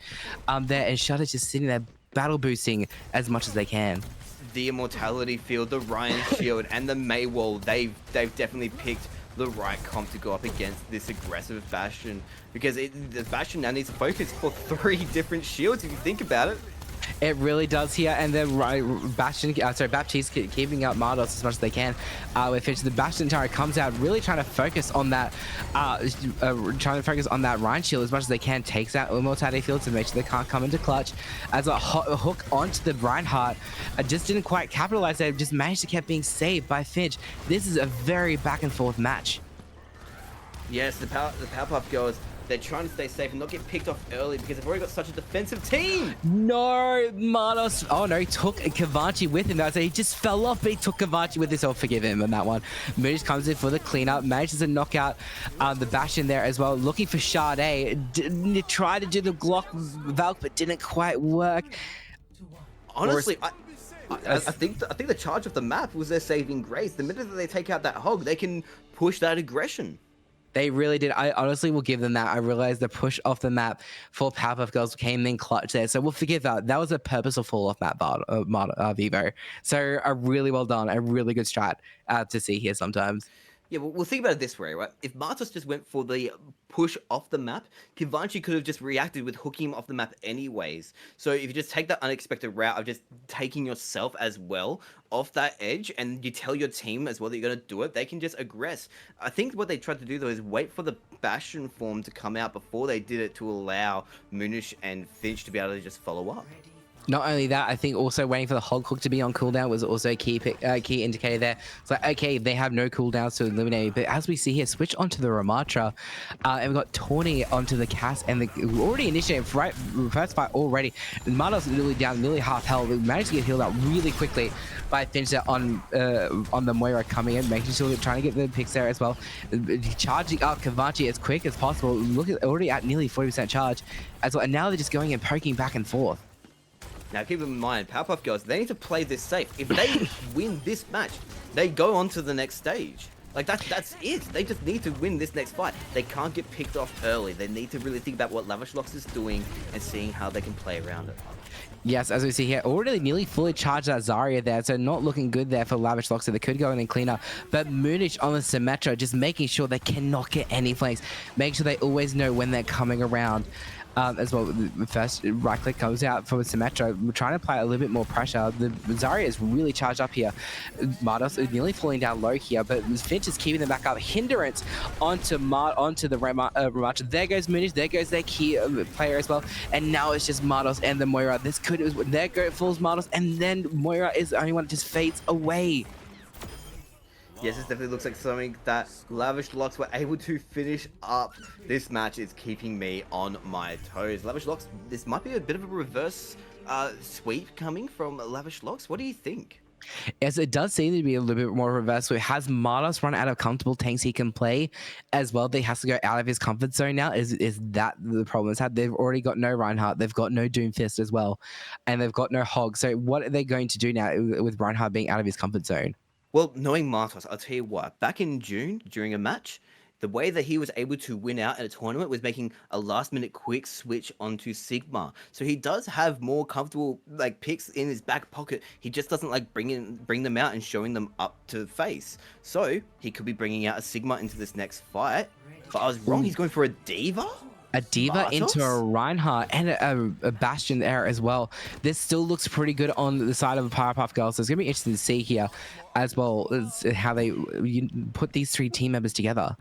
there, and Shudder's just sitting there battle boosting as much as they can. The Immortality Field, the Ryan Shield, and the Mei Wall, they've definitely picked the right comp to go up against this aggressive Bastion, because the Bastion now needs to focus for 3 different shields if you think about it. It really does here, and then Baptiste keeping up Mardos as much as they can. With Finch, the Bastion turret comes out, really trying to focus on that, Rhine shield as much as they can. Takes out Immortality Field to make sure they can't come into clutch. As a hook onto the Reinhardt, just didn't quite capitalize there. Just managed to keep being saved by Finch. This is a very back and forth match. Yes, the Powerpuff Girls, they're trying to stay safe and not get picked off early because they've already got such a defensive team. No, Mardos. Oh no, he took Kivanchy with him. He just fell off, but he took Kivanchy with him. So I'll forgive him on that one. Moonie comes in for the cleanup, manages to knock out the Bastion there as well. Looking for Chardae. Tried to do the Glock Valk, but didn't quite work. Honestly, I think the charge of the map was their saving grace. The minute that they take out that Hog, they can push that aggression. They really did. I honestly will give them that. I realized the push off the map for Powerpuff Girls came in clutch there. So we'll forgive that. That was a purposeful fall off map Vivo. So a really well done, a really good strat to see here sometimes. Yeah, well, we'll think about it this way, right? If Martos just went for the push off the map, Kivanchy could have just reacted with hooking him off the map anyways. So if you just take that unexpected route of just taking yourself as well off that edge, and you tell your team as well that you're going to do it, they can just aggress. I think what they tried to do, though, is wait for the Bastion form to come out before they did it to allow Moonish and Finch to be able to just follow up. Not only that, I think also waiting for the Hog Hook to be on cooldown was also a key indicator there. It's like, okay, they have no cooldowns to eliminate, but as we see here, switch onto the Ramatra, and we've got Tawny onto the Cass, and we already initiated first fight already. Martos literally down nearly half health. We managed to get healed up really quickly by Finch on the Moira coming in, making sure they're trying to get the picks there as well. Charging up Kivanchy as quick as possible. Look at already at nearly 40% charge as well, and now they're just going and poking back and forth. Now, keep in mind, Powerpuff Girls, they need to play this safe. If they win this match, they go on to the next stage. Like, that's it. They just need to win this next fight. They can't get picked off early. They need to really think about what Lavishlox is doing and seeing how they can play around it. Yes, as we see here, already nearly fully charged that Zarya there, so not looking good there for Lavishlox, so they could go in and clean up. But Moonish on the Symmetra, just making sure they cannot get any flanks, make sure they always know when they're coming around. As well, the first right click comes out for Symmetra. We're trying to apply a little bit more pressure. The Zarya is really charged up here. Martos is nearly falling down low here, but Finch is keeping them back up. Hindrance onto the Ramatra. There goes Moonish. There goes their key player as well. And now it's just Martos and the Moira. There falls Martos, and then Moira is the only one that just fades away. Yes, this definitely looks like something that Lavishlox were able to finish up. This match is keeping me on my toes. Lavishlox, this might be a bit of a reverse sweep coming from Lavishlox. What do you think? Yes, it does seem to be a little bit more reverse. So it has Martos run out of comfortable tanks he can play as well. They has to go out of his comfort zone now. Is that the problem is had? They've already got no Reinhardt. They've got no Doomfist as well. And they've got no Hog. So what are they going to do now with Reinhardt being out of his comfort zone? Well, knowing Martos, I'll tell you what, back in June, during a match, the way that he was able to win out at a tournament was making a last-minute quick switch onto Sigma. So he does have more comfortable picks in his back pocket. He just doesn't like bring them out and showing them up to face. So he could be bringing out a Sigma into this next fight. But I was wrong. He's going for a Diva? A Diva into a Reinhardt and a Bastion there as well. This still looks pretty good on the side of the Powerpuff Girls. So it's going to be interesting to see here as well as how they put these three team members together.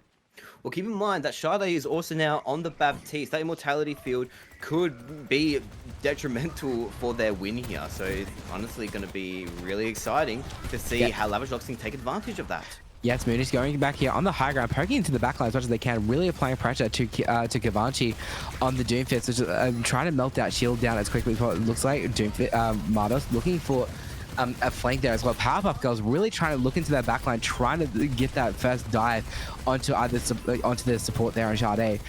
Well, keep in mind that Chardae is also now on the Baptiste. That immortality field could be detrimental for their win here. So it's honestly going to be really exciting to see how Lavishlox can take advantage of that. Yes, Mooney's going back here on the high ground, poking into the backline as much as they can, really applying pressure to Kivanchy on the Doomfist, which is trying to melt that shield down as quickly as it looks like. Martos looking for a flank there as well. Powerpuff Girls really trying to look into their backline, trying to get that first dive onto the support there on Chardae.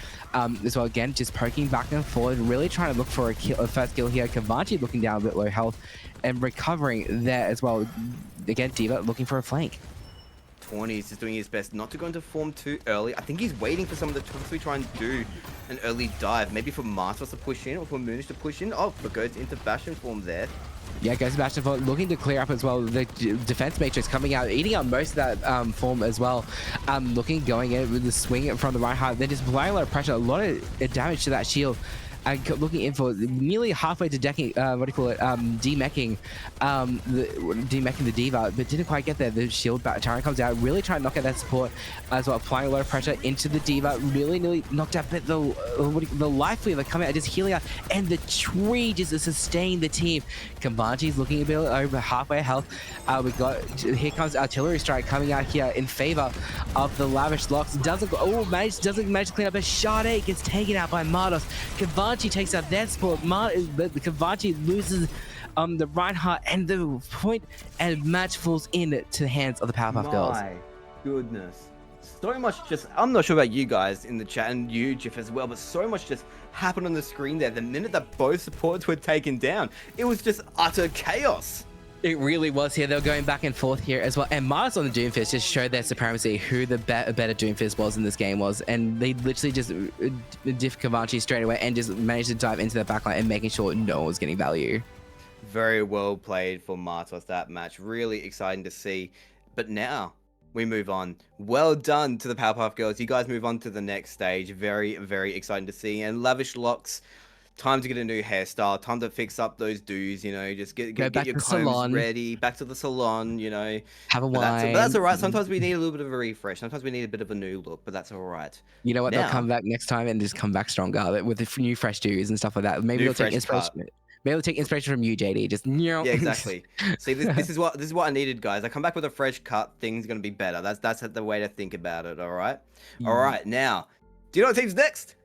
As well, again, just poking back and forward, really trying to look for a first kill here. Kivanchy looking down a bit low health and recovering there as well. Again, Diva looking for a flank. Tawny is just doing his best not to go into form too early. I think he's waiting for some of the Twoootles to try and do an early dive. Maybe for Martos to push in or for Moonish to push in. Oh, but goes into Bastion form there. Yeah, goes to Bastion form, looking to clear up as well. The defense matrix coming out, eating up most of that form as well. Going in with the swing from the right hand, then just applying a lot of pressure, a lot of damage to that shield. Looking in for nearly halfway to decking, demeching the Diva, but didn't quite get there. The shield Tyrant comes out, really trying to knock out that support as well, applying a lot of pressure into the Diva, really nearly knocked out, but the life weaver coming out, just healing out, and the tree just sustaining the team. Kivanchy's looking a bit over halfway health. Here comes artillery strike coming out here in favor of the Lavishlox. Doesn't manage to clean up, but Chardae gets taken out by Martos. Kivanchy takes out that sport. Kivanchy loses the Reinhardt and the point, and match falls into the hands of the Powerpuff Girls. My goodness. So much I'm not sure about you guys in the chat and you, Jiff, as well, but so much just happened on the screen there. The minute that both supports were taken down, it was just utter chaos. It really was here. They were going back and forth here as well. And Martos on the Doomfist just showed their supremacy, who the better Doomfist was in this game was. And they literally just diff Kivanchy straight away and just managed to dive into their backline and making sure no one was getting value. Very well played for Martos that match. Really exciting to see. But now we move on. Well done to the Powerpuff Girls. You guys move on to the next stage. Very, very exciting to see. And Lavish Locks, time to get a new hairstyle. Time to fix up those do's, you know. Just get back your to combs salon. ready. Back to the salon, you know. Have a But wine. that's all right. Sometimes we need a little bit of a refresh. Sometimes we need a bit of a new look, but that's all right. You know what? Now, They'll come back next time and just come back stronger with the new fresh dews and stuff like that. Maybe New they'll take fresh cut. inspiration. Maybe they'll take inspiration from you, JD. Just yeah, exactly. See, this is what I needed, guys. I come back with a fresh cut. Things are gonna be better. That's the way to think about it. All right. All right. Now, do you know what team's next?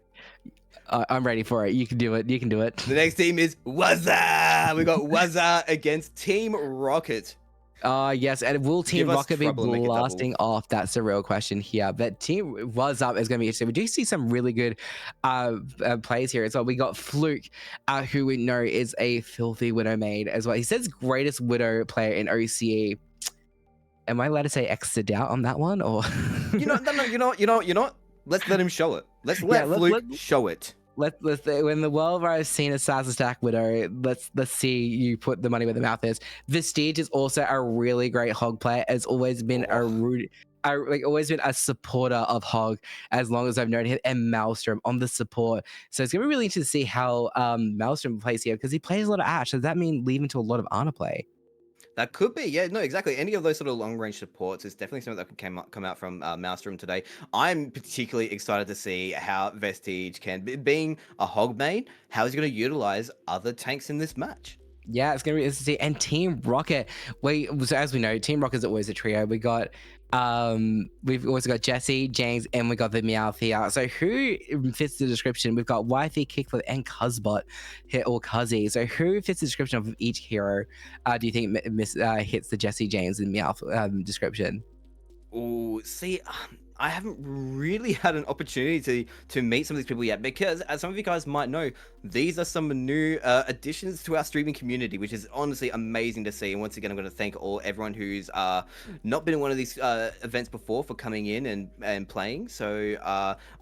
I'm ready for it. You can do it. You can do it. The next team is Wazza. We got Wazza against Team Rocket. Yes, and will Team Give us Rocket be trouble and make it double. blasting off? That's the real question here. But Team What's Up is going to be interesting. We do see some really good plays here as well. We got Fluke, who we know is a filthy Widow maid as well. He says greatest Widow player in OCE. Am I allowed to say exit out on that one, or You know. Let's let him show it. Let's let Fluke show it. Let's when the world where I've seen Assassin's Stack Widow, let's see you put the money where the mouth is. Vestige is also a really great Hog player. Has always been always been a supporter of Hog as long as I've known him, and Maelstrom on the support. So it's gonna be really interesting to see how Maelstrom plays here, because he plays a lot of Ashe. Does that mean leave into a lot of Ana play? That could be, yeah, no, exactly. Any of those sort of long-range supports is definitely something that could come out from Maelstrom today. I'm particularly excited to see how Vestige can, being a Hog main, how he's going to utilize other tanks in this match. Yeah, it's gonna be interesting to see. And Team Rocket, so as we know, Team Rocket is always a trio. We've also got Jesse, James, and we got the Meowth here. So who fits the description? We've got Wifey, Kickflip, and Cuzbot here, or Cuzzy. So who fits the description of each hero? Do you think hits the Jesse, James, and Meowth description? Oh, see, I haven't really had an opportunity to meet some of these people yet, because as some of you guys might know, these are some new additions to our streaming community, which is honestly amazing to see. And once again, I'm going to thank everyone who's not been in one of these events before for coming in and playing. So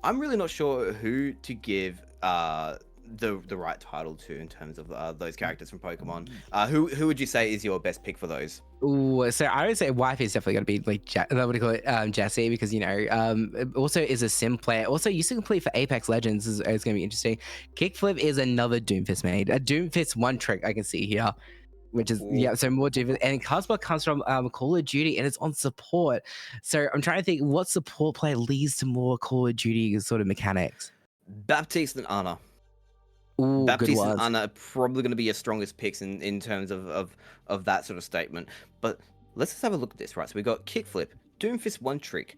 I'm really not sure who to give the right title to in terms of those characters from Pokemon. Who would you say is your best pick for those? Ooh, so I would say Wifey is definitely going to be like what do you call it, Jesse, because you know also is a sim player. Also used to complete for Apex Legends is going to be interesting. Kickflip is another Doomfist made. A Doomfist one trick I can see here, which is so more Doomfist. And Cosmo comes from Call of Duty and it's on support. So I'm trying to think what support player leads to more Call of Duty sort of mechanics. Baptiste and Ana. Ooh, Baptiste and Ana are probably going to be your strongest picks in terms of that sort of statement. But let's just have a look at this, right? So we got Kickflip, Doomfist one trick.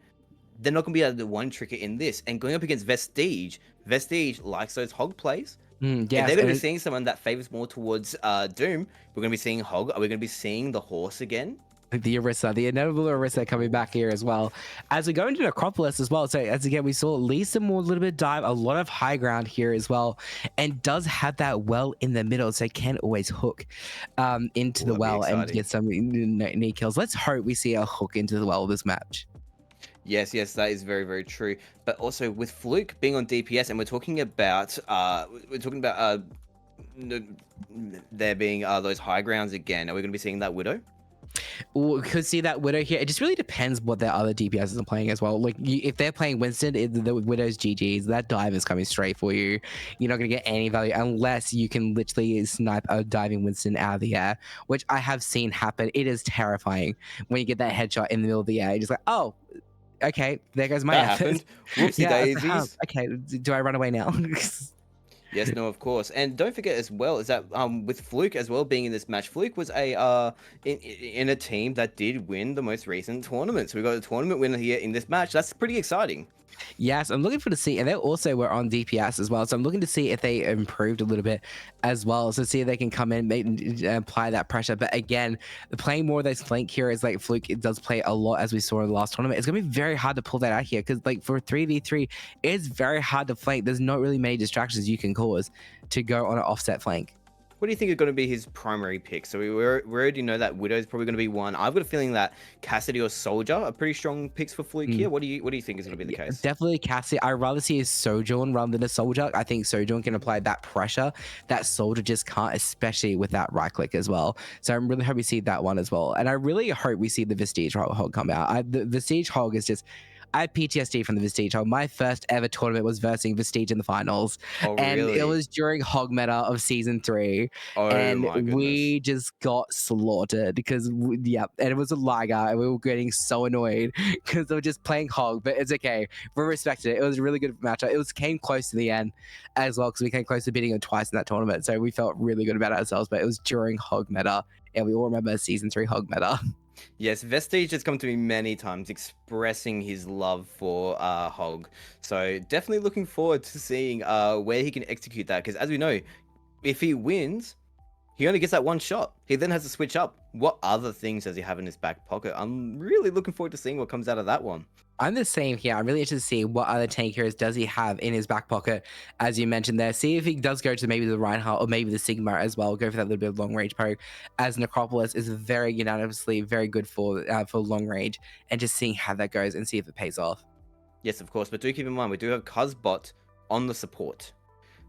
They're not going to be able to do one tricker in this. And going up against Vestige, Vestige likes those Hog plays. Yes, if they're going to be seeing someone that favors more towards Doom, we're going to be seeing Hog. Are we going to be seeing the horse again? The Orisa, the inevitable Orisa coming back here as well. As we go into Acropolis as well, so as again, we saw at least a little bit of dive, a lot of high ground here as well, and does have that well in the middle, so can always hook into the well and get some neat kills. Let's hope we see a hook into the well this match. Yes, that is very, very true. But also with Fluke being on DPS, and we're talking about there being those high grounds again. Are we going to be seeing that Widow? We could see that Widow here. It just really depends what their other DPSs are playing as well. Like if they're playing Winston, the Widow's GG's. That dive is coming straight for you. You're not going to get any value unless you can literally snipe a diving Winston out of the air, which I have seen happen. It is terrifying when you get that headshot in the middle of the air. You're just like, oh, okay, there goes my effort. Whoopsie daisies. Okay, do I run away now? Yes, no, of course. And don't forget as well is that with Fluke as well being in this match, Fluke was a in a team that did win the most recent tournament. So we got a tournament winner here in this match. That's pretty exciting. Yes, I'm looking for to see, and they also were on DPS as well. So I'm looking to see if they improved a little bit as well. So see if they can come in, apply that pressure. But again, playing more of those flank heroes like Fluke, it does play a lot as we saw in the last tournament. It's gonna be very hard to pull that out here because like for 3v3, it's very hard to flank. There's not really many distractions you can cause to go on an offset flank. what do you think is going to be his primary pick? So we already know that Widow is probably going to be one. I've got a feeling that Cassidy or Soldier are pretty strong picks for Fluke here. What do you think is going to be the case? Definitely Cassidy. I'd rather see a Sojourn rather than a Soldier. I think Sojourn can apply that pressure that Soldier just can't, especially with that right click as well. So I'm really hoping we see that one as well. And I really hope we see the Vestige Hog come out. The Vestige Hog is just... I have PTSD from the Vestige Hog. My first ever tournament was versing Vestige in the finals. Oh, and really? it was during Hog Meta of season 3. Oh, and my goodness. we just got slaughtered because, and it was a Liger, and we were getting so annoyed because they were just playing Hog, but it's okay. We respected it. It was a really good matchup. It came close to the end as well because we came close to beating them twice in that tournament. So we felt really good about ourselves, but it was during Hog Meta, and we all remember season 3 Hog Meta. Yes, Vestige has come to me many times expressing his love for Hog. So definitely looking forward to seeing where he can execute that. Because as we know, if he wins, he only gets that one shot. He then has to switch up. What other things does he have in his back pocket? I'm really looking forward to seeing what comes out of that one. I'm the same here. I'm really interested to see what other tank heroes does he have in his back pocket, as you mentioned there. See if he does go to maybe the Reinhardt or maybe the Sigma as well. Go for that little bit of long range poke, as Necropolis is very unanimously very good for long range, and just seeing how that goes and see if it pays off. Yes, of course, but do keep in mind we do have Cuzbot on the support.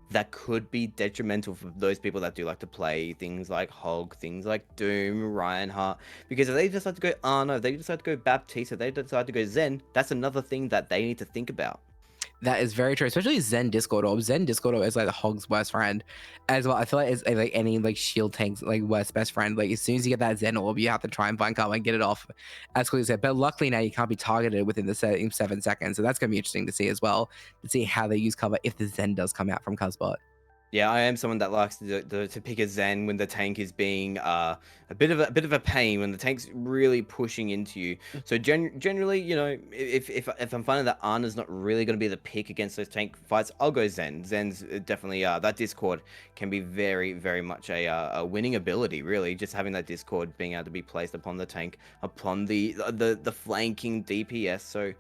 That could be detrimental for those people that do like to play things like Hog, things like Doom, Reinhardt. Because if they decide to go Ana, if they decide to go Baptiste, if they decide to go Zen, that's another thing that they need to think about. That is very true, especially Zen Discord Orb. Zen Discord Orb is like the Hog's worst friend as well. I feel like it's like any like shield tank's like worst best friend. Like as soon as you get that Zen Orb, you have to try and find cover and get it off as quickly as that. But luckily now you can't be targeted within the 7 seconds. So that's going to be interesting to see as well, to see how they use cover if the Zen does come out from Cuzbot. Yeah, I am someone that likes to pick a Zen when the tank is being a bit of a pain, when the tank's really pushing into you. So generally, you know, if I'm finding that Ana's not really going to be the pick against those tank fights, I'll go Zen. Zen's definitely that Discord can be very much a winning ability. Really, just having that Discord being able to be placed upon the tank, upon the flanking DPS. So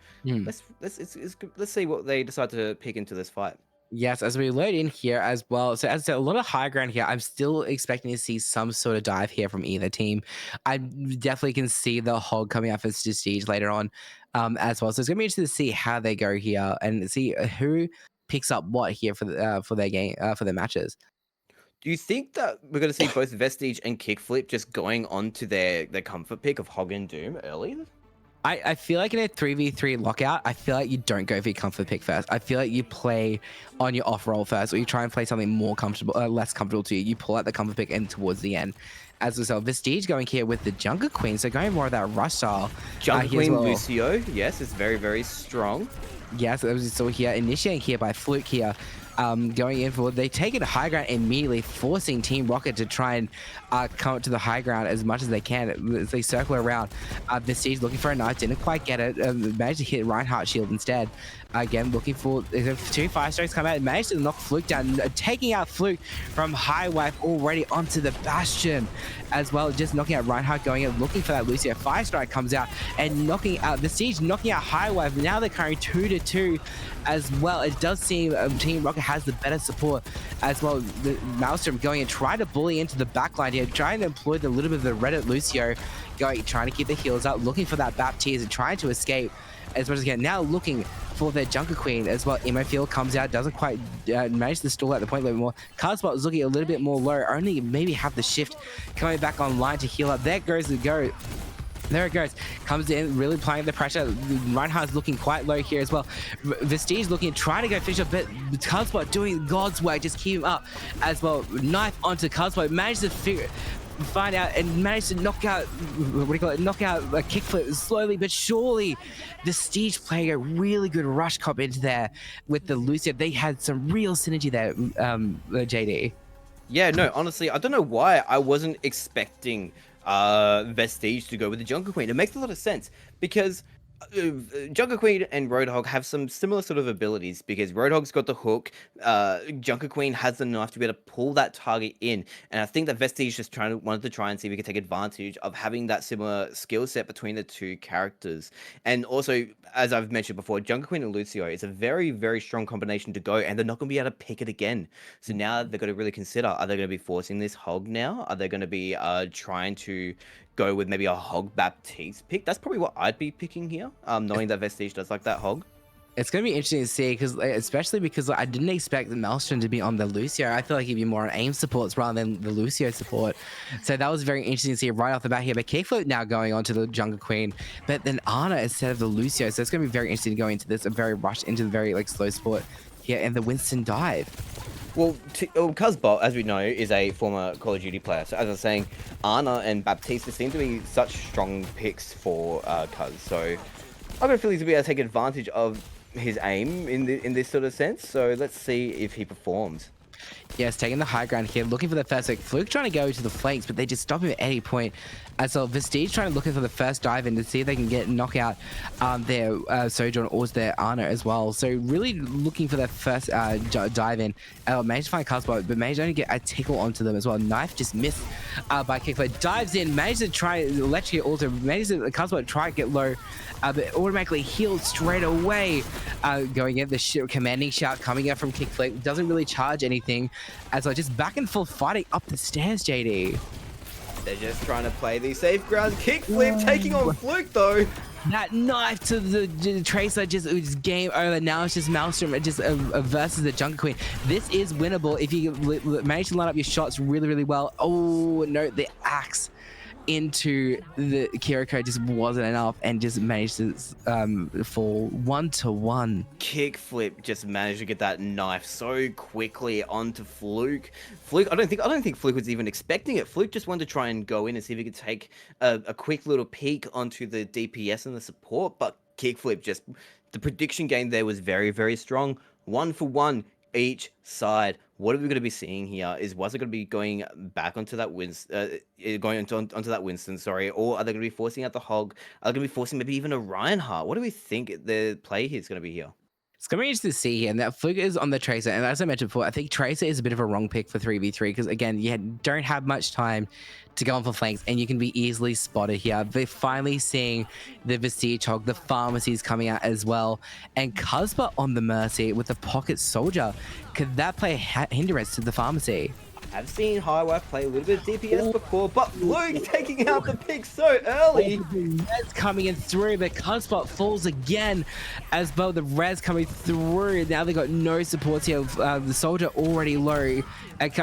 let's see what they decide to pick into this fight. Yes, as we load in here as well. So as I said, a lot of high ground here. I'm still expecting to see some sort of dive here from either team. I definitely can see the Hog coming out for Prestige later on as well. So it's going to be interesting to see how they go here and see who picks up what here for their game, for their matches. Do you think that we're going to see both Vestige and Kickflip just going on to their comfort pick of Hog and Doom early? I feel like in a 3v3 lockout, I feel like you don't go for your comfort pick first. I feel like you play on your off roll first, or you try and play something more comfortable, less comfortable to you. You pull out the comfort pick and towards the end. As a result, Vestige going here with the Jungle Queen, so going more of that rush style. Jungle Queen well. Lucio, yes, it's very strong. Yes, so here, initiating here by Fluke here. Going in for, they take it to high ground immediately, forcing Team Rocket to try and come up to the high ground as much as they can as they circle around. Vestige looking for a knife, didn't quite get it, managed to hit Reinhardt shield instead. Again, looking for 2 fire strikes come out, managed to knock Fluke down, taking out Fluke from High Wife already onto the Bastion as well, just knocking out Reinhardt, going in, looking for that Lucio. Fire strike comes out and knocking out Vestige, knocking out High Wife. Now they're carrying 2-2 as well. It does seem Team Rocket has the better support as well. The Maelstrom going and trying to bully into the backline here, trying to employ the little bit of the Reddit Lucio, trying to keep the heals up, looking for that Baptiste and trying to escape as much as he can. Now looking for their Junker Queen as well. Emofield comes out, doesn't quite manage to stall at the point a little bit more. Cuzbot is looking a little bit more low, only maybe have the shift coming back online to heal up. There goes the go. There it goes. Comes in, really applying the pressure. Reinhardt's looking quite low here as well. Vestige looking, trying to go finish up, but Cuzbot doing God's work, just keep him up as well. Knife onto Cuzbot, managed to find out and managed to knock out, knock out a Kickflip slowly but surely. Vestige playing a really good rush comp into there with the Lucio. They had some real synergy there, JD. Yeah, no, honestly, I don't know why I wasn't expecting Vestige to go with the Jungle Queen. It makes a lot of sense because Junker Queen and Roadhog have some similar sort of abilities because Roadhog's got the hook, Junker Queen has the knife to be able to pull that target in, and I think that Vestige just wanted to try and see if we could take advantage of having that similar skill set between the two characters. And also, as I've mentioned before, Junker Queen and Lucio is a very, very strong combination to go, and they're not going to be able to pick it again. So now they've got to really consider, are they going to be forcing this hog now? Are they going to be trying to go with maybe a Hog Baptiste pick? That's probably what I'd be picking here, knowing that Vestige does like that hog. It's going to be interesting to see, because especially because I didn't expect the Maelstrom to be on the Lucio. I feel like he'd be more on aim supports rather than the Lucio support. So that was very interesting to see right off the bat here. But Kickflip now going on to the Jungle Queen, but then Ana instead of the Lucio. So it's going to be very interesting to go into this, a very rush into the very slow support here, and the Winston dive. Well, Cuzbot, as we know, is a former Call of Duty player. So as I was saying, Ana and Baptiste seem to be such strong picks for Cuz. So I've got a feeling to be able to take advantage of his aim in this sort of sense. So let's see if he performs. Yes, taking the high ground here, looking for the first. Fluke trying to go to the flanks, but they just stop him at any point. So Vestige trying to looking for the first dive in to see if they can get knockout their Sojourn or their Ana as well. So really looking for that first dive in. Managed to find Cuzbot, but managed to only get a tickle onto them as well. Knife just missed by Kickflip. Dives in, managed to try electrocute also. Managed to Cuzbot try to get low, but automatically healed straight away. Going in, the commanding shout coming out from Kickflip. Doesn't really charge anything. As I just back and forth fighting up the stairs, JD. They're just trying to play the safe ground. Kickflip taking on Fluke though. That knife to the Tracer just game over. Now it's just Maelstrom versus the Jungle Queen. This is winnable if you manage to line up your shots really, really well. Oh no, the axe into the Kiriko just wasn't enough and just managed to fall 1-1. Kickflip just managed to get that knife so quickly onto Fluke. I don't think Fluke was even expecting it. Fluke just wanted to try and go in and see if he could take a quick little peek onto the DPS and the support, but Kickflip just, the prediction game there was very, very strong. 1 for 1 each side. What are we going to be seeing here? Was it going to be going back onto that Winston, onto that Winston, sorry, or are they going to be forcing out the Hog? Are they going to be forcing maybe even a Reinhardt? What do we think the play here is going to be here? It's going to be interesting to see here, and that Fluke is on the Tracer, and as I mentioned before, I think Tracer is a bit of a wrong pick for 3v3, because again, you don't have much time to go on for flanks, and you can be easily spotted here. We're finally seeing the Vestige Hog, the pharmacies coming out as well, and Cuzbot on the Mercy with the Pocket Soldier. Could that play a hindrance to the pharmacy? I've seen Highwife play a little bit of DPS before, but Fluke taking out the pick so early. Res coming in through, but Cuzbot falls again as well. The res coming through. Now they got no supports here. The soldier already low, and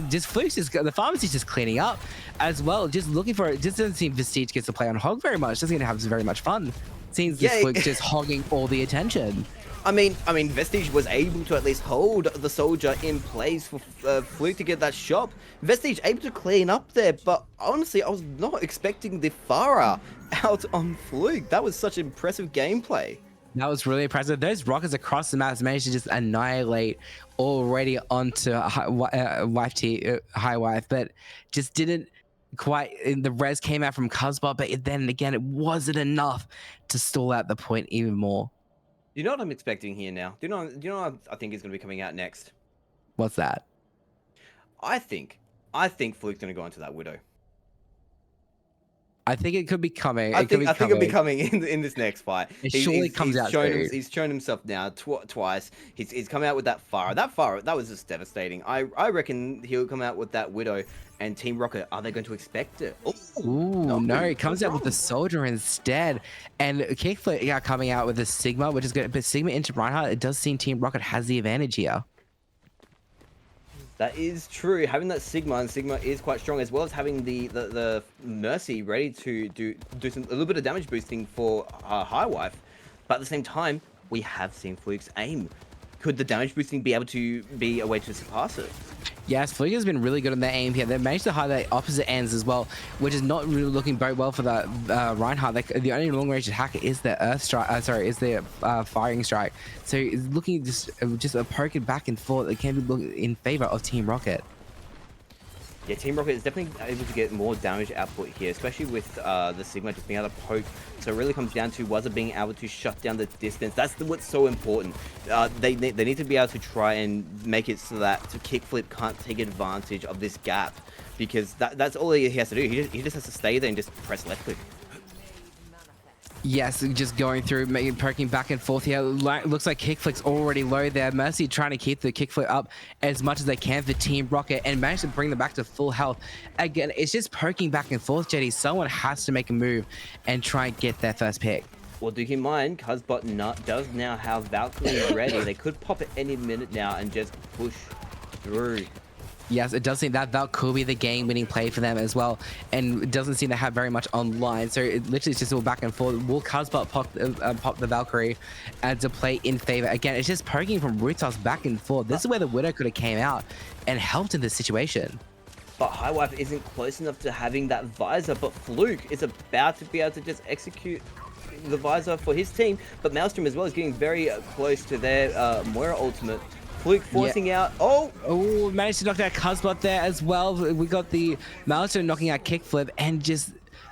just Fluke's the pharmacy's just cleaning up as well. Just looking for it. Just doesn't seem Vestige gets to play on Hog very much. Doesn't have very much fun. Seems this Fluke just hogging all the attention. I mean, Vestige was able to at least hold the soldier in place for Fluke to get that shot. Vestige able to clean up there, but honestly, I was not expecting the Pharah out on Fluke. That was such impressive gameplay. That was really impressive. Those rockets across the map managed to just annihilate already onto Highwife, but just didn't quite. The res came out from Cuzbot, but then again, it wasn't enough to stall out the point even more. You know what I'm expecting here now? Do you know what I think is going to be coming out next? What's that? I think Fluke's going to go into that Widow. I think it could be coming. I think it'll be coming in this next fight. It surely comes out. He's shown himself now twice. He's come out with that Pharah. That was just devastating. I reckon he'll come out with that Widow. And Team Rocket, are they going to expect it? Ooh, no, it comes out with the Soldier instead. And Kickflip coming out with the Sigma, which is good. But Sigma into Reinhardt, it does seem Team Rocket has the advantage here. That is true. Having that Sigma, and Sigma is quite strong, as well as having the Mercy ready to do a little bit of damage boosting for Highwife. But at the same time, we have seen Fluke's aim. Could the damage boosting be able to be a way to surpass it? Yes, Fluke has been really good on their aim here. They've managed to highlight opposite ends as well, which is not really looking very well for the Reinhardt. The only long-range attacker is the Earth Strike. Is the Firing Strike. So it's looking just a poking back and forth. It can be in favor of Team Rocket. Yeah, Team Rocket is definitely able to get more damage output here, especially with the Sigma just being able to poke. So it really comes down to Wazza being able to shut down the distance. That's what's so important. They need to be able to try and make it so that Kickflip can't take advantage of this gap, because that's all he has to do. He just has to stay there and just press left click. Yes, just going through, poking back and forth here. Looks like Kickflip's already low there. Mercy trying to keep the Kickflip up as much as they can for Team Rocket and manage to bring them back to full health. Again, it's just poking back and forth, JD. Someone has to make a move and try and get their first pick. Well, do keep in mind, Cuzbot does now have Valkyrie ready. They could pop it any minute now and just push through. Yes, it does seem that Val could be the game-winning play for them as well, and it doesn't seem to have very much online. So it literally is just all back and forth. Will Cuzbot pop the Valkyrie and to play in favor? Again, it's just poking from Rusttank back and forth. This is where the Widow could have came out and helped in this situation. But Highwife isn't close enough to having that visor, but Fluke is about to be able to just execute the visor for his team. But Maelstrom as well is getting very close to their Moira ultimate. Fluke forcing out. Oh, managed to knock out Cuzbot there as well. We got the Maelstrom knocking out Kickflip and just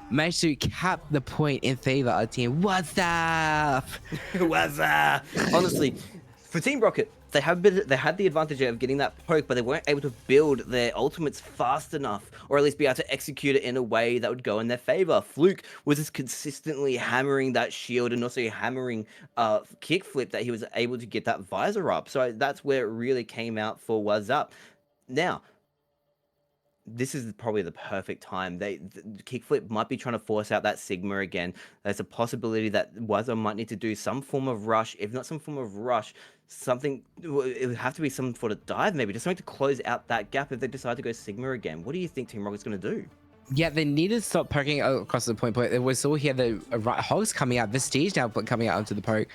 managed to cap the point in favor of team. What's up? What's up? Honestly, for Team Rocket, they had the advantage of getting that poke, but they weren't able to build their ultimates fast enough, or at least be able to execute it in a way that would go in their favor. Fluke was just consistently hammering that shield and also hammering Kickflip that he was able to get that visor up. So that's where it really came out for What's Up. Now, this is probably the perfect time. Kickflip might be trying to force out that Sigma again. There's a possibility that Wazza might need to do some form of rush. If not some form of rush, something, it would have to be some sort of dive maybe, just something to close out that gap if they decide to go Sigma again. What do you think Team Rocket's going to do? Yeah, they need to stop poking across the point. We saw here the Hogs coming out, Vestige now coming out onto the poke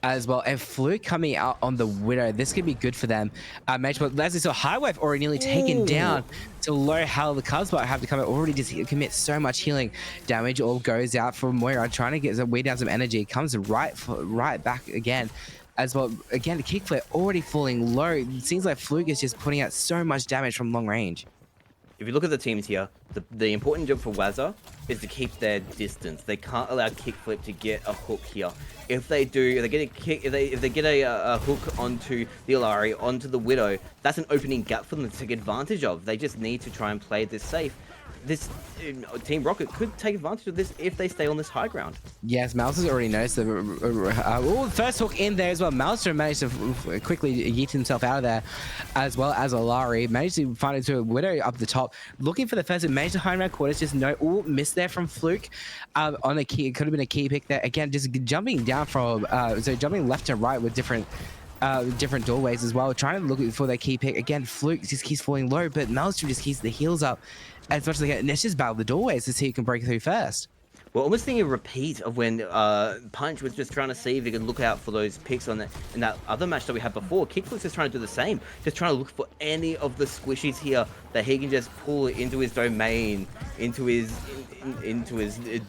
as well, and Fluke coming out on the Widow. This could be good for them. But as we saw, Highwife already nearly taken down to low health. The Cuzbot have to come out, already just commit so much healing damage. All goes out from Moira, trying to get way down some energy. Comes right back again. As well, again, the Kickflip already falling low. It seems like Fluke is just putting out so much damage from long range. If you look at the teams here, the important job for Wazza is to keep their distance. They can't allow Kickflip to get a hook here. If they do, if they get a hook onto the Illari, onto the Widow, that's an opening gap for them to take advantage of. They just need to try and play this safe. This Team Rocket could take advantage of this if they stay on this high ground. Yes, Mouse has already noticed the first hook in there as well. Maelstrom managed to quickly yeet himself out of there, as well as Illari. Managed to find it to a Widow up the top, looking for the first. It managed to hide around quarters. Just missed there from Fluke on a key. It could have been a key pick there. Again, just jumping down from so jumping left and right with different doorways as well, trying to look for their key pick. Again, Fluke just keeps falling low, but Maelstrom just keeps the heals up as much as they can. And let's just battle the doorways to see who can break through first. Well, almost thinking a repeat of when Punch was just trying to see if he could look out for those picks in that other match that we had before. Kickflip's just trying to do the same, just trying to look for any of the squishies here that he can just pull into his domain, into his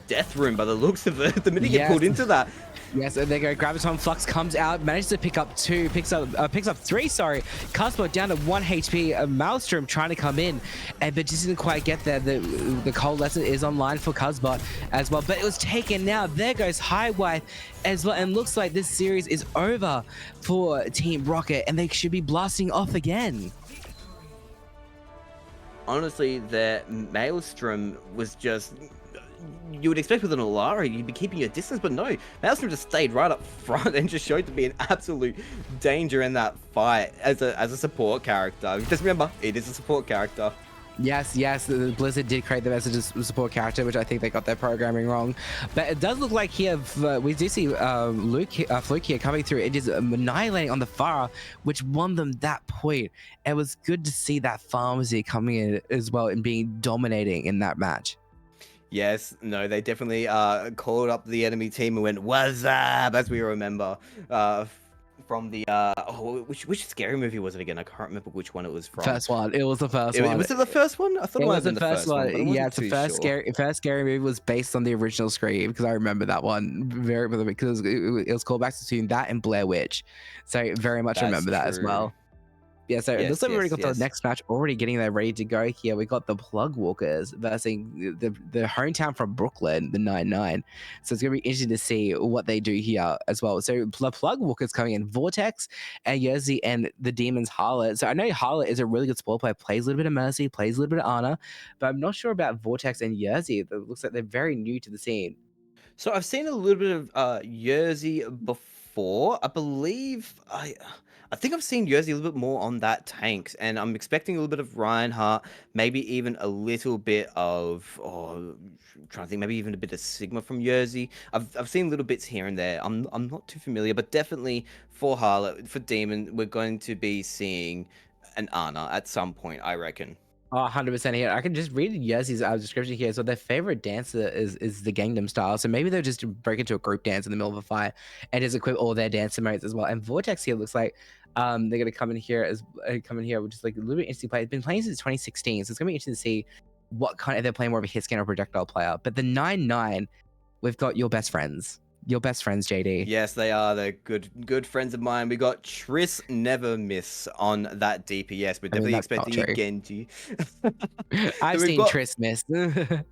death room. By the looks of it, the minute he get pulled into that. Yes, and there go. Graviton Flux comes out, manages to pick up picks up 3. Sorry, Cuzbot down to 1 HP. Maelstrom trying to come in, but just didn't quite get there. The cold lesson is online for Cuzbot as well, but it was taken now. There goes Highwife as well, and looks like this series is over for Team Rocket, and they should be blasting off again. Honestly, their Maelstrom was just. You would expect with an Illari, you'd be keeping your distance, but no. Maelstrom just stayed right up front and just showed to be an absolute danger in that fight as a support character. Just remember, it is a support character. Yes, Blizzard did create them as a support character, which I think they got their programming wrong. But it does look like here, we do see Fluke here coming through and just annihilating on the Pharah, which won them that point. It was good to see that Pharmacy coming in as well and being dominating in that match. Yes, no, they definitely called up the enemy team and went, "What's up?" as we remember from the which scary movie was it again? I can't remember which one it was from. First one. It was the first one. Was it the first one? I thought it was the first one. Yeah, it's the first scary movie was based on the original Scream, because I remember that one very because it was called back to that and Blair Witch, so very much remember that as well. Yeah, so it looks Yes, like we already yes, got the yes. next match already getting there ready to go here. We got the Plug Walkers versus the hometown from Brooklyn, the 9-9. So it's going to be interesting to see what they do here as well. So the Plug Walkers coming in, Vortx and Yerzi and the Demons Harlot. So I know Harlot is a really good support player, plays a little bit of Mercy, plays a little bit of Ana, but I'm not sure about Vortx and Yerzi. It looks like they're very new to the scene. So I've seen a little bit of Yerzi before. I think I've seen Yerzi a little bit more on that tanks, and I'm expecting a little bit of Reinhardt, maybe even a little bit of trying to think, maybe even a bit of Sigma from Yerzi. I've seen little bits here and there. I'm not too familiar, but definitely for Harlot, for Demon, we're going to be seeing an Ana at some point, I reckon. Oh, 100% here. I can just read Yerzi's description here. So their favorite dancer is the Gangnam Style. So maybe they'll just break into a group dance in the middle of a fight and just equip all their dancer modes as well. And Vortx here looks like they're gonna come in here with just like a little bit interesting play. It's been playing since 2016, so it's gonna be interesting to see what kind of they're playing more of a hit scan or projectile player. But the 9-9, we've got your best friends. Your best friends, JD. Yes, they are. They're good friends of mine. We got Triss Never Miss on that DPS. We're definitely expecting a Genji. I've seen Triss miss.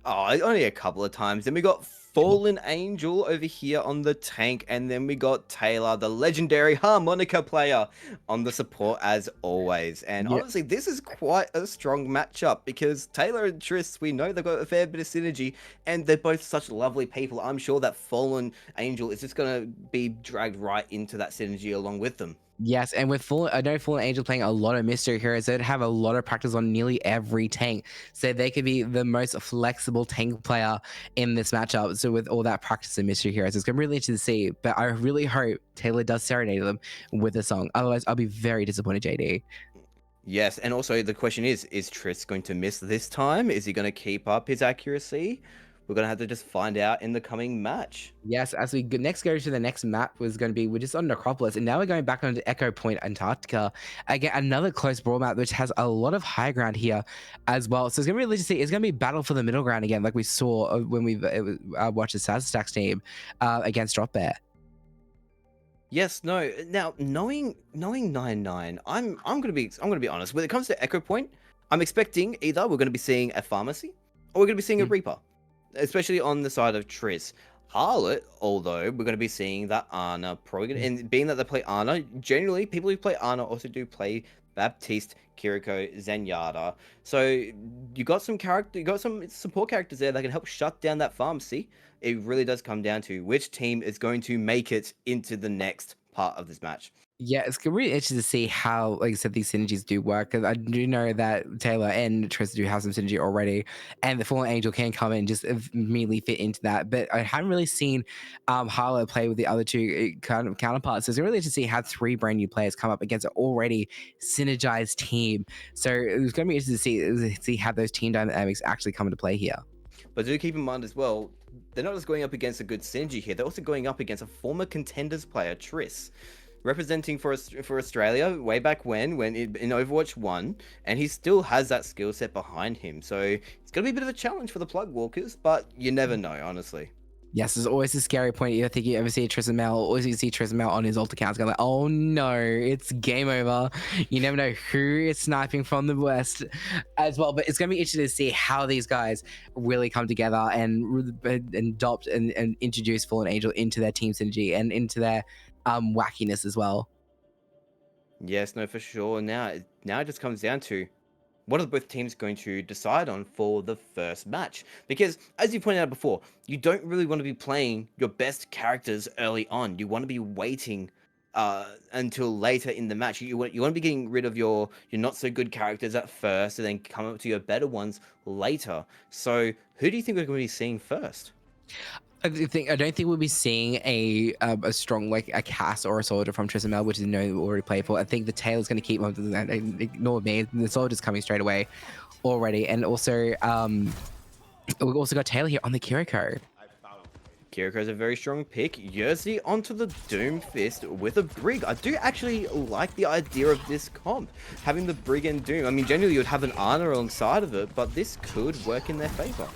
Only a couple of times. Then we got Fallen Angel over here on the tank, and then we got Tayla, the legendary harmonica player, on the support as always. And honestly, this is quite a strong matchup because Tayla and Triss, we know they've got a fair bit of synergy, and they're both such lovely people. I'm sure that Fallen Angel is just gonna be dragged right into that synergy along with them. Yes, and with I know Fallen Angel playing a lot of mystery heroes, they'd have a lot of practice on nearly every tank, so they could be the most flexible tank player in this matchup. So with all that practice in mystery heroes, it's gonna be really interesting to see. But I really hope Tayla does serenade them with a song. Otherwise, I'll be very disappointed, JD. Yes, and also the question is Triss going to miss this time? Is he going to keep up his accuracy? We're going to have to just find out in the coming match. Yes, as we next go to the next map was going to be, we're just on Necropolis, and now we're going back onto Echo Point, Antarctica. Again, another close brawl map, which has a lot of high ground here as well. So it's going to be really interesting. It's going to be battle for the middle ground again, like we saw when we watched the Sauciestminx team against Drop Bear. Yes, no. Now, knowing 9-9, I'm gonna be honest. When it comes to Echo Point, I'm expecting either we're gonna be seeing a pharmacy or we're gonna be seeing a Reaper, especially on the side of Triss. Harlot, although we're going to be seeing that Ana probably, and being that they play Ana, generally people who play Ana also do play Baptiste, Kiriko, Zenyatta. So you got some support characters there that can help shut down that pharmacy. It really does come down to which team is going to make it into the next part of this match. Yeah, it's really interesting to see how, like I said, these synergies do work. Because I do know that Tayla and Triss do have some synergy already, and the Fallen Angel can come in and just immediately fit into that. But I haven't really seen Harlow play with the other two kind of counterparts. So it's really interesting to see how 3 brand new players come up against an already synergized team. So it's going to be interesting to see how those team dynamics actually come into play here. But do keep in mind as well, they're not just going up against a good synergy here. They're also going up against a former Contenders player, Triss, representing for Australia way back when in Overwatch 1, and he still has that skill set behind him. So it's going to be a bit of a challenge for the Plug Walkers, but you never know, honestly. Yes, there's always a scary point. You think you ever see Tristan Mel, always you see Tristan Mel on his alt accounts going like, oh no, it's game over. You never know who is sniping from the west as well. But it's going to be interesting to see how these guys really come together and adopt and introduce Fallen Angel into their team synergy and into their wackiness as well. Yes, no, for sure. Now it just comes down to what are both teams going to decide on for the first match? Because, as you pointed out before, you don't really want to be playing your best characters early on. You want to be waiting until later in the match. You want to be getting rid of your not so good characters at first and then come up to your better ones later. So, who do you think we're going to be seeing first? I don't think we'll be seeing a strong like a Cass or a soldier from Tristan Mel, which is already played for. I think the Taylor's going to keep ignore me. The soldier's coming straight away already, and also we've also got Tayla here on the Kiriko. Kiriko's a very strong pick. Yerzi onto the Doom Fist with a Brig. I do actually like the idea of this comp, having the Brig and Doom. I mean, generally you'd have an Ana alongside of it, but this could work in their favor.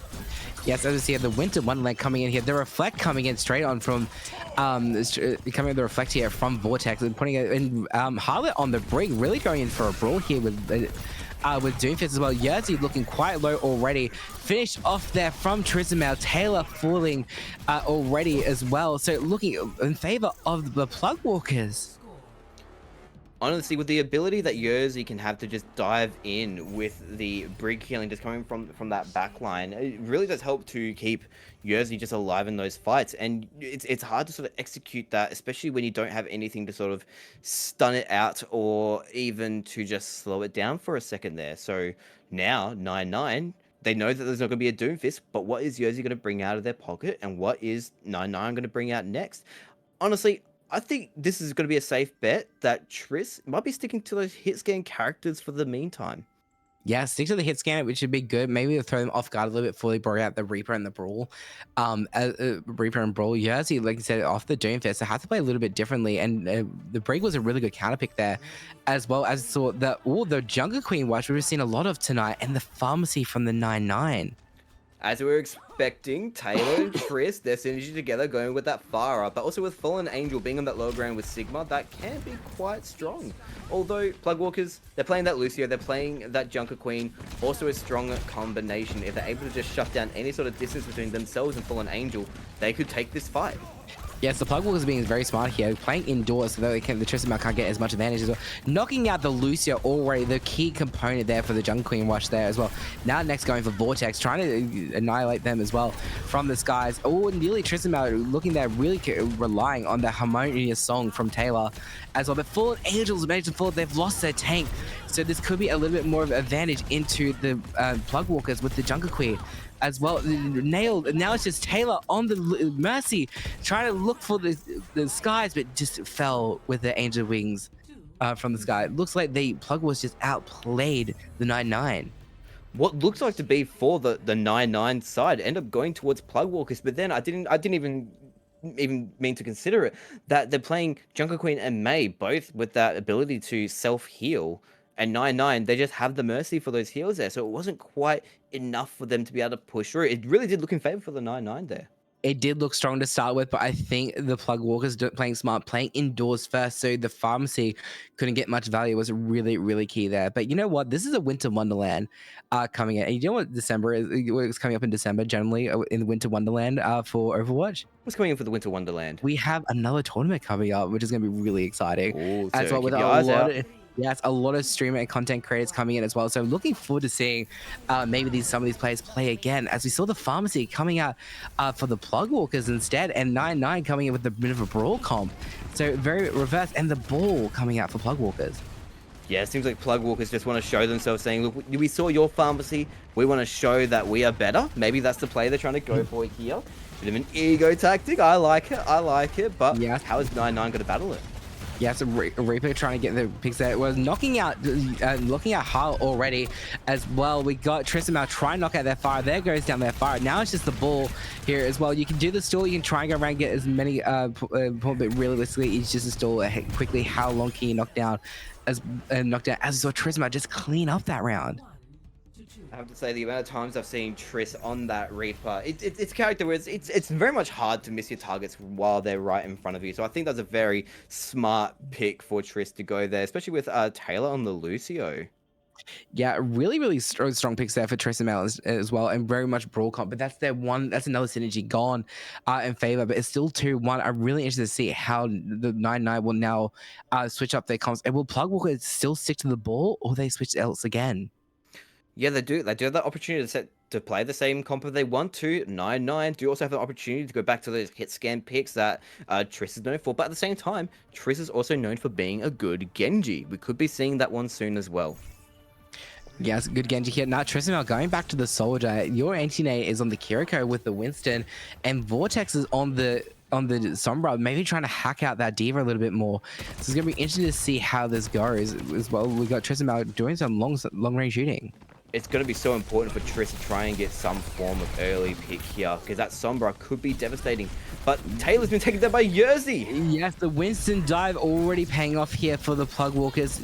Yes, as we see the Winter Wonderland coming in here, the Reflect coming in straight on from, coming in the Reflect here from Vortx and putting it in Harlot on the brink, really going in for a brawl here with Doomfist as well. Yerzi looking quite low already. Finished off there from Trismel. Tayla falling already as well. So looking in favor of the Plug Walkers. Honestly, with the ability that Yerzi can have to just dive in with the brig healing just coming from that back line, it really does help to keep Yerzi just alive in those fights. And it's hard to sort of execute that, especially when you don't have anything to sort of stun it out or even to just slow it down for a second there. So now 9-9, they know that there's not going to be a Doomfist, but what is Yerzi going to bring out of their pocket, and what is 9-9 going to bring out next? Honestly, I think this is going to be a safe bet that Triss might be sticking to those hit scan characters for the meantime. Yeah, stick to the hit scan, which would be good. Maybe they'll throw them off guard a little bit before they brought out the Reaper and the Brawl. Reaper and Brawl, Yerzi, like you said, off the Doomfist, they have to play a little bit differently. And the Brig was a really good counter pick there, as well as the Jungle Queen watch we've seen a lot of tonight, and the Pharmacy from the 9-9. As we were expecting, Tayla and Triss, their synergy together going with that fire up, but also with Fallen Angel being on that lower ground with Sigma, that can be quite strong. Although Plugwalkers, they're playing that Lucio, they're playing that Junker Queen, also a strong combination. If they're able to just shut down any sort of distance between themselves and Fallen Angel, they could take this fight. Yes, the Plugwalkers being very smart here, playing indoors so that the Tristan can't get as much advantage as well. Knocking out the Lucio already, the key component there for the Jungle Queen watch there as well. Now next going for Vortx, trying to annihilate them as well from the skies. Oh, nearly Tristan looking there, really relying on the harmonious song from Tayla as well. But Fallen Angels managed to fall, they've lost their tank. So this could be a little bit more of an advantage into the Plugwalkers with the Jungle Queen as well. Nailed. Now it's just Tayla on the Mercy, trying to look for the skies, but just fell with the angel wings from the sky. It looks like the Plug was just outplayed the 9-9. What looks like to be for the 9-9 side end up going towards Plugwalkers, but then I didn't even mean to consider it, that they're playing Junker Queen and May both with that ability to self-heal. And 9-9, they just have the Mercy for those heals there. So it wasn't quite enough for them to be able to push through. It really did look in favor for the 9-9 there. It did look strong to start with, but I think the Plugwalkers playing smart, playing indoors first, so the Pharmacy couldn't get much value was really, really key there. But you know what? This is a Winter Wonderland coming in. And you know what December is? What's coming up in December generally in the Winter Wonderland for Overwatch? What's coming in for the Winter Wonderland? We have another tournament coming up, which is going to be really exciting. Ooh, as so well with a lot of streamer and content creators coming in as well. So I'm looking forward to seeing maybe some of these players play again, as we saw the Pharmacy coming out for the Plugwalkers instead, and 9-9 coming in with a bit of a brawl comp. So very reverse, and the Ball coming out for Plugwalkers. Yeah, it seems like Plugwalkers just want to show themselves, saying, look, we saw your Pharmacy, we want to show that we are better. Maybe that's the play they're trying to go for here. Bit of an ego tactic. I like it, but yes. How is 9-9 going to battle it? Yeah, so Reaper trying to get the picks there. Was knocking out Harl already as well. We got Tristan trying to knock out their fire. There goes down their fire. Now it's just the Ball here as well. You can do the stall. You can try and go around and get as many, but realistically, it's just a stall quickly. How long can you knock down as we saw Tristan just clean up that round? I have to say, the amount of times I've seen Triss on that Reaper, it's character where it's very much hard to miss your targets while they're right in front of you. So I think that's a very smart pick for Triss to go there, especially with Tayla on the Lucio. Yeah, really strong picks there for Tristan as well, and very much brawl comp. But that's another synergy gone in favor. But it's still 2-1. I'm really interested to see how the 9-9 will now switch up their comps. And will Plugwalker still stick to the Ball, or they switch else again? Yeah, they do. They do have that opportunity to play the same comp if they want to. 9-9 do also have the opportunity to go back to those hit scan picks that Triss is known for. But at the same time, Triss is also known for being a good Genji. We could be seeing that one soon as well. Yes, good Genji here. Now, Tristan, going back to the Soldier, your anti-nade is on the Kiriko with the Winston, and Vortx is on the Sombra, maybe trying to hack out that D.Va a little bit more. So it's going to be interesting to see how this goes as well. We got Tristan doing some long range shooting. it's going to be so important for Triss to try and get some form of early pick here, because that Sombra could be devastating. But Tayla's been taken down by Yerzi. Yes, the Winston dive already paying off here for the Plug Walkers.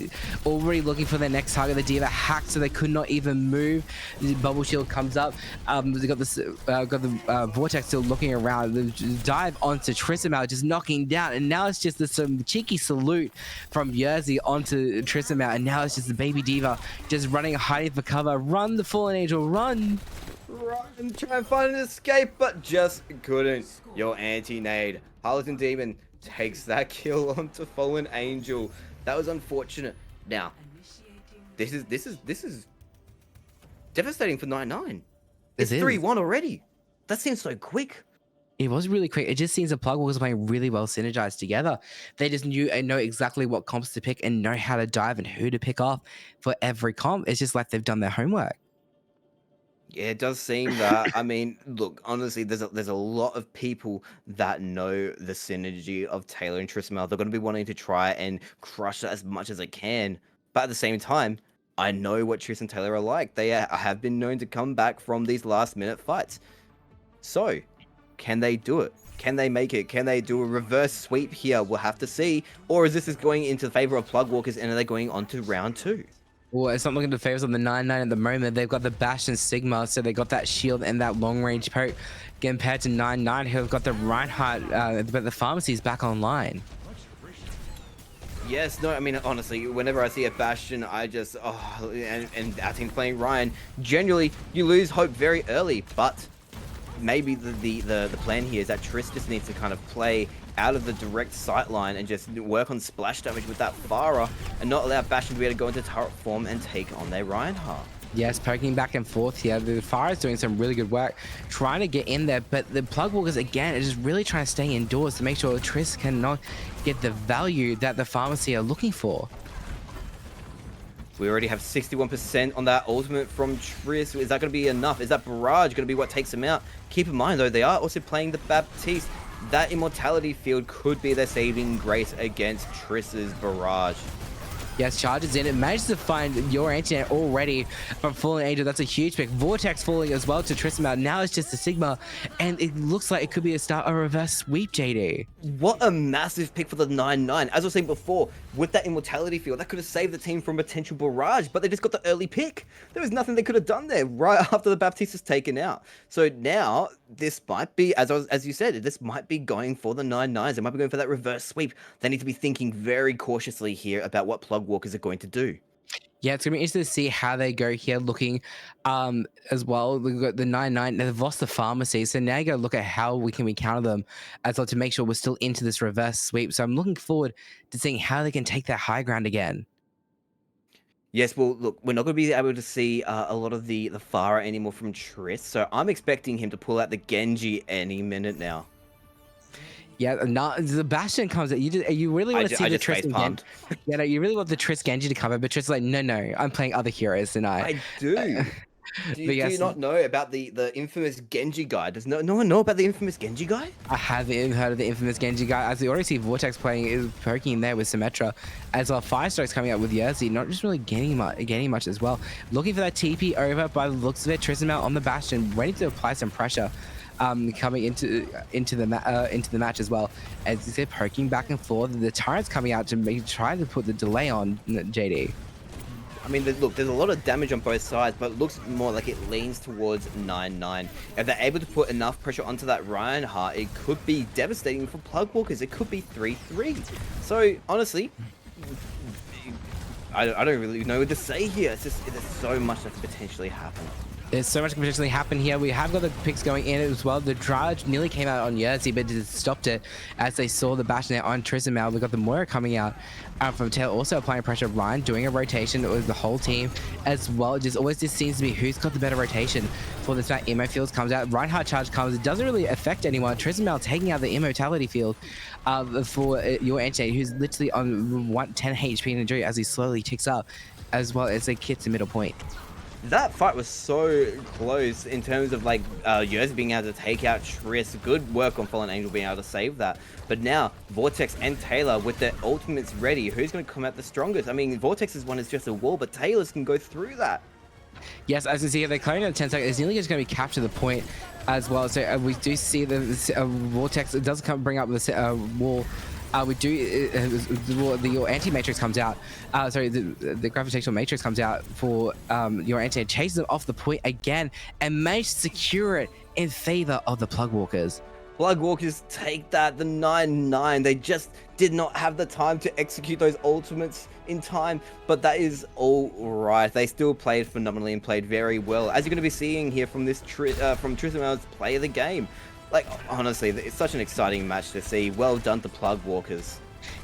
Already looking for their next target. The Diva hacked, so they could not even move. The bubble shield comes up. They got this, got the Vortx still looking around. The dive onto Trissamau, just knocking down, and now it's just some cheeky salute from Yerzi onto Trissamau, and now it's just the baby Diva just running, hiding for cover. Run, the Fallen Angel, run! Run, try and find an escape, but just couldn't. Your anti-nade, Harlequin Demon takes that kill onto Fallen Angel. That was unfortunate. Now, this is devastating for 9-9. It's 3-1 already. That seems so quick. It was really quick. It just seems the Plug Walkers playing really well synergized together. They just knew and know exactly what comps to pick and know how to dive and who to pick off for every comp. It's just like they've done their homework. Yeah, it does seem that. I mean, look, honestly, there's a lot of people that know the synergy of Tayla and Trissamau. They're going to be wanting to try and crush it as much as they can. But at the same time, I know what Triss and Tayla are like. They have been known to come back from these last-minute fights. So, can they do it? Can they make it? Can they do a reverse sweep here? We'll have to see. Or is this going into the favor of Plug Walkers and are they going on to round 2? Well, it's not looking to favors on the 9-9 at the moment. They've got the Bash and Sigma, so they got that shield and that long-range poke compared to 9-9, who have got the Reinhardt, but the pharmacy's back online. Yes, no, I mean, honestly, whenever I see a Bastion, I just, and our team's playing Ryan, generally, you lose hope very early, but maybe the plan here is that Triss just needs to kind of play out of the direct sight line and just work on splash damage with that Pharah and not allow Bastion to be able to go into turret form and take on their Reinhardt. Yes, poking back and forth here. The Pharah is doing some really good work trying to get in there, but the Plug Walkers, again, are just really trying to stay indoors to make sure Triss cannot get the value that the Pharmacy are looking for. We already have 61% on that ultimate from Triss. Is that going to be enough? Is that barrage going to be what takes him out? Keep in mind, though, they are also playing the Baptiste. That immortality field could be their saving grace against Triss's barrage. Yes, charges in. It manages to find your anti-net already from Fallen Angel. That's a huge pick. Vortx falling as well to Trissamau. Now it's just a Sigma, and it looks like it could be a start, a reverse sweep, JD. What a massive pick for the 9-9. As I was saying before, with that immortality field, that could have saved the team from potential barrage, but they just got the early pick. There was nothing they could have done there right after the Baptiste is taken out. So now, this might be, as you said, this might be going for the 9-9s. They might be going for that reverse sweep. They need to be thinking very cautiously here about what Plug Walkers are going to do. Yeah, it's going to be interesting to see how they go here looking as well. We've got the 9-9, they've lost the pharmacy, so now you got to look at how we can counter them as well to make sure we're still into this reverse sweep. So I'm looking forward to seeing how they can take that high ground again. Yes, well, look, we're not going to be able to see a lot of the Pharah anymore from Triss, so I'm expecting him to pull out the Genji any minute now. Yeah, the Bastion comes out. You really want to see the Triss Genji. Yeah, no, you really want the Triss Genji to come out, but Triss is like, no, I'm playing other heroes tonight. I do. Do you not know about the infamous Genji guy? Does no one know about the infamous Genji guy? I haven't heard of the infamous Genji guy. As we already see Vortx playing, is poking in there with Symmetra. As well, Firestroke's coming out with Yerzi, not just really gaining much as well. Looking for that TP over by the looks of it. Trissamau on the Bastion, ready to apply some pressure. Coming into the match as well. As you said, poking back and forth. The turret's coming out to try to put the delay on JD. I mean, look, there's a lot of damage on both sides, but it looks more like it leans towards 9-9. If they're able to put enough pressure onto that Reinhardt, it could be devastating for Plug Walkers. It could be 3-3. So, honestly, I don't really know what to say here. It's just, there's so much that could potentially happen. There's so much can potentially happen here. We have got the picks going in as well. The Drudge nearly came out on Yerzi, but just stopped it as they saw the Bash now on Trissamau. We've got the Moira coming out from Tayla, also applying pressure. Ryan doing a rotation with the whole team as well. It just always seems to be who's got the better rotation for this match. Immo Fields comes out. Reinhardt charge comes. It doesn't really affect anyone. Trissamau taking out the Immortality field for your anti, who's literally on 10 HP in injury as he slowly ticks up, as well as they get to middle point. That fight was so close in terms of like Yerzi being able to take out Triss. Good work on Fallen Angel being able to save that. But now Vortx and Tayla with their ultimates ready. Who's going to come out the strongest? I mean, Vortex's one is just a wall, but Tayla's can go through that. Yes, as you see here, they're clearing on 10 seconds. It's nearly just going to be captured the point as well. So we do see the Vortx. It does bring up the wall. We do your anti-matrix comes out. Sorry, the gravitational matrix comes out for your anti and chases them off the point again and managed to secure it in favor of the Plug Walkers. Plug Walkers take that, the 9-9. They just did not have the time to execute those ultimates in time, but that is all right. They still played phenomenally and played very well, as you're going to be seeing here from this from Truth and Real's play of the game. Like, honestly, it's such an exciting match to see. Well done to Plug Walkers.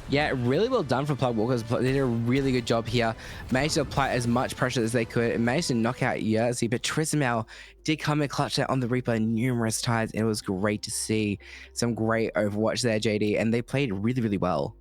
Yeah, really well done for Plug Walkers. They did a really good job here. Managed to apply as much pressure as they could and managed to knock out Yerzi. But Trismel did come and clutch that on the Reaper numerous times. And it was great to see some great Overwatch there, JD. And they played really, really well.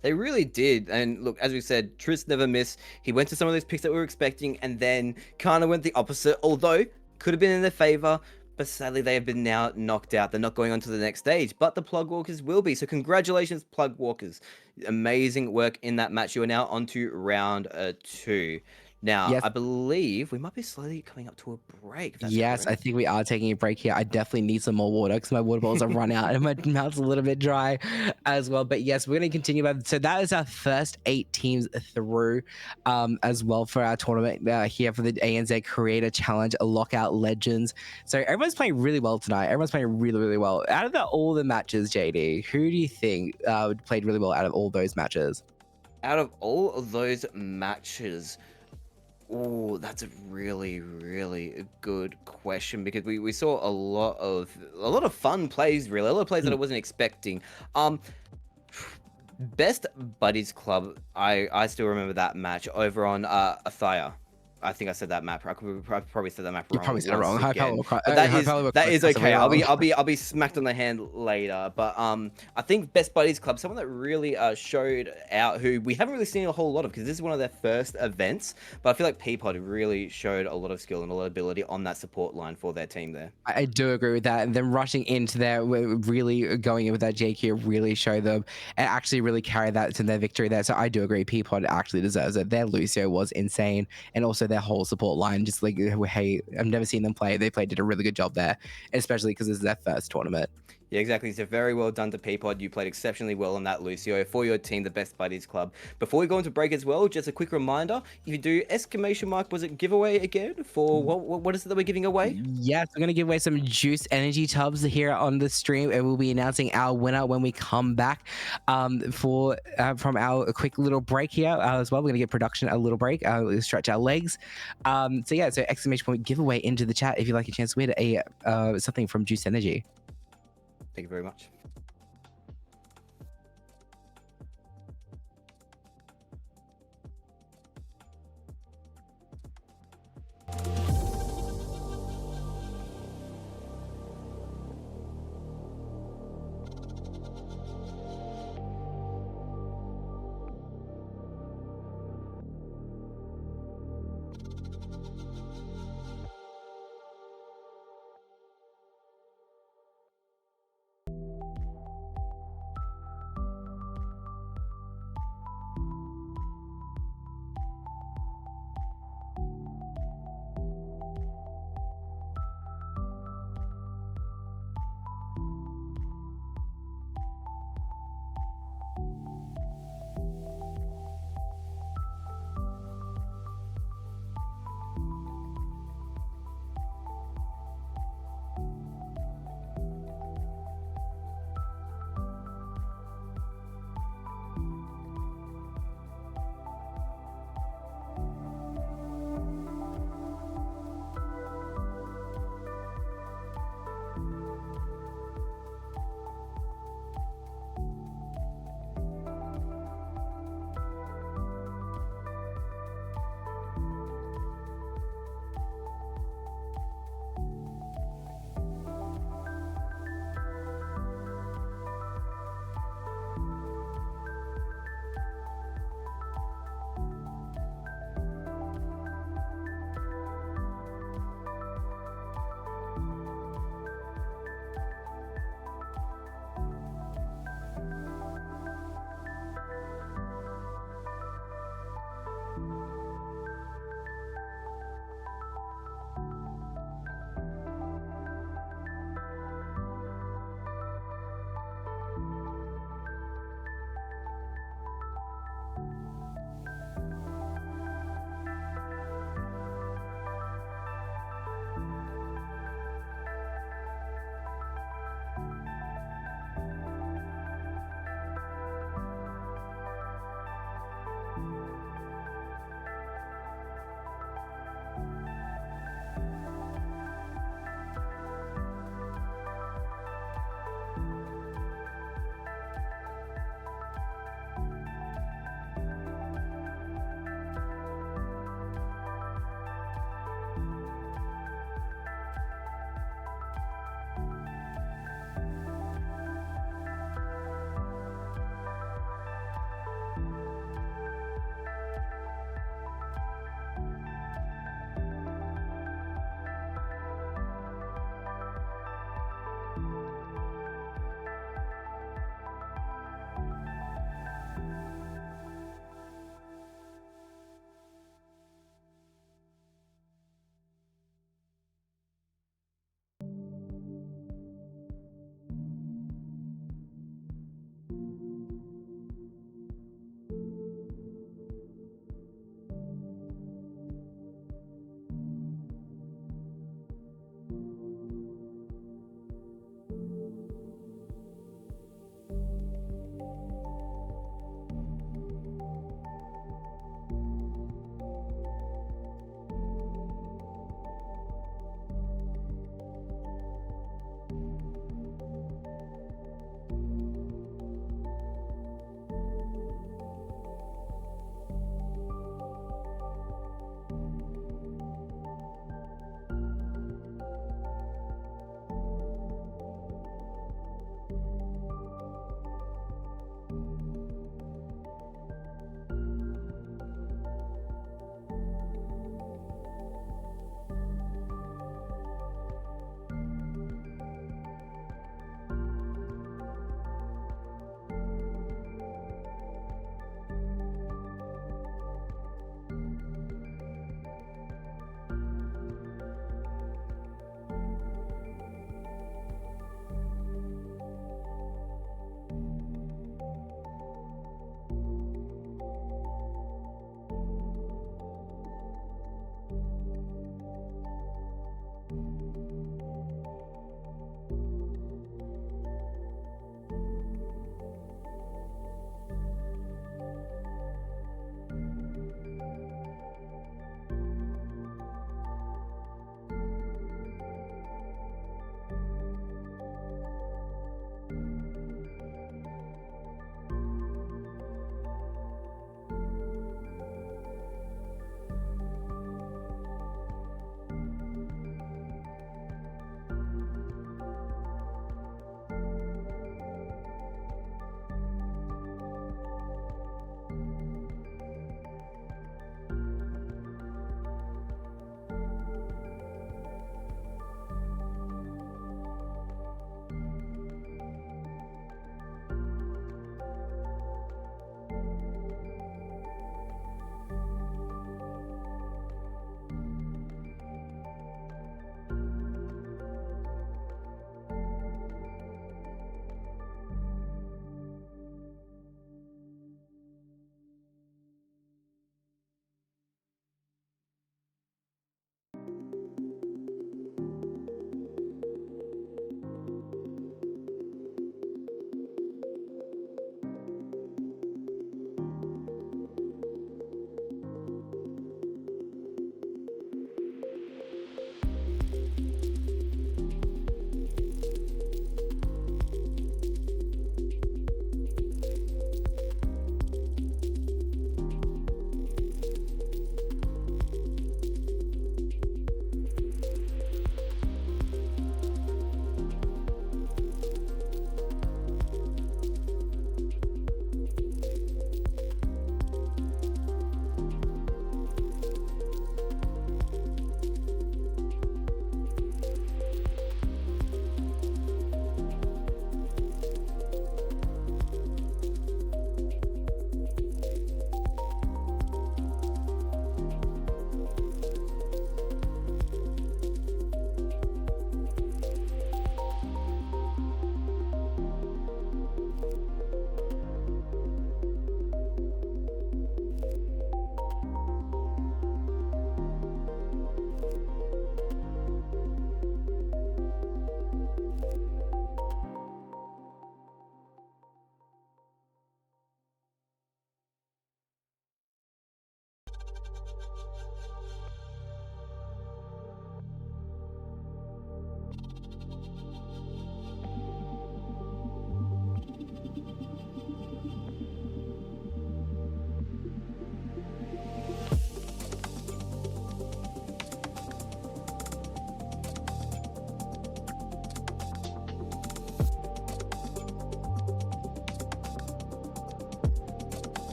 They really did. And look, as we said, Tris never missed. He went to some of those picks that we were expecting and then kind of went the opposite. Although, could have been in their favor. But sadly, they have been now knocked out. They're not going on to the next stage, but the Plug Walkers will be. So congratulations, Plug Walkers. Amazing work in that match. You are now on to round 2. Now, yes. I believe we might be slowly coming up to a break. Yes, correct. I think we are taking a break here. I definitely need some more water because my water bottles have run out and my mouth's a little bit dry as well. But yes, we're going to continue. So that is our first 8 teams through as well for our tournament here for the ANZ Creator Challenge Lockout Legends. So everyone's playing really well tonight. Everyone's playing really, really well. Out of all the matches, JD, who do you think played really well out of all those matches? Out of all of those matches... Oh, that's a really, really good question because we saw a lot of fun plays, really. A lot of plays that I wasn't expecting. Best Buddies Club, I still remember that match over on Athaya. I think I said that map. I probably said that map wrong. You probably said it wrong. That is okay. I'll be smacked on the hand later. But I think Best Buddies Club, someone that really showed out, who we haven't really seen a whole lot of because this is one of their first events. But I feel like Peapod really showed a lot of skill and a lot of ability on that support line for their team there. I do agree with that. And then rushing into there, really going in with that JQ really showed them and actually really carried that to their victory there. So I do agree. Peapod actually deserves it. Their Lucio was insane, and also their whole support line, just like, hey, I've never seen them play. They did a really good job there, especially because this is their first tournament. Yeah, exactly. So very well done to Peapod. You played exceptionally well on that Lucio for your team, the Best Buddies Club. Before we go into break as well, just a quick reminder, if you do exclamation mark, was it giveaway again for what is it that we're giving away? Yes, we're going to give away some Juice Energy tubs here on the stream, and we'll be announcing our winner when we come back from our quick little break here as well. We're going to give production a little break, stretch our legs. So yeah, so exclamation point giveaway into the chat if you'd like a chance to win something from Juice Energy. Thank you very much.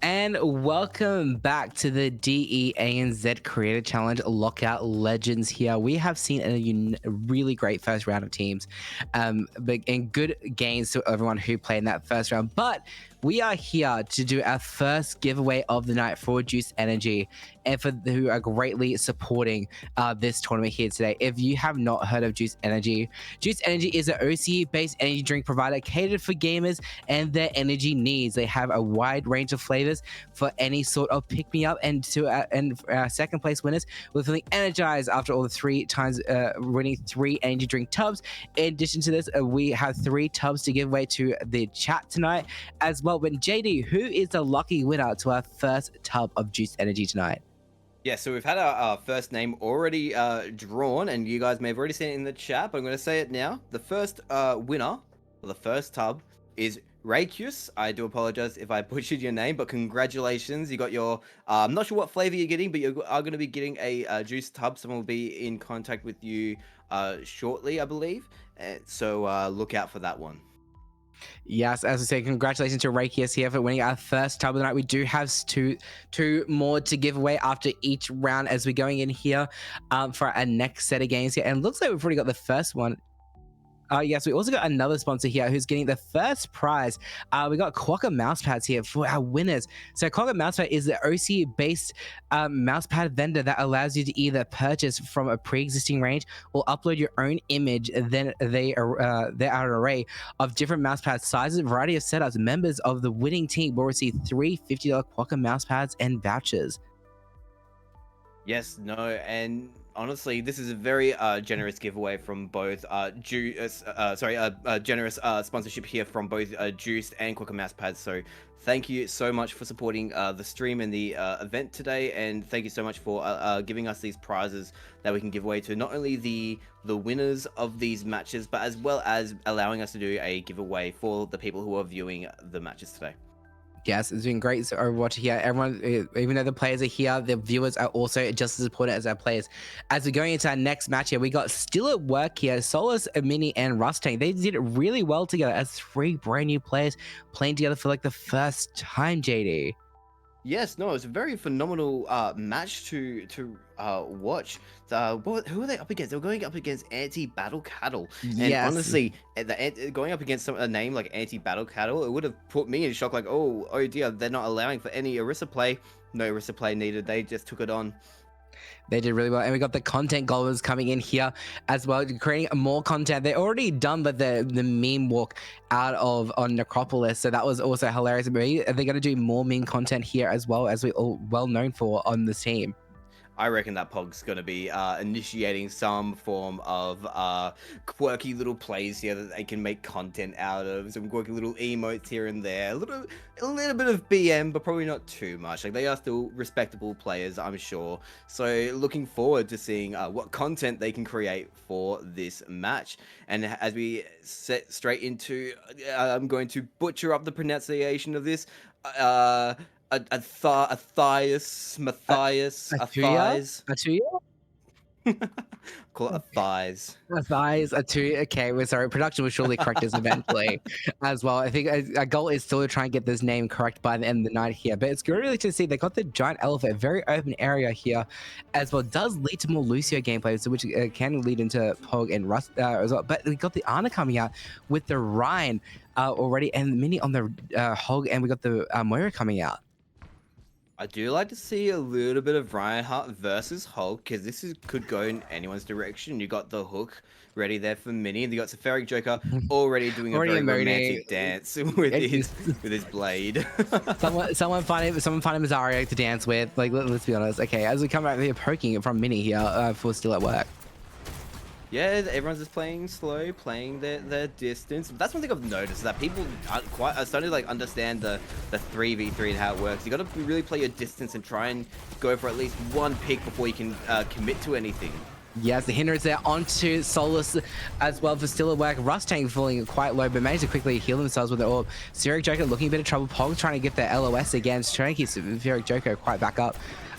And welcome back to the DEANZ Creator Challenge Lockout Legends here. We have seen a really great first round of teams and good gains to everyone who played in that first round. But we are here to do our first giveaway of the night for Juice Energy and for who are greatly supporting this tournament here today. If you have not heard of Juice Energy is an OCE-based energy drink provider catered for gamers and their energy needs. They have a wide range of flavors for any sort of pick-me-up, and our second place winners were feeling energized after all the 3 times winning 3 energy drink tubs. In addition to this, we have 3 tubs to give away to the chat tonight as well. But JD, who is the lucky winner to our first tub of Juice Energy tonight? Yeah, so we've had our first name already drawn, and you guys may have already seen it in the chat, but I'm going to say it now. The first winner for the first tub is Raikus. I do apologize if I butchered your name, but congratulations. You got your, I'm not sure what flavor you're getting, but you are going to be getting a juice tub. Someone will be in contact with you shortly, I believe. So look out for that one. Yes, as I say, congratulations to Raikus here for winning our first tub of the night. We do have two more to give away after each round as we're going in here for our next set of games here. And it looks like we've already got the first one. Yes, we also got another sponsor here who's getting the first prize. We got Quokka mousepads here for our winners. So Quokka mousepad is the OC-based mousepad vendor that allows you to either purchase from a pre-existing range or upload your own image. Then there are an array of different mousepad sizes, variety of setups. Members of the winning team will receive 3 $50 Quokka mousepads and vouchers. Yes, no, and honestly, this is a very generous giveaway from both generous sponsorship here from both Juiced and Quokka Mousepads. So thank you so much for supporting the stream and the event today, and thank you so much for giving us these prizes that we can give away to not only the winners of these matches, but as well as allowing us to do a giveaway for the people who are viewing the matches today. Yes, it's been great to Overwatch here. Everyone, even though the players are here, the viewers are also just as important as our players. As we're going into our next match here, we got still at work here, Solace, Moonie, and Rusttank. They did it really well together as 3 brand new players playing together for like the first time, JD. Yes, no, it's a very phenomenal match to watch. Who are they up against? They were going up against Anti-Battle Cattle. And yes. honestly, going up against a name like Anti-Battle Cattle, it would have put me in shock, like, oh dear, they're not allowing for any Orisa play. No Orisa play needed. They just took it on. They did really well, and we got the content goals coming in here as well, creating more content. They're already done, but the meme walk out on Necropolis, so that was also hilarious. They're going to do more meme content here as well, as we're all well known for on the team. I reckon that Pog's going to be initiating some form of quirky little plays here that they can make content out of. Some quirky little emotes here and there. A little bit of BM, but probably not too much. Like, they are still respectable players, I'm sure. So looking forward to seeing what content they can create for this match. And as we set straight into, I'm going to butcher up the pronunciation of this. Matthias, call it a thighs. A thighs, a two. Okay, we're sorry. Production will surely correct us eventually as well. I think our goal is still to try and get this name correct by the end of the night here. But it's good really to see they got the giant elephant, a very open area here as well. It does lead to more Lucio gameplay, so which can lead into Pog and Rust as well. But we got the Ana coming out with the Ryan already, and the Mini on the Hog, and we got the Moira coming out. I do like to see a little bit of Reinhardt versus Hulk, because this could go in anyone's direction. You got the hook ready there for Mini, and you got Sphericjoker already doing a very romantic dance with his blade. someone find him Zarya to dance with. Like, let's be honest. Okay, as we come out here poking it from Mini here for still at work. Yeah, everyone's just playing slow, playing their distance. That's one thing I've noticed, that people are starting to like understand the 3v3 and how it works. You got to really play your distance and try and go for at least one pick before you can commit to anything. Yes, the hinder is there onto Solace as well for still at work. Rusttank falling quite low, but managed to quickly heal themselves with it all. Sphericjoker looking a bit of trouble. Pog trying to get their LOS against, trying to keep Sphericjoker quite back up.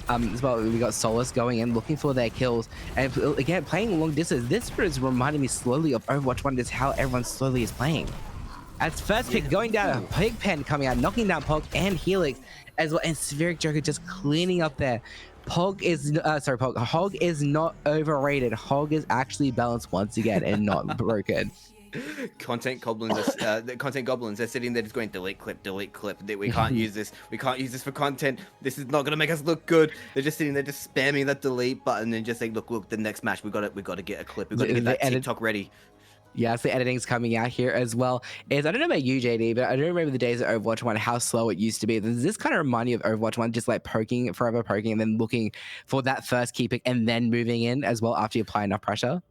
As well, we got Solace going in, looking for their kills. And again, playing long distance. This is reminding me slowly of Overwatch 1, is how everyone slowly is playing. As first pick going down, a Pig Pen coming out, knocking down Pog and Helix as well, and Sphericjoker just cleaning up there. Hog is not overrated. Hog is actually balanced once again and not broken. Content goblins, the content goblins, they're sitting there just going delete clip. We can't use this. We can't use this for content. This is not gonna make us look good. They're just sitting there, just spamming that delete button and just saying, look, the next match we got to get a clip. We got to get that TikTok ready. Yes, the editing's coming out here as well. I don't know about you, JD, but I don't remember the days of Overwatch 1, how slow it used to be. Does this kind of remind you of Overwatch 1, just like forever poking, and then looking for that first key pick and then moving in as well after you apply enough pressure?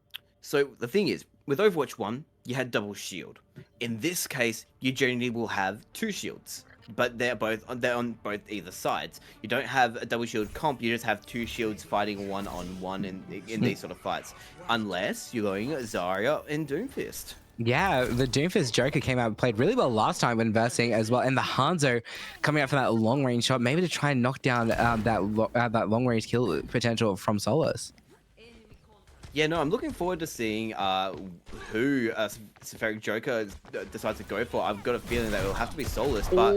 So the thing is, with Overwatch 1, you had double shield. In this case, you generally will have 2 shields, but they're on both either sides. You don't have a double shield comp, you just have 2 shields fighting one-on-one in these sort of fights. Unless you're going Zarya and Doomfist. Yeah, the Doomfist Joker came out and played really well last time when versing as well, and the Hanzo coming out from that long range shot, maybe to try and knock down that long range kill potential from Solace. Yeah, no, I'm looking forward to seeing who Sphericjoker decides to go for. I've got a feeling that it'll have to be Solace, but...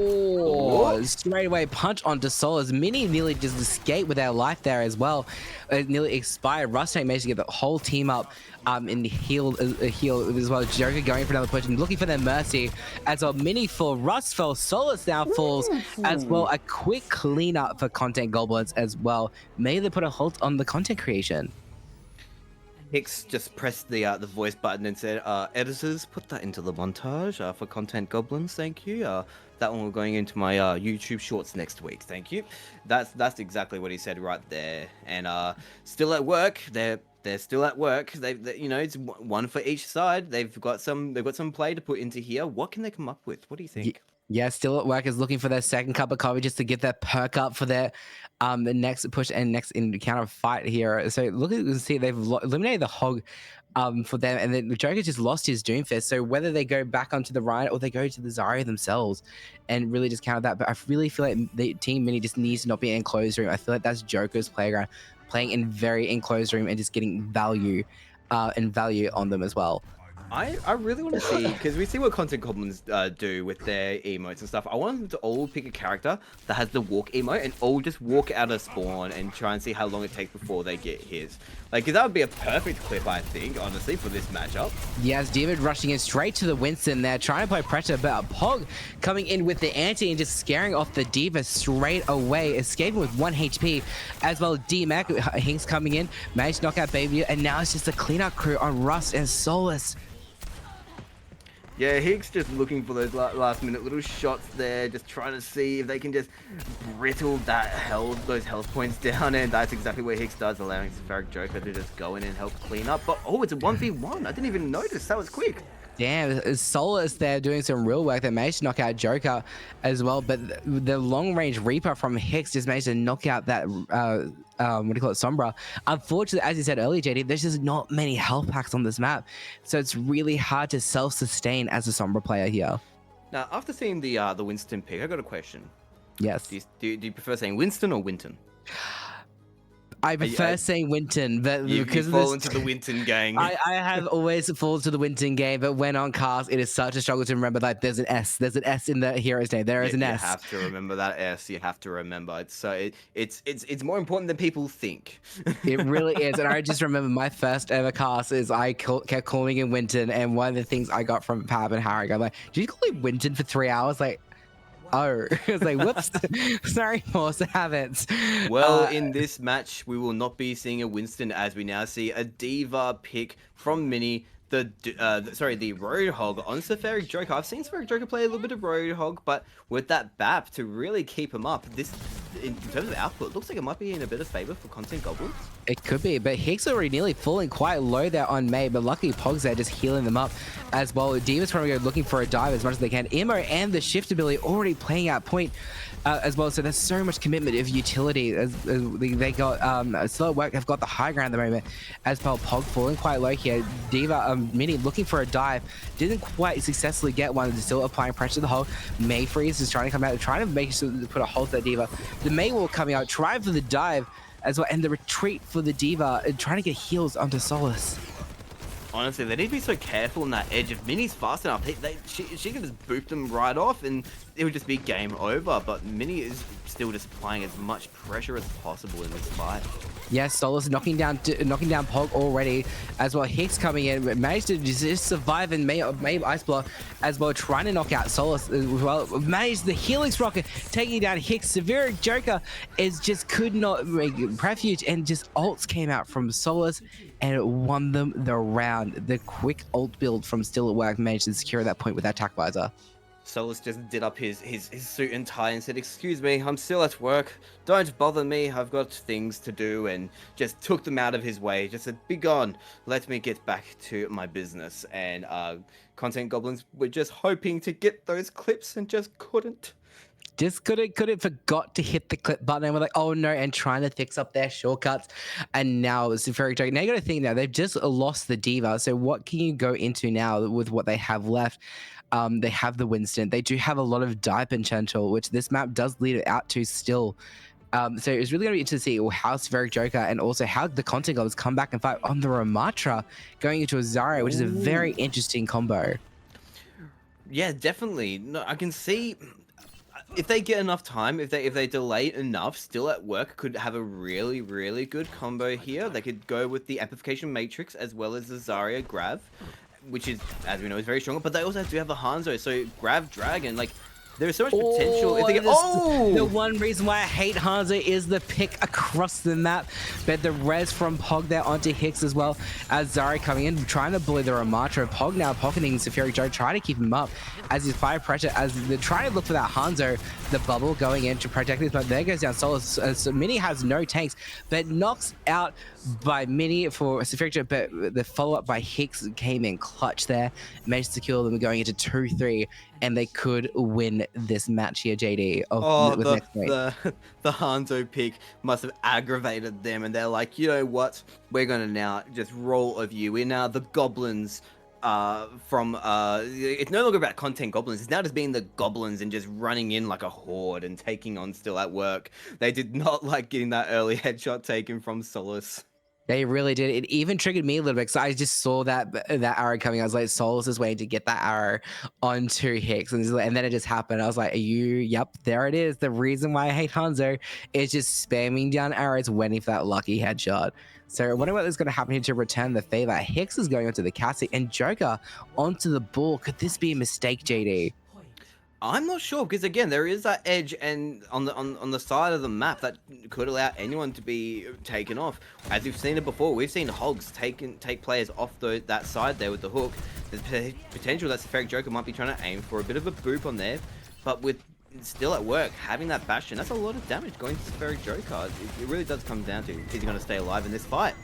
Straight away punch onto Solace. Mini nearly just escaped with their life there as well. It nearly expired. Rusttank managed to get the whole team up and heal as well. Joker going for another push and looking for their mercy as well. Mini for Rust fell. Solace now falls as well. A quick cleanup for content goblins as well. Maybe they put a halt on the content creation. Hixx just pressed the voice button and said, editors, put that into the montage for content goblins, thank you. That one will going into my YouTube shorts next week, thank you. That's exactly what he said right there. And still at work, they're still at work. They you know, it's one for each side. They've got some play to put into here. What can they come up with? What do you think? Yeah, still at work is looking for their second cup of coffee just to get that perk up for their the next push and next encounter fight here. So look at, you can see they've eliminated the Hog for them, and then the Joker just lost his Doomfist. So whether they go back onto the Ryan or they go to the Zarya themselves and really just counter that, but I really feel like the Team Mini just needs to not be in enclosed room. I feel like that's Joker's playground, playing in very enclosed room and just getting value and value on them as well. I really want to see, because we see what content goblins do with their emotes and stuff. I want them to all pick a character that has the walk emote and all just walk out of spawn and try and see how long it takes before they get his. Like, because that would be a perfect clip, I think, honestly, for this matchup. Yes, David rushing in straight to the Winston there, trying to play pressure, but Pog coming in with the anti and just scaring off the D.Va straight away, escaping with 1 HP, as well D-Mac, Hixx coming in, managed to knock out Baby, and now it's just a cleanup crew on Rust and Solace. Yeah, Hixx just looking for those last minute little shots there, just trying to see if they can just brittle those health points down, and that's exactly what Hixx does, allowing Sphericjoker to just go in and help clean up. But oh, it's a 1v1. I didn't even notice. That was quick. Damn, Solace there doing some real work. They managed to knock out Joker as well, but the long-range Reaper from Hixx just managed to knock out that, Sombra. Unfortunately, as you said earlier, JD, there's just not many health packs on this map, so it's really hard to self-sustain as a Sombra player here. Now, after seeing the Winston pick, I got a question. Yes. Do you prefer saying Winston or Winton? I prefer saying Winton, but because you fall into the Winton gang. I have always fallen to the Winton game, but when on cast, it is such a struggle to remember that there's an S. There's an S in the hero's name. There is an S. You have to remember that S. You have to remember it. So it's more important than people think. It really is. And I just remember my first ever cast is I kept calling him Winton, and one of the things I got from Pab and Harry, I'm like, did you call him Winton for 3 hours? Like, oh, it's like, whoops, sorry, boss, I haven't. Well, in this match, we will not be seeing a Winston, as we now see a D.Va pick from Mini, the Roadhog on Sphericjoker. I've seen Sphericjoker play a little bit of Roadhog, but with that BAP to really keep him up, this, in terms of output, looks like it might be in a bit of favor for content goblins. It could be, but Hixx already nearly falling quite low there on May, but luckily Pog's there just healing them up as well. D.Va's probably looking for a dive as much as they can. Immo and the shift ability already playing out point as well, so there's so much commitment of utility as they got still at work. They've got the high ground at the moment as well. Pog falling quite low here. D.Va Mini looking for a dive, didn't quite successfully get one, still applying pressure to the hole. May Freeze is trying to come out, trying to make sure to put a hold to that D.Va. The May wall coming out, trying for the dive as well, and the retreat for the D.Va, trying to get heals onto Solace. Honestly, they need to be so careful in that edge. If Minnie's fast enough, she can just boop them right off and it would just be game over. But Minnie is still just applying as much pressure as possible in this fight. Yes, Solace knocking down Pog already as well. Hixx coming in, managed to just survive and may ice block as well, trying to knock out Solace as well. Managed the healing rocket, taking down Hixx. Sphericjoker is just could not make refuge, and just ults came out from Solace and it won them the round. The quick ult build from Still at Work managed to secure that point with that attack visor. Solace just did up his suit and tie and said, "Excuse me, I'm still at work. Don't bother me. I've got things to do," and just took them out of his way. Just said, "Be gone. Let me get back to my business." And Content Goblins were just hoping to get those clips and just couldn't. Just couldn't forgot to hit the clip button and we're like, oh no, and trying to fix up their shortcuts. And now it's very joke. Now you gotta think now, they've just lost the diva. So what can you go into now with what they have left? They have the Winston. They do have a lot of Dive Potential, which this map does lead it out to still. So it's really going to be interesting to see how Sphericjoker and also how the Content Goblins come back and fight on the Ramatra going into a Zarya, which is a very interesting combo. Yeah, definitely. No, I can see if they get enough time, if they delay enough, Still at Work could have a really, really good combo here. They could go with the Amplification Matrix as well as the Zarya Grav, which is, as we know, is very strong. But they also do have the Hanzo, so Grav Dragon, like, there is so much potential. If they get, The one reason why I hate Hanzo is the pick across the map, but the res from Pog there onto Hixx as well as Zarya coming in, trying to bully the Ramatra. Pog now pocketing Sphericjoker, trying to keep him up as his fire pressure, as they're trying to look for that Hanzo, the bubble going in to protect this, but there goes down Solace. So Mini has no tanks, but knocks out by Mini for Sphericjoker, but the follow-up by Hixx came in clutch there, managed to secure them going into 2-3, and they could win this match here, JD. The Hanzo pick must have aggravated them, and they're like, you know what? We're gonna now just roll of you. We're now the Goblins. It's no longer about Content Goblins. It's now just being the Goblins and just running in like a horde and taking on Still at Work. They did not like getting that early headshot taken from Solace. They really did. It even triggered me a little bit because I just saw that arrow coming. I was like, Solace is waiting to get that arrow onto Hixx. And then it just happened. I was like, yep, there it is. The reason why I hate Hanzo is just spamming down arrows, waiting for that lucky headshot. So I wonder what is going to happen here to return the favor. Hixx is going onto the Cassie and Joker onto the ball. Could this be a mistake, JD? I'm not sure, because again, there is that edge and on the side of the map that could allow anyone to be taken off. As we've seen it before, we've seen Hogs take players off that side there with the hook. There's potential that Sphericjoker might be trying to aim for a bit of a boop on there, but with Still at Work having that Bastion, that's a lot of damage going to Sphericjoker. It really does come down to, is he going to stay alive in this fight?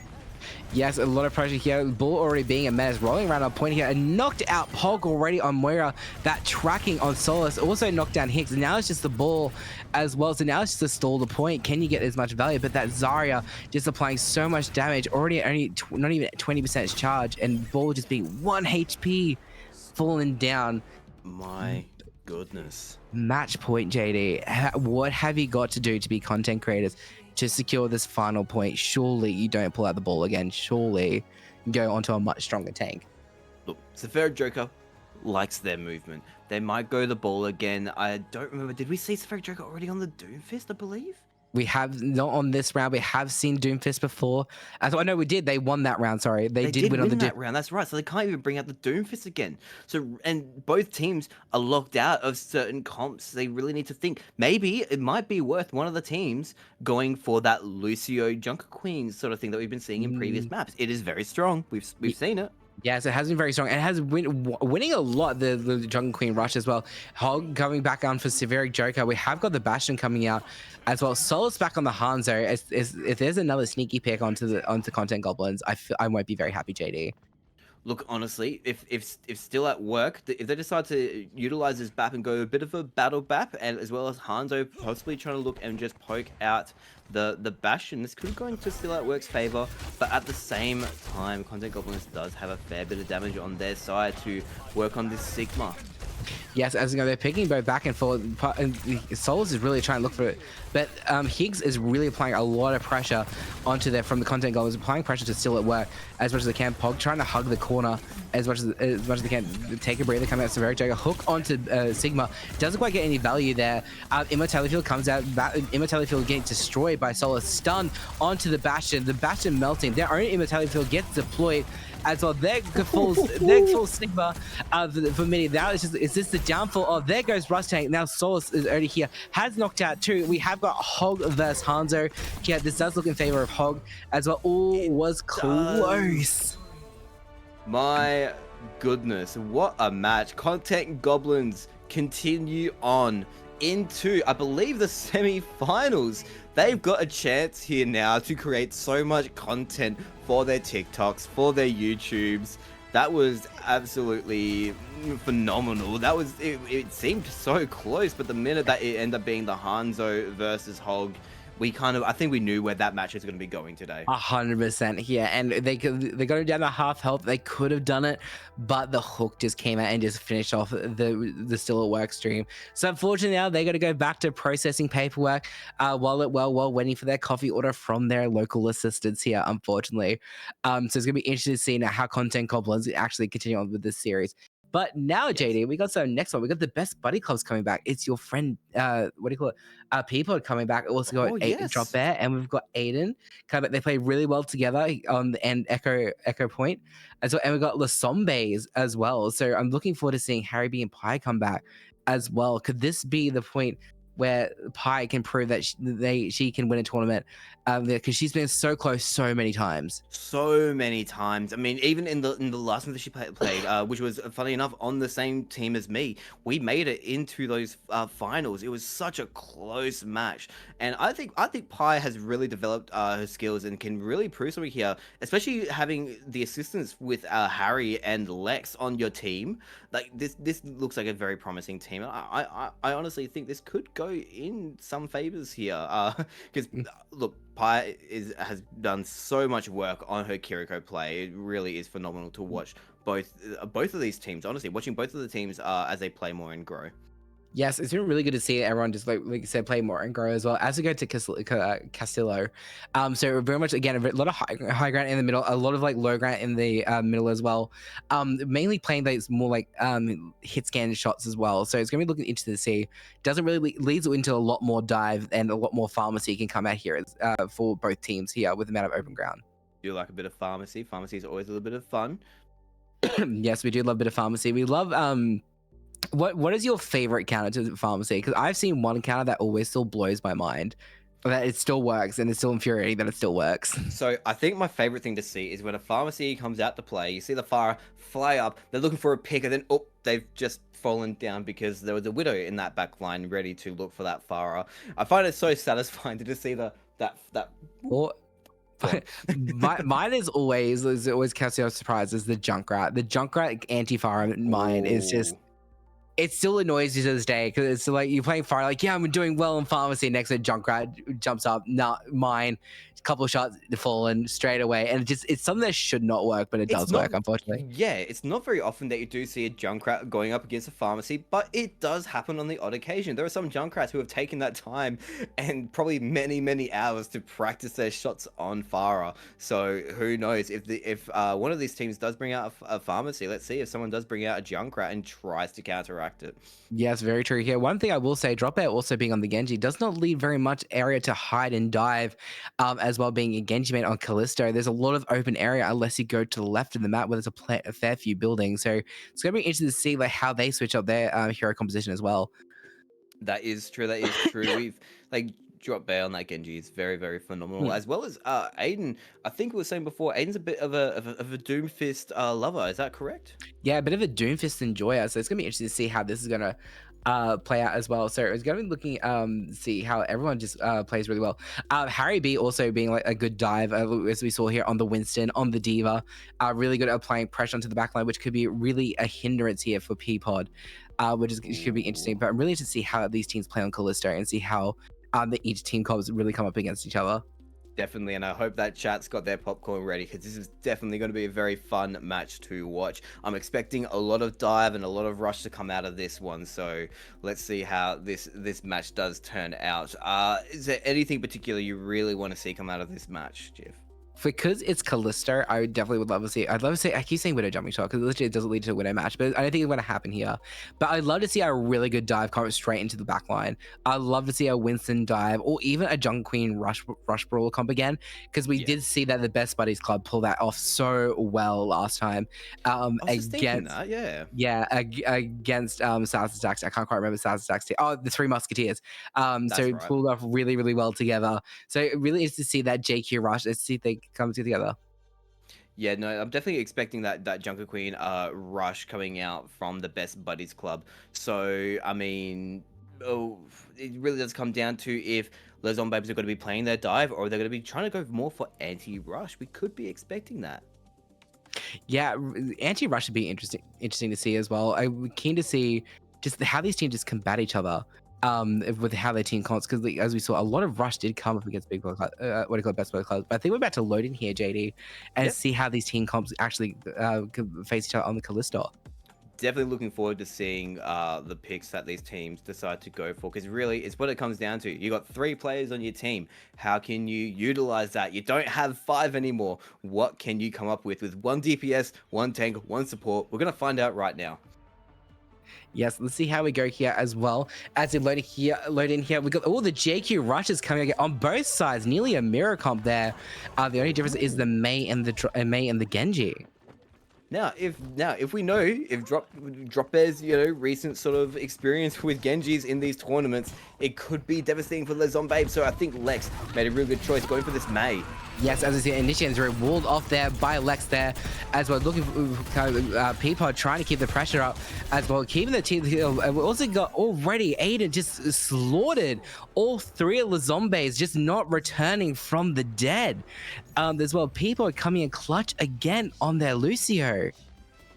Yes, a lot of pressure here. Bull already being a menace, rolling around on point here and knocked out Pog already on Moira. That tracking on Solace also knocked down Hixx. Now it's just the ball as well. So now it's just to stall the point. Can you get as much value? But that Zarya just applying so much damage, already only not even 20% charge, and Bull just being 1 HP, falling down. My goodness. Match point, JD. What have you got to do to be content creators to secure this final point? Surely you don't pull out the ball again. Surely you go onto a much stronger tank. Look, Sphericjoker likes their movement. They might go the ball again. I don't remember. Did we see Sphericjoker already on the Doomfist, I believe? We have not on this round. We have seen Doomfist before. I know we did. They won that round. Sorry, they did win on the that round. That's right. So they can't even bring out the Doomfist again. So and both teams are locked out of certain comps. They really need to think. Maybe it might be worth one of the teams going for that Lucio Junker Queen sort of thing that we've been seeing in previous maps. It is very strong. We've seen it. Yes, it has been very strong. It has winning a lot, the Jungle Queen rush as well. Hog coming back on for Sphericjoker. We have got the Bastion coming out as well. Solace back on the Hanzo. If there's another sneaky pick onto Content Goblins, I won't be very happy, JD. Look, honestly, if Still at Work, if they decide to utilize this BAP and go a bit of a battle BAP, and as well as Hanzo possibly trying to look and just poke out the Bastion, this could go into Still at Work's favor, but at the same time, Content Goblins does have a fair bit of damage on their side to work on this Sigma. Yes, as you know, they're picking both back and forth. And Solace is really trying to look for it, but Hixx is really applying a lot of pressure onto there from the content goals, applying pressure to still at work as much as they can. Pog trying to hug the corner as much as they can. Take a breather, coming out Sphericjoker, hook onto Sigma. Doesn't quite get any value there. Immortality Field comes out. Immortality Field getting destroyed by Solace. Stun onto the Bastion. The Bastion melting. Their own Immortality Field gets deployed as well. There falls Sigma for Mini. Now is this the downfall? Oh, there goes Rusttank. Now Solace is already here. Has knocked out two. We have got Hog versus Hanzo. Yeah, this does look in favor of Hog as well. Oh, was close. My goodness, what a match. Content Goblins continue on into, I believe, the semi-finals. They've got a chance here now to create so much content for their TikToks, for their YouTubes. That was absolutely phenomenal. That was, it seemed so close, but the minute that it ended up being the Hanzo versus Hog, I think we knew where that match is going to be going today. 100%, yeah, and they got it down to half health. They could have done it, but the hook just came out and just finished off the still at work stream. So unfortunately, now they got to go back to processing paperwork while waiting for their coffee order from their local assistants here. Unfortunately, so it's gonna be interesting to see now how Content Goblins actually continue on with this series. But now, JD, we got some next one. We got the best buddy clubs coming back. It's your friend, what do you call it? Peapod coming back. Also got Drop Bear, and we've got Aiden coming back. They play really well together and Echo Point as well. And we've got Lasombes as well. So I'm looking forward to seeing Harry B and Pi come back as well. Could this be the point where Pi can prove that she can win a tournament? Because she's been so close so many times. So many times. I mean, even in the last one that she played, which was funny enough on the same team as me, we made it into those finals. It was such a close match, and I think Pi has really developed her skills and can really prove something here, especially having the assistance with Harry and Lex on your team. Like this looks like a very promising team. I honestly think this could go in some favors here, because look, Pi has done so much work on her Kiriko play. It really is phenomenal to watch both of these teams. Honestly, watching both of the teams as they play more and grow. Yes, it's been really good to see everyone just like you said, play more and grow as well as we go to Castillo. So very much again a lot of high ground in the middle, a lot of like low ground in the middle as well. Mainly playing those more like hit scan shots as well. So it's gonna be looking into the sea. Doesn't really leads into a lot more dive and a lot more pharmacy can come out here for both teams here with the amount of open ground. Do you like a bit of pharmacy? Pharmacy is always a little bit of fun. Yes, we do love a bit of pharmacy. We love What is your favorite counter to pharmacy? Because I've seen one counter that always still blows my mind, that it still works, and it's still infuriating that it still works. So I think my favorite thing to see is when a pharmacy comes out to play, you see the Pharah fly up, they're looking for a pick, and then they've just fallen down because there was a Widow in that back line ready to look for that Pharah. I find it so satisfying to just see that. Or mine is always catching us surprised is the Junkrat. The Junkrat anti-Pharah mine is just. It still annoys you to this day because it's like you're playing fire, like, yeah, I'm doing well in pharmacy. Next to Junkrat jumps up, not mine. A couple of shots fallen straight away, and it's something that should not work, but it does work, unfortunately. Yeah, it's not very often that you do see a Junkrat going up against a pharmacy, but it does happen on the odd occasion. There are some Junkrats who have taken that time and probably many hours to practice their shots on Pharah. So who knows if one of these teams does bring out a pharmacy? Let's see if someone does bring out a Junkrat and tries to counteract it. Yes, very true here. One thing I will say, Drop Bear also being on the Genji does not leave very much area to hide and dive, as well being a Genji mate on Callisto. There's a lot of open area unless you go to the left of the map where there's a fair few buildings. So it's going to be interesting to see like how they switch up their hero composition as well. That is true. We've like Drop Bear on that Genji is very phenomenal, as well as Aiden. I think we were saying before, Aiden's a bit of a Doomfist lover. Is that correct? Yeah, a bit of a Doomfist enjoyer. So it's gonna be interesting to see how this is gonna play out as well. So it's gonna be looking see how everyone just plays really well. Harry B also being like a good dive, as we saw here on the Winston, on the Diva, really good at applying pressure onto the backline, which could be really a hindrance here for Peapod, which could be interesting. But I'm really interested to see how these teams play on Callisto and see how each team comps really come up against each other. Definitely, and I hope that chat's got their popcorn ready because this is definitely going to be a very fun match to watch. I'm expecting a lot of dive and a lot of rush to come out of this one, so let's see how this match does turn out. Is there anything particular you really want to see come out of this match, Jeff? Because it's Callisto, I definitely would love to see. I'd love to see. I keep saying widow jumping shot because literally it doesn't lead to a widow match, but I don't think it's going to happen here. But I'd love to see a really good dive come straight into the back line. I'd love to see a Winston dive or even a Jungle Queen rush brawler comp again, because we did see that the Best Buddies Club pull that off so well last time. I was just thinking that, against Sauciestminx. I can't quite remember Sauciestminx. Oh, the Three Musketeers. So right. pulled off really, really well together. So it really is to see that JQ rush. Let's see if they come together. Yeah, no, I'm definitely expecting that Junker Queen rush coming out from the Best Buddies Club. So, I mean, it really does come down to if Les Babes are going to be playing their dive or they're going to be trying to go more for anti-rush. We could be expecting that. Yeah, anti-rush would be interesting to see as well. I'm keen to see just how these teams just combat each other. With how their team comps, because as we saw, a lot of rush did come up against big what do you call it, Best Buddies Clubs. But I think we're about to load in here, JD, and see how these team comps actually face each other on the Callisto. Definitely looking forward to seeing the picks that these teams decide to go for, because really it's what it comes down to. You got 3 players on your team. How can you utilize that? You don't have 5 anymore. What can you come up with 1 DPS, 1 tank, 1 support? We're gonna find out right now. Yes, let's see how we go here as well. As we load in here, we got all the JQ rushes coming on both sides. Nearly a mirror comp there. The only difference is the Mei and the Genji. Now, if we know if Drop Bear's recent sort of experience with Genjis in these tournaments, it could be devastating for Les Babes. So I think Lex made a real good choice going for this Mei. Yes, as I see, Initiations are walled off there by Lex there, as well, looking for kind of Peapod trying to keep the pressure up, as well, keeping the team. We also got already Aiden just slaughtered all 3 of the zombies, just not returning from the dead. As well, Peapod coming in clutch again on their Lucio.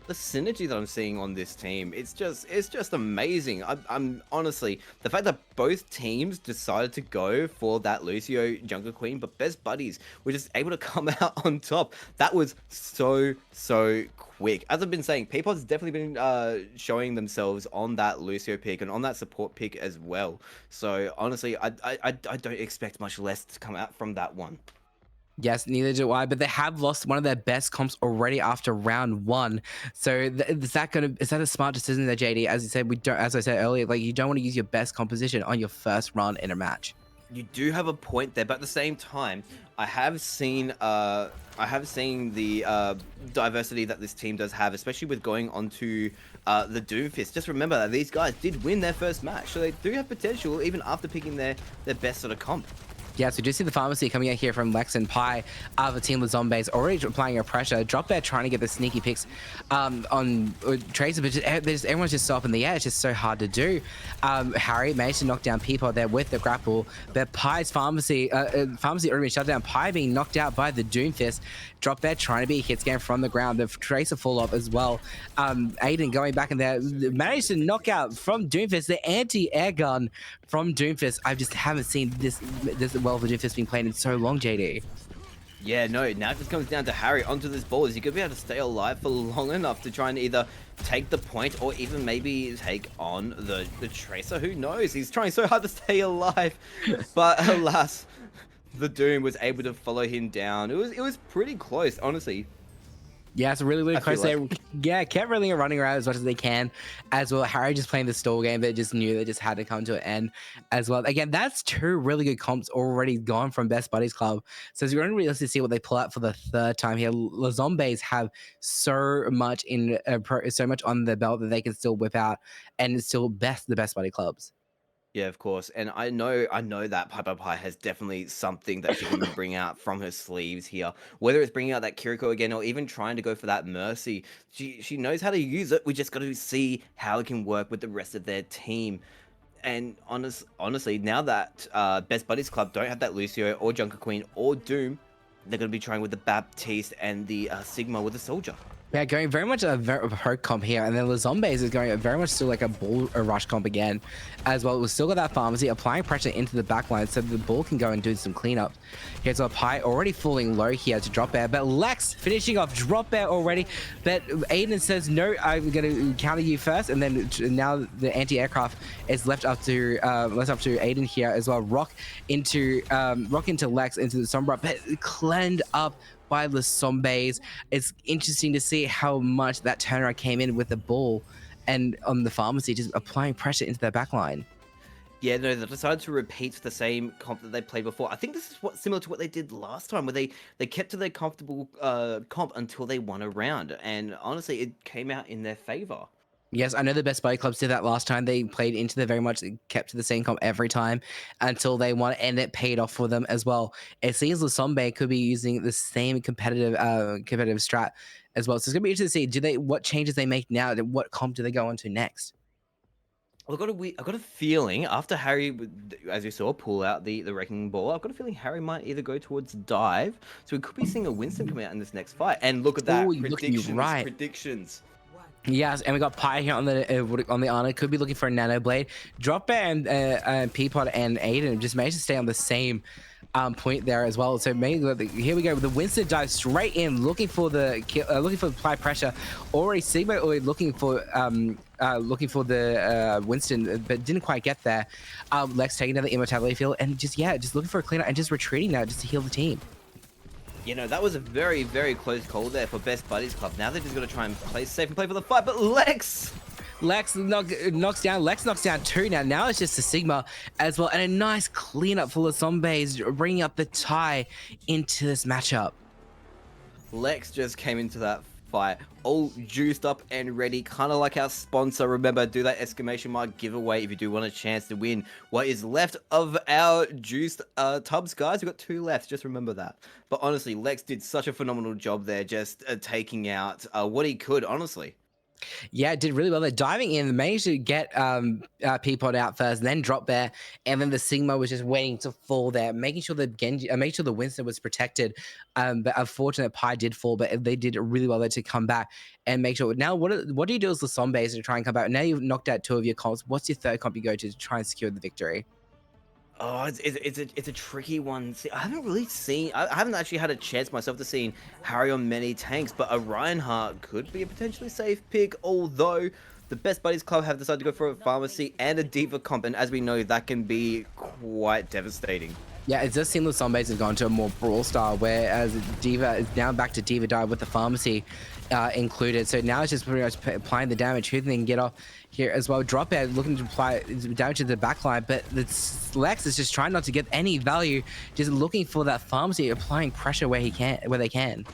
The synergy that I'm seeing on this team, it's just amazing. I'm honestly, the fact that both teams decided to go for that Lucio Jungle Queen, but Best Buddies were just able to come out on top. That was so quick. As I've been saying, Peapod's definitely been showing themselves on that Lucio pick and on that support pick as well. So honestly, I don't expect much less to come out from that one. Yes, neither do I, but they have lost one of their best comps already after round 1. So is that a smart decision there, JD? As you said, as I said earlier, like, you don't want to use your best composition on your first run in a match. You do have a point there, but at the same time, I have seen the diversity that this team does have, especially with going onto the Doomfist. Just remember that these guys did win their first match, so they do have potential even after picking their best sort of comp. Yeah, so we do see the pharmacy coming out here from Lex and Pi. The team with zombies already applying a pressure. Drop Bear trying to get the sneaky picks on Tracer, but everyone's just up in the air. It's just so hard to do. Harry managed to knock down Peapod there with the grapple, but Pi's pharmacy already been shut down. Pi being knocked out by the Doomfist. Drop Bear trying to be a hit scan from the ground. The Tracer fall off as well. Aiden going back in there, managed to knock out from Doomfist the anti-air gun from Doomfist. I just haven't seen this well the Doomfist being played in so long, JD. Yeah, no, now it just comes down to Harry onto this ball. Is he going to be able to stay alive for long enough to try and either take the point or even maybe take on the Tracer? Who knows? He's trying so hard to stay alive, but alas, the Doom was able to follow him down. It was pretty close, honestly. Yeah, it's really, really close there. Yeah, kept running around as much as they can as well. Harry just playing the stall game. They just knew they just had to come to an end as well. Again, that's 2 really good comps already gone from Best Buddies Club. So it's going to be really see what they pull out for the 3rd time here. The Zombies have so much on their belt that they can still whip out and still the Best Buddy Clubs. Yeah, of course. And I know that Pi has definitely something that she can bring out from her sleeves here. Whether it's bringing out that Kiriko again or even trying to go for that Mercy, she knows how to use it. We just got to see how it can work with the rest of their team. And honestly, now that Best Buddies Club don't have that Lucio or Junker Queen or Doom, they're going to be trying with the Baptiste and the Sigma with the Soldier. Yeah, going very much a hard comp here, and then the zombies is going very much still like a rush comp again, as well. We've still got that pharmacy applying pressure into the back line so the ball can go and do some cleanup. Here's a Pi already falling low here to drop air, but Lex finishing off drop air already. But Aiden says no, I'm gonna counter you first, and then now the anti-aircraft is left up to Aiden here as well. Rock into Lex into the Sombra, but cleaned up by the zombies. It's interesting to see how much that turnaround came in with the ball and on the pharmacy, just applying pressure into their backline. Yeah, no, they decided to repeat the same comp that they played before. I think this is similar to what they did last time, where they kept to their comfortable comp until they won a round, and honestly, it came out in their favor. Yes, I know the best buddy clubs did that last time. They played into the very much kept to the same comp every time until they won, and it paid off for them as well. It seems Lasombe could be using the same competitive strat as well. So it's gonna be interesting to see what changes they make now. What comp do they go on to next? Well, I've got a feeling after Harry, as you saw, pull out the wrecking ball. I've got a feeling Harry might either go towards dive, so we could be seeing a Winston come out in this next fight. And look at that, predictions. Yes, and we got Pi here on the Ana. Could be looking for a Nano Blade. Drop and Peapod and Aiden just managed to stay on the same point there as well. So maybe here we go. The Winston dives straight in, looking for the apply pressure. Already Sigma already looking for the Winston, but didn't quite get there. Lex taking down the immortality field and just looking for a cleanup and just retreating now just to heal the team. You know, that was a very, very close call there for Best Buddies Club. Now they're just going to try and play safe and play for the fight, but Lex knocks down two now. Now it's just a Sigma as well, and a nice cleanup full of zombies, bringing up the tie into this matchup. Lex just came into that fight all juiced up and ready, kind of like our sponsor. Remember, do that exclamation mark giveaway if you do want a chance to win what is left of our juiced tubs, guys. We've got 2 left, just remember that. But honestly, Lex did such a phenomenal job there, just taking out what he could, honestly. Yeah, did really well. They're diving in, managed to get Peapod out first, then drop there, and then the Sigma was just waiting to fall there, making sure the Winston was protected. But unfortunately, Pi did fall, but they did really well there to come back and make sure. Now, what do you do as the zombies to try and come back? Now you've knocked out 2 of your comps. What's your third comp you go to try and secure the victory? Oh, it's a tricky one. See, I haven't actually had a chance myself to see Harry on many tanks, but a Reinhardt could be a potentially safe pick, although the Best Buddies Club have decided to go for a Pharmacy and a Diva comp, and as we know, that can be quite devastating. Yeah, it does seem the zombies have gone to a more brawl style, whereas Diva is now back to Diva dive with the Pharmacy included. So now it's just pretty much applying the damage. Who can get off here as well? Drop out looking to apply damage to the backline, but the Lex is just trying not to get any value, just looking for that Pharmacy, applying pressure where they can.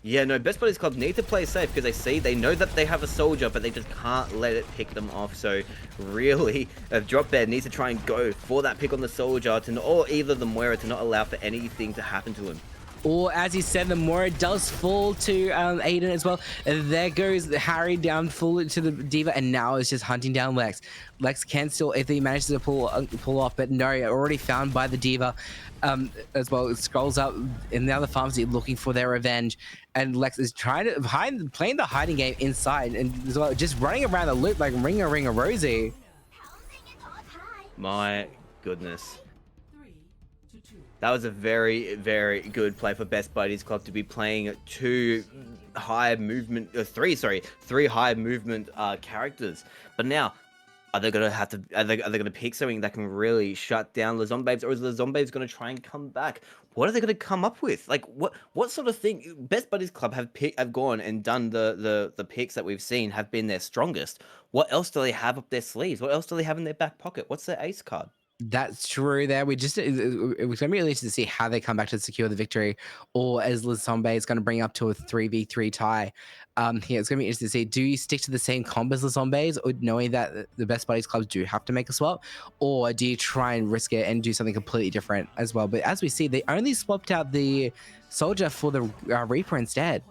Yeah, no, Best Buddies Club need to play safe because they know that they have a soldier, but they just can't let it pick them off. So really, Drop Bear needs to try and go for that pick on the soldier, or either the Moira, to not allow for anything to happen to him. Or, as he said, the Moira does fall to Aiden as well. And there goes Harry down full to the Diva, and now it's just hunting down Lex. Lex can still, if he manages to pull off, but no, already found by the Diva as well. It scrolls up in the other Pharmacy looking for their revenge. And Lex is trying to playing the hiding game inside, and as well, just running around the loop like ring a Rosie. My goodness. That was a very, very good play for Best Buddies Club to be playing 3 high movement characters. But now, are they gonna pick something that can really shut down the Zombies, or is the Zombies gonna try and come back? What are they gonna come up with? Like what sort of thing? Best Buddies Club have gone and done the picks that we've seen have been their strongest. What else do they have up their sleeves? What else do they have in their back pocket? What's their ace card? That's true there. It was going to be really interesting to see how they come back to secure the victory, or as Lasombe is going to bring up to a 3v3 tie. Here, it's going to be interesting to see, do you stick to the same comp as Lasombe's, or knowing that the Best Buddies clubs do have to make a swap, or do you try and risk it and do something completely different as well? But as we see, they only swapped out the Soldier for the Reaper instead.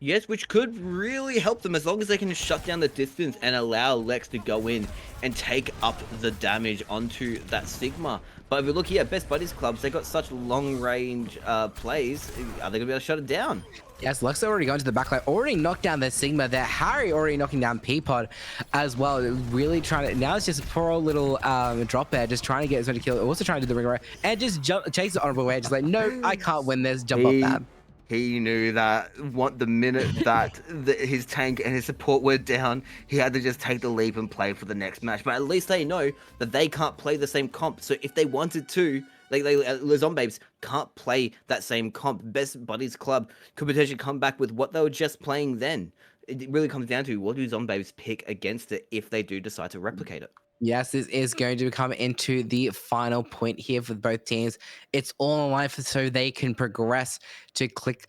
Yes, which could really help them as long as they can shut down the distance and allow Lex to go in and take up the damage onto that Sigma. But if we look here, Best Buddies clubs, they got such long range plays. Are they going to be able to shut it down? Yes, Lux already gone to the backline, already knocked down the Sigma there. Harry already knocking down Peapod as well. Really trying to, now it's just poor old little drop there, just trying to get as many kills, also trying to do the ring around and just chase the honorable way, just like, no, I can't win this, jump off that. He knew that the minute that his tank and his support were down, he had to just take the leap and play for the next match. But at least they know that they can't play the same comp. So if they wanted to, the Zombies can't play that same comp. Best Buddies Club could potentially come back with what they were just playing then. It really comes down to what do Zombies pick against it if they do decide to replicate it. Yes, this is going to come into the final point here for both teams. It's all on line so they can progress to collect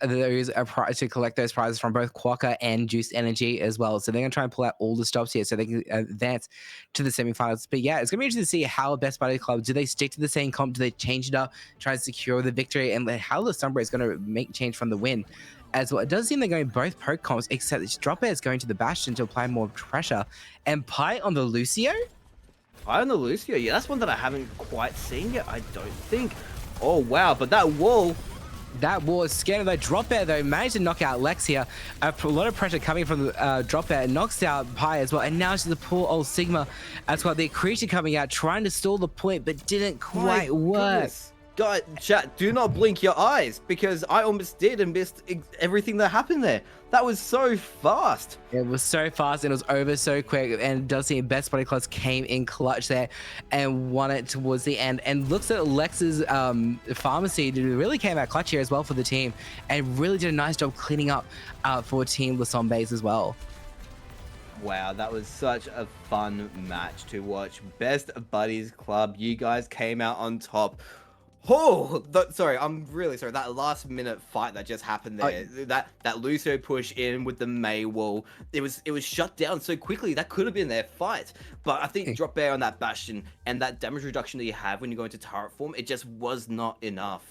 those prizes from both Quokka and Juice Energy as well. So they're going to try and pull out all the stops here so they can advance to the semifinals. But yeah, it's going to be interesting to see how Best Buddy Club, do they stick to the same comp? Do they change it up, try and secure the victory? And how the Sombra is going to make change from the win as well. It does seem they're going both poke comps, except Drop Bear is going to the Bastion to apply more pressure. And Pi on the Lucio? Pi on the Lucio, yeah, that's one that I haven't quite seen yet, I don't think. Oh, wow, but that wall... That wall is scared. Though Drop Bear, though, managed to knock out Lex here. A lot of pressure coming from the Drop Bear. Knocks out Pi as well. And now it's the poor old Sigma as well. The creature coming out, trying to stall the point, but didn't quite work. Goodness. God, chat, do not blink your eyes, because I almost did and missed everything that happened there. That was so fast. It was so fast and it was over so quick. And it does seem Best Buddy Clubs came in clutch there and won it towards the end. And looks at Lex's pharmacy, really came out clutch here as well for the team and really did a nice job cleaning up for Team Lasombes as well. Wow, that was such a fun match to watch. Best Buddies Club, you guys came out on top. Oh, sorry, I'm really sorry. That last minute fight that just happened there, that Lucio push in with the May wall, it was shut down so quickly. That could have been their fight. But I think Drop Bear on that Bastion and that damage reduction that you have when you go into turret form, it just was not enough.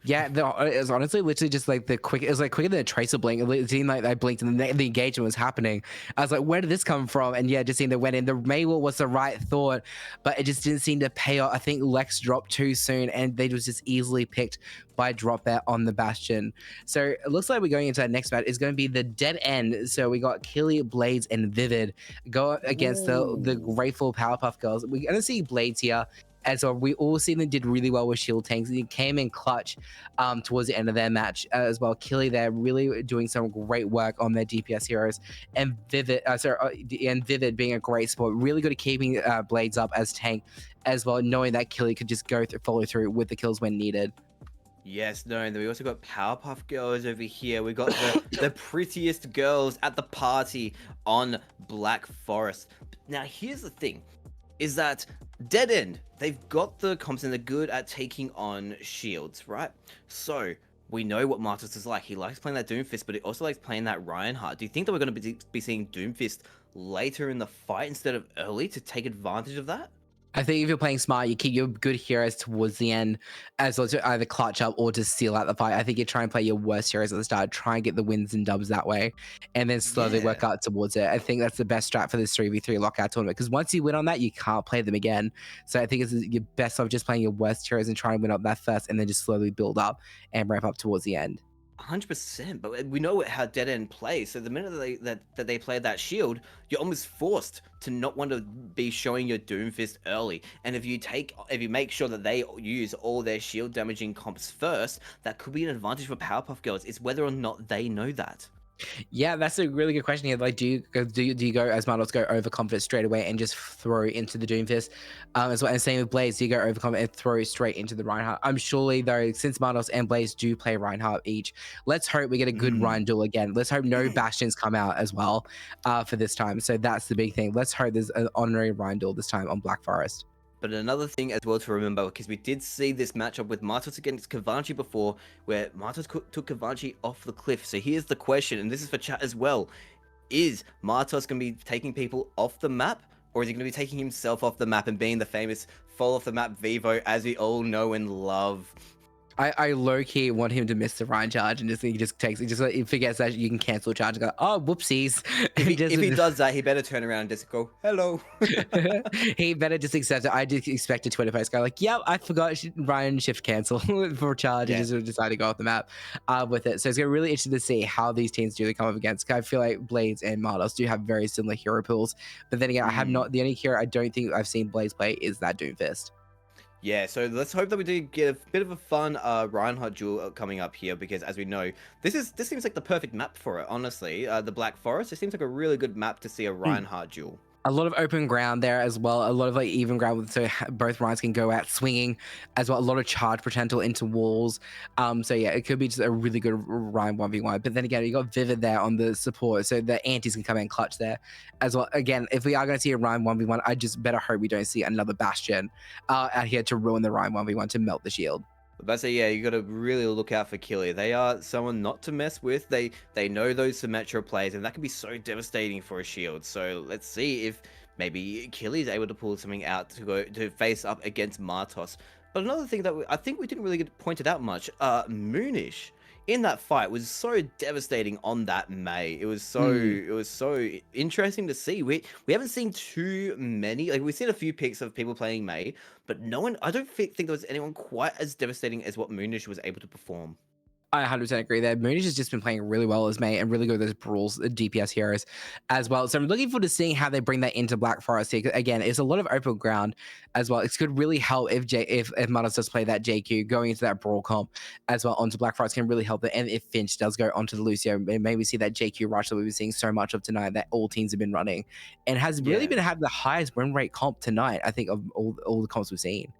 Yeah, it was honestly literally just like it was like quicker than a tracer blink. It seemed like I blinked and the engagement was happening. I was like, where did this come from? And yeah, just seeing that went in. The Maywall was the right thought, but it just didn't seem to pay off. I think Lex dropped too soon and they was just easily picked by Drop Bear on the Bastion. So it looks like we're going into our next match. It's going to be the dead end. So we got Killy, Blades, and Vivid go against the Grateful Powerpuff Girls. We're going to see Blades here. And so we all seen them did really well with shield tanks. They came in clutch towards the end of their match as well. Killy there really doing some great work on their DPS heroes, and Vivid, Vivid being a great sport, really good at keeping Blades up as tank as well, knowing that Killy could just follow through with the kills when needed. Yes, no, and then we also got Powerpuff Girls over here. We got the prettiest girls at the party on Black Forest. Now, here's the thing, is that Dead End, they've got the comps and they're good at taking on shields, right? So we know what Martus is like. He likes playing that Doomfist, but he also likes playing that Reinhardt. Do you think that we're going to be seeing Doomfist later in the fight instead of early to take advantage of that? I think if you're playing smart, you keep your good heroes towards the end as well to either clutch up or to seal out the fight. I think you try and play your worst heroes at the start, try and get the wins and dubs that way, and then slowly work out towards it. I think that's the best strat for this 3v3 lockout tournament, because once you win on that, you can't play them again. So I think it's your best off just playing your worst heroes and trying to win up that first, and then just slowly build up and ramp up towards the end. 100%, but we know how Dead End plays. So the minute that they play that shield, you're almost forced to not want to be showing your Doomfist early. And if you make sure that they use all their shield damaging comps first, that could be an advantage for Powerpuff Girls. It's whether or not they know that. Yeah, that's a really good question here. Like, do you go as Mardos, go overconfident straight away and just throw into the Doomfist as well? And same with Blaze, do you go overconfident and throw straight into the Reinhardt? I'm surely though, since Mardos and Blaze do play Reinhardt each, let's hope we get a good Rein duel again. Let's hope no Bastions come out as well for this time. So that's the big thing. Let's hope there's an honorary Rein duel this time on Black Forest. But another thing as well to remember, because we did see this matchup with Martos against Kivanchy before, where Martos took Kivanchy off the cliff. So here's the question, and this is for chat as well. Is Martos going to be taking people off the map, or is he going to be taking himself off the map and being the famous fall off the map Vivo, as we all know and love? I low key want him to miss the Ryan charge and he forgets that you can cancel a charge and go, oh, whoopsies. If he does that, he better turn around and just go, hello. He better just accept it. I just expect a Twitter post go like, yep, I forgot Ryan shift cancel for charge and just decide to go off the map with it. So it's gonna be really interesting to see how these teams do come up against. I feel like Blades and Mardos do have very similar hero pools, but then again, I have not. The only hero I don't think I've seen Blades play is that Doomfist. Yeah, so let's hope that we do get a bit of a fun Reinhardt duel coming up here, because as we know, this seems like the perfect map for it, honestly. The Black Forest, it seems like a really good map to see a Reinhardt duel. A lot of open ground there as well. A lot of like even ground, so both Ryans can go out swinging as well. A lot of charge potential into walls. So yeah, it could be just a really good Ryan 1v1. But then again, you got Vivid there on the support, so the antis can come in clutch there as well. Again, if we are going to see a Ryan 1v1, I just better hope we don't see another Bastion out here to ruin the Ryan 1v1 to melt the shield. But so yeah, you got to really look out for Killy. They are someone not to mess with. They know those Symmetra plays, and that can be so devastating for a shield. So let's see if maybe Killy is able to pull something out to go to face up against Martos. But another thing that I think we didn't really get pointed out much, Moonish in that fight was so devastating on that Mei. It was so interesting to see. We haven't seen too many. Like, we've seen a few pics of people playing Mei, but no one. I don't think there was anyone quite as devastating as what Moonish was able to perform. I 100% agree there. Moonish has just been playing really well as Mei and really good with those brawls, DPS heroes as well. So I'm looking forward to seeing how they bring that into Black Forest here. Again, it's a lot of open ground as well. It could really help if Mardos does play that JQ going into that brawl comp as well onto Black Forest can really help it. And if Finch does go onto the Lucio, maybe see that JQ rush that we've been seeing so much of tonight that all teams have been running and has really been having the highest win rate comp tonight, I think, of all the comps we've seen.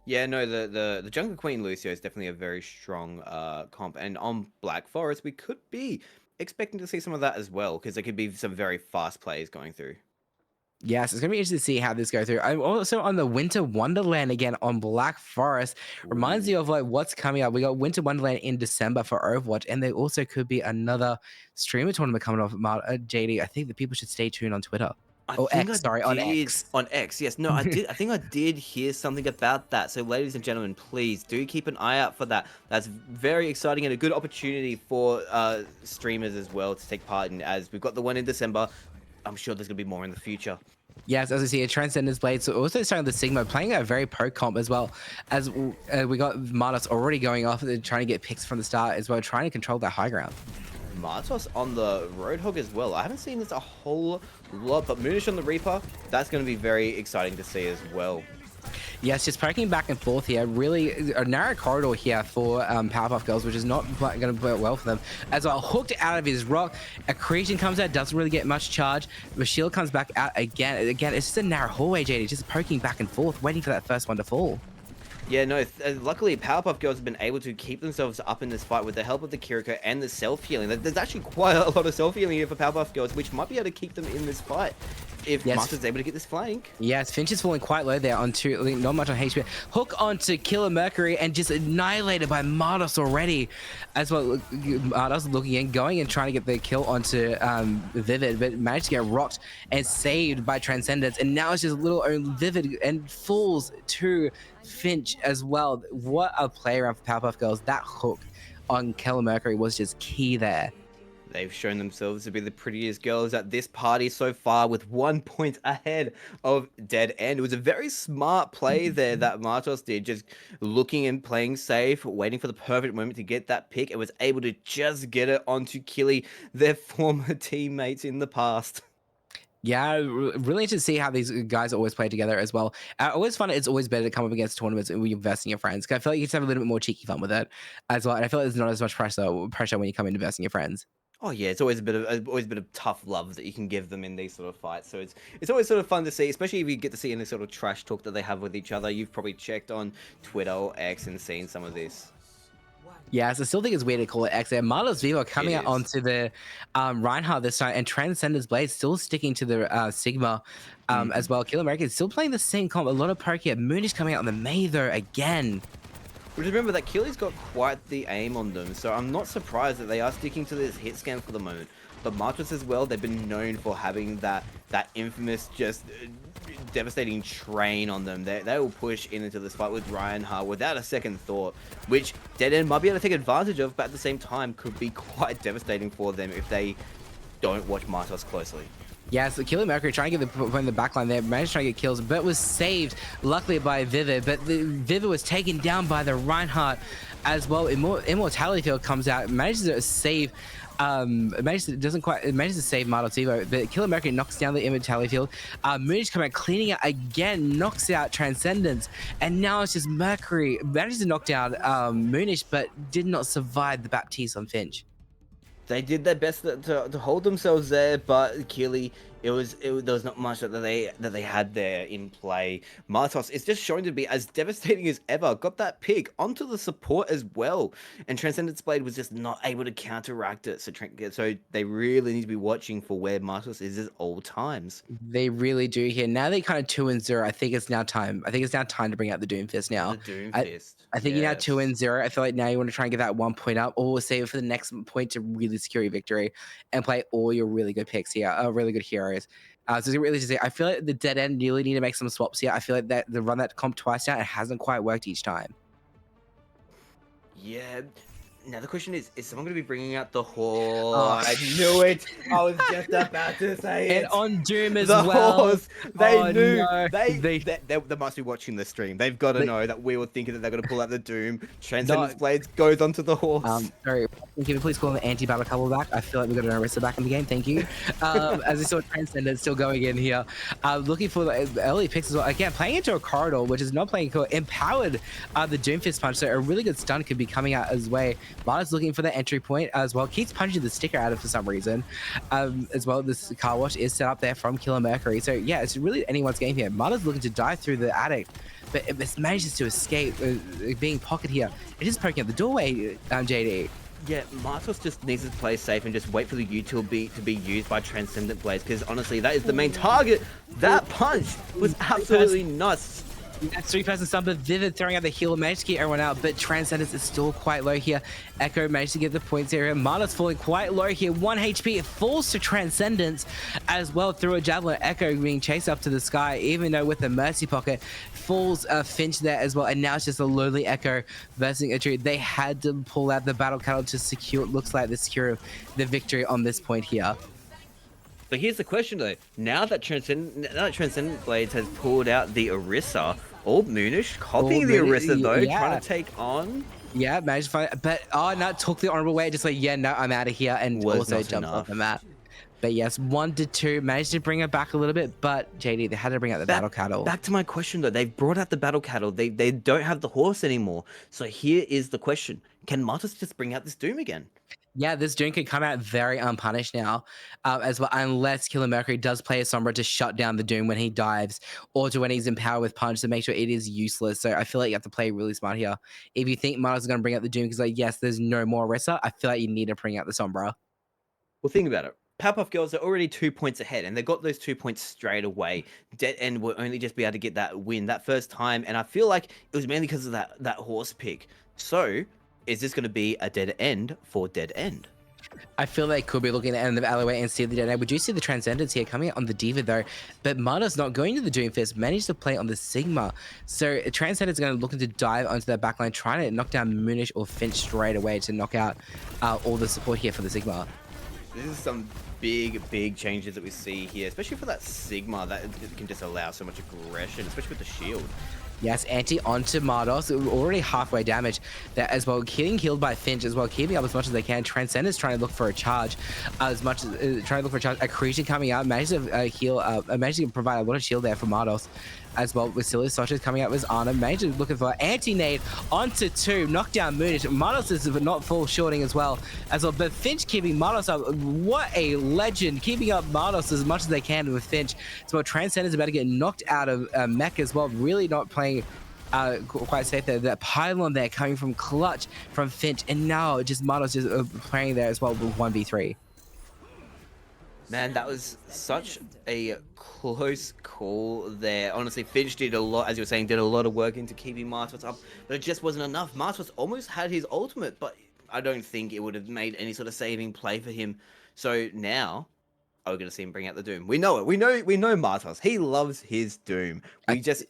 Yeah, no, the Jungle Queen Lucio is definitely a very strong comp, and on Black Forest we could be expecting to see some of that as well, because there could be some very fast plays going through. Yes, it's going to be interesting to see how this goes through. I'm also on the Winter Wonderland again on Black Forest. Reminds you of like what's coming up. We got Winter Wonderland in December for Overwatch, and there also could be another streamer tournament coming off. JD, I think that people should stay tuned on Twitter. On X. On X, yes. No, I did. I think I did hear something about that. So, ladies and gentlemen, please do keep an eye out for that. That's very exciting and a good opportunity for streamers as well to take part in. As we've got the one in December, I'm sure there's gonna be more in the future. Yes, as we see, a Transcendence Blade. So also starting the Sigma, playing a very pro comp as well. As we got Mardos already going off and trying to get picks from the start as well, trying to control that high ground. Martos on the Roadhog as well. I haven't seen this a whole lot, but Moonish on the Reaper, that's going to be very exciting to see as well. Yes, just poking back and forth here. Really a narrow corridor here for Powerpuff Girls, which is not going to play well for them. As well, hooked out of his rock. Accretion comes out, doesn't really get much charge. The shield comes back out again. Again, it's just a narrow hallway, JD, just poking back and forth, waiting for that first one to fall. Yeah, no, luckily Powerpuff Girls have been able to keep themselves up in this fight with the help of the Kiriko and the self-healing. There's actually quite a lot of self-healing here for Powerpuff Girls, which might be able to keep them in this fight if Master's able to get this flank. Yes, Finch is falling quite low there onto, not much on HP. Hook onto Killer Mercury and just annihilated by Mardos already. As well, Mardos looking in, going and trying to get the kill onto Vivid, but managed to get rocked and saved by Transcendence. And now it's just a little Vivid and falls to Finch as well. What a play around for Powerpuff Girls. That hook on Killer Mercury was just key there. They've shown themselves to be the prettiest girls at this party so far, with 1 point ahead of Dead End. It was a very smart play there that Martos did, just looking and playing safe, waiting for the perfect moment to get that pick, and was able to just get it onto Killy, their former teammates in the past. Yeah, really interested to see how these guys always play together as well. I always find it's always better to come up against tournaments when you invest in your friends. I feel like you just have a little bit more cheeky fun with it as well. And I feel like there's not as much pressure when you come in investing in your friends. Oh yeah, it's always a bit of tough love that you can give them in these sort of fights. So it's always sort of fun to see, especially if you get to see any sort of trash talk that they have with each other. You've probably checked on Twitter or X and seen some of this. Yeah, so I still think it's weird to call it X there. Marlos Vivo coming out onto the Reinhardt this time, and Transcendence Blade still sticking to the Sigma as well. Killer American still playing the same comp. A lot of poke here. Moon is coming out on the Mei though again. But remember that Killy's got quite the aim on them, so I'm not surprised that they are sticking to this hit scan for the moment. but Martwas as well, they've been known for having that infamous just devastating train on them. They will push into this fight with Reinhardt without a second thought, which Dead End might be able to take advantage of, but at the same time could be quite devastating for them if they don't watch Martwas closely. Yeah, so Killer Mercury trying to get the point in the backline there, managed to try to get kills, but was saved luckily by Vivid. But Vivid was taken down by the Reinhardt as well. Immortality Field comes out, manages to save. Manages to save Martwas, but Killer Mercury knocks down the Immortality Field. Moonie's coming out, cleaning out again, knocks out Transcendence, and now it's just Mercury manages to knock down Moonish, but did not survive the Baptiste on Finch. They did their best to hold themselves there, but clearly there was not much that they had there in play. Martwas is just showing to be as devastating as ever. Got that pick onto the support as well, and Transcendence Blade was just not able to counteract it. So they really need to be watching for where Martwas is at all times. They really do here. Now they kind of 2-0. I think it's now time. I think it's now time to bring out the Doomfist now. The Doomfist. I think you're now 2-0. I feel like now you want to try and get that 1 point up, or save it for the next point to really secure your victory and play all your really good picks here, really good heroes. So really to say, I feel like the Dead End really need to make some swaps here. I feel like that the run that comp twice now, it hasn't quite worked each time. Yeah. Now the question is someone going to be bringing out the horse? Oh. I knew it. I was just about to say it. And on Doom as the well. Horse. They knew. No. They must be watching the stream. They've got to know that we were thinking that they're going to pull out the Doom. Transcendence Blades goes onto the horse. Sorry, can you please call the anti-battle couple back? I feel like we've got an Orisa back in the game. Thank you. As we saw Transcendence still going in here. Looking for the early picks as well. Again, playing into a corridor, which is not playing cool. Empowered the Doomfist punch. So a really good stun could be coming out as well. Marta's looking for the entry point as well. Keeps punching the sticker out of for some reason. As well, this car wash is set up there from Killer Mercury. So yeah, it's really anyone's game here. Marta's looking to dive through the attic, but it manages to escape being pocket here. It is poking up the doorway, JD. Yeah, Martwas just needs to play safe and just wait for the utility to be used by Transcendent Blades, because honestly, that is the main target. That punch was absolutely nuts. That's 3-person stun, but Vivid throwing out the heal, managed to get everyone out, but Transcendence is still quite low here. Echo managed to get the points here. Marta's falling quite low here, 1 HP. It falls to Transcendence as well through a javelin. Echo being chased up to the sky, even though with the Mercy Pocket, falls Finch there as well, and now it's just a lowly Echo versus a tree. They had to pull out the battle cattle to secure, looks like the secure the victory on this point here. But here's the question though, now that Transcendent Blades has pulled out the Orisa, Moonish copying the Orisa though, yeah. trying to take on. Yeah, managed to find, but no, took the honorable way, just like, yeah, no, I'm out of here, and also jumped off the map. But yes, 1-2, managed to bring it back a little bit, but JD, they had to bring out the battle cattle. Back to my question though, they've brought out the battle cattle, they don't have the horse anymore. So here is the question, can Martwas just bring out this Doom again? Yeah, this Doom could come out very unpunished now, as well, unless Killer Mercury does play a Sombra to shut down the Doom when he dives, or to when he's in power with Punch to make sure it is useless. So I feel like you have to play really smart here. If you think Martwas is going to bring out the Doom, because like, yes, there's no more Orisa, I feel like you need to bring out the Sombra. Well, think about it. Powerpuff Girls are already 2 points ahead, and they got those 2 points straight away. Dead End will only just be able to get that win that first time, and I feel like it was mainly because of that horse pick. So, is this going to be a dead end for Dead End? I feel they could be looking at the end of the alleyway and see the Dead End. We do see the Transcendence here coming out on the Diva though, but Marta's not going to the Doomfist, managed to play on the Sigma. So Transcendence is going to look to dive onto that backline, trying to knock down Moonish or Finch straight away to knock out all the support here for the Sigma. This is some big changes that we see here, especially for that Sigma that can just allow so much aggression, especially with the shield. Yes, anti onto Mardos, already halfway damaged there as well, getting killed by Finch as well, keeping up as much as they can. Transcendence trying to look for a charge, trying to look for a charge. Accretion coming out, managed to heal, managed to provide a lot of shield there for Mardos as well. With Sauciestminx coming out with Anna, managed to looking for anti-nade onto 2, knock down Moonish. Mardos is not full shorting as well, but Finch keeping Mardos up. What a legend, keeping up Mardos as much as they can with Finch. So Transcendence about to get knocked out of mech as well, really not playing quite safe there. That pylon there coming from Clutch from Finch, and now just Mardos just playing there as well with 1v3. Man, that was such a close call there. Honestly, Finch did a lot, as you were saying, did a lot of work into keeping Martwas up, but it just wasn't enough. Martwas almost had his ultimate, but I don't think it would have made any sort of saving play for him So now, are we going to see him bring out the Doom? We know it. We know Martos. He loves his Doom.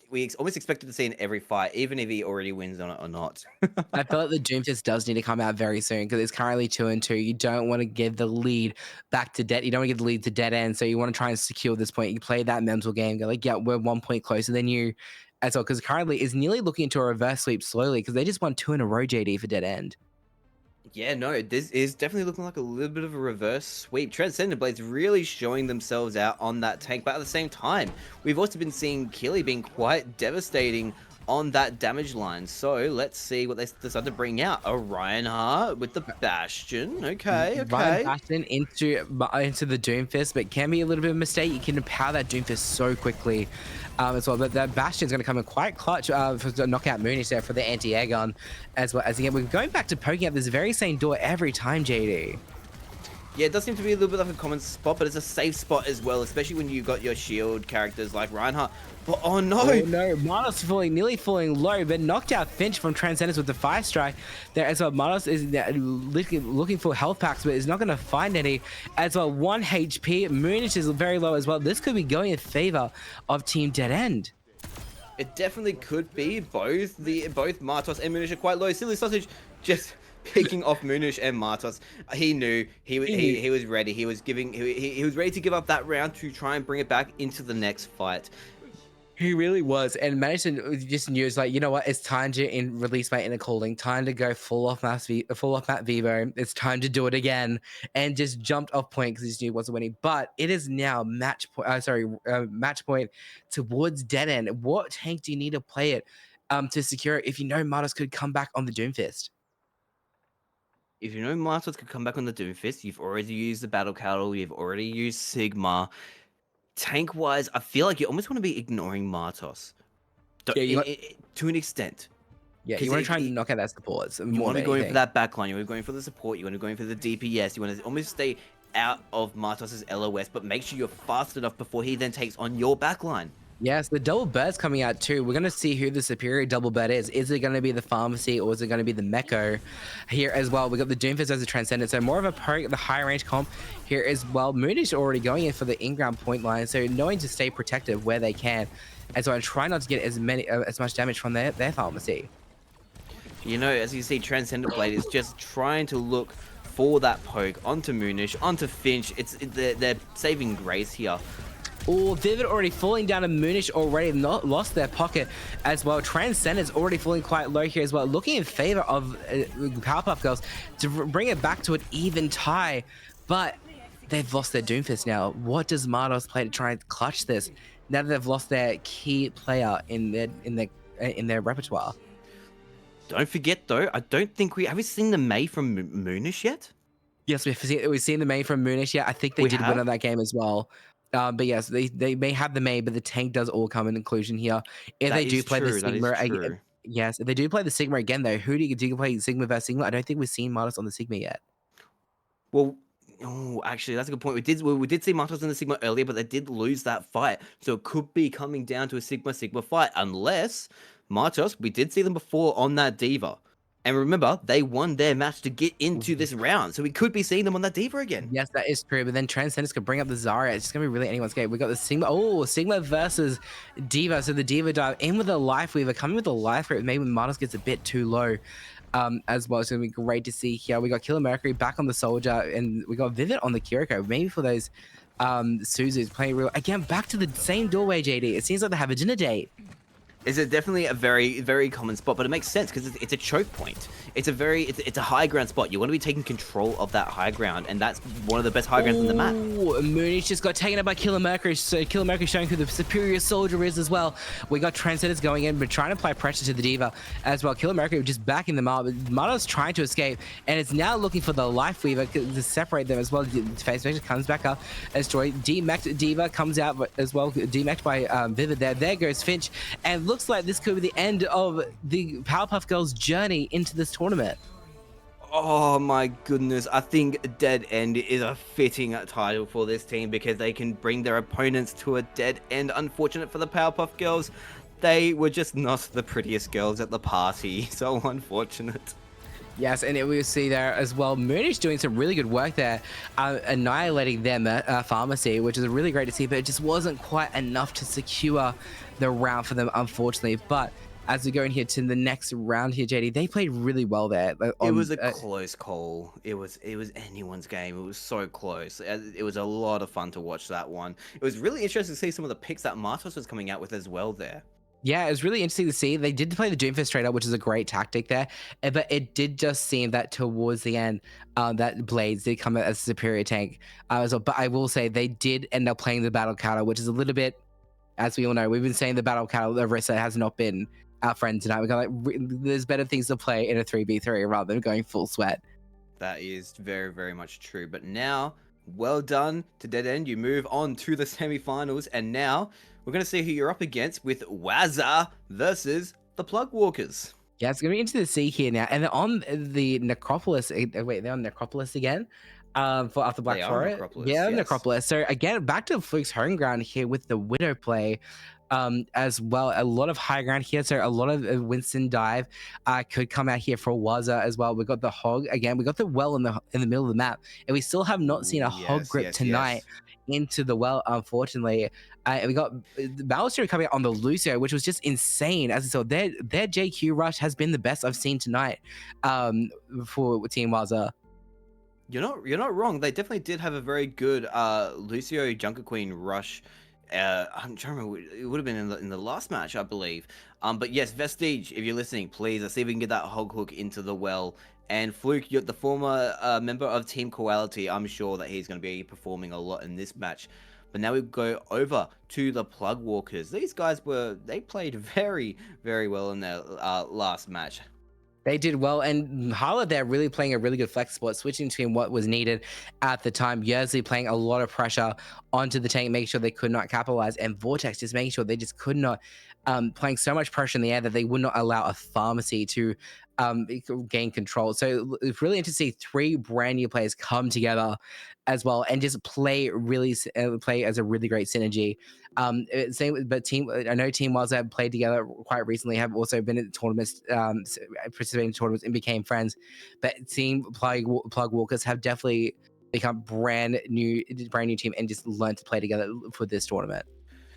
We almost expected to see it in every fight, even if he already wins on it or not. I feel like the Doomfist does need to come out very soon because it's currently 2-2. You don't want to give the lead back to dead. You don't want to give the lead to dead end. So you want to try and secure this point. You play that mental game. Go like, yeah, we're 1 point closer than you as well. Because currently is nearly looking into a reverse sweep slowly because they just won 2 in a row, JD, for dead end. Yeah, no, this is definitely looking like a little bit of a reverse sweep. Transcendent Blades really showing themselves out on that tank, but at the same time, we've also been seeing Killy being quite devastating on that damage line. So let's see what they decide to bring out. A Reinhardt with the Bastion. Okay. Ryan Bastion into the Doomfist, but can be a little bit of a mistake. You can empower that Doomfist so quickly as well. But that Bastion's going to come in quite clutch for knockout Moonie there for the anti-air gun as well. As again, we're going back to poking at this very same door every time, JD. Yeah, it does seem to be a little bit of a common spot, but it's a safe spot as well, especially when you've got your shield characters like Reinhardt. But oh no! Oh no, Manos nearly falling low, but knocked out Finch from Transcendence with the Fire Strike there as well. Manos is looking for health packs, but is not going to find any as well. 1 HP, Moonish is very low as well. This could be going in favor of Team Dead End. It definitely could be. Both Martos and Moonish are quite low. Silly Sausage just picking off Moonish and Martos. He knew he was ready. He was ready to give up that round to try and bring it back into the next fight. He really was, and managed to just knew it's like, you know what, it's time to release my inner calling, time to go full off Matt Vivo. It's time to do it again, and just jumped off point because he knew he wasn't winning. But it is now match point towards Dead End. What tank do you need to play it to secure it if you know Martos could come back on the Doomfist? If you know Martos could come back on the Doomfist, you've already used the Battle Cattle, you've already used Sigma. Tank-wise, I feel like you almost want to be ignoring Martos. Yeah, to an extent. Yeah, you want to try and knock out that support. You want to go in for that backline, you want to go in for the support, you want to go in for the DPS, you want to almost stay out of Martos' LOS, but make sure you're fast enough before he then takes on your backline. Yes, the double bird's coming out too. We're going to see who the superior double bird is. Is it going to be the Pharmacy or is it going to be the Meko here as well? We got the Doomfist as a Transcendent, so more of a poke, the high range comp here as well. Moonish already going in for the in-ground point line, so knowing to stay protective where they can. And so I try not to get as much damage from their Pharmacy. You know, as you see, Transcendent Blade is just trying to look for that poke onto Moonish, onto Finch. They're saving grace here. Oh, Vivid already falling down, and Moonish already lost their pocket as well. Transcendence already falling quite low here as well. Looking in favor of Powerpuff Girls to bring it back to an even tie, but they've lost their Doomfist now. What does Martos play to try and clutch this now that they've lost their key player in their repertoire? Don't forget though, I don't think have we seen the May from Moonish yet? Yes, we've seen the May from Moonish. Yeah, I think they did win on that game as well. But yes, they may have the May, but the tank does all come in inclusion here. If they do play the Sigma, yes, if they do play the Sigma again though, who do you play Sigma versus Sigma? I don't think we've seen Martos on the Sigma yet. Well, actually, that's a good point. We did see Martos in the Sigma earlier, but they did lose that fight, so it could be coming down to a Sigma fight, unless Martos. We did see them before on that Diva. And remember, they won their match to get into this round, so we could be seeing them on that Diva again. Yes, that is true, but then Transcendence could bring up the Zarya. It's going to be really anyone's game. We got the Sigma. Oh, Sigma versus Diva. So the Diva dive in with a Life Weaver, coming with a Life Rate. Maybe Martos gets a bit too low as well. It's going to be great to see here. We got Killer Mercury back on the Soldier, and we got Vivid on the Kiriko. Maybe for those Suzus playing real. Again, back to the same doorway, JD. It seems like they have a dinner date. It's definitely a very, very common spot, but it makes sense because it's a choke point. It's a high ground spot. You want to be taking control of that high ground, and that's one of the best high grounds in the map. Moonish just got taken out by Killer Mercury, so Killer Mercury showing who the superior soldier is as well. We got Transcendence going in, but trying to apply pressure to the Diva as well. Killer Mercury just backing them up. Martos trying to escape, and it's now looking for the Life Weaver to separate them as well. Face comes back up as Joy. D-Max Diva comes out as well. D-Max by Vivid there. There goes Finch, and looks like this could be the end of the Powerpuff Girls' journey into this tournament. Oh my goodness, I think Dead End is a fitting title for this team because they can bring their opponents to a dead end. Unfortunate for the Powerpuff Girls, they were just not the prettiest girls at the party, so unfortunate. Yes, and we see there as well. Moonie's doing some really good work there, annihilating their pharmacy, which is really great to see. But it just wasn't quite enough to secure the round for them, unfortunately. But as we go in here to the next round here, JD, they played really well there. It was a close call. It was anyone's game. It was so close. It was a lot of fun to watch that one. It was really interesting to see some of the picks that Martos was coming out with as well there. Yeah, it was really interesting to see. They did play the Doomfist straight up, which is a great tactic there. But it did just seem that towards the end, that Blades did come out as a superior tank as well. But I will say they did end up playing the Battle Counter, which is a little bit, as we all know, we've been saying the Battle Counter, the Rissa has not been our friend tonight. We're going like, there's better things to play in a 3v3 rather than going full sweat. That is very, very much true. But now, well done to Dead End. You move on to the semi-finals, and now we're going to see who you're up against with Wazza versus the Plug Walkers. Yeah, it's going to be into the sea here now. And they're on the Necropolis. Wait, they're on Necropolis again for after Black Forest. Yeah, yes. Necropolis. So again, back to Fluke's home ground here with the Widow play. As well, a lot of high ground here, so a lot of Winston dive could come out here for Wazza as well. We got the Hog again, we got the well in the middle of the map, and we still have not seen a Hog grip tonight into the well, unfortunately. And we got Maelstrom coming out on the Lucio, which was just insane. As I saw, their JQ rush has been the best I've seen tonight for Team Wazza. You're not wrong. They definitely did have a very good Lucio Junker Queen rush. I'm trying to remember, it would have been in the last match, I believe. But yes, Vestige, if you're listening, please, let's see if we can get that hog hook into the well. And Fluke, you're the former member of Team Quality. I'm sure that he's going to be performing a lot in this match. But now we go over to the Plug Walkers. These guys they played very, very well in their last match. They did well, and Harla there really playing a really good flex spot, switching between what was needed at the time. Yerzi playing a lot of pressure onto the tank, making sure they could not capitalize, and Vortx just making sure they just could not, playing so much pressure in the air that they would not allow a pharmacy to gain control. So it's really interesting to see three brand new players come together as well and just play as a really great synergy. Same, but I know Team Wazza have played together quite recently, have also been at tournaments, participating in tournaments and became friends. But Team Plug Walkers have definitely become brand new team and just learned to play together for this tournament.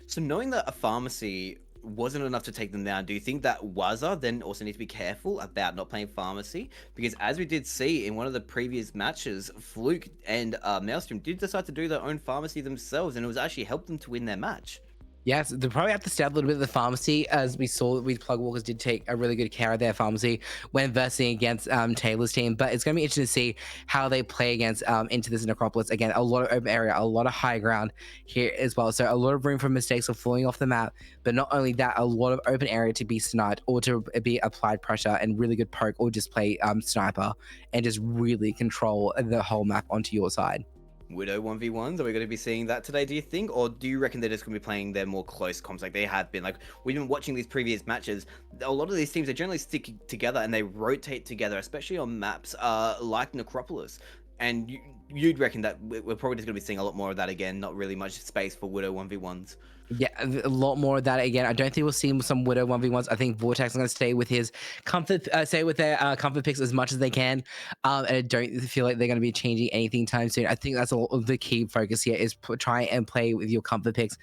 So knowing that a pharmacy wasn't enough to take them down, do you think that Wazza then also need to be careful about not playing pharmacy? Because as we did see in one of the previous matches, Fluke and Maelstrom did decide to do their own pharmacy themselves, and it was actually helped them to win their match. Yes, they probably have to stay a little bit of the pharmacy, as we saw with Plug Walkers did take a really good care of their pharmacy when versing against Tayla's team. But it's going to be interesting to see how they play against into this Necropolis. Again, a lot of open area, a lot of high ground here as well. So a lot of room for mistakes of falling off the map. But not only that, a lot of open area to be sniped or to be applied pressure and really good poke, or just play sniper and just really control the whole map onto your side. Widow 1v1s, are we going to be seeing that today, do you think? Or do you reckon they're just going to be playing their more close comps like they have been? Like, we've been watching these previous matches. A lot of these teams, they generally stick together and they rotate together, especially on maps like Necropolis. And you'd reckon that we're probably just going to be seeing a lot more of that again, not really much space for Widow 1v1s. Yeah, a lot more of that again. I don't think we'll see some Widow 1v1s. I think Vortx is going to stay with his comfort, their comfort picks as much as they can. And I don't feel like they're going to be changing anything time soon. I think that's all of the key focus here is try and play with your comfort picks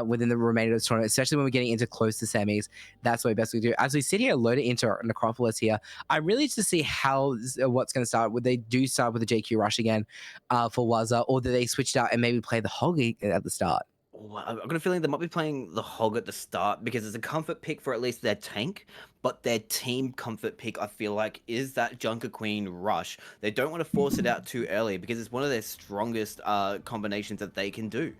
within the remainder of the tournament, especially when we're getting into close to semis. That's what best we do. As we sit here loaded into Necropolis here, I really just to see how what's going to start. Would they do start with the JQ rush again for Wazza, or do they switch it out and maybe play the Hog at the start? I've got a feeling they might be playing the Hog at the start because it's a comfort pick for at least their tank, but their team comfort pick, I feel like, is that Junker Queen rush. They don't want to force it out too early because it's one of their strongest combinations that they can do.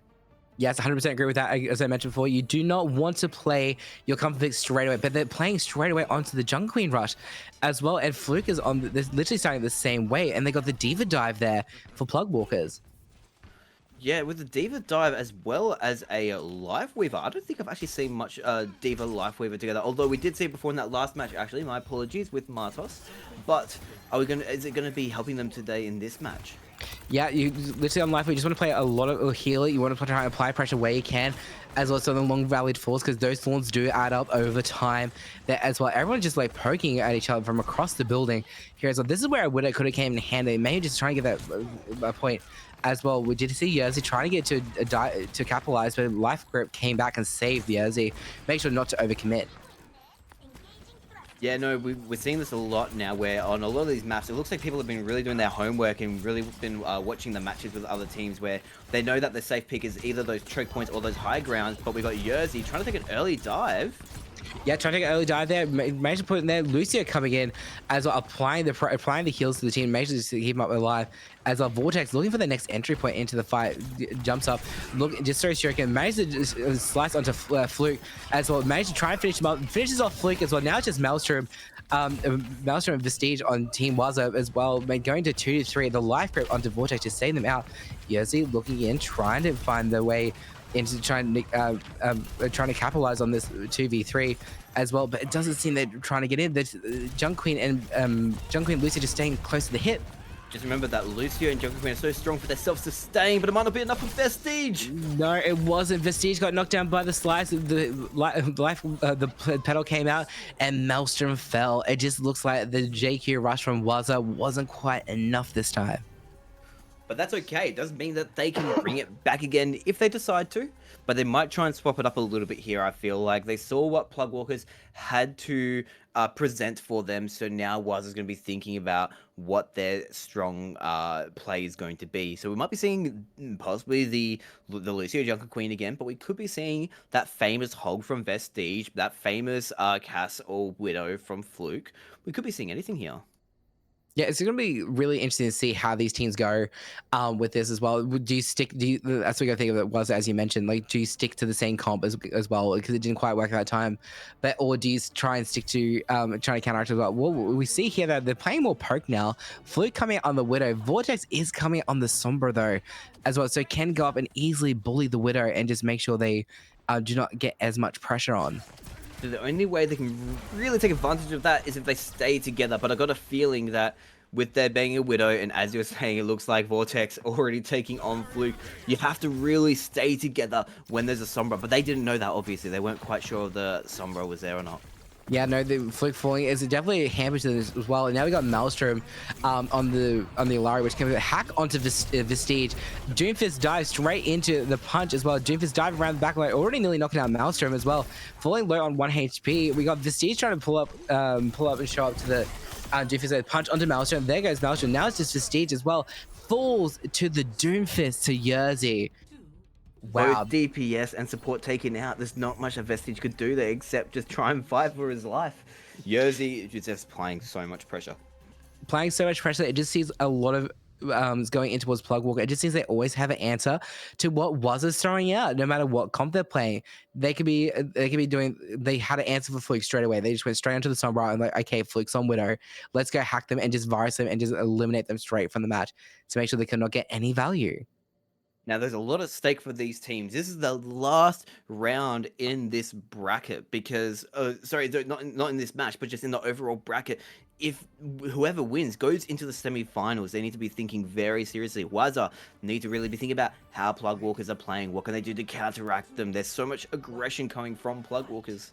Yes, 100% agree with that. As I mentioned before, you do not want to play your comfort pick straight away, but they're playing straight away onto the Junker Queen rush as well. And Fluke is on, they're literally starting the same way, and they got the Diva dive there for Plug Walkers. Yeah, with the Diva dive as well as a Life Weaver. I don't think I've actually seen much Diva Life Weaver together. Although we did see it before in that last match, actually. My apologies with Martos. But is it going to be helping them today in this match? Yeah, you literally on life, you just want to play a lot of healer. You want to try and apply pressure where you can, as well as on the long valued falls, because those thorns do add up over time. That as well, everyone's just like poking at each other from across the building here as well. This is where I would have could have came in handy. Maybe just trying to get that point as well. We did see Yerzi trying to get to capitalize, but Life Grip came back and saved Yerzi. Make sure not to overcommit. Yeah, no, we're seeing this a lot now, where on a lot of these maps, it looks like people have been really doing their homework and really been watching the matches with other teams, where they know that the safe pick is either those choke points or those high grounds. But we got Yerzi trying to take an early dive. Yeah, trying to take an early dive there. Managed to put in there. Lucio coming in as well, applying the heals to the team. Managed to keep him up alive. As well, Vortx looking for the next entry point into the fight. Jumps up, just throws Shuriken. Managed to just slice onto Fluke as well. Managed to try and finish him up. Finishes off Fluke as well. Now it's just Maelstrom. Maelstrom and Vestige on Team Waza as well. Going to 2-3. The life grip onto Vortx to save them out. Yerzi looking in, trying to find the way into trying to capitalize on this 2v3 as well, but it doesn't seem they're trying to get in. There's Junk Queen and Lucio just staying close to the hip. Just remember that Lucio and Jungle Queen are so strong for their self-sustain, but it might not be enough for Vestige. No, it wasn't. Vestige got knocked down by the slice. The pedal came out, and Maelstrom fell. It just looks like the JQ rush from Waza wasn't quite enough this time. But that's okay. It doesn't mean that they can bring it back again if they decide to. But they might try and swap it up a little bit here, I feel like. They saw what Plugwalkers had to present for them. So now Waz is going to be thinking about what their strong play is going to be. So we might be seeing possibly the Lucio Junker Queen again. But we could be seeing that famous Hog from Vestige. That famous Cass or Widow from Fluke. We could be seeing anything here. Yeah, it's going to be really interesting to see how these teams go with this as well. Do you stick? That's what I think of it was, as you mentioned. Like, do you stick to the same comp as well because it didn't quite work at that time, or do you try and stick to trying to counteract as well? Well, we see here that they're playing more poke now. Fluke coming out on the Widow. Vortx is coming on the Sombra though, as well. So can go up and easily bully the Widow and just make sure they do not get as much pressure on. So the only way they can really take advantage of that is if they stay together. But I got a feeling that with there being a Widow, and as you were saying, it looks like Vortx already taking on Fluke, you have to really stay together when there's a Sombra. But they didn't know that, obviously. They weren't quite sure if the Sombra was there or not. Yeah, no, the Fluke falling is definitely a hamper to this as well. And now we got Maelstrom on the Alari, which can hack onto Vestige. Doomfist dives straight into the punch as well. Doomfist diving around the back line, already nearly knocking out Maelstrom as well. Falling low on 1 HP. We got Vestige trying to pull up and show up to the Doomfist punch onto Maelstrom. There goes Maelstrom. Now it's just Vestige as well. Falls to the Doomfist to Yerzi. Wow. Both DPS and support taken out. There's not much a Vestige could do there except just try and fight for his life. Yerzi is just playing so much pressure. Playing so much pressure. It just sees a lot of going in towards Plugwalker. It just seems they always have an answer to what Wazza's throwing out. No matter what comp they're playing, they could be doing. They had an answer for Fluke straight away. They just went straight onto the Sombra and like, okay, Fluke's on Widow. Let's go hack them and just virus them and just eliminate them straight from the match to make sure they cannot get any value. Now, there's a lot at stake for these teams. This is the last round in this bracket because, sorry, not in this match, but just in the overall bracket. If whoever wins goes into the semi-finals, they need to be thinking very seriously. Waza need to really be thinking about how Plugwalkers are playing. What can they do to counteract them? There's so much aggression coming from Plugwalkers.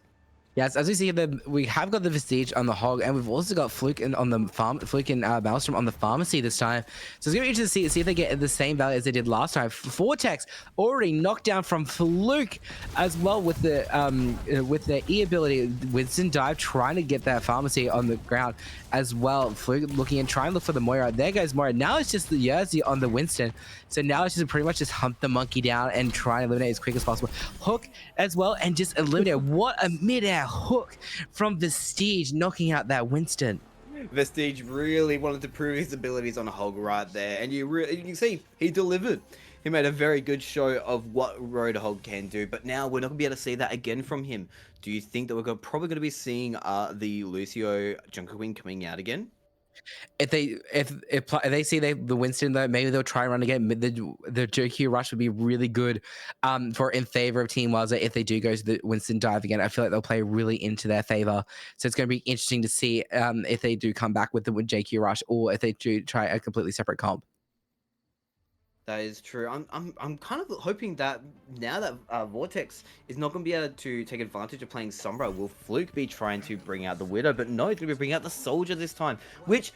Yes, as we see, we have got the Vestige on the Hog, and we've also got Fluke on the farm, Fluke and Maelstrom on the Pharmacy this time. So it's gonna be interesting to see if they get the same value as they did last time. Vortx already knocked down from Fluke as well with the E ability. Winston dive trying to get that Pharmacy on the ground as well. Fluke looking and trying to look for the Moira. There goes Moira. Now it's just the Yerzi on the Winston. So now it's just pretty much just hunt the monkey down and try and eliminate as quick as possible. Hook as well and just eliminate. What a mid-air hook from Vestige, knocking out that Winston. Vestige really wanted to prove his abilities on a Hog right there, and you can see he delivered. He made a very good show of what Road Hog can do, but now we're not going to be able to see that again from him. Do you think that we're probably going to be seeing the Lucio Junker Queen coming out again? If they see the Winston though, maybe they'll try and run again. The JQ rush would be really good in favor of Team Waza if they do go to the Winston dive again. I feel like they'll play really into their favor. So it's going to be interesting to see if they do come back with the JQ rush or if they do try a completely separate comp. That is true. I'm kind of hoping that now that Vortx is not going to be able to take advantage of playing Sombra, will Fluke be trying to bring out the Widow? But no, he's going to be bringing out the Soldier this time, which,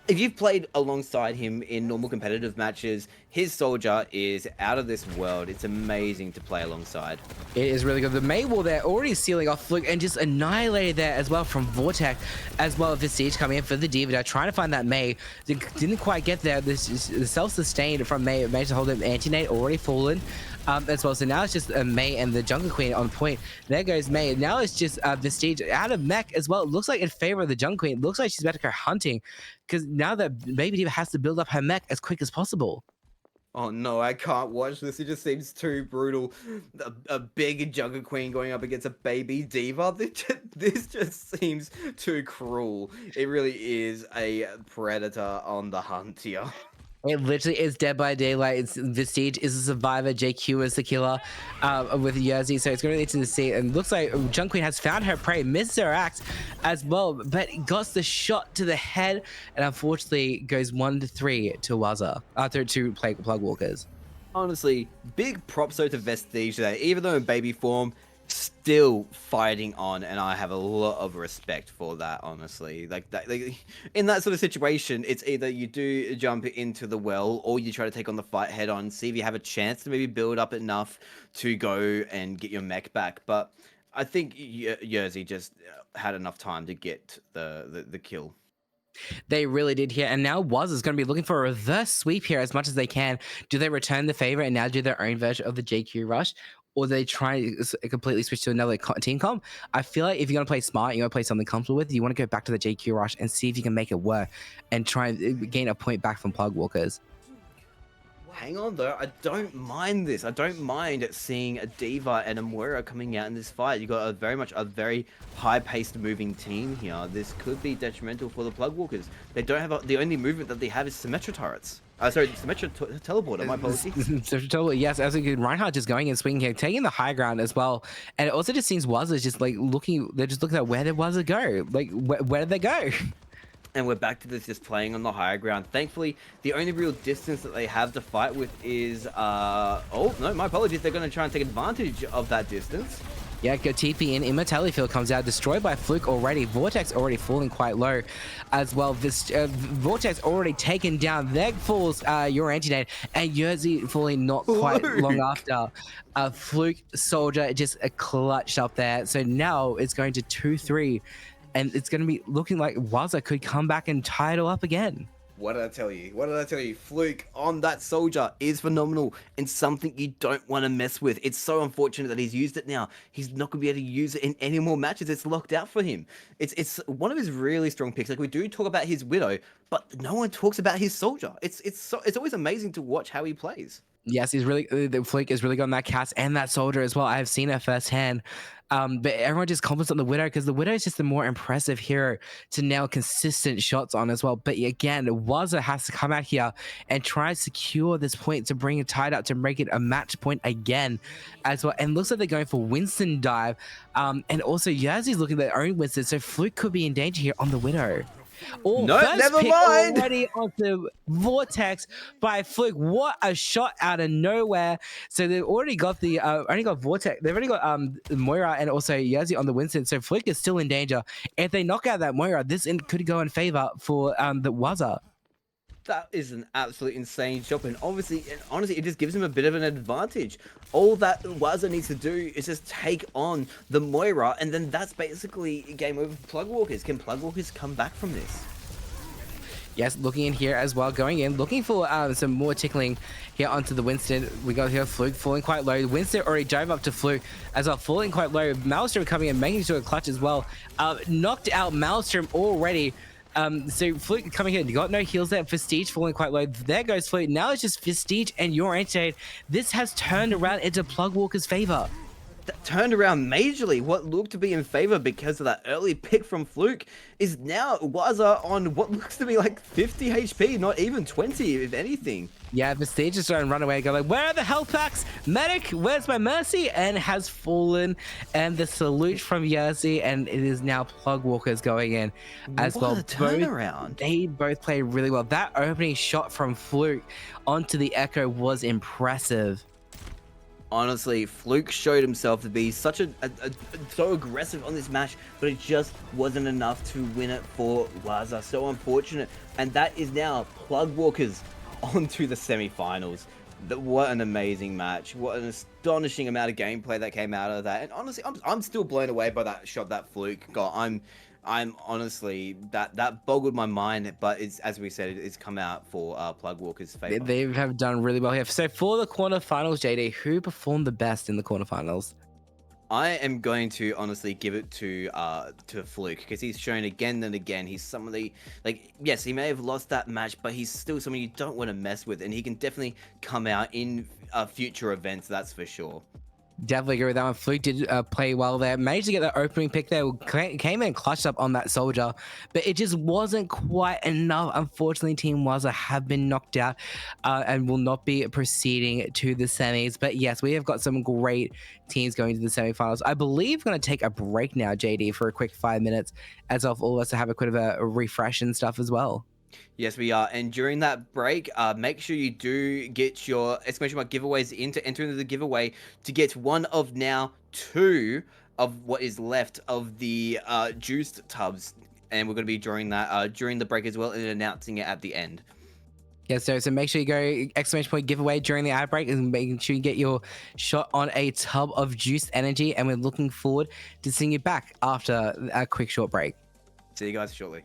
if you've played alongside him in normal competitive matches, his Soldier is out of this world. It's amazing to play alongside. It is really good. The May Wall there already sealing off Fluke and just annihilated there as well from Vortx, as well as Visage coming in for the Diva there, trying to find that May. Didn't quite get there. This is self-sustained from May. Managed to hold him. Anti-Nate already fallen as well. So now it's just May and the Jungle Queen on point. There goes May. Now it's just Visage out of mech as well. It looks like in favor of the Jungle Queen. It looks like she's about to go hunting because now that Baby Diva has to build up her mech as quick as possible. Oh no, I can't watch this. It just seems too brutal. A big Jungle Queen going up against a baby Diva. This just seems too cruel. It really is a predator on the hunt here. It literally is Dead by Daylight. It's Visage is a survivor. JQ is the killer with Yerzi. So it's going to need to see. And looks like Jungle Queen has found her prey, missed her axe as well, but got the shot to the head, and unfortunately goes 1-3 to Waza after two plug walkers. Honestly, big props though to Vestige there. Even though in baby form, still fighting on, and I have a lot of respect for that, honestly. Like in that sort of situation, it's either you do jump into the well or you try to take on the fight head on, see if you have a chance to maybe build up enough to go and get your mech back. But I think Yerzi just had enough time to get the kill. They really did here, and now Waz is going to be looking for a reverse sweep here as much as they can. Do they return the favor and now do their own version of the JQ rush, or they try to completely switch to another team comp? I feel like if you're going to play smart, you're going to play something comfortable with, you want to go back to the JQ rush and see if you can make it work and try and gain a point back from plug walkers. Hang on though, I don't mind this. I don't mind seeing a Diva and a Moira coming out in this fight. You got a very high-paced moving team here. This could be detrimental for the plug walkers. They don't have the only movement that they have is Symmetra turrets. Sorry, Symmetra teleporter. My apologies. Yes, as a good Reinhardt just going and swinging here, taking the high ground as well. And it also just seems Wazza just like looking. They're just looking at where did Wazza go? Like where did they go? And we're back to this just playing on the higher ground. Thankfully, the only real distance that they have to fight with is... oh, no, my apologies. They're going to try and take advantage of that distance. Yeah, go TP in. Immortality Field comes out, destroyed by Fluke already. Vortx already falling quite low as well. This Vortx already taken down. There falls your anti-nade, and Yerzi falling not quite long after. Fluke Soldier just clutched up there. So now it's going to 2-3. And it's going to be looking like Waza could come back and tie it all up again. What did I tell you? What did I tell you? Fluke on that Soldier is phenomenal and something you don't want to mess with. It's so unfortunate that he's used it now. He's not going to be able to use it in any more matches. It's locked out for him. It's one of his really strong picks. Like, we do talk about his Widow, but no one talks about his Soldier. It's always amazing to watch how he plays. Yes, he's really the Fluke is really good on that cast and that Soldier as well. I have seen it firsthand. But everyone just compliments on the Widow because the Widow is just the more impressive hero to nail consistent shots on as well. But again, Waza has to come out here and try and secure this point to bring it tied up to make it a match point again as well. And looks like they're going for Winston dive. And also Yerzi's looking at their own Winston, so Fluke could be in danger here on the Widow. Oh, no, never mind. Already onto Vortx by Fluke. What a shot out of nowhere! So they've already got the Vortx. They've already got Moira and also Yerzi on the Winston. So Fluke is still in danger. If they knock out that Moira, this could go in favor for the Waza. That is an absolute insane shot, and honestly, it just gives him a bit of an advantage. All that Waza needs to do is just take on the Moira, and then that's basically game over for Plug Walkers. Can Plug Walkers come back from this? Yes, looking in here as well, going in, looking for some more tickling here onto the Winston. We got here Fluke falling quite low. Winston already drove up to Fluke as well, falling quite low. Maelstrom coming in, making sure a clutch as well. Knocked out Maelstrom already. So Fluke coming in, you got no heals there. Vestige falling quite low. There goes Fluke. Now it's just Vestige and your anti-nade. This has turned around into Plug Walker's favor. turned around majorly. What looked to be in favor because of that early pick from Fluke is now Waza on what looks to be like 50 HP, not even 20, if anything. Yeah, Prestige is trying to run away, go like, where are the health packs? Medic, where's my mercy? And has fallen. And the salute from Yerzi, and it is now Plug Walkers going in as What well. a turnaround. They both played really well. That opening shot from Fluke onto the Echo was impressive. Honestly, Fluke showed himself to be such so aggressive on this match, but it just wasn't enough to win it for Waza. So unfortunate. And that is now Plug Walkers onto the semi-finals. What an amazing match. What an astonishing amount of gameplay that came out of that. And honestly, I'm still blown away by that shot that Fluke got. I'm honestly, that boggled my mind, but it's, as we said, it's come out for Plug Walker's favor. They have done really well here. So for the quarterfinals, JD, who performed the best in the quarterfinals? I am going to honestly give it to Fluke, because he's shown again and again he's somebody, like, yes, he may have lost that match, but he's still someone you don't want to mess with, and he can definitely come out in future events, that's for sure. Definitely agree with that one. Fluke did play well there. Managed to get that opening pick there. Came in and clutched up on that soldier, but it just wasn't quite enough. Unfortunately, Team Waza have been knocked out and will not be proceeding to the semis. But yes, we have got some great teams going to the semifinals. I believe we're going to take a break now, JD, for a quick 5 minutes, as of all of us to have a bit of a refresh and stuff as well. Yes, we are. And during that break, make sure you do get your exclamation mark giveaways in to enter into the giveaway to get one of now 2 of what is left of the juiced tubs. And we're going to be drawing that during the break as well and announcing it at the end. Yeah, so make sure you go exclamation point giveaway during the ad break and making sure you get your shot on a tub of juiced energy. And we're looking forward to seeing you back after a quick short break. See you guys shortly.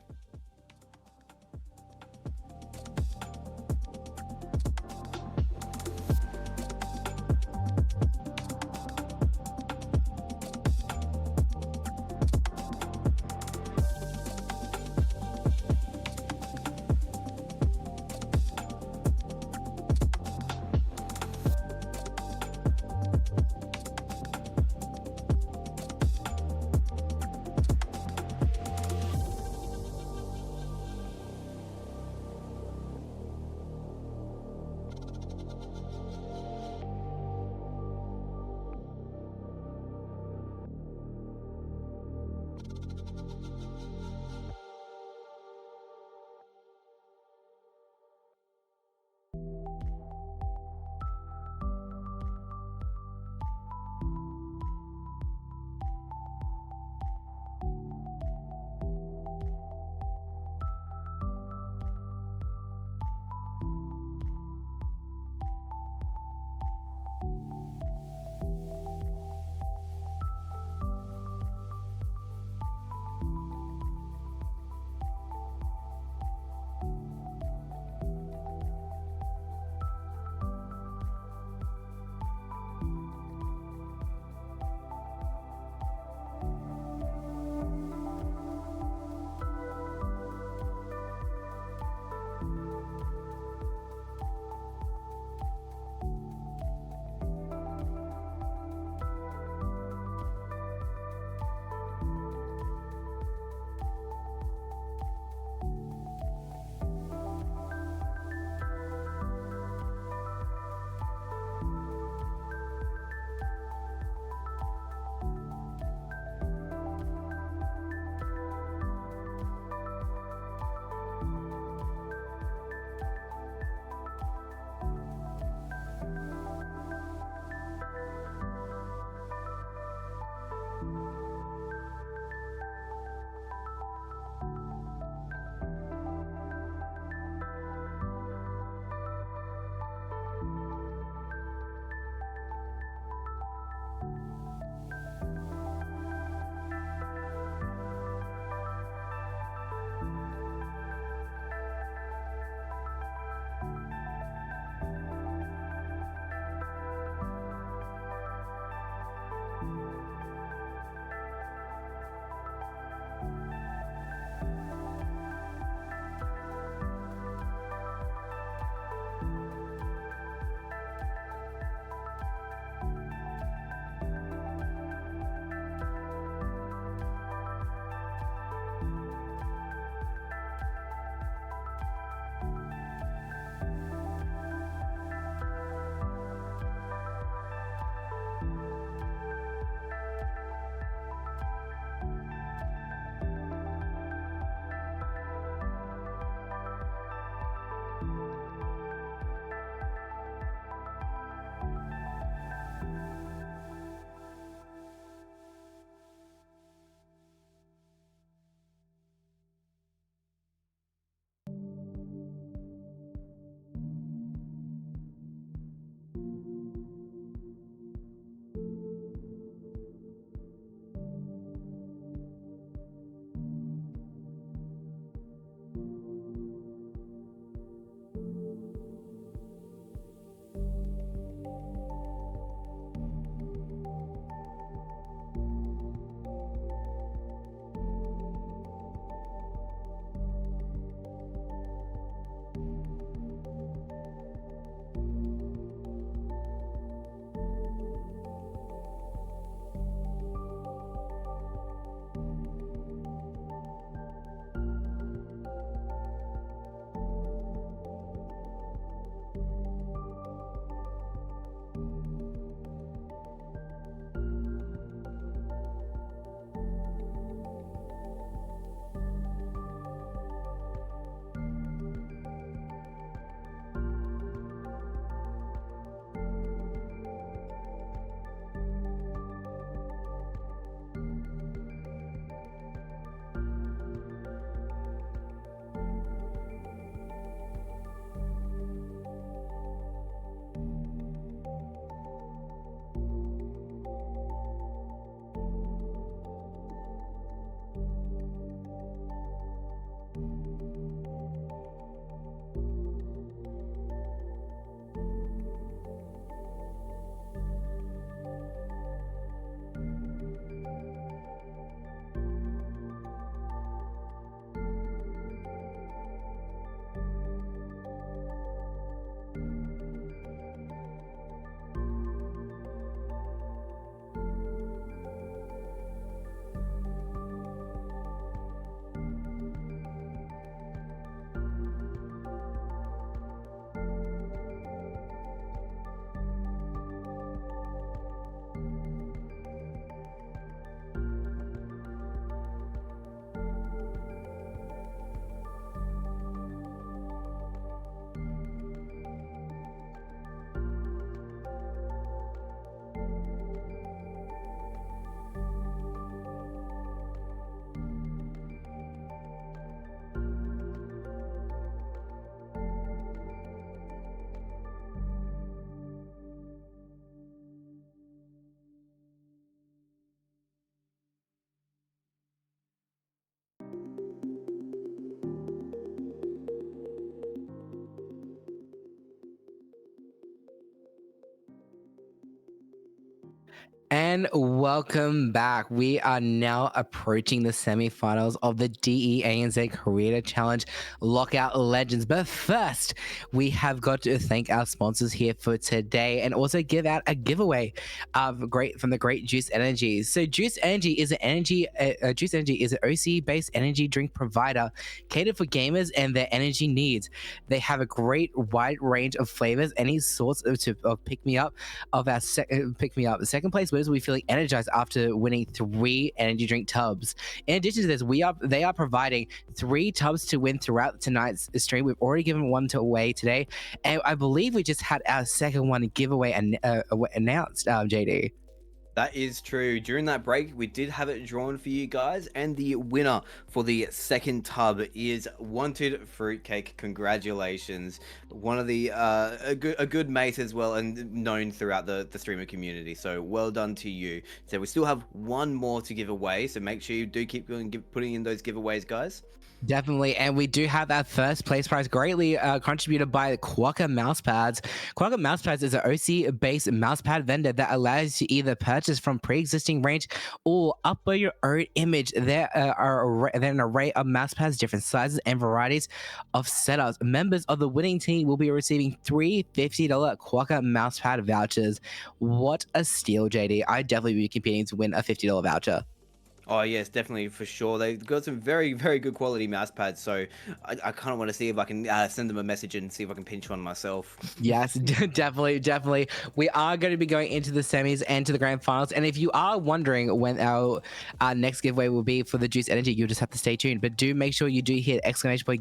And welcome back. We are now approaching the semifinals of the DE ANZ Creator Challenge Lockout Legends. But first, we have got to thank our sponsors here for today and also give out a giveaway from the great Juice Energy. So Juice Energy is an OC-based energy drink provider catered for gamers and their energy needs. They have a great wide range of flavors, any sorts of pick me up. Second place winners will be feeling energized after winning 3 energy drink tubs. In addition to this, they are providing 3 tubs to win throughout tonight's stream. We've already given one away today, and I believe we just had our second one giveaway announced, JD. That is true. During that break, we did have it drawn for you guys, and the winner for the second tub is Wanted Fruitcake. Congratulations! One of the a good mate as well, and known throughout the streamer community. So well done to you. So we still have one more to give away. So make sure you do keep putting in those giveaways, guys. Definitely, and we do have our first place prize greatly contributed by Quokka Mousepads. Quokka Mousepads is an OC-based mousepad vendor that allows you to either purchase from pre-existing range or upload your own image. There are an array of mousepads, different sizes and varieties of setups. Members of the winning team will be receiving 3 $50 Quokka Mousepad vouchers. What a steal, JD. I'd definitely be competing to win a $50 voucher. Oh yes, definitely, for sure. They've got some very, very good quality mouse pads, so I kind of want to see if I can send them a message and see if I can pinch one myself. Yes, definitely. We are going to be going into the semis and to the grand finals, and if you are wondering when our next giveaway will be for the Juice Energy, you'll just have to stay tuned. But do make sure you do hit !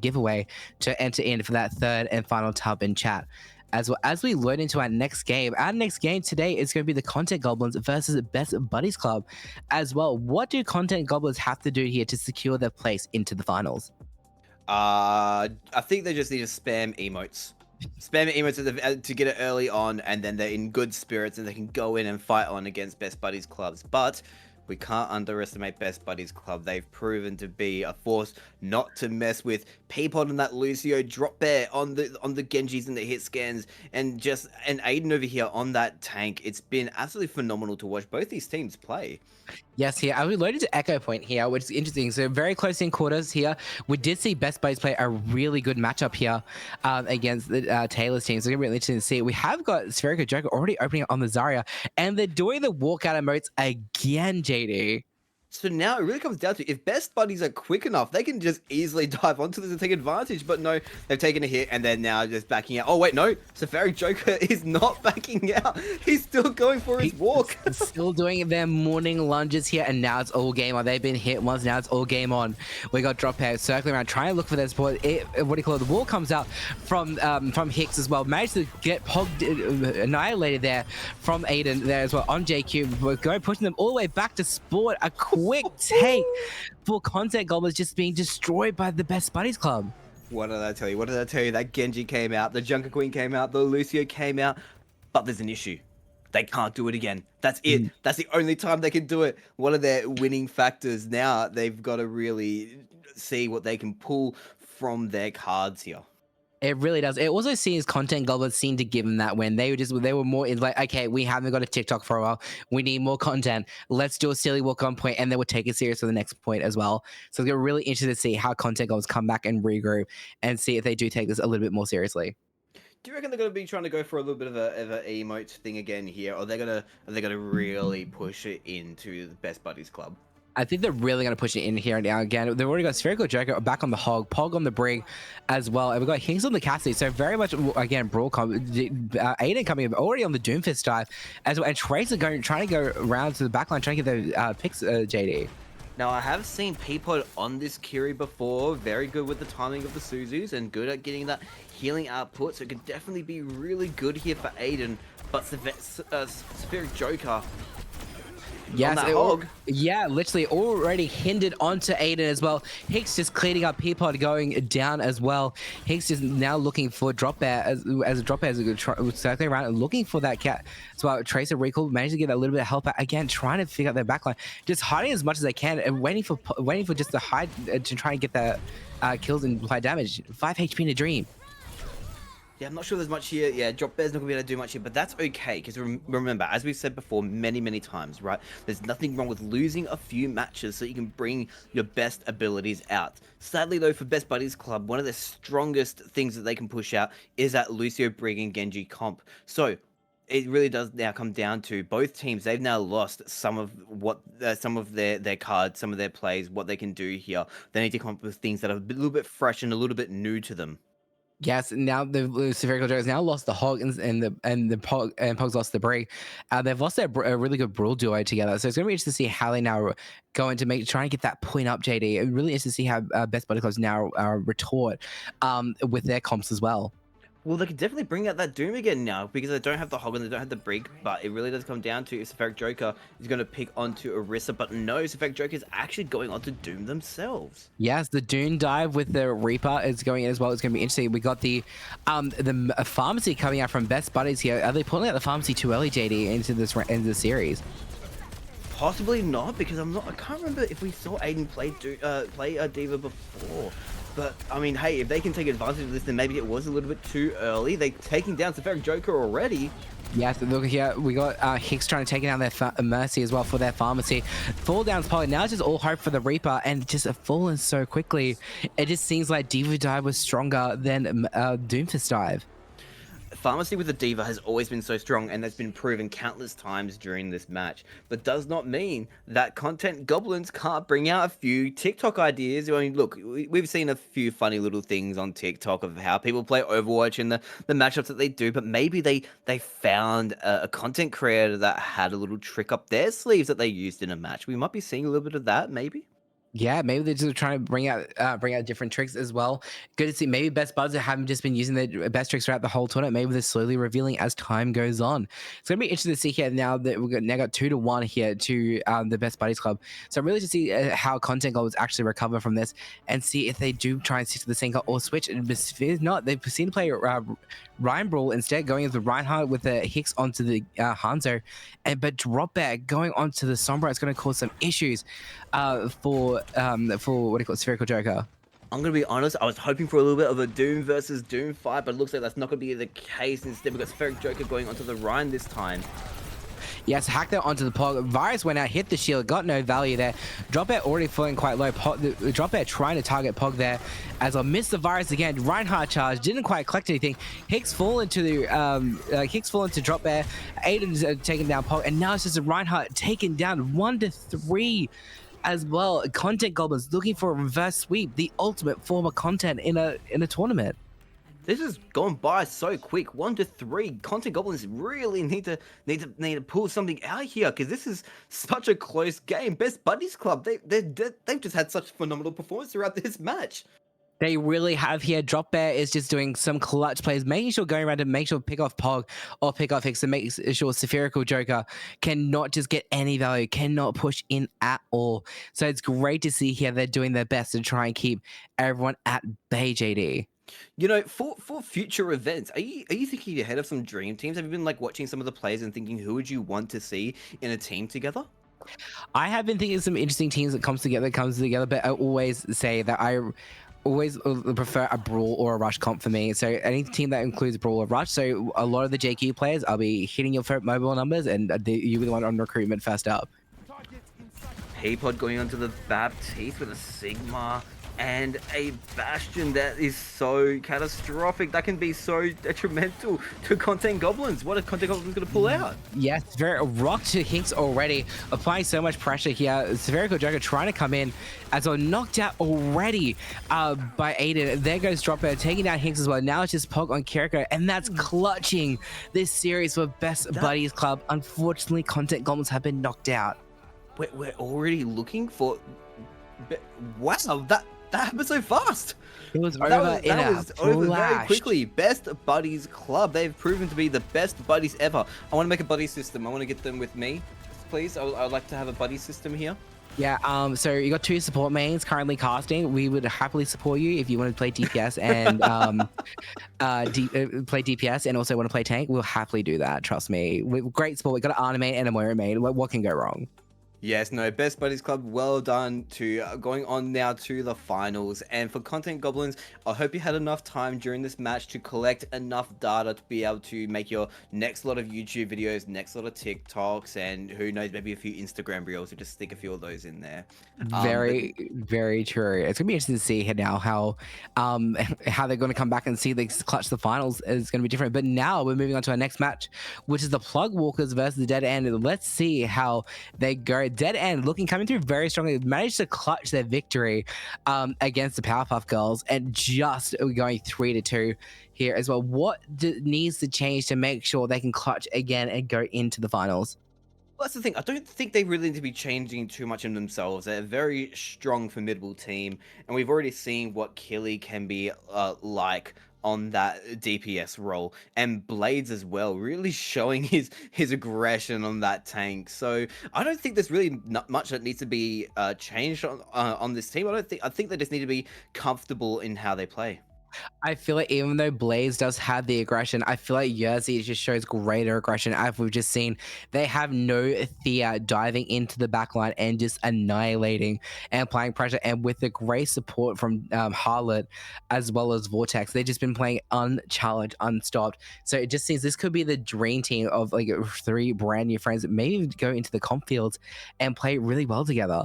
giveaway to enter in for that third and final tub in chat. As well as we load into our next game today is going to be the Content Goblins versus Best Buddies Club. As well, what do Content Goblins have to do here to secure their place into the finals? I think they just need to spam emotes. Spam emotes to get it early on, and then they're in good spirits and they can go in and fight on against Best Buddies Clubs. But we can't underestimate Best Buddies Club. They've proven to be a force not to mess with. Peapod and that Lucio drop bear on the Genjis and the hit scans, and Aiden over here on that tank. It's been absolutely phenomenal to watch both these teams play. Yes, here I reloaded to Echo Point here, which is interesting. So very close in quarters here. We did see Best Buddies play a really good matchup here against the Tayla's team. So it's really interesting to see. We have got Sphericjoker already opening up on the Zarya, and they're doing the walkout emotes again, JD. So now it really comes down to if Best Buddies are quick enough, they can just easily dive onto this and take advantage. But no, they've taken a hit and they're now just backing out. Oh wait, no, Sphericjoker is not backing out. He's still going for his walk. Still doing their morning lunges here, and now it's all game on. They've been hit once, now it's all game on. We got drop pair circling around, trying to look for their support. The wall comes out from Hixx as well. Managed to get annihilated there from Aiden there as well on JQ. We're going pushing them all the way back to sport. A quick take for Content Goblins just being destroyed by the Best Buddies Club. What did I tell you? That Genji came out, the Junker Queen came out, the Lucio came out, but there's an issue. They can't do it again. That's it. That's the only time they can do it. What are their winning factors now? They've got to really see what they can pull from their cards here. It really does. It also seems Content Goblins seem to give them that win. They were more in like, okay, we haven't got a TikTok for a while. We need more content. Let's do a silly walk on point, and then we'll take it serious for the next point as well. So it's really interesting to see how Content Goblins come back and regroup and see if they do take this a little bit more seriously. Do you reckon they're going to be trying to go for a little bit of an emote thing again here, or are they going to really push it into the Best Buddies Club? I think they're really going to push it in here now again. They've already got Sphericjoker back on the hog, Pog on the brig as well. And we've got Hixx on the Cassidy. So very much, again, Brawl Aiden coming already on the Doomfist dive as well. And Tracer trying to go around to the backline, trying to get the picks, JD. Now, I have seen Peapod on this Kiri before. Very good with the timing of the Suzus and good at getting that healing output. So it could definitely be really good here for Aiden. But Sphericjoker... Yes, literally already hindered onto Aiden as well. Hixx just cleaning up Peapod going down as well. Hixx is now looking for drop bear as a drop bear circling around and looking for that cat. So while Tracer recall managed to get a little bit of help out again, trying to figure out their backline, just hiding as much as they can and waiting for just to hide to try and get the kills and apply damage. 5 HP in a dream. Yeah, I'm not sure there's much here. Yeah, Drop Bear's not going to be able to do much here, but that's okay, because remember, as we've said before many times, right, there's nothing wrong with losing a few matches so you can bring your best abilities out. Sadly, though, for Best Buddies Club, one of the strongest things that they can push out is that Lucio, Brig, and Genji comp. So, it really does now come down to both teams. They've now lost some of what some of their cards, some of their plays, what they can do here. They need to come up with things that are a little bit fresh and a little bit new to them. Yes, now the Sphericjoker has now lost the Hog and the Pog, and Pog's lost the Brig. They've lost a really good Brawl duo together, so it's going to be interesting to see how they now going to try and get that point up. JD, it's really interesting to see how Best Buddy Clubs now retort with their comps as well. Well, they could definitely bring out that Doom again now, because they don't have the Hog and they don't have the Brig, but it really does come down to if Sphericjoker is going to pick onto Orisa, but no, Sphericjoker is actually going on to Doom themselves. Yes, the Doom dive with the Reaper is going in as well. It's going to be interesting. We got the Pharmacy coming out from Best Buddies here. Are they pulling out the Pharmacy too early, JD, into the series? Possibly not, because I can't remember if we saw Aiden play a D.Va before. But, I mean, hey, if they can take advantage of this, then maybe it was a little bit too early. They're taking down Sphericjoker already. Yes, look here, we got Hixx trying to take down their Mercy as well for their Pharmacy. Fall down's probably now just all hope for the Reaper, and just fallen so quickly. It just seems like D.Va dive was stronger than Doomfist dive. Pharmacy with the D.Va has always been so strong, and that's been proven countless times during this match, but does not mean that content goblins can't bring out a few TikTok ideas. I mean, look, we've seen a few funny little things on TikTok of how people play Overwatch and the matchups that they do, but maybe they found a content creator that had a little trick up their sleeves that they used in a match. We might be seeing a little bit of that, maybe. Yeah, maybe they're just trying to bring out different tricks as well. Good to see. Maybe Best Buds haven't just been using their best tricks throughout the whole tournament. Maybe they're slowly revealing as time goes on. It's gonna be interesting to see here now that we've got 2-1 here to the Best Buddies Club. So really to see how content goals actually recover from this and see if they do try and stick to the same goal or switch. And if not, they've seen to play Ryan Brawl instead, going with the Reinhardt with the Hixx onto the Hanzo, but Drop Bear going onto the Sombra is going to cause some issues for what do you call it, Sphericjoker. I'm going to be honest, I was hoping for a little bit of a Doom versus Doom fight, but it looks like that's not going to be the case. Instead, we've got Sphericjoker going onto the Ryan this time. Yes, hacked that onto the Pog. Virus went out, hit the shield, got no value there. Drop Bear already falling quite low. Drop Bear trying to target Pog there as I missed the Virus again. Reinhardt charge, didn't quite collect anything. Hixx fall into Drop Bear. Aiden's taking down Pog, and now it's just a Reinhardt taken down 1-3 as well. Content Goblins looking for a reverse sweep, the ultimate form of content in a tournament. This has gone by so quick. 1-3. Content Goblins really need to pull something out here, because this is such a close game. Best Buddies Club, they've just had such phenomenal performance throughout this match. They really have here. Drop Bear is just doing some clutch plays, making sure going around to make sure pick off Pog or pick off Hixx, and make sure Sphericjoker cannot just get any value, cannot push in at all. So it's great to see here they're doing their best to try and keep everyone at bay, JD. You know, for future events, are you thinking ahead of some dream teams? Have you been like watching some of the players and thinking who would you want to see in a team together? I have been thinking of some interesting teams that comes together, but I always say that I always prefer a Brawl or a Rush comp for me. So any team that includes Brawl or Rush. So a lot of the JQ players, I'll be hitting your mobile numbers, and you'll be the one on recruitment first up. P-Pod going onto the Baptiste with a Sigma and a Bastion. That is so catastrophic. That can be so detrimental to Content Goblins. What are Content Goblins going to pull out? Yes, very rocked to Hixx already, applying so much pressure here. Sphericjoker trying to come in as well, knocked out already by Aiden. There goes Drop Bear, taking down Hixx as well. Now it's just Pog on Kiriko, and that's clutching this series for Best Buddies Club. Unfortunately, Content Goblins have been knocked out. We're already looking for... Wow, that happened so fast. It was over very quickly. Best Buddies Club. They've proven to be the best buddies ever. I want to make a buddy system. I want to get them with me, please. I'd like to have a buddy system here. Yeah, so you got 2 support mains currently casting. We would happily support you if you want to play DPS and play DPS and also want to play tank. We'll happily do that. Trust me. Great support. We got an Anime and a Moira main. What can go wrong? Yes, no, Best Buddies Club, well done to going on now to the finals. And for Content Goblins, I hope you had enough time during this match to collect enough data to be able to make your next lot of YouTube videos, next lot of TikToks, and who knows, maybe a few Instagram reels, or just stick a few of those in there. Very true. It's gonna be interesting to see now how how they're gonna come back and see they clutch the finals is gonna be different. But now we're moving on to our next match, which is the Plug Walkers versus the Dead End. Let's see how they go. Dead End looking coming through very strongly, managed to clutch their victory against the Powerpuff Girls and just going 3-2 here as well. What needs to change to make sure they can clutch again and go into the finals? Well, that's the thing. I don't think they really need to be changing too much in themselves. They're a very strong, formidable team, and we've already seen what Killy can be like on that DPS role, and Blades as well, really showing his aggression on that tank. So I don't think there's really not much that needs to be changed on this team. I think they just need to be comfortable in how they play. I feel like even though Blaze does have the aggression, I feel like Yerzi just shows greater aggression. As we've just seen, they have no fear diving into the backline and just annihilating and applying pressure. And with the great support from Harlot as well as Vortx, they've just been playing unchallenged, unstopped. So it just seems this could be the dream team of like 3 brand new friends that maybe go into the comp fields and play really well together.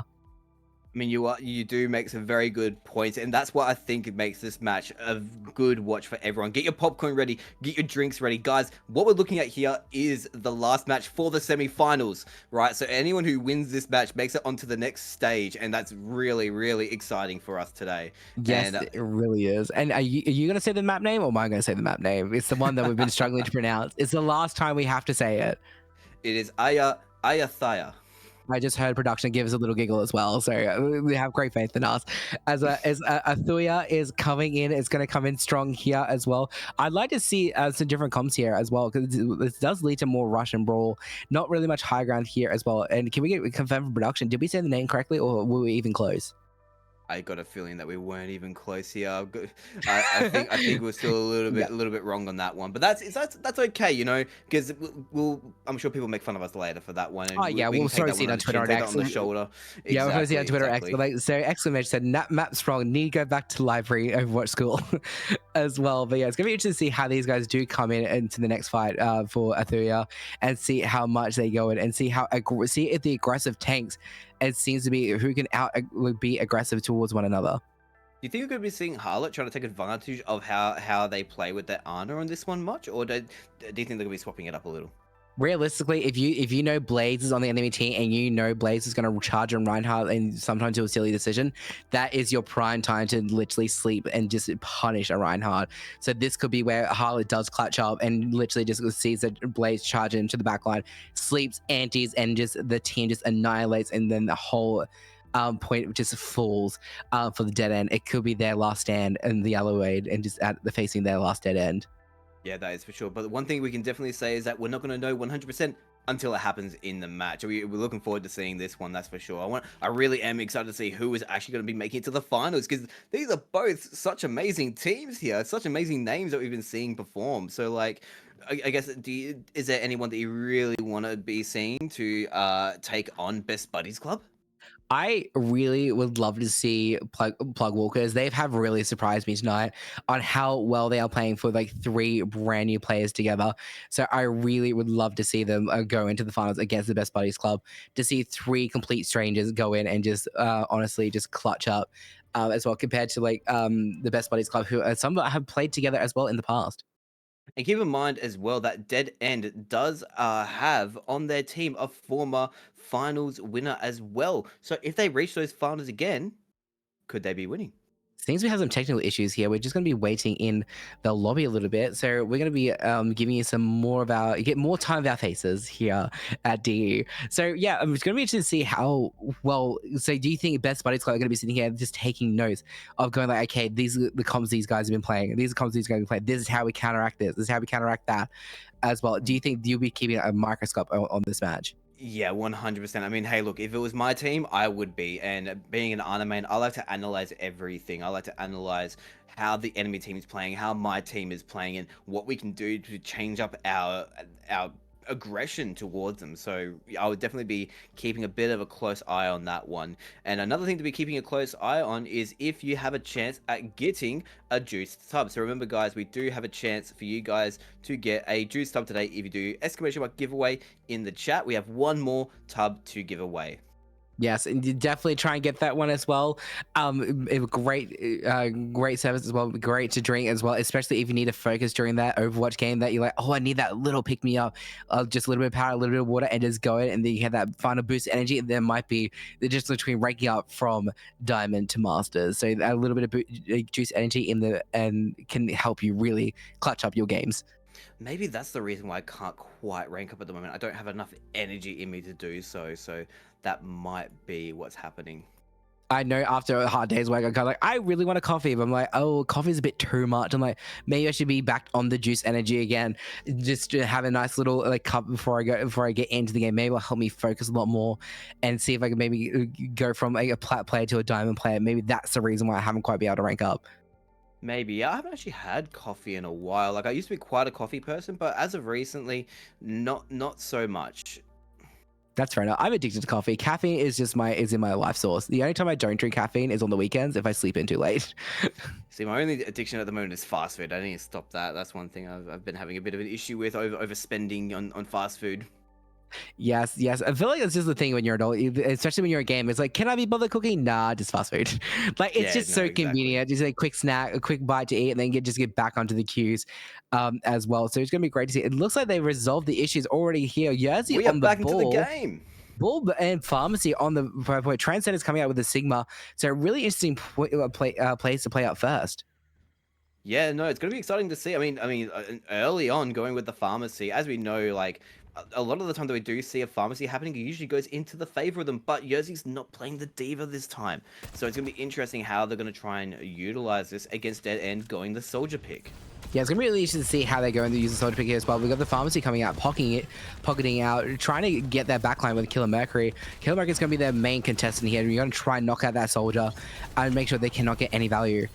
I mean, you do make some very good points, and that's what I think it makes this match a good watch for everyone. Get your popcorn ready, get your drinks ready, guys. What we're looking at here is the last match for the semi-finals, right? So anyone who wins this match makes it onto the next stage, and that's really, really exciting for us today. Yes, And, it really is. And are you going to say the map name, or am I going to say the map name? It's the one that we've been struggling to pronounce. It's the last time we have to say it. it is Ayathaya. I just heard production give us a little giggle as well, so we have great faith in us. As Athuya is coming in, it's going to come in strong here as well. I'd like to see some different comps here as well, because this does lead to more rush and brawl. Not really much high ground here as well. And can we get confirmed from production? Did we say the name correctly, or were we even close? I got a feeling that we weren't even close here. I think we're still a little bit wrong on that one, but that's okay, you know, because I'm sure people make fun of us later for that one. And we'll throw it on Twitter and X. On the shoulder. Exactly, yeah, we'll throw it on Twitter X. Like, so exclamation said, map's wrong. Need to go back to library Overwatch school as well. But yeah, it's gonna be interesting to see how these guys do come in into the next fight for Athuya, and see how much they go in, and see if the aggressive tanks. It seems to be who can be aggressive towards one another. Do you think we're going to be seeing Harlot trying to take advantage of how they play with their Ana on this one much, or do you think they're going to be swapping it up a little? Realistically, if you know Blaze is on the enemy team and you know Blaze is going to charge on Reinhardt and sometimes do a silly decision, that is your prime time to literally sleep and just punish a Reinhardt. So this could be where Harlot does clutch up and literally just sees that Blaze charge into the backline, sleeps, antis, and just the team just annihilates, and then the whole point just falls for the Dead End. It could be their last stand in the Yellow Aid and just facing their last Dead End. Yeah, that is for sure. But one thing we can definitely say is that we're not going to know 100% until it happens in the match. We're looking forward to seeing this one, that's for sure. I really am excited to see who is actually going to be making it to the finals, because these are both such amazing teams here, such amazing names that we've been seeing perform. So, like, I guess, is there anyone that you really want to be seeing to take on Best Buddies Club? I really would love to see Plug Walkers. They have really surprised me tonight on how well they are playing for like 3 brand new players together. So I really would love to see them go into the finals against the Best Buddies Club, to see 3 complete strangers go in and just honestly just clutch up as well, compared to like the Best Buddies Club, who some have played together as well in the past. And keep in mind as well that Dead End does have on their team a former finals winner as well. So if they reach those finals again, could they be winning? Seems we have some technical issues here. We're just going to be waiting in the lobby a little bit. So we're going to be giving you some more get more time of our faces here at DE. So yeah, I'm just going to be interested to see how well. So do you think Best Buddies Club are going to be sitting here just taking notes of going like, okay, these are the comps these guys have been playing. These are comps these guys have been playing. This is how we counteract this. This is how we counteract that as well. Do you think you'll be keeping a microscope on this match? Yeah, 100%. I mean, hey, look, if it was my team, I would be. And being an Ana main, I like to analyze everything. I like to analyze how the enemy team is playing, how my team is playing, and what we can do to change up our aggression towards them. So I would definitely be keeping a bit of a close eye on that one. And another thing to be keeping a close eye on is if you have a chance at getting a juiced tub. So remember, guys, we do have a chance for you guys to get a juiced tub today if you do exclamation mark giveaway in the chat. We have one more tub to give away. Yes, and you definitely try and get that one as well. Great service as well. Great to drink as well, especially if you need to focus during that Overwatch game that you're like, oh, I need that little pick me up, just a little bit of power, a little bit of water, and just go in, and then you have that final boost of energy. There might be the difference between ranking up from Diamond to Masters. So a little bit of juice energy in the and can help you really clutch up your games. Maybe that's the reason why I can't quite rank up at the moment. I don't have enough energy in me to do so. So that might be what's happening. I know after a hard day's work, I'm kind of like, I really want a coffee, but I'm like, oh, coffee's a bit too much. I'm like, maybe I should be back on the juice energy again, just to have a nice little like cup before I get into the game. Maybe it'll help me focus a lot more, and see if I can maybe go from a plat player to a diamond player. Maybe that's the reason why I haven't quite been able to rank up. Maybe. Yeah, I haven't actually had coffee in a while. Like I used to be quite a coffee person, but as of recently, not so much. That's fair enough. I'm addicted to coffee. Caffeine is just in my life source. The only time I don't drink caffeine is on the weekends if I sleep in too late. See, my only addiction at the moment is fast food. I need to stop that. That's one thing I've been having a bit of an issue with, overspending on fast food. Yes. I feel like it's just the thing when you're an adult, especially when you're a game. It's like, can I be bothered cooking? Nah, just fast food. Like it's just so convenient. Just a quick snack, a quick bite to eat, and then just get back onto the queues as well. So it's gonna be great to see. It looks like they resolved the issues already here. Yerzi we on are back the ball. Into the game. Bulb and Pharmacy on the point. Transcend is coming out with the Sigma. So a really interesting place to play out first. Yeah, no, it's going to be exciting to see. I mean, early on, going with the Pharmacy, as we know, like, a lot of the time that we do see a Pharmacy happening, it usually goes into the favor of them, but Yerzi's not playing the Diva this time. So it's going to be interesting how they're going to try and utilize this against Dead End going the Soldier pick. Yeah, it's going to be really interesting to see how they go and use the Soldier pick here as well. We've got the Pharmacy coming out, pocketing out, trying to get that backline with Killer Mercury. Killer Mercury is going to be their main contestant here. You're going to try and knock out that Soldier and make sure they cannot get any value.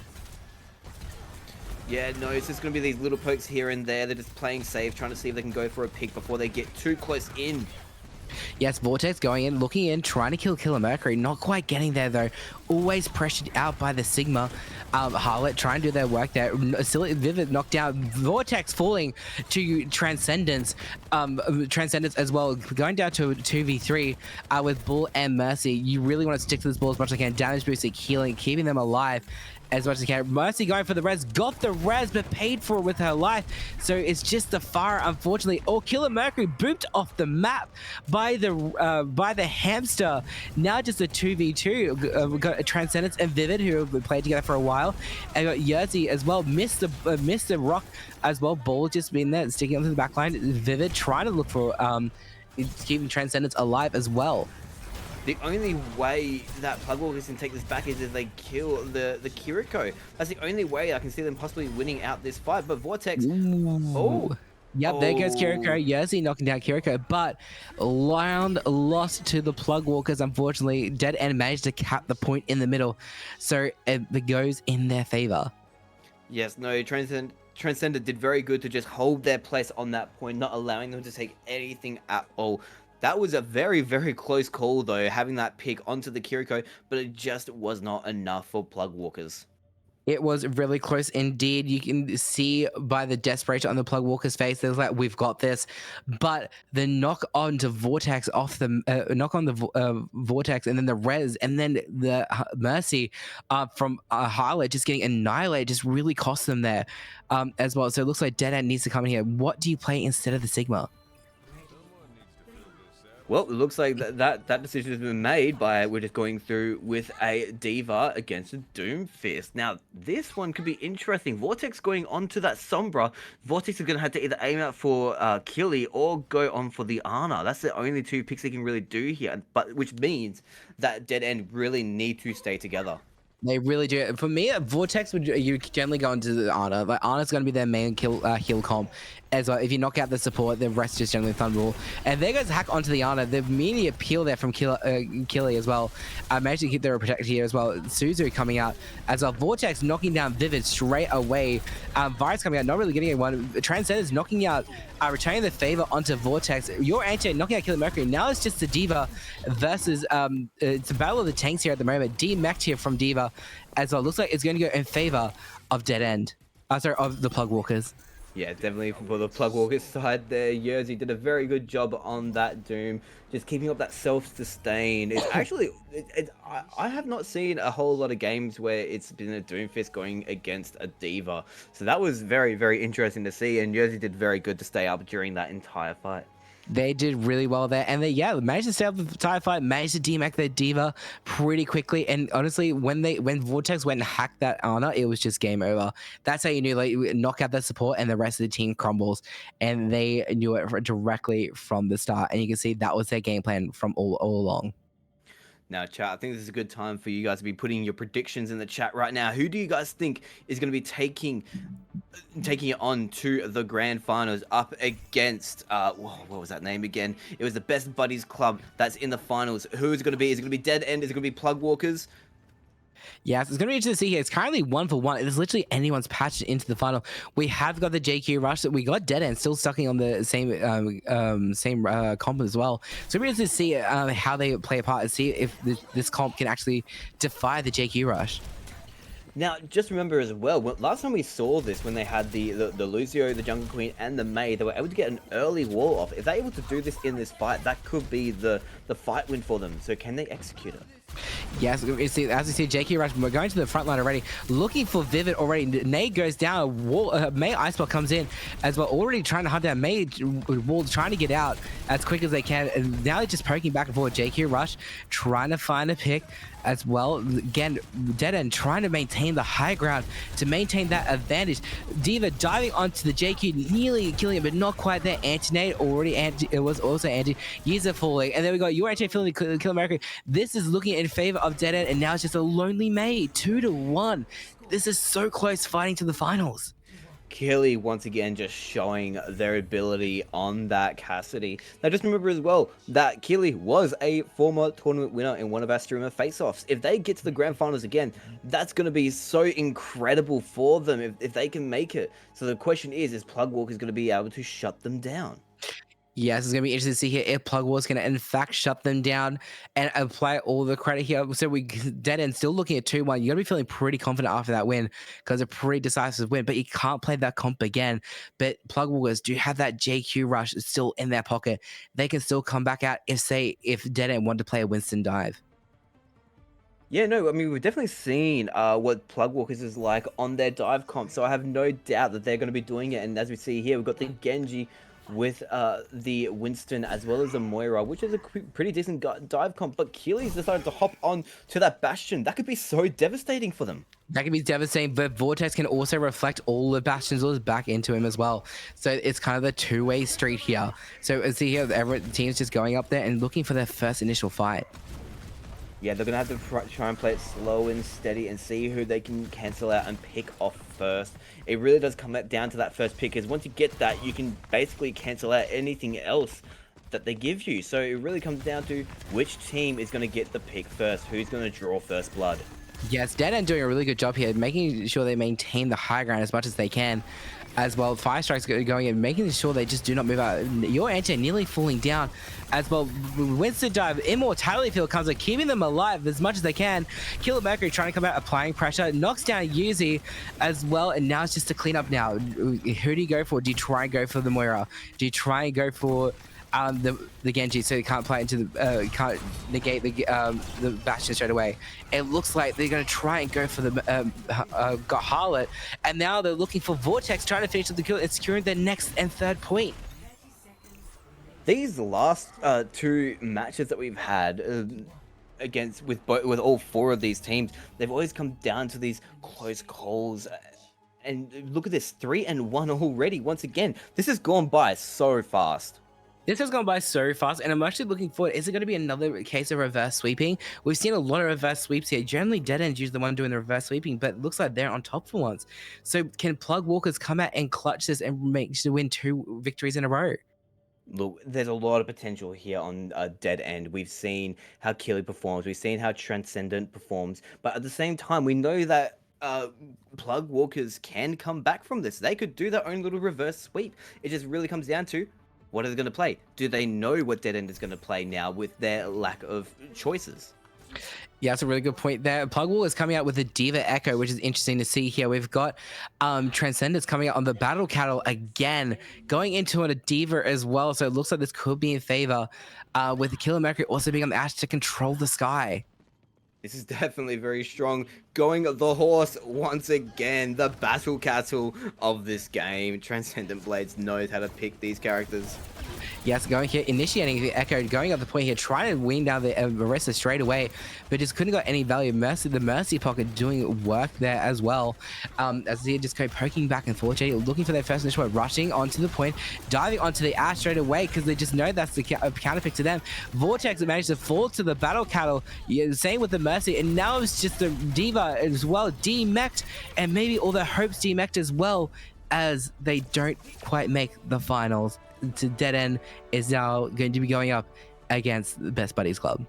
Yeah, no, it's just going to be these little pokes here and there. They're just playing safe, trying to see if they can go for a pick before they get too close in. Yes, Vortx going in, looking in, trying to kill Killer Mercury. Not quite getting there, though. Always pressured out by the Sigma. Harlot trying to do their work there. Vivid knocked down. Vortx falling to Transcendence. Transcendence as well. Going down to a 2v3 with Bull and Mercy. You really want to stick to this ball as much as I can. Damage boosting, healing, keeping them alive as much as can. Mercy going for the res, got the res, but paid for it with her life. So it's just the fire, unfortunately. Oh, Killer Mercury booped off the map by the hamster. Now just a 2v2. We've got Transcendence and Vivid, who have played together for a while. And got Yerzi as well. Missed the rock as well. Ball just been there, sticking onto the back line. Vivid trying to look for keeping Transcendence alive as well. The only way that Plugwalkers can take this back is if they kill the Kiriko. That's the only way I can see them possibly winning out this fight. But Vortx... Ooh. Oh! Yep, there goes Kiriko. Yerzi knocking down Kiriko, but round lost to the Plugwalkers. Unfortunately, Dead End managed to cap the point in the middle. So it goes in their favor. Yes, no, Transcender did very good to just hold their place on that point, not allowing them to take anything at all. That was a very, very close call, though, having that pick onto the Kiriko, but it just was not enough for Plugwalkers. It was really close indeed. You can see by the desperation on the Plugwalker's face, there's like, we've got this. But the knock on to Vortx off the Vortx, and then the res, and then the Mercy from Harlot just getting annihilated just really cost them there as well. So it looks like Dead End needs to come in here. What do you play instead of the Sigma? Well, it looks like that decision has been made by we're just going through with a Diva against a Doomfist. Now, this one could be interesting. Vortx going on to that Sombra. Vortx is going to have to either aim out for Killy or go on for the Ana. That's the only two picks he can really do here, but which means that Dead End really need to stay together. They really do. For me, Vortx would you generally go into the Ana. Like Ana's going to be their main heal comp as well. If you knock out the support, the rest just generally Thunderbolt. And there goes Hack onto the Ana. The immediate peel there from Killy as well. Managed to keep their protector here as well. Suzu coming out as well. Vortx knocking down Vivid straight away. Virus coming out, not really getting anyone. Transcendence knocking out, returning the favor onto Vortx. Your anti knocking out Killer Mercury. Now it's just the D.Va versus it's a battle of the tanks here at the moment. D-Mech here from D.Va as well. Looks like it's going to go in favor of Dead End. Sorry, of the Plug Walkers. Yeah, definitely for the Plug Walkers side there. Yerzi did a very good job on that Doom, just keeping up that self-sustain. It's actually, I have not seen a whole lot of games where it's been a Doomfist going against a D.Va. So that was very, very interesting to see, and Yerzi did very good to stay up during that entire fight. They did really well there, and they managed to stay up the entire fight, managed to D-Mech their D.Va pretty quickly. And honestly, when Vortx went and hacked that Ana, it was just game over. That's how you knew, like, knock out that support and the rest of the team crumbles, and they knew it directly from the start. And you can see that was their game plan from all along. Now, chat, I think this is a good time for you guys to be putting your predictions in the chat right now. Who do you guys think is going to be taking it on to the grand finals up against what was that name again? It was the Best Buddies Club that's in the finals. Who is it going to be? Is it going to be Dead End? Is it going to be Plug Walkers? Yes, it's going to be interesting to see here. It's currently 1-for-1. It is literally anyone's patched into the final. We have got the JQ Rush. We got Dead End still stuck on the same comp as well. So we're interested to see how they play a part and see if this comp can actually defy the JQ Rush. Now, just remember as well, last time we saw this, when they had the Lucio, the Jungle Queen, and the Mei, they were able to get an early wall off. If they're able to do this in this fight, that could be the fight win for them. So can they execute it? Yes, as you see, JQ Rush, we're going to the front line already, looking for Vivid already. Nade goes down, Mei Iceball comes in as well, already trying to hunt down Mei Wall, trying to get out as quick as they can. And now they're just poking back and forth. JQ Rush trying to find a pick as well. Again, Dead End trying to maintain the high ground to maintain that advantage. D.Va diving onto the JQ, nearly killing it, but not quite there. Anti-Nade already it was also anti. User falling, and then we got your anti feeling Kill America. This is looking in favor of Dead End, and now it's just a lonely Mei, 2-1. This is so close, fighting to the finals. Killy once again just showing their ability on that Cassidy. Now just remember as well that Killy was a former tournament winner in one of our streamer face-offs. If they get to the grand finals again, that's going to be so incredible for them if they can make it. So the question is Plug Walkers going to be able to shut them down? Yes, it's going to be interesting to see here if Plug Wars can in fact shut them down and apply all the credit here. So we Dead End still looking at 2-1. You got to be feeling pretty confident after that win because a pretty decisive win, but you can't play that comp again. But Plug Wars do have that JQ Rush still in their pocket. They can still come back out if Dead End want to play a Winston dive. Yeah, no, I mean, we've definitely seen what Plug Walkers is like on their dive comp, so I have no doubt that they're going to be doing it. And as we see here, we've got the Genji with the Winston as well as the Moira, which is a pretty decent dive comp, but Keely's decided to hop on to that Bastion. That could be so devastating for them. That can be devastating, but Vortx can also reflect all the Bastion's laws back into him as well. So it's kind of the two-way street here. So as see here, the team's just going up there and looking for their first initial fight. Yeah, they're going to have to try and play it slow and steady and see who they can cancel out and pick off first. It really does come down to that first pick, because once you get that, you can basically cancel out anything else that they give you. So it really comes down to which team is going to get the pick first, who's going to draw first blood. Yes, Dead End doing a really good job here, making sure they maintain the high ground as much as they can. As well, Fire Strike's going in, making sure they just do not move out. Your anti nearly falling down. As well, Winston dive, Immortality Field comes in, keeping them alive as much as they can. Killer Mercury trying to come out, applying pressure, knocks down Yerzi as well, and now it's just to clean up now. Who do you go for? Do you try and go for the Moira? Do you try and go for the Genji, so you can't play into the can't negate the Bastion straight away? It looks like they're going to try and go for the got Harlot, and now they're looking for Vortx, trying to finish the kill and securing their next and third point. These last two matches that we've had with all four of these teams, they've always come down to these close calls. And look at this, 3-1 already. Once again, this has gone by so fast. This has gone by so fast, and I'm actually looking forward. Is it going to be another case of reverse sweeping? We've seen a lot of reverse sweeps here. Generally, Dead End's usually the one doing the reverse sweeping, but it looks like they're on top for once. So can Plug Walkers come out and clutch this and make to win 2 victories in a row? Look, there's a lot of potential here on Dead End. We've seen how Keely performs, we've seen how Transcendent performs, but at the same time, we know that Plug Walkers can come back from this. They could do their own little reverse sweep. It just really comes down to what are they going to play? Do they know what Dead End is going to play now with their lack of choices? Yeah, that's a really good point there. Plugwall is coming out with a Diva Echo, which is interesting to see here. We've got Transcendence coming out on the Battle Cattle again, going into a Diva as well. So it looks like this could be in favor with the Killer Mercury also being on the Ash to control the sky. This is definitely very strong. Going the horse once again, the battle cattle of this game. Transcendent Blades knows how to pick these characters. Yes, going here, initiating the Echo, going up the point here, trying to wean down the Arista straight away, but just couldn't got any value. Mercy, the Mercy Pocket doing work there as well. As they just go poking back and forth, JD looking for their first initial, rushing onto the point, diving onto the Ash straight away because they just know that's the counterpick to them. Vortx managed to fall to the Battle Cattle, yeah, same with the Mercy, and now it's just the Diva as well, demeched, and maybe all their hopes demeched as well, as they don't quite make the finals. To Dead End is now going to be going up against the Best Buddies Club.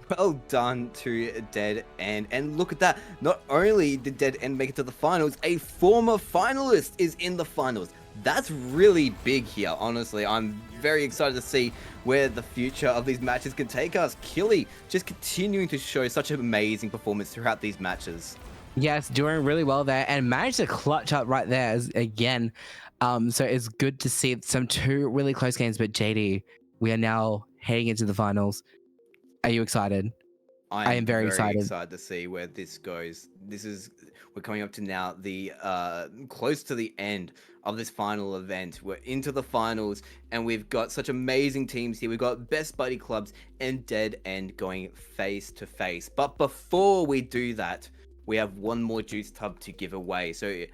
Well done to Dead End. And look at that. Not only did Dead End make it to the finals, a former finalist is in the finals. That's really big here, honestly. I'm very excited to see where the future of these matches can take us. Killy just continuing to show such an amazing performance throughout these matches. Yes, doing really well there and managed to clutch up right there again. So it's good to see some 2 really close games, but JD, we are now heading into the finals. Are you excited? I am very excited to see where this goes. We're coming up to now the close to the end of this final event. We're into the finals and we've got such amazing teams here. We've got Best Buddy Clubs and Dead End going face to face. But before we do that, we have one more juice tub to give away. So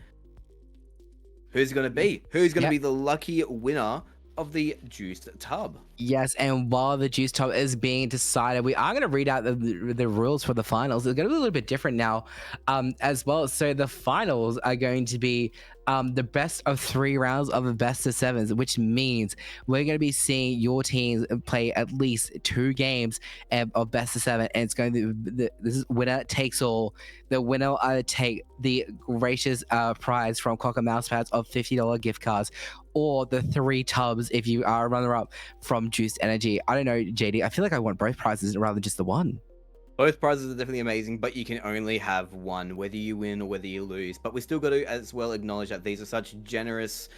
who's it going to be? Who's going to be the lucky winner of the juiced tub? Yes, and while the juice tub is being decided, we are going to read out the rules for the finals. It's going to be a little bit different now as well. So the finals are going to be the best of 3 rounds of the best of 7s, which means we're going to be seeing your teams play at least 2 games of best of 7, and it's going to be this is winner takes all. The winner will either take the gracious prize from Cocker Mousepads of $50 gift cards, or the 3 tubs if you are a runner-up from Juiced Energy. I don't know, JD. I feel like I want both prizes rather than just the one. Both prizes are definitely amazing, but you can only have one, whether you win or whether you lose. But we still got to as well acknowledge that these are such generous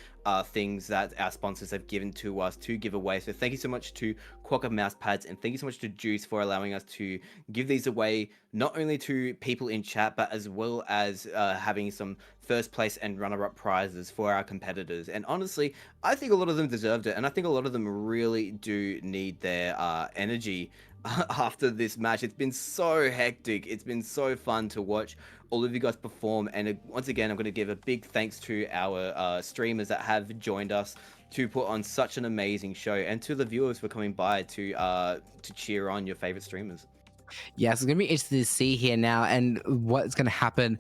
things that our sponsors have given to us to give away. So thank you so much to Quokka Mousepads, and thank you so much to Juice for allowing us to give these away, not only to people in chat, but as well as having some first place and runner-up prizes for our competitors. And honestly, I think a lot of them deserved it, and I think a lot of them really do need their energy after this match. It's been so hectic. It's been so fun to watch all of you guys perform, and once again I'm going to give a big thanks to our streamers that have joined us to put on such an amazing show, and to the viewers for coming by to cheer on your favorite streamers. Yes, it's going to be interesting to see here now and what's going to happen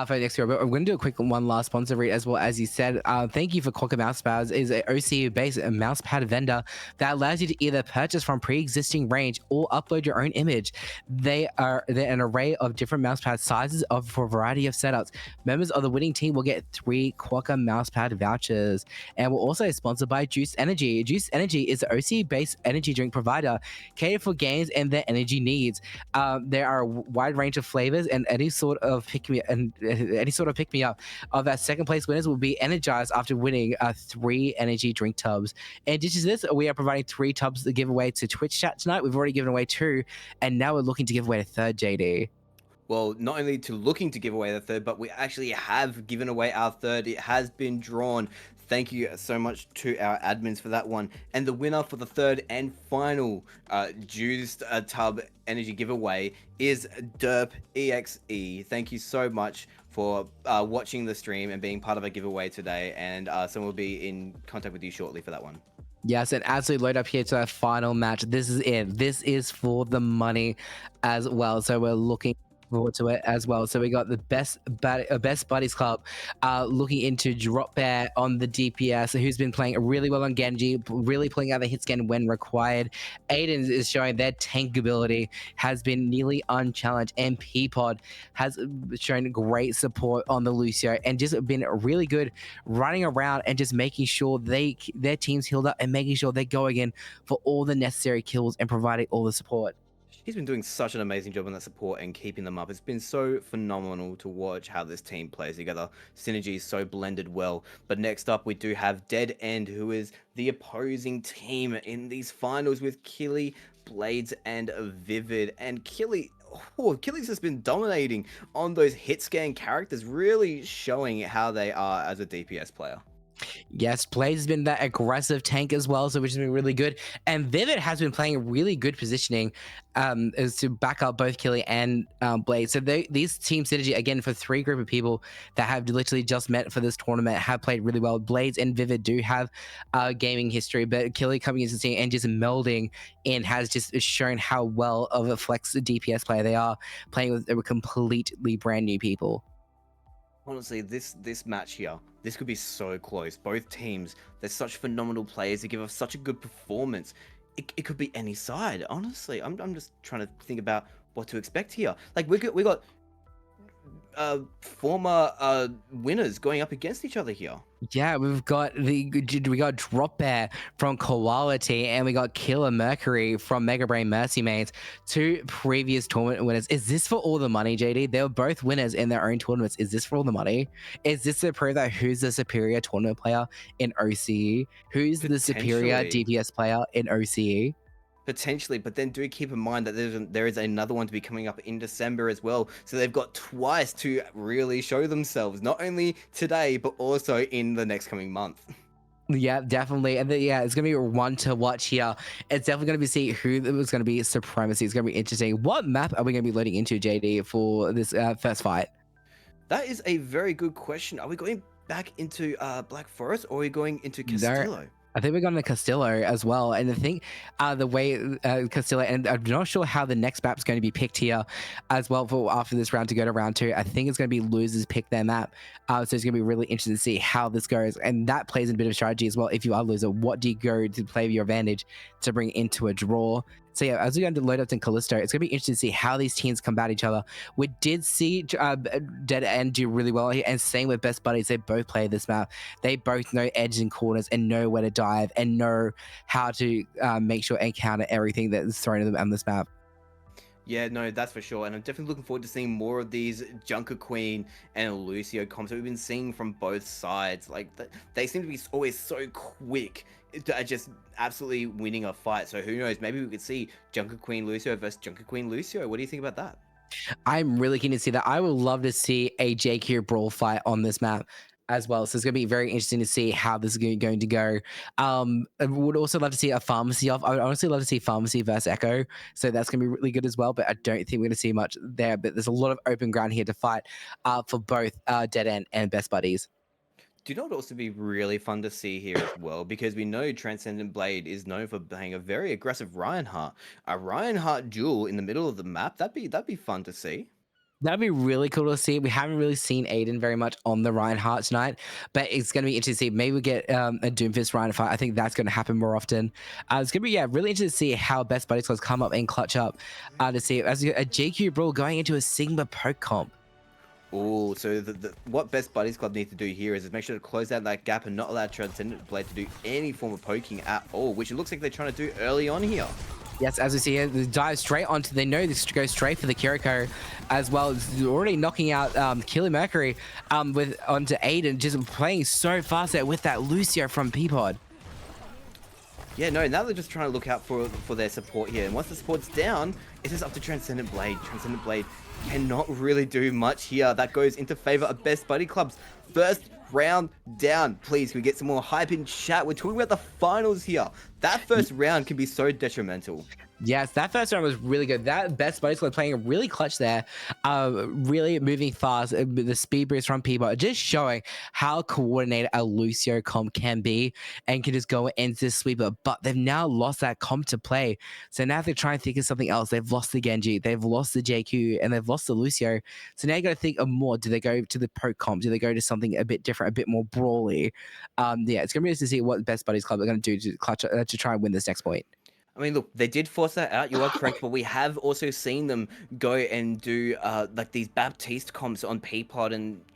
for next year. But I'm going to do a quick one last sponsor read as well. As you said, thank you for Quokka Mousepads. Is an OCU-based mousepad vendor that allows you to either purchase from pre-existing range or upload your own image. They're an array of different mousepad sizes for a variety of setups. Members of the winning team will get 3 Quokka Mousepad vouchers. And we're also sponsored by Juiced Energy. Juiced Energy is an OCU-based energy drink provider catered for games and their energy needs. There are a wide range of flavors, and any sort of pick me up of that second place winners will be energized after winning 3 energy drink tubs. In addition to this, we are providing 3 tubs to give away to Twitch chat tonight. We've already given away 2, and now we're looking to give away a 3rd, JD. Well, not only looking to give away the 3rd, but we actually have given away our 3rd. It has been drawn. Thank you so much to our admins for that one. And the winner for the 3rd and final Juiced Tub Energy giveaway is Derp EXE. Thank you so much for watching the stream and being part of a giveaway today. And someone will be in contact with you shortly for that one. Yes, and as we load up here to our final match, this is it. This is for the money as well. So we're looking forward to it as well. So we got the best buddies club looking into Drop Bear on the DPS, who's been playing really well on Genji, really pulling out the hit scan when required. Aiden is showing their tank ability has been nearly unchallenged, and Peapod has shown great support on the Lucio and just been really good running around and just making sure their team's healed up and making sure they're going in for all the necessary kills and providing all the support. He's been doing such an amazing job on that support and keeping them up. It's been so phenomenal to watch how this team plays together. Synergy is so blended well. But next up, we do have Dead End, who is the opposing team in these finals with Killy, Blades, and Vivid. And Killy's just been dominating on those hit scan characters, really showing how they are as a DPS player. Yes, Blades has been that aggressive tank as well, so which has been really good. And Vivid has been playing really good positioning as to back up both Killy and Blades. So these team synergy, again, for three group of people that have literally just met for this tournament, have played really well. Blades and Vivid do have gaming history, but Killy coming into the team and just melding in has just shown how well of a flex DPS player they are, playing with completely brand new people. Honestly, this match here, this could be so close. Both teams, they're such phenomenal players. They give us such a good performance. It could be any side, honestly. I'm just trying to think about what to expect here. Like, we got former winners going up against each other here. Yeah, we got Drop Bear from Quality, and we got Killer Mercury from Mega Brain Mercy Mains, two previous tournament winners. Is this for all the money, JD? They were both winners in their own tournaments. Is this for all the money? Is this to prove that who's the superior tournament player in OCE? Who's the superior DPS player in OCE? Potentially, but then do keep in mind that there is another one to be coming up in December as well. So they've got twice to really show themselves, not only today, but also in the next coming month. Yeah, definitely. And yeah, it's going to be one to watch here. It's definitely going to be see who was going to be supremacy. It's going to be interesting. What map are we going to be loading into, JD, for this first fight? That is a very good question. Are we going back into Black Forest, or are we going into Castillo? I think we're going to Castillo as well. And I think the way Castillo, and I'm not sure how the next map's going to be picked here as well for after this round to go to round two. I think it's going to be losers pick their map. So it's going to be really interesting to see how this goes. And that plays in a bit of strategy as well. If you are a loser, what do you go to play with your advantage to bring into a draw? So yeah, as we go into load up in Callisto, it's going to be interesting to see how these teams combat each other. We did see Dead End do really well here, and same with Best Buddies. They both play this map. They both know edges and corners and know where to dive and know how to make sure and counter everything that is thrown at them on this map. Yeah, no, that's for sure. And I'm definitely looking forward to seeing more of these Junker Queen and Lucio comps that we've been seeing from both sides. Like, they seem to be always so quick at just absolutely winning a fight. So who knows? Maybe we could see Junker Queen Lucio versus Junker Queen Lucio. What do you think about that? I'm really keen to see that. I would love to see a JQ brawl fight on this map as well. So it's going to be very interesting to see how this is going to go. I would also love to see a Pharmacy off. I would honestly love to see Pharmacy versus Echo. So that's going to be really good as well. But I don't think we're going to see much there. But there's a lot of open ground here to fight for both Dead End and Best Buddies. Do you know what would also be really fun to see here as well? Because we know Transcendent Blade is known for playing a very aggressive Reinhardt. A Reinhardt duel in the middle of the map, that'd be fun to see. That'd be really cool to see. We haven't really seen Aiden very much on the Reinhardt tonight, but it's going to be interesting to see. Maybe we get a Doomfist Reinhardt fight. I think that's going to happen more often. It's going to be, really interesting to see how Best Buddies Clubs come up and clutch up to see as a JQ Brawl going into a Sigma poke comp. Oh, so what Best Buddies Club need to do here is make sure to close down that gap and not allow Transcendent Blade to do any form of poking at all, which it looks like they're trying to do early on here. Yes, as we see here, they dive straight onto, they know this to go straight for the Kiriko as well. It's already knocking out Killer Mercury onto Aiden, just playing so fast there with that Lucio from Peapod. Yeah, no, now they're just trying to look out for their support here. And once the support's down, it's just up to Transcendent Blade. Transcendent Blade cannot really do much here. That goes into favor of Best Buddy Clubs. first round down. Please, can we get some more hype in chat? We're talking about the finals here. That first round can be so detrimental. Yes, that first round was really good. That best buddy squad playing really clutch there, really moving fast. The speed boost from Peabody, just showing how coordinated a Lucio comp can be and can just go into the sweeper. But they've now lost that comp to play, so now they try and think of something else. They've lost the Genji, they've lost the JQ, and they've lost the Lucio. So now you got to think of more. Do they go to the poke comp? Do they go to something a bit different, a bit more brawly? Yeah, it's gonna be interesting to see what Best Buddies Club are going to do to clutch to try and win this next point. I mean, look, they did force that out. You are correct, but we have also seen them go and do like these Baptiste comps on Peapod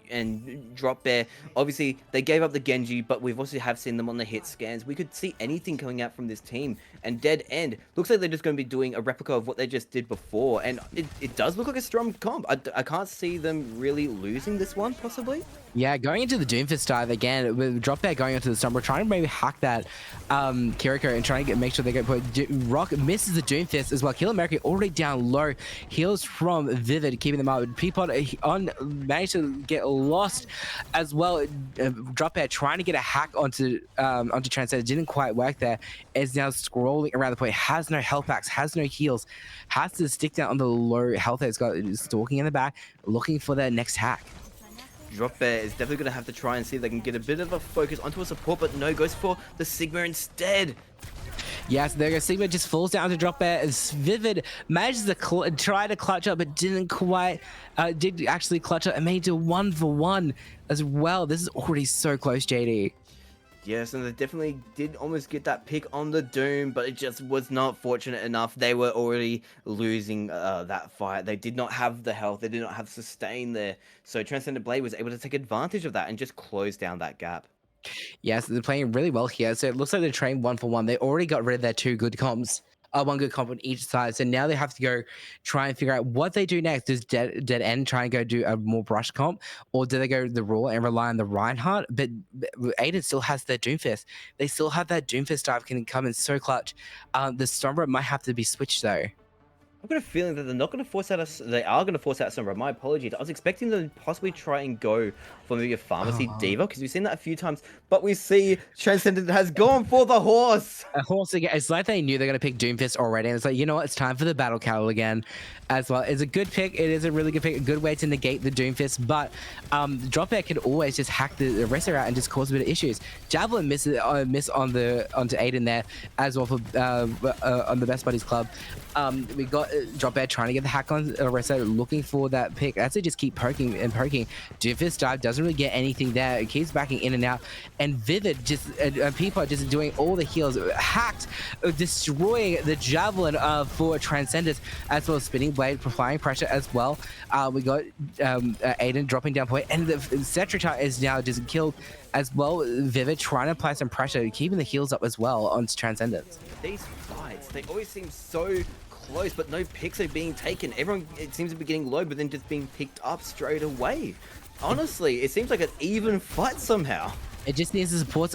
and Drop Bear. Obviously, they gave up the Genji, but we've also have seen them on the hit scans. We could see anything coming out from this team. And Dead End looks like they're just going to be doing a replica of what they just did before. And it does look like a strong comp. I can't see them really losing this one, possibly. Yeah, going into the Doomfist dive again with Drop Bear going into the Storm. We're trying to maybe hack that Kiriko and trying to make sure they go put Rock misses the Doomfist as well. Kill America already down low. Heals from Vivid, keeping them up. Peapod managed to get lost as well. Drop Bear trying to get a hack onto Transcend. Didn't quite work there. Is now scrolling around the point. Has no health packs. Has no heals. Has to stick down on the low health. It's got stalking in the back, looking for their next hack. Drop Bear is definitely going to have to try and see if they can get a bit of a focus onto a support, but no, goes for the Sigma instead. Yes, there goes Sigma, just falls down to Drop Bear as Vivid manages to try to clutch up, but didn't quite, did actually clutch up and made it 1-for-1 as well. This is already so close, JD. Yes, and they definitely did almost get that pick on the Doom, but it just was not fortunate enough. They were already losing that fight. They did not have the health. They did not have sustain there. So Transcendent Blade was able to take advantage of that and just close down that gap. Yes, they're playing really well here. So it looks like they're trading 1-for-1. They already got rid of their two good comps. One good comp on each side. So now they have to go try and figure out what they do next. Does Dead End try and go do a more brush comp? Or do they go the Raw and rely on the Reinhardt? But Aiden still has their Doomfist. They still have that Doomfist dive can come in so clutch. The Sombra might have to be switched though. I've got a feeling that they're not going to force out us. They are going to force out Sombra. My apologies. I was expecting them to possibly try and go for maybe a Pharmacy Diva because we've seen that a few times. But we see Transcendent has gone for the horse. A horse again. It's like they knew they're going to pick Doomfist already. And it's like, you know what? It's time for the Battle Cattle again as well. It's a good pick. It is a really good pick. A good way to negate the Doomfist. But Drop Bear can always just hack the Arrestor out and just cause a bit of issues. Javelin miss onto Aiden there as well for on the Best Buddies Club. We got Drop Bear trying to get the hack on Arrestor, looking for that pick. As they just keep poking and poking. Doomfist dive doesn't really get anything there. It keeps backing in and out. And Vivid just Peapod just doing all the heals, hacked, destroying the Javelin for Transcendence, as well as Spinning Blade, applying pressure as well. We got Aiden dropping down point, and the Cetrita is now just killed as well. Vivid trying to apply some pressure, keeping the heals up as well on Transcendence. These fights, they always seem so close, but no picks are being taken. Everyone, it seems to be getting low, but then just being picked up straight away. Honestly, it seems like an even fight somehow. It just needs the supports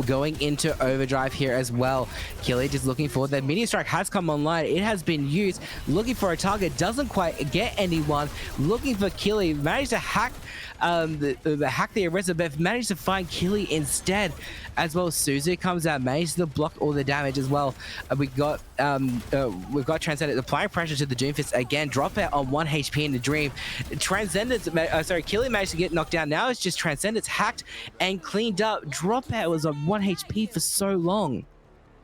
going into overdrive here as well. Killy just looking for the mini strike has come online. It has been used. Looking for a target, doesn't quite get anyone. Looking for Killy, managed to hack hack the Arrestor, but managed to find Killy instead. As well, Suzu comes out, managed to block all the damage as well. We've got Transcendent applying pressure to the Doomfist again. Drop out on 1 HP in the Dream. Transcendence, Killy managed to get knocked down. Now it's just Transcendence hacked and cleaned up. Dropout was on 1 HP for so long.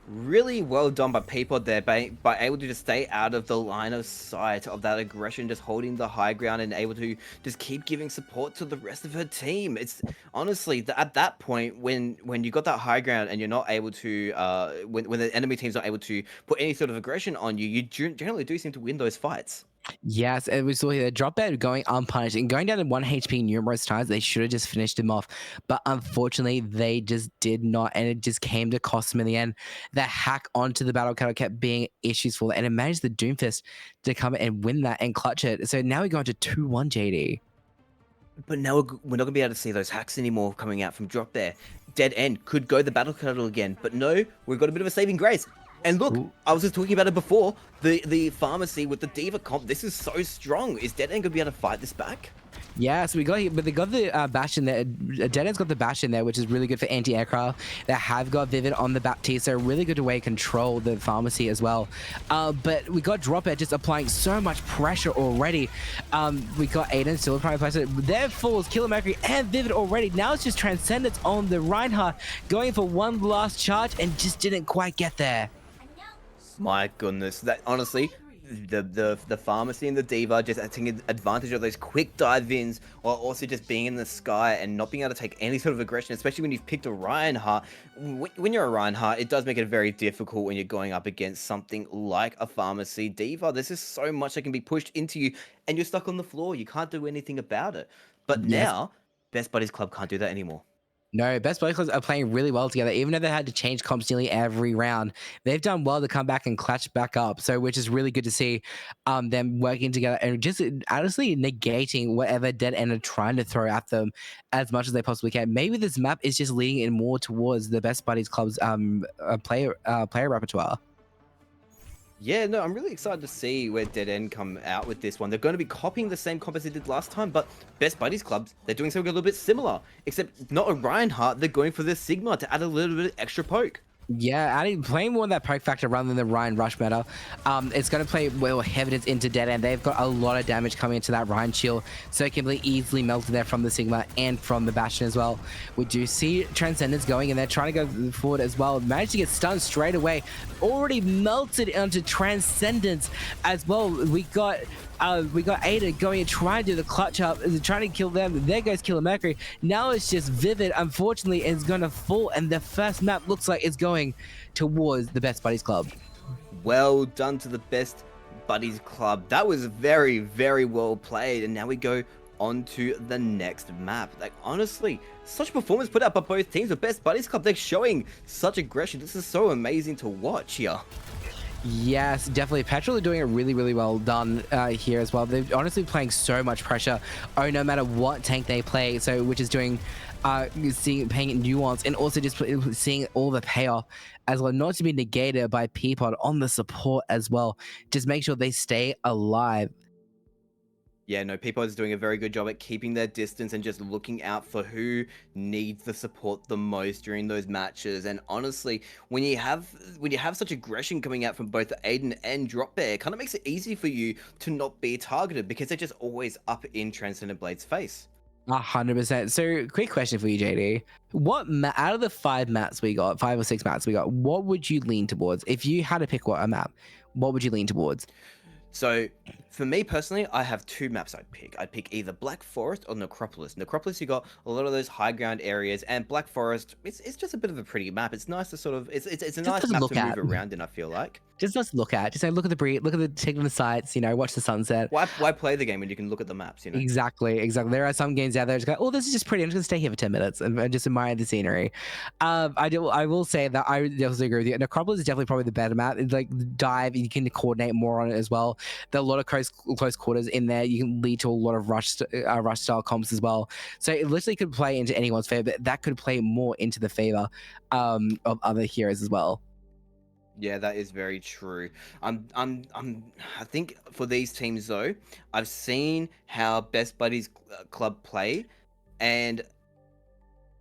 Really well done by Peapod there, by able to just stay out of the line of sight of that aggression, just holding the high ground and able to just keep giving support to the rest of her team. It's honestly at that point when you got that high ground and you're not able to when the enemy team's not able to put any sort of aggression on you, you generally do seem to win those fights. Yes, and we saw here Drop Bear going unpunished and going down to 1 HP numerous times. They should have just finished him off, but unfortunately they just did not, and it just came to cost them in the end. The hack onto the Battle Cattle kept being issues for them, and it managed the Doomfist to come and win that and clutch it. So now we go into 2-1, JD. But now we're not going to be able to see those hacks anymore coming out from Drop Bear. Dead End could go the Battle Cattle again, but no, we've got a bit of a saving grace. And look, ooh, I was just talking about it before, the Pharmacy with the Diva comp, this is so strong. Is Dead End going to be able to fight this back? Yeah, so we got, but they got the bash in there. Deadend's got the bash in there, which is really good for anti-aircraft. They have got Vivid on the Baptiste, so really good way to control the pharmacy as well. But we got Drop Air just applying so much pressure already. We got Aiden still trying to place it. There falls Killer Mercury and Vivid already. Now it's just Transcendence on the Reinhardt, going for one last charge and just didn't quite get there. My goodness, that honestly, the pharmacy and the diva just taking advantage of those quick dive-ins, while also just being in the sky and not being able to take any sort of aggression, especially when you've picked a Reinhardt. When you're a Reinhardt, it does make it very difficult when you're going up against something like a pharmacy diva. There's just so much that can be pushed into you, and you're stuck on the floor. You can't do anything about it. But now, Best Buddies Club can't do that anymore. No, Best Buddies Clubs are playing really well together, even though they had to change comps nearly every round. They've done well to come back and clutch back up, so which is really good to see them working together and just honestly negating whatever Dead End are trying to throw at them as much as they possibly can. Maybe this map is just leading in more towards the Best Buddies Club's player repertoire. Yeah, no, I'm really excited to see where Dead End come out with this one. They're going to be copying the same comp as they did last time, but Best Buddies Clubs, they're doing something a little bit similar, except not a Reinhardt, they're going for the Sigma to add a little bit of extra poke. Yeah, playing more on that poke factor rather than the Ryan Rush meta. It's going to play well evidence into Dead End. They've got a lot of damage coming into that Ryan shield, so it can be easily melted there from the Sigma and from the Bastion as well. We do see Transcendence going, and they're trying to go forward as well. Managed to get stunned straight away. Already melted onto Transcendence as well. We got Ada going and trying to do the clutch up, trying to kill them. There goes Killer Mercury. Now it's just Vivid, unfortunately, is going to fall, and the first map looks like it's going towards the Best Buddies Club. Well done to the Best Buddies Club. That was very, very well played, and now we go on to the next map. Like, honestly, such performance put out by both teams. The Best Buddies Club, they're showing such aggression. This is so amazing to watch here. Yes, definitely. Petrol are doing it really, really well done here as well. They're honestly playing so much pressure. Oh, no matter what tank they play, so which is doing, paying nuance and also just seeing all the payoff as well, not to be negated by Peapod on the support as well. Just make sure they stay alive. Yeah, no, Peapod is doing a very good job at keeping their distance and just looking out for who needs the support the most during those matches. And honestly, when you have such aggression coming out from both Aiden and Drop Bear, it kind of makes it easy for you to not be targeted because they're just always up in Transcendent Blade's face. 100%. So, quick question for you, JD. What out of the 5 maps we got, 5 or 6 maps we got, what would you lean towards? If you had to pick a map, what would you lean towards? So, for me personally, I have 2 maps I'd pick. I'd pick either Black Forest or Necropolis. Necropolis, you got a lot of those high ground areas, and Black Forest, it's just a bit of a pretty map. It's nice to sort of, it's a nice map to move around in, I feel like. Just let's look at. Just say, look at the breeze, look at the take on the sights, you know, watch the sunset. Why play the game when you can look at the maps, you know? Exactly. There are some games out there just go, oh, this is just pretty. I'm just gonna stay here for 10 minutes and just admire the scenery. I will say that I definitely agree with you. Necropolis is definitely probably the better map. It's like dive, you can coordinate more on it as well. There are a lot of close quarters in there. You can lead to a lot of rush style comps as well. So it literally could play into anyone's favor, but that could play more into the favor of other heroes as well. Yeah, that is very true. I think for these teams though, I've seen how Best Buddies Club play, and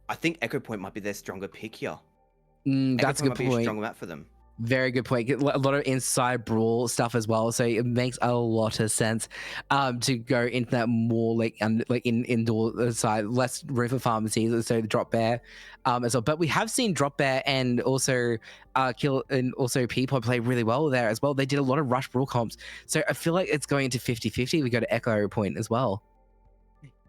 I think Echo Point might be their stronger pick here. That's a good might be a point. stronger map for them. Very good point. A lot of inside brawl stuff as well, so it makes a lot of sense to go into that more like in indoor side, less room for pharmacies. So the Drop Bear as well. But we have seen Drop Bear and also Kill and also Peapod play really well there as well. They did a lot of rush brawl comps, so I feel like it's going into 50-50. We go to Echo Point as well.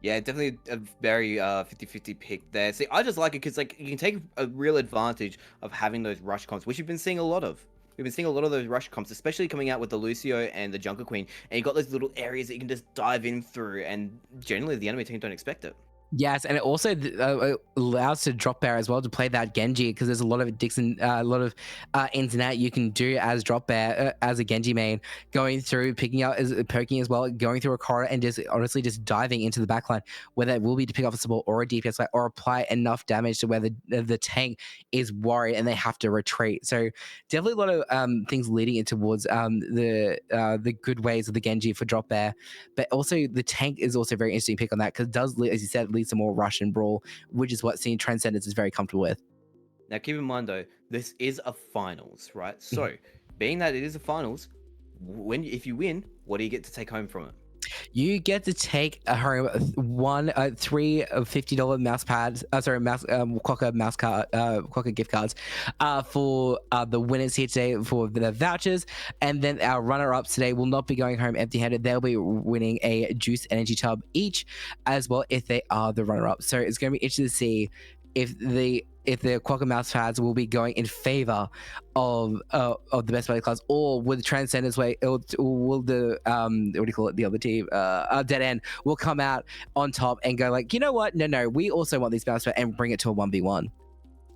Yeah, definitely a very 50-50 pick there. See, I just like it because like you can take a real advantage of having those rush comps, which you've been seeing a lot of. We've been seeing a lot of those rush comps, especially coming out with the Lucio and the Junker Queen, and you got those little areas that you can just dive in through, and generally the enemy team don't expect it. Yes, and it also allows to drop bear as well to play that Genji, because there's a lot of Dixon, a lot of ins and out you can do as drop bear as a Genji main, going through, picking out, poking as well, going through a corridor and just honestly just diving into the backline, whether it will be to pick up a support or a DPS fight or apply enough damage to where the tank is worried and they have to retreat. So definitely a lot of things leading it towards the good ways of the Genji for drop bear, but also the tank is also a very interesting pick on that, because it does, as you said, lead to more rush and brawl, which is what seeing Transcendence is very comfortable with. Now, keep in mind though, this is a finals, right? So, being that it is a finals, if you win, what do you get to take home from it? You get to take home three of $50 mouse pads. Quokka mouse card, Quokka gift cards, for the winners here today for the vouchers, and then our runner-ups today will not be going home empty-handed. They'll be winning a Juice Energy tub each, as well, if they are the runner-ups. So it's going to be interesting to see if the Quokka mouse pads will be going in favor of the best buddy class, or will the Transcendence way, or will the what do you call it, the other team, Dead End, will come out on top and go like, you know what, no, we also want these mouse pads, and bring it to a 1v1.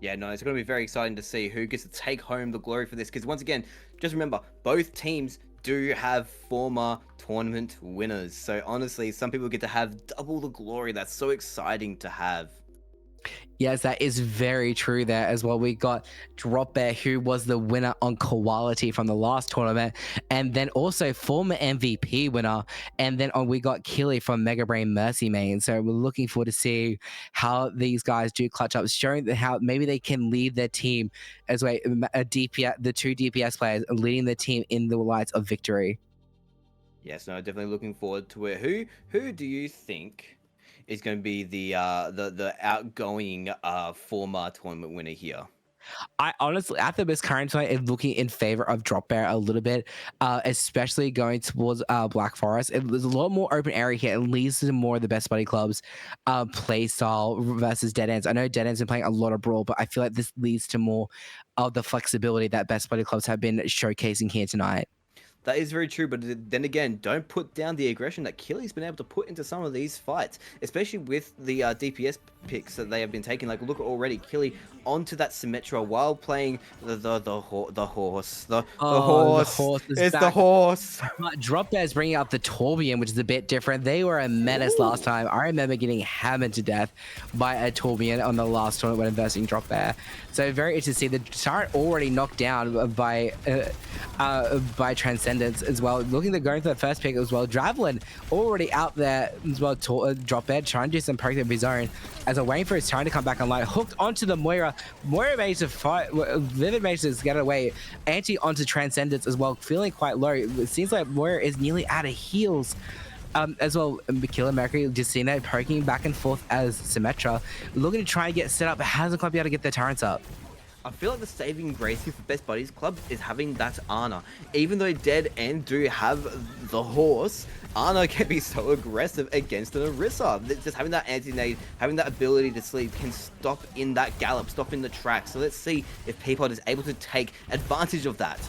Yeah, no, it's going to be very exciting to see who gets to take home the glory for this, because once again, just remember, both teams do have former tournament winners. So honestly, some people get to have double the glory. That's so exciting to have. Yes, that is very true there as well. We got Drop Bear, who was the winner on quality from the last tournament, and then also former MVP winner. And then we got Killy from Mega Brain Mercy main. So we're looking forward to see how these guys do clutch up, showing how maybe they can lead their team as well, the two DPS players leading the team in the lights of victory. Yes, no, definitely looking forward to it. Who do you think is going to be the outgoing former tournament winner here? I honestly, at this current time, am looking in favor of Drop Bear a little bit, especially going towards Black Forest. There's a lot more open area here. It leads to more of the best buddy clubs play style versus Dead Ends. I know Dead Ends been playing a lot of Brawl, but I feel like this leads to more of the flexibility that best buddy clubs have been showcasing here tonight. That is very true, but then again, don't put down the aggression that Killy's been able to put into some of these fights, especially with the DPS picks that they have been taking. Like, look already, Killy onto that Symmetra while playing the horse. The horse is the horse. Drop Bear is bringing up the Torbjorn, which is a bit different. They were a menace last time. I remember getting hammered to death by a Torbjorn on the last tournament when versing Drop Bear. So very interesting to see the turret already knocked down by Transcendence as well. Looking to going for the first pick as well. Dravelin already out there as well. Drop Bear trying to do some poke of his own as a waiting for his turn to come back online. Hooked onto the Moira. Moira managed to fight. Vivid managed to get away. Anti onto Transcendence as well, feeling quite low. It seems like Moira is nearly out of heals. As well, Killer Mercury just seeing that poking back and forth as Symmetra, looking to try and get set up, but hasn't quite been able to get their turrets up. I feel like the saving grace here for Best Buddies Club is having that Ana. Even though Dead End do have the horse, Ana can be so aggressive against an Orisa. Just having that anti-nade, having that ability to sleep can stop in that gallop, stop in the track. So let's see if Peapod is able to take advantage of that.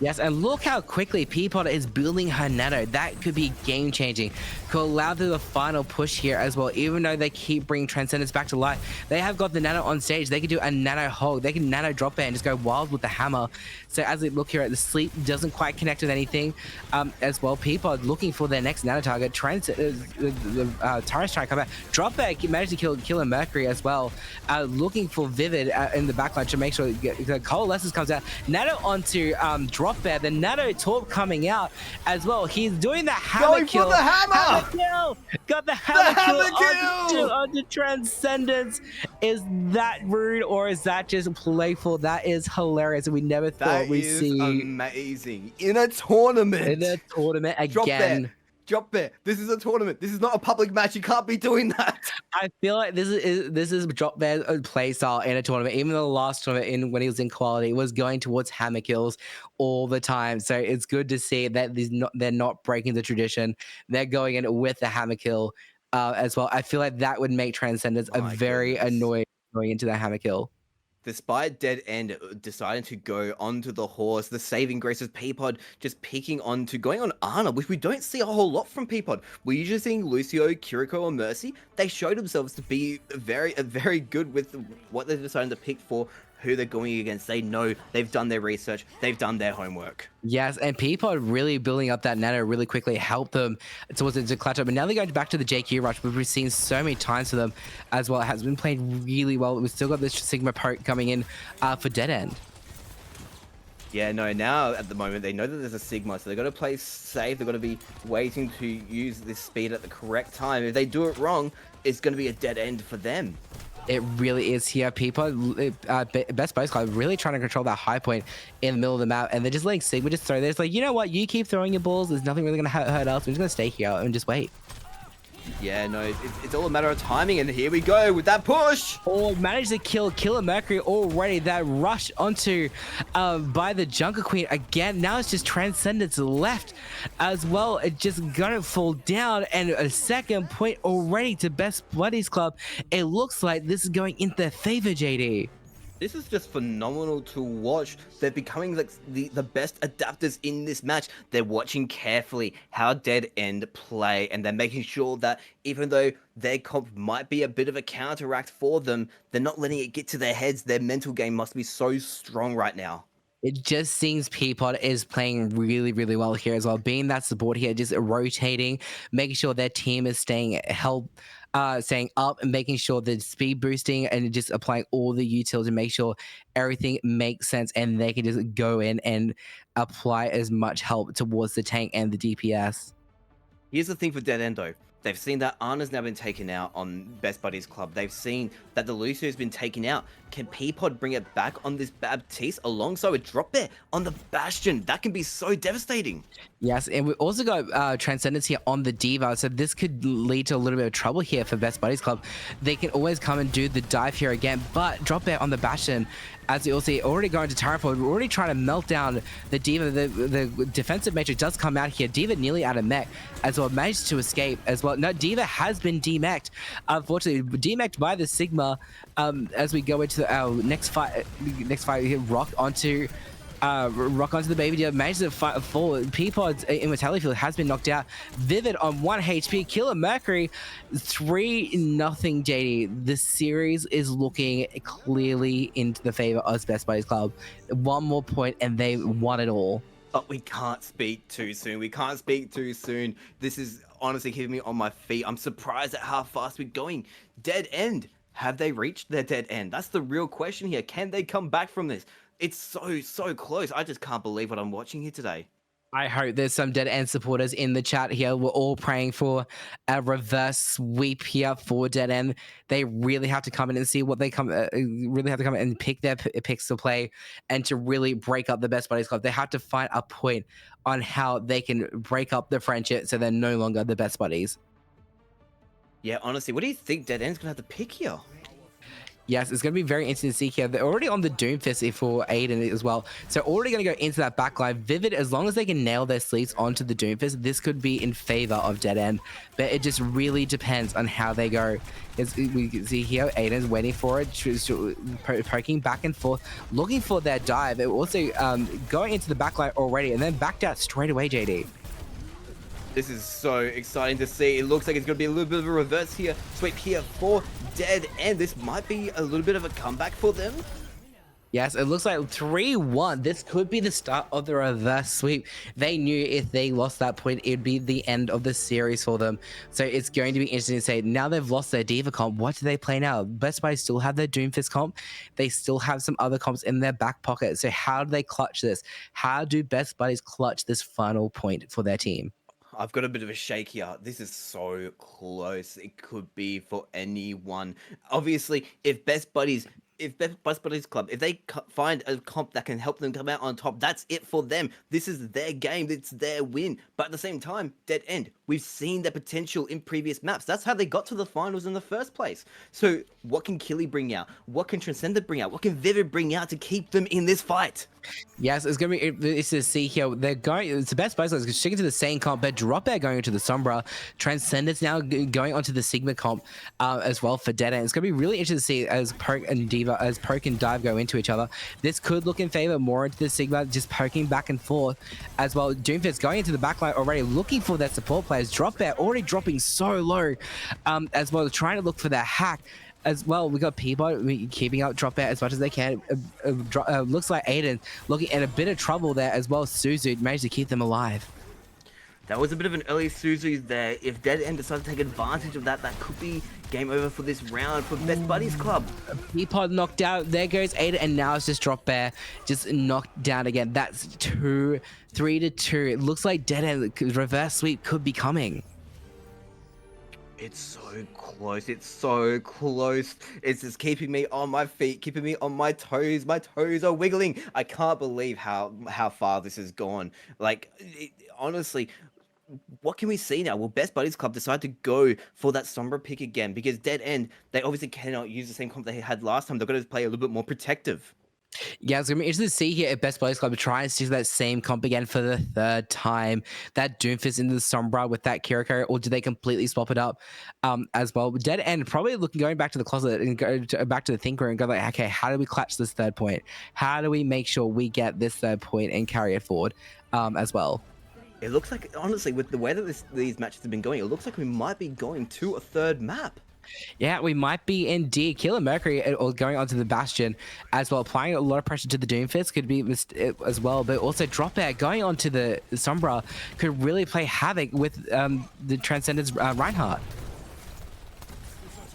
Yes, and look how quickly Peapod is building her nano. That could be game-changing. Could allow the final push here as well. Even though they keep bringing Transcendence back to life, they have got the nano on stage. They can do a nano hog. They can nano drop bear and just go wild with the hammer. So as we look here at the sleep, doesn't quite connect with anything as well. Peapod looking for their next nano target. Tyrant's trying to come back. Drop bear managed to kill Killer Mercury as well. Looking for Vivid in the backline to make sure the Coalescence comes out. Nano onto Drop Bear, the Nano Torp coming out as well. He's doing the hammer kill. Going for the hammer! Kill! Got the hammer kill onto Transcendence. Is that rude or is that just playful? That is hilarious. We never thought we'd see. Amazing. In a tournament. In a tournament again. Drop Bear. This is a tournament. This is not a public match. You can't be doing that. I feel like this is Drop Bear's play style in a tournament. Even the last tournament when he was in quality, was going towards hammer kills all the time. So it's good to see that they're not breaking the tradition. They're going in with the hammer kill as well. I feel like that would make Transcendence very annoying going into the hammer kill. Despite Dead End deciding to go onto the horse, the saving grace of Peapod just picking on to going on Ana, which we don't see a whole lot from Peapod. We're usually seeing Lucio, Kiriko, or Mercy. They showed themselves to be very good with what they're deciding to pick for who they're going against. They know, they've done their research, they've done their homework. Yes, and Peapod really building up that nano really quickly helped them towards the clutch up. And now they're going back to the JQ rush, which we've seen so many times for them as well. It has been played really well. We've still got this Sigma poke coming in for Dead End. Yeah, no, now at the moment they know that there's a Sigma, so they've got to play safe. They've got to be waiting to use this speed at the correct time. If they do it wrong, it's going to be a dead end for them. It really is here. People, Best Buddies Club really trying to control that high point in the middle of the map, and they're just letting Sigma just throw there. It's like, you know what? You keep throwing your balls. There's nothing really going to hurt us. We're just going to stay here and just wait. Yeah, no, it's all a matter of timing, and here we go with that push. Oh, managed to kill Killer Mercury already. That rush onto by the Jungle Queen again. Now it's just Transcendence left as well. It just gonna fall down, and a second point already to Best Buddies Club. It looks like this is going in their favor, JD. This is just phenomenal to watch. They're becoming like the best adapters in this match. They're watching carefully how Dead End play, and they're making sure that even though their comp might be a bit of a counteract for them, they're not letting it get to their heads. Their mental game must be so strong right now. It just seems Peapod is playing really, really well here as well. Being that support here, just rotating, making sure their team is staying up and making sure the speed boosting and just applying all the utils to make sure everything makes sense, and they can just go in and apply as much help towards the tank and the DPS. Here's the thing for Dead End though. They've seen that Ana's now been taken out on Best Buddies Club. They've seen that the Lucio's been taken out. Can Peapod bring it back on this Baptiste alongside with Drop Bear on the Bastion? That can be so devastating. Yes, and we've also got Transcendence here on the Diva, so this could lead to a little bit of trouble here for Best Buddies Club. They can always come and do the dive here again, but Drop Bear on the Bastion, as you'll see, already going to Tower Forward. We're already trying to melt down the Diva. The defensive matrix does come out here. Diva nearly out of mech as well, managed to escape as well. No, Diva has been demeched, unfortunately, demeched by the Sigma. As we go into our next fight, here, Rock onto the Baby Diva, managed to fall. Peapod's Immortality Field has been knocked out. Vivid on 1 HP. Killer Mercury 3-0 JD. The series is looking clearly into the favor of Best Buddies Club. One more point and they won it all. But we can't speak too soon. We can't speak too soon. This is honestly keeping me on my feet. I'm surprised at how fast we're going. Dead End. Have they reached their dead end? That's the real question here. Can they come back from this? It's so close. I just can't believe what I'm watching here today. I hope there's some Dead End supporters in the chat here. We're all praying for a reverse sweep here for Dead End. They really have to come in and see what they really have to come in and pick their picks to play and to really break up the Best Buddies Club. They have to find a point on how they can break up the friendship so they're no longer the best buddies. Yeah, honestly, what do you think Dead End's going to have to pick here? Yes, it's going to be very interesting to see here. They're already on the Doomfist for Aiden as well. So already going to go into that backline. Vivid, as long as they can nail their sleeves onto the Doomfist, this could be in favor of Dead End. But it just really depends on how they go. As we can see here, Aiden's waiting for it, poking back and forth, looking for their dive. It also going into the backline already and then backed out straight away, JD. This is so exciting to see. It looks like it's going to be a little bit of a reverse here. Sweep here for Dead End. This might be a little bit of a comeback for them. Yes, it looks like 3-1. This could be the start of the reverse sweep. They knew if they lost that point, it'd be the end of the series for them. So it's going to be interesting to say, now they've lost their Diva comp, what do they play now? Best Buddies still have their Doomfist comp. They still have some other comps in their back pocket. So how do they clutch this? How do Best Buddies clutch this final point for their team? I've got a bit of a shake here. This is so close. It could be for anyone. Obviously, if Best Buddies Club, if they find a comp that can help them come out on top, that's it for them. This is their game. It's their win. But at the same time, Dead End, we've seen their potential in previous maps. That's how they got to the finals in the first place. So what can Killy bring out? What can Transcendent bring out? What can Vivid bring out to keep them in this fight? Yes, it's going to be, it's to see here. They're going, it's the Best Buddies sticking to the same comp, but Drop Bear going into the Sombra. Transcendence now going onto the Sigma comp as well for Dead End. It's going to be really interesting to see as Perk and Diva as Poke and Dive go into each other. This could look in favor more into the Sigma, just poking back and forth as well. Doomfist going into the backline already, looking for their support players. Drop Bear already dropping so low as well, trying to look for that hack. As well, we got Peabody keeping up Drop Bear as much as they can. Looks like Aiden looking at a bit of trouble there as well. Suzu managed to keep them alive. That was a bit of an early Suzu there. If Dead End decides to take advantage of that, that could be game over for this round for Best Buddies Club. Peapod knocked out. There goes Aiden, and now it's just Drop Bear just knocked down again. That's 3 to 2. It looks like Dead End reverse sweep could be coming. It's so close. It's so close. It's just keeping me on my feet, keeping me on my toes. My toes are wiggling. I can't believe how far this has gone. Like, honestly, what can we see now? Will Best Buddies Club decide to go for that Sombra pick again? Because Dead End, they obviously cannot use the same comp they had last time. They're going to play a little bit more protective. Yeah, it's going to be interesting to see here if Best Buddies Club try and stick to that same comp again for the 3rd time. That Doomfist into the Sombra with that Kiriko, or do they completely swap it up as well? Dead End probably going back to the closet and back to the thinker and go like, okay, how do we clutch this 3rd point? How do we make sure we get this 3rd point and carry it forward as well? It looks like, honestly, with the way that these matches have been going, it looks like we might be going to a 3rd map. Yeah, we might be indeed. Killer Mercury or going onto the Bastion as well, applying a lot of pressure to the Doomfist could be as well, but also Drop Bear going onto the Sombra could really play havoc with the Transcendence Reinhardt.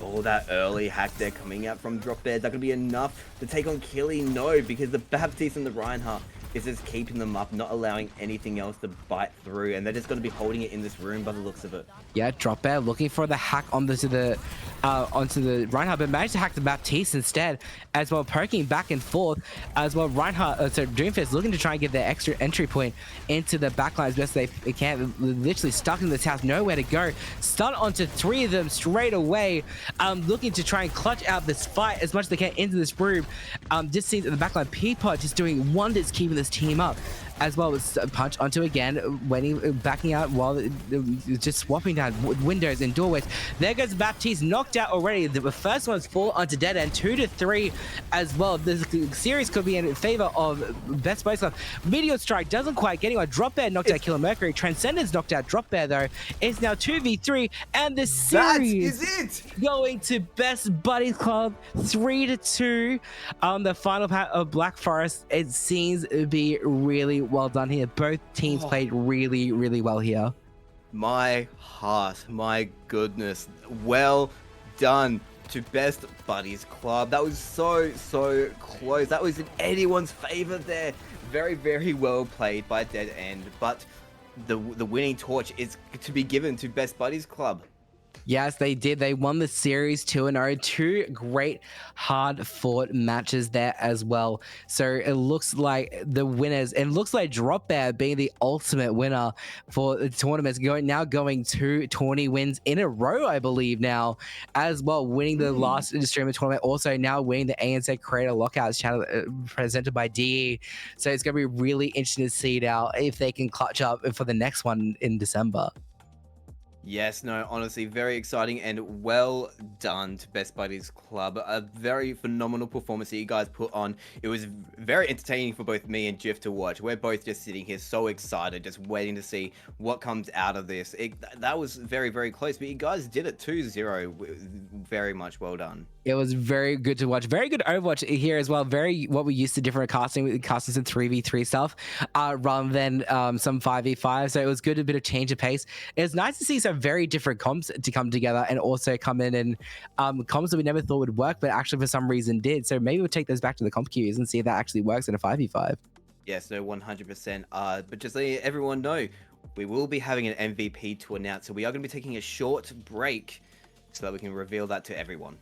Oh, that early hack there coming out from Drop Bear. Is that going to be enough to take on Killy? No, because the Baptiste and the Reinhardt is just keeping them up, not allowing anything else to bite through, and they're just going to be holding it in this room by the looks of it. Yeah, Drop Bear looking for the hack onto the Reinhardt, but managed to hack the Baptiste instead, as well, poking back and forth as well. Reinhardt, so Doomfist looking to try and get their extra entry point into the backline as best they can. Literally stuck in this house, nowhere to go. Stun onto 3 of them straight away, looking to try and clutch out this fight as much as they can into this room. Just seems in the backline, Peapod just doing wonders, keeping this team up. As well as punch onto again, backing out while just swapping down windows and doorways. There goes Baptiste, knocked out already. The first one's fall onto Dead End, 2 to 3 as well. The series could be in favor of Best Buddies Club. Meteor Strike doesn't quite getting on. Drop Bear knocked out Killer Mercury. Transcendence knocked out Drop Bear though. It's now 2v3, and the series that is it. Going to Best Buddies Club, 3 to 2 on the final part of Black Forest. It seems to be really well done here. Both teams played really, really well here. My heart, my goodness. Well done to Best Buddies Club. That was so close. That was in anyone's favor there. Very, very well played by Dead End. But the winning torch is to be given to Best Buddies Club. Yes, they did. They won the series 2-0. 2 great, hard-fought matches there as well. So it looks like the winners, and it looks like Drop Bear being the ultimate winner for the tournaments, now going 2 Tawny wins in a row, I believe now, as well, winning the last streamer tournament, also now winning the ANZ Creator Lockouts channel presented by DE. So it's going to be really interesting to see now if they can clutch up for the next one in December. Yes, no, honestly, very exciting and well done to Best Buddies Club. A very phenomenal performance that you guys put on. It was very entertaining for both me and Jiff to watch. We're both just sitting here so excited, just waiting to see what comes out of this. That was very, very close, but you guys did it 2-0. Very much well done. It was very good to watch. Very good Overwatch here as well. Very what we used to different casting some 3v3 stuff rather than some 5v5. So it was good, a bit of change of pace. It was nice to see some very different comps to come together and also come in and comps that we never thought would work, but actually for some reason did. So maybe we'll take those back to the comp queues and see if that actually works in a 5v5. Yes, no, 100%. But just letting everyone know, we will be having an MVP to announce. So we are going to be taking a short break so that we can reveal that to everyone.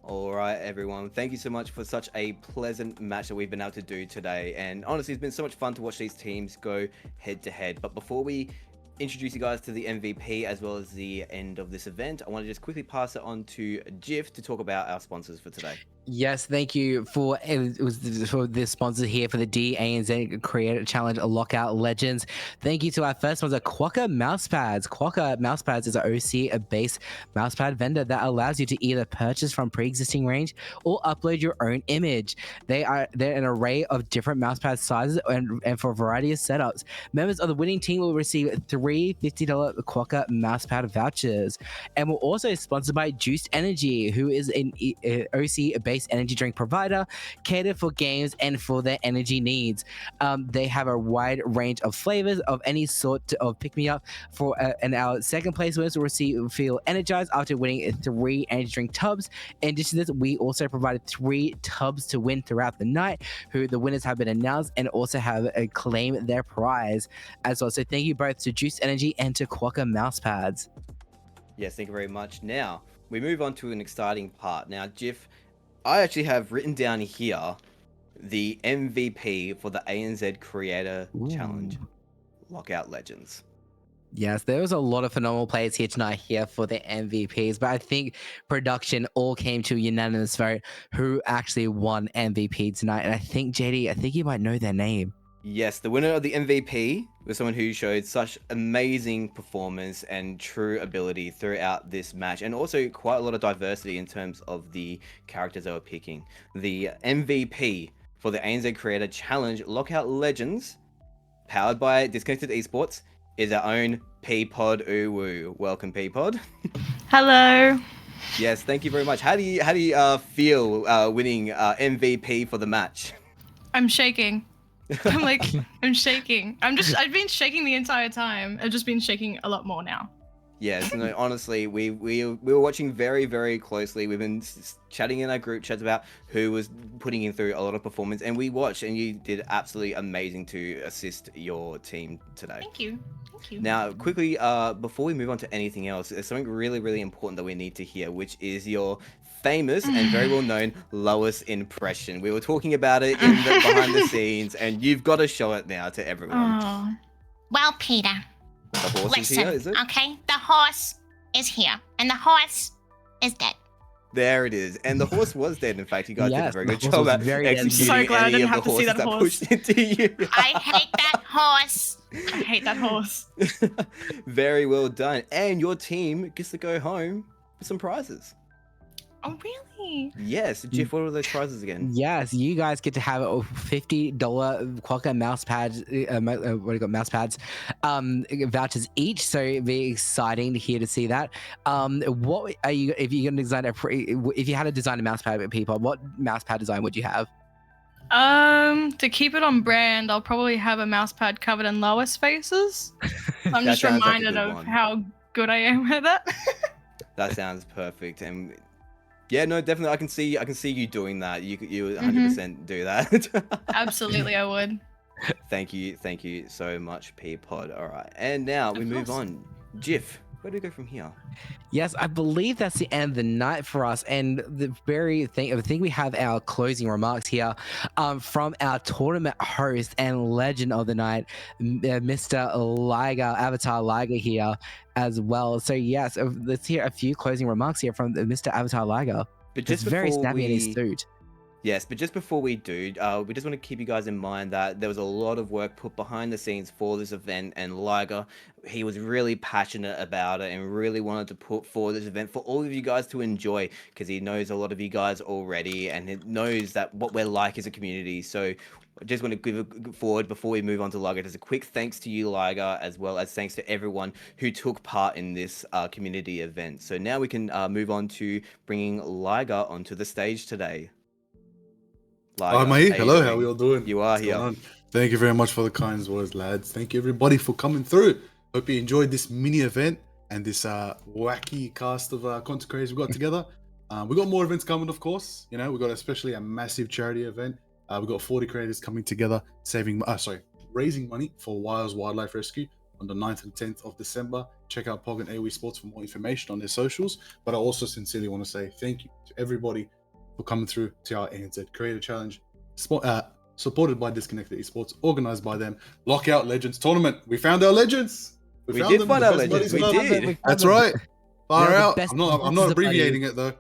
All right, everyone. Thank you so much for such a pleasant match that we've been able to do today. And honestly, it's been so much fun to watch these teams go head to head. But before we introduce you guys to the MVP as well as the end of this event, I want to just quickly pass it on to Jif to talk about our sponsors for today. Yes, thank you for the sponsor here for the DANZ Creator Challenge Lockout Legends. Thank you to our first sponsor, Quokka Mousepads. Quokka Mousepads is an OC-based mousepad vendor that allows you to either purchase from pre-existing range or upload your own image. They're an array of different mousepad sizes and for a variety of setups. Members of the winning team will receive 3 $50 Quokka mousepad vouchers. And we're also sponsored by Juiced Energy, who is an OC-based energy drink provider catered for games and for their energy needs. They have a wide range of flavors of any sort of pick-me-up and our second place winners will feel energized after winning 3 energy drink tubs. In addition to this, we also provided 3 tubs to win throughout the night, who the winners have been announced and also have claimed their prize as well. So thank you both to Juice Energy and to Quokka Mousepads. Yes, thank you very much. Now, we move on to an exciting part. Now, Jif, I actually have written down here the MVP for the ANZ Creator Challenge, Lockout Legends. Yes, there was a lot of phenomenal players here tonight here for the MVPs, but I think production all came to a unanimous vote who actually won MVP tonight. And I think, JD, I think you might know their name. Yes, the winner of the MVP was someone who showed such amazing performance and true ability throughout this match, and also quite a lot of diversity in terms of the characters they were picking. The MVP for the ANZ Creator Challenge Lockout Legends, powered by Disconnected Esports, is our own P-Pod Uwu. Welcome, P-Pod. Hello. Yes, thank you very much. How do you feel winning MVP for the match? I'm shaking. I'm shaking. I've been shaking the entire time. I've just been shaking a lot more now. Yes, no, honestly, we were watching very, very closely. We've been chatting in our group chats about who was putting in through a lot of performance, and we watched, and you did absolutely amazing to assist your team today. Thank you. Thank you. Now, quickly, before we move on to anything else, there's something really, really important that we need to hear, which is your famous and very well known Lois impression. We were talking about it in the behind the scenes, and you've got to show it now to everyone. Oh. Well, Peter. The horse Listen, is here, is it? okay? The horse is here, and the horse is dead. There it is. And the horse was dead. In fact, you guys did a Yes, very the good horse job was at very dead. executing I'm so glad I any didn't of the have to see horses that horse. pushed into you. I hate that horse. I hate that horse. Very well done. And your team gets to go home with some prizes. Oh, really? Yes. Jeff, what are those prizes again? Yes, you guys get to have a $50 Quokka mouse pads, mouse pads, vouchers each. So it'd be exciting to hear to see that. What are you if you're gonna design if you had to design a mouse pad, people, what mouse pad design would you have? To keep it on brand, I'll probably have a mouse pad covered in Lois faces. I'm That just sounds like a reminded good of one. how good I am at that. That sounds perfect. And yeah, no, definitely, I can see you doing that. You 100% do that. Absolutely, I would. Thank you so much, P-Pod. All right, and now we move course. on. Jif, where do we go from here? Yes, I believe that's the end of the night for us. And the very thing, I think we have our closing remarks here from our tournament host and legend of the night, Mr. Liger, Avatar Liger here as well. So yes, let's hear a few closing remarks here from Mr. Avatar Liger. But Just just very before snappy in his we suit. Yes, but just before we do, we just want to keep you guys in mind that there was a lot of work put behind the scenes for this event, and Liger, he was really passionate about it and really wanted to put forward this event for all of you guys to enjoy, because he knows a lot of you guys already, and he knows that what we're like as a community. So I just want to give it forward before we move on to Liger. Just a quick thanks to you, Liger, as well as thanks to everyone who took part in this community event. So now we can move on to bringing Liger onto the stage today. Hi, mate. Hello, how are we all doing? You are What's here. going on? Thank you very much for the kind words, lads. Thank you, everybody, for coming through. Hope you enjoyed this mini event and this wacky cast of content creators we got together. We got more events coming, of course. You know, we got especially a massive charity event. We got 40 creators coming together, raising money for Wales Wildlife Rescue on the 9th and 10th of December. Check out Pog and AOE Sports for more information on their socials. But I also sincerely want to say thank you to everybody for coming through to our ANZ Creator Challenge, supported by Disconnected Esports, organized by them. Lockout Legends tournament. We found our legends. We found did them, find the our best legends. buddies We club. did. That's right. Far They're the out. best I'm not buddies. abbreviating it though.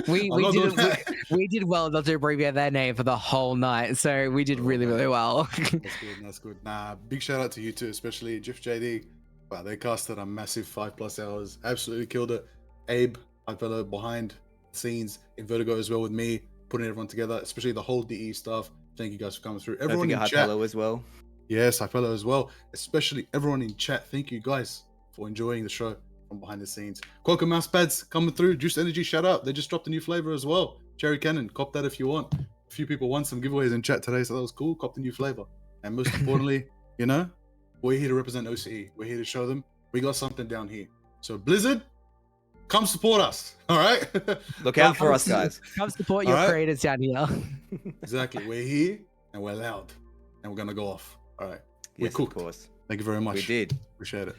we I'm not doing that. we did well not to abbreviate their name for the whole night, so we did really well. That's good. That's good. Nah, big shout out to you two, especially Jif JD. Wow, they casted a massive 5+ hours. Absolutely killed it. Abe, my fellow behind the scenes in Vertigo as well with me, putting everyone together, especially the whole DE stuff. Thank you guys for coming through. Don't Everyone in forget chat. Hypello as well. Yes, Hypello as well. Especially everyone in chat. Thank you guys for enjoying the show from behind the scenes. Quokka Mouse Pads coming through. Juice Energy, shout out. They just dropped a new flavor as well. Cherry Cannon, cop that if you want. A few people won some giveaways in chat today, so that was cool. Cop the new flavor. And most importantly, you know, we're here to represent OCE. We're here to show them we got something down here. So Blizzard, come support us. All right. Look out for us, guys. Come support your creators down here. Exactly. We're here and we're loud and we're gonna go off. All right. We're Yes, cooked. of course. Thank you very much. We did. Appreciate it.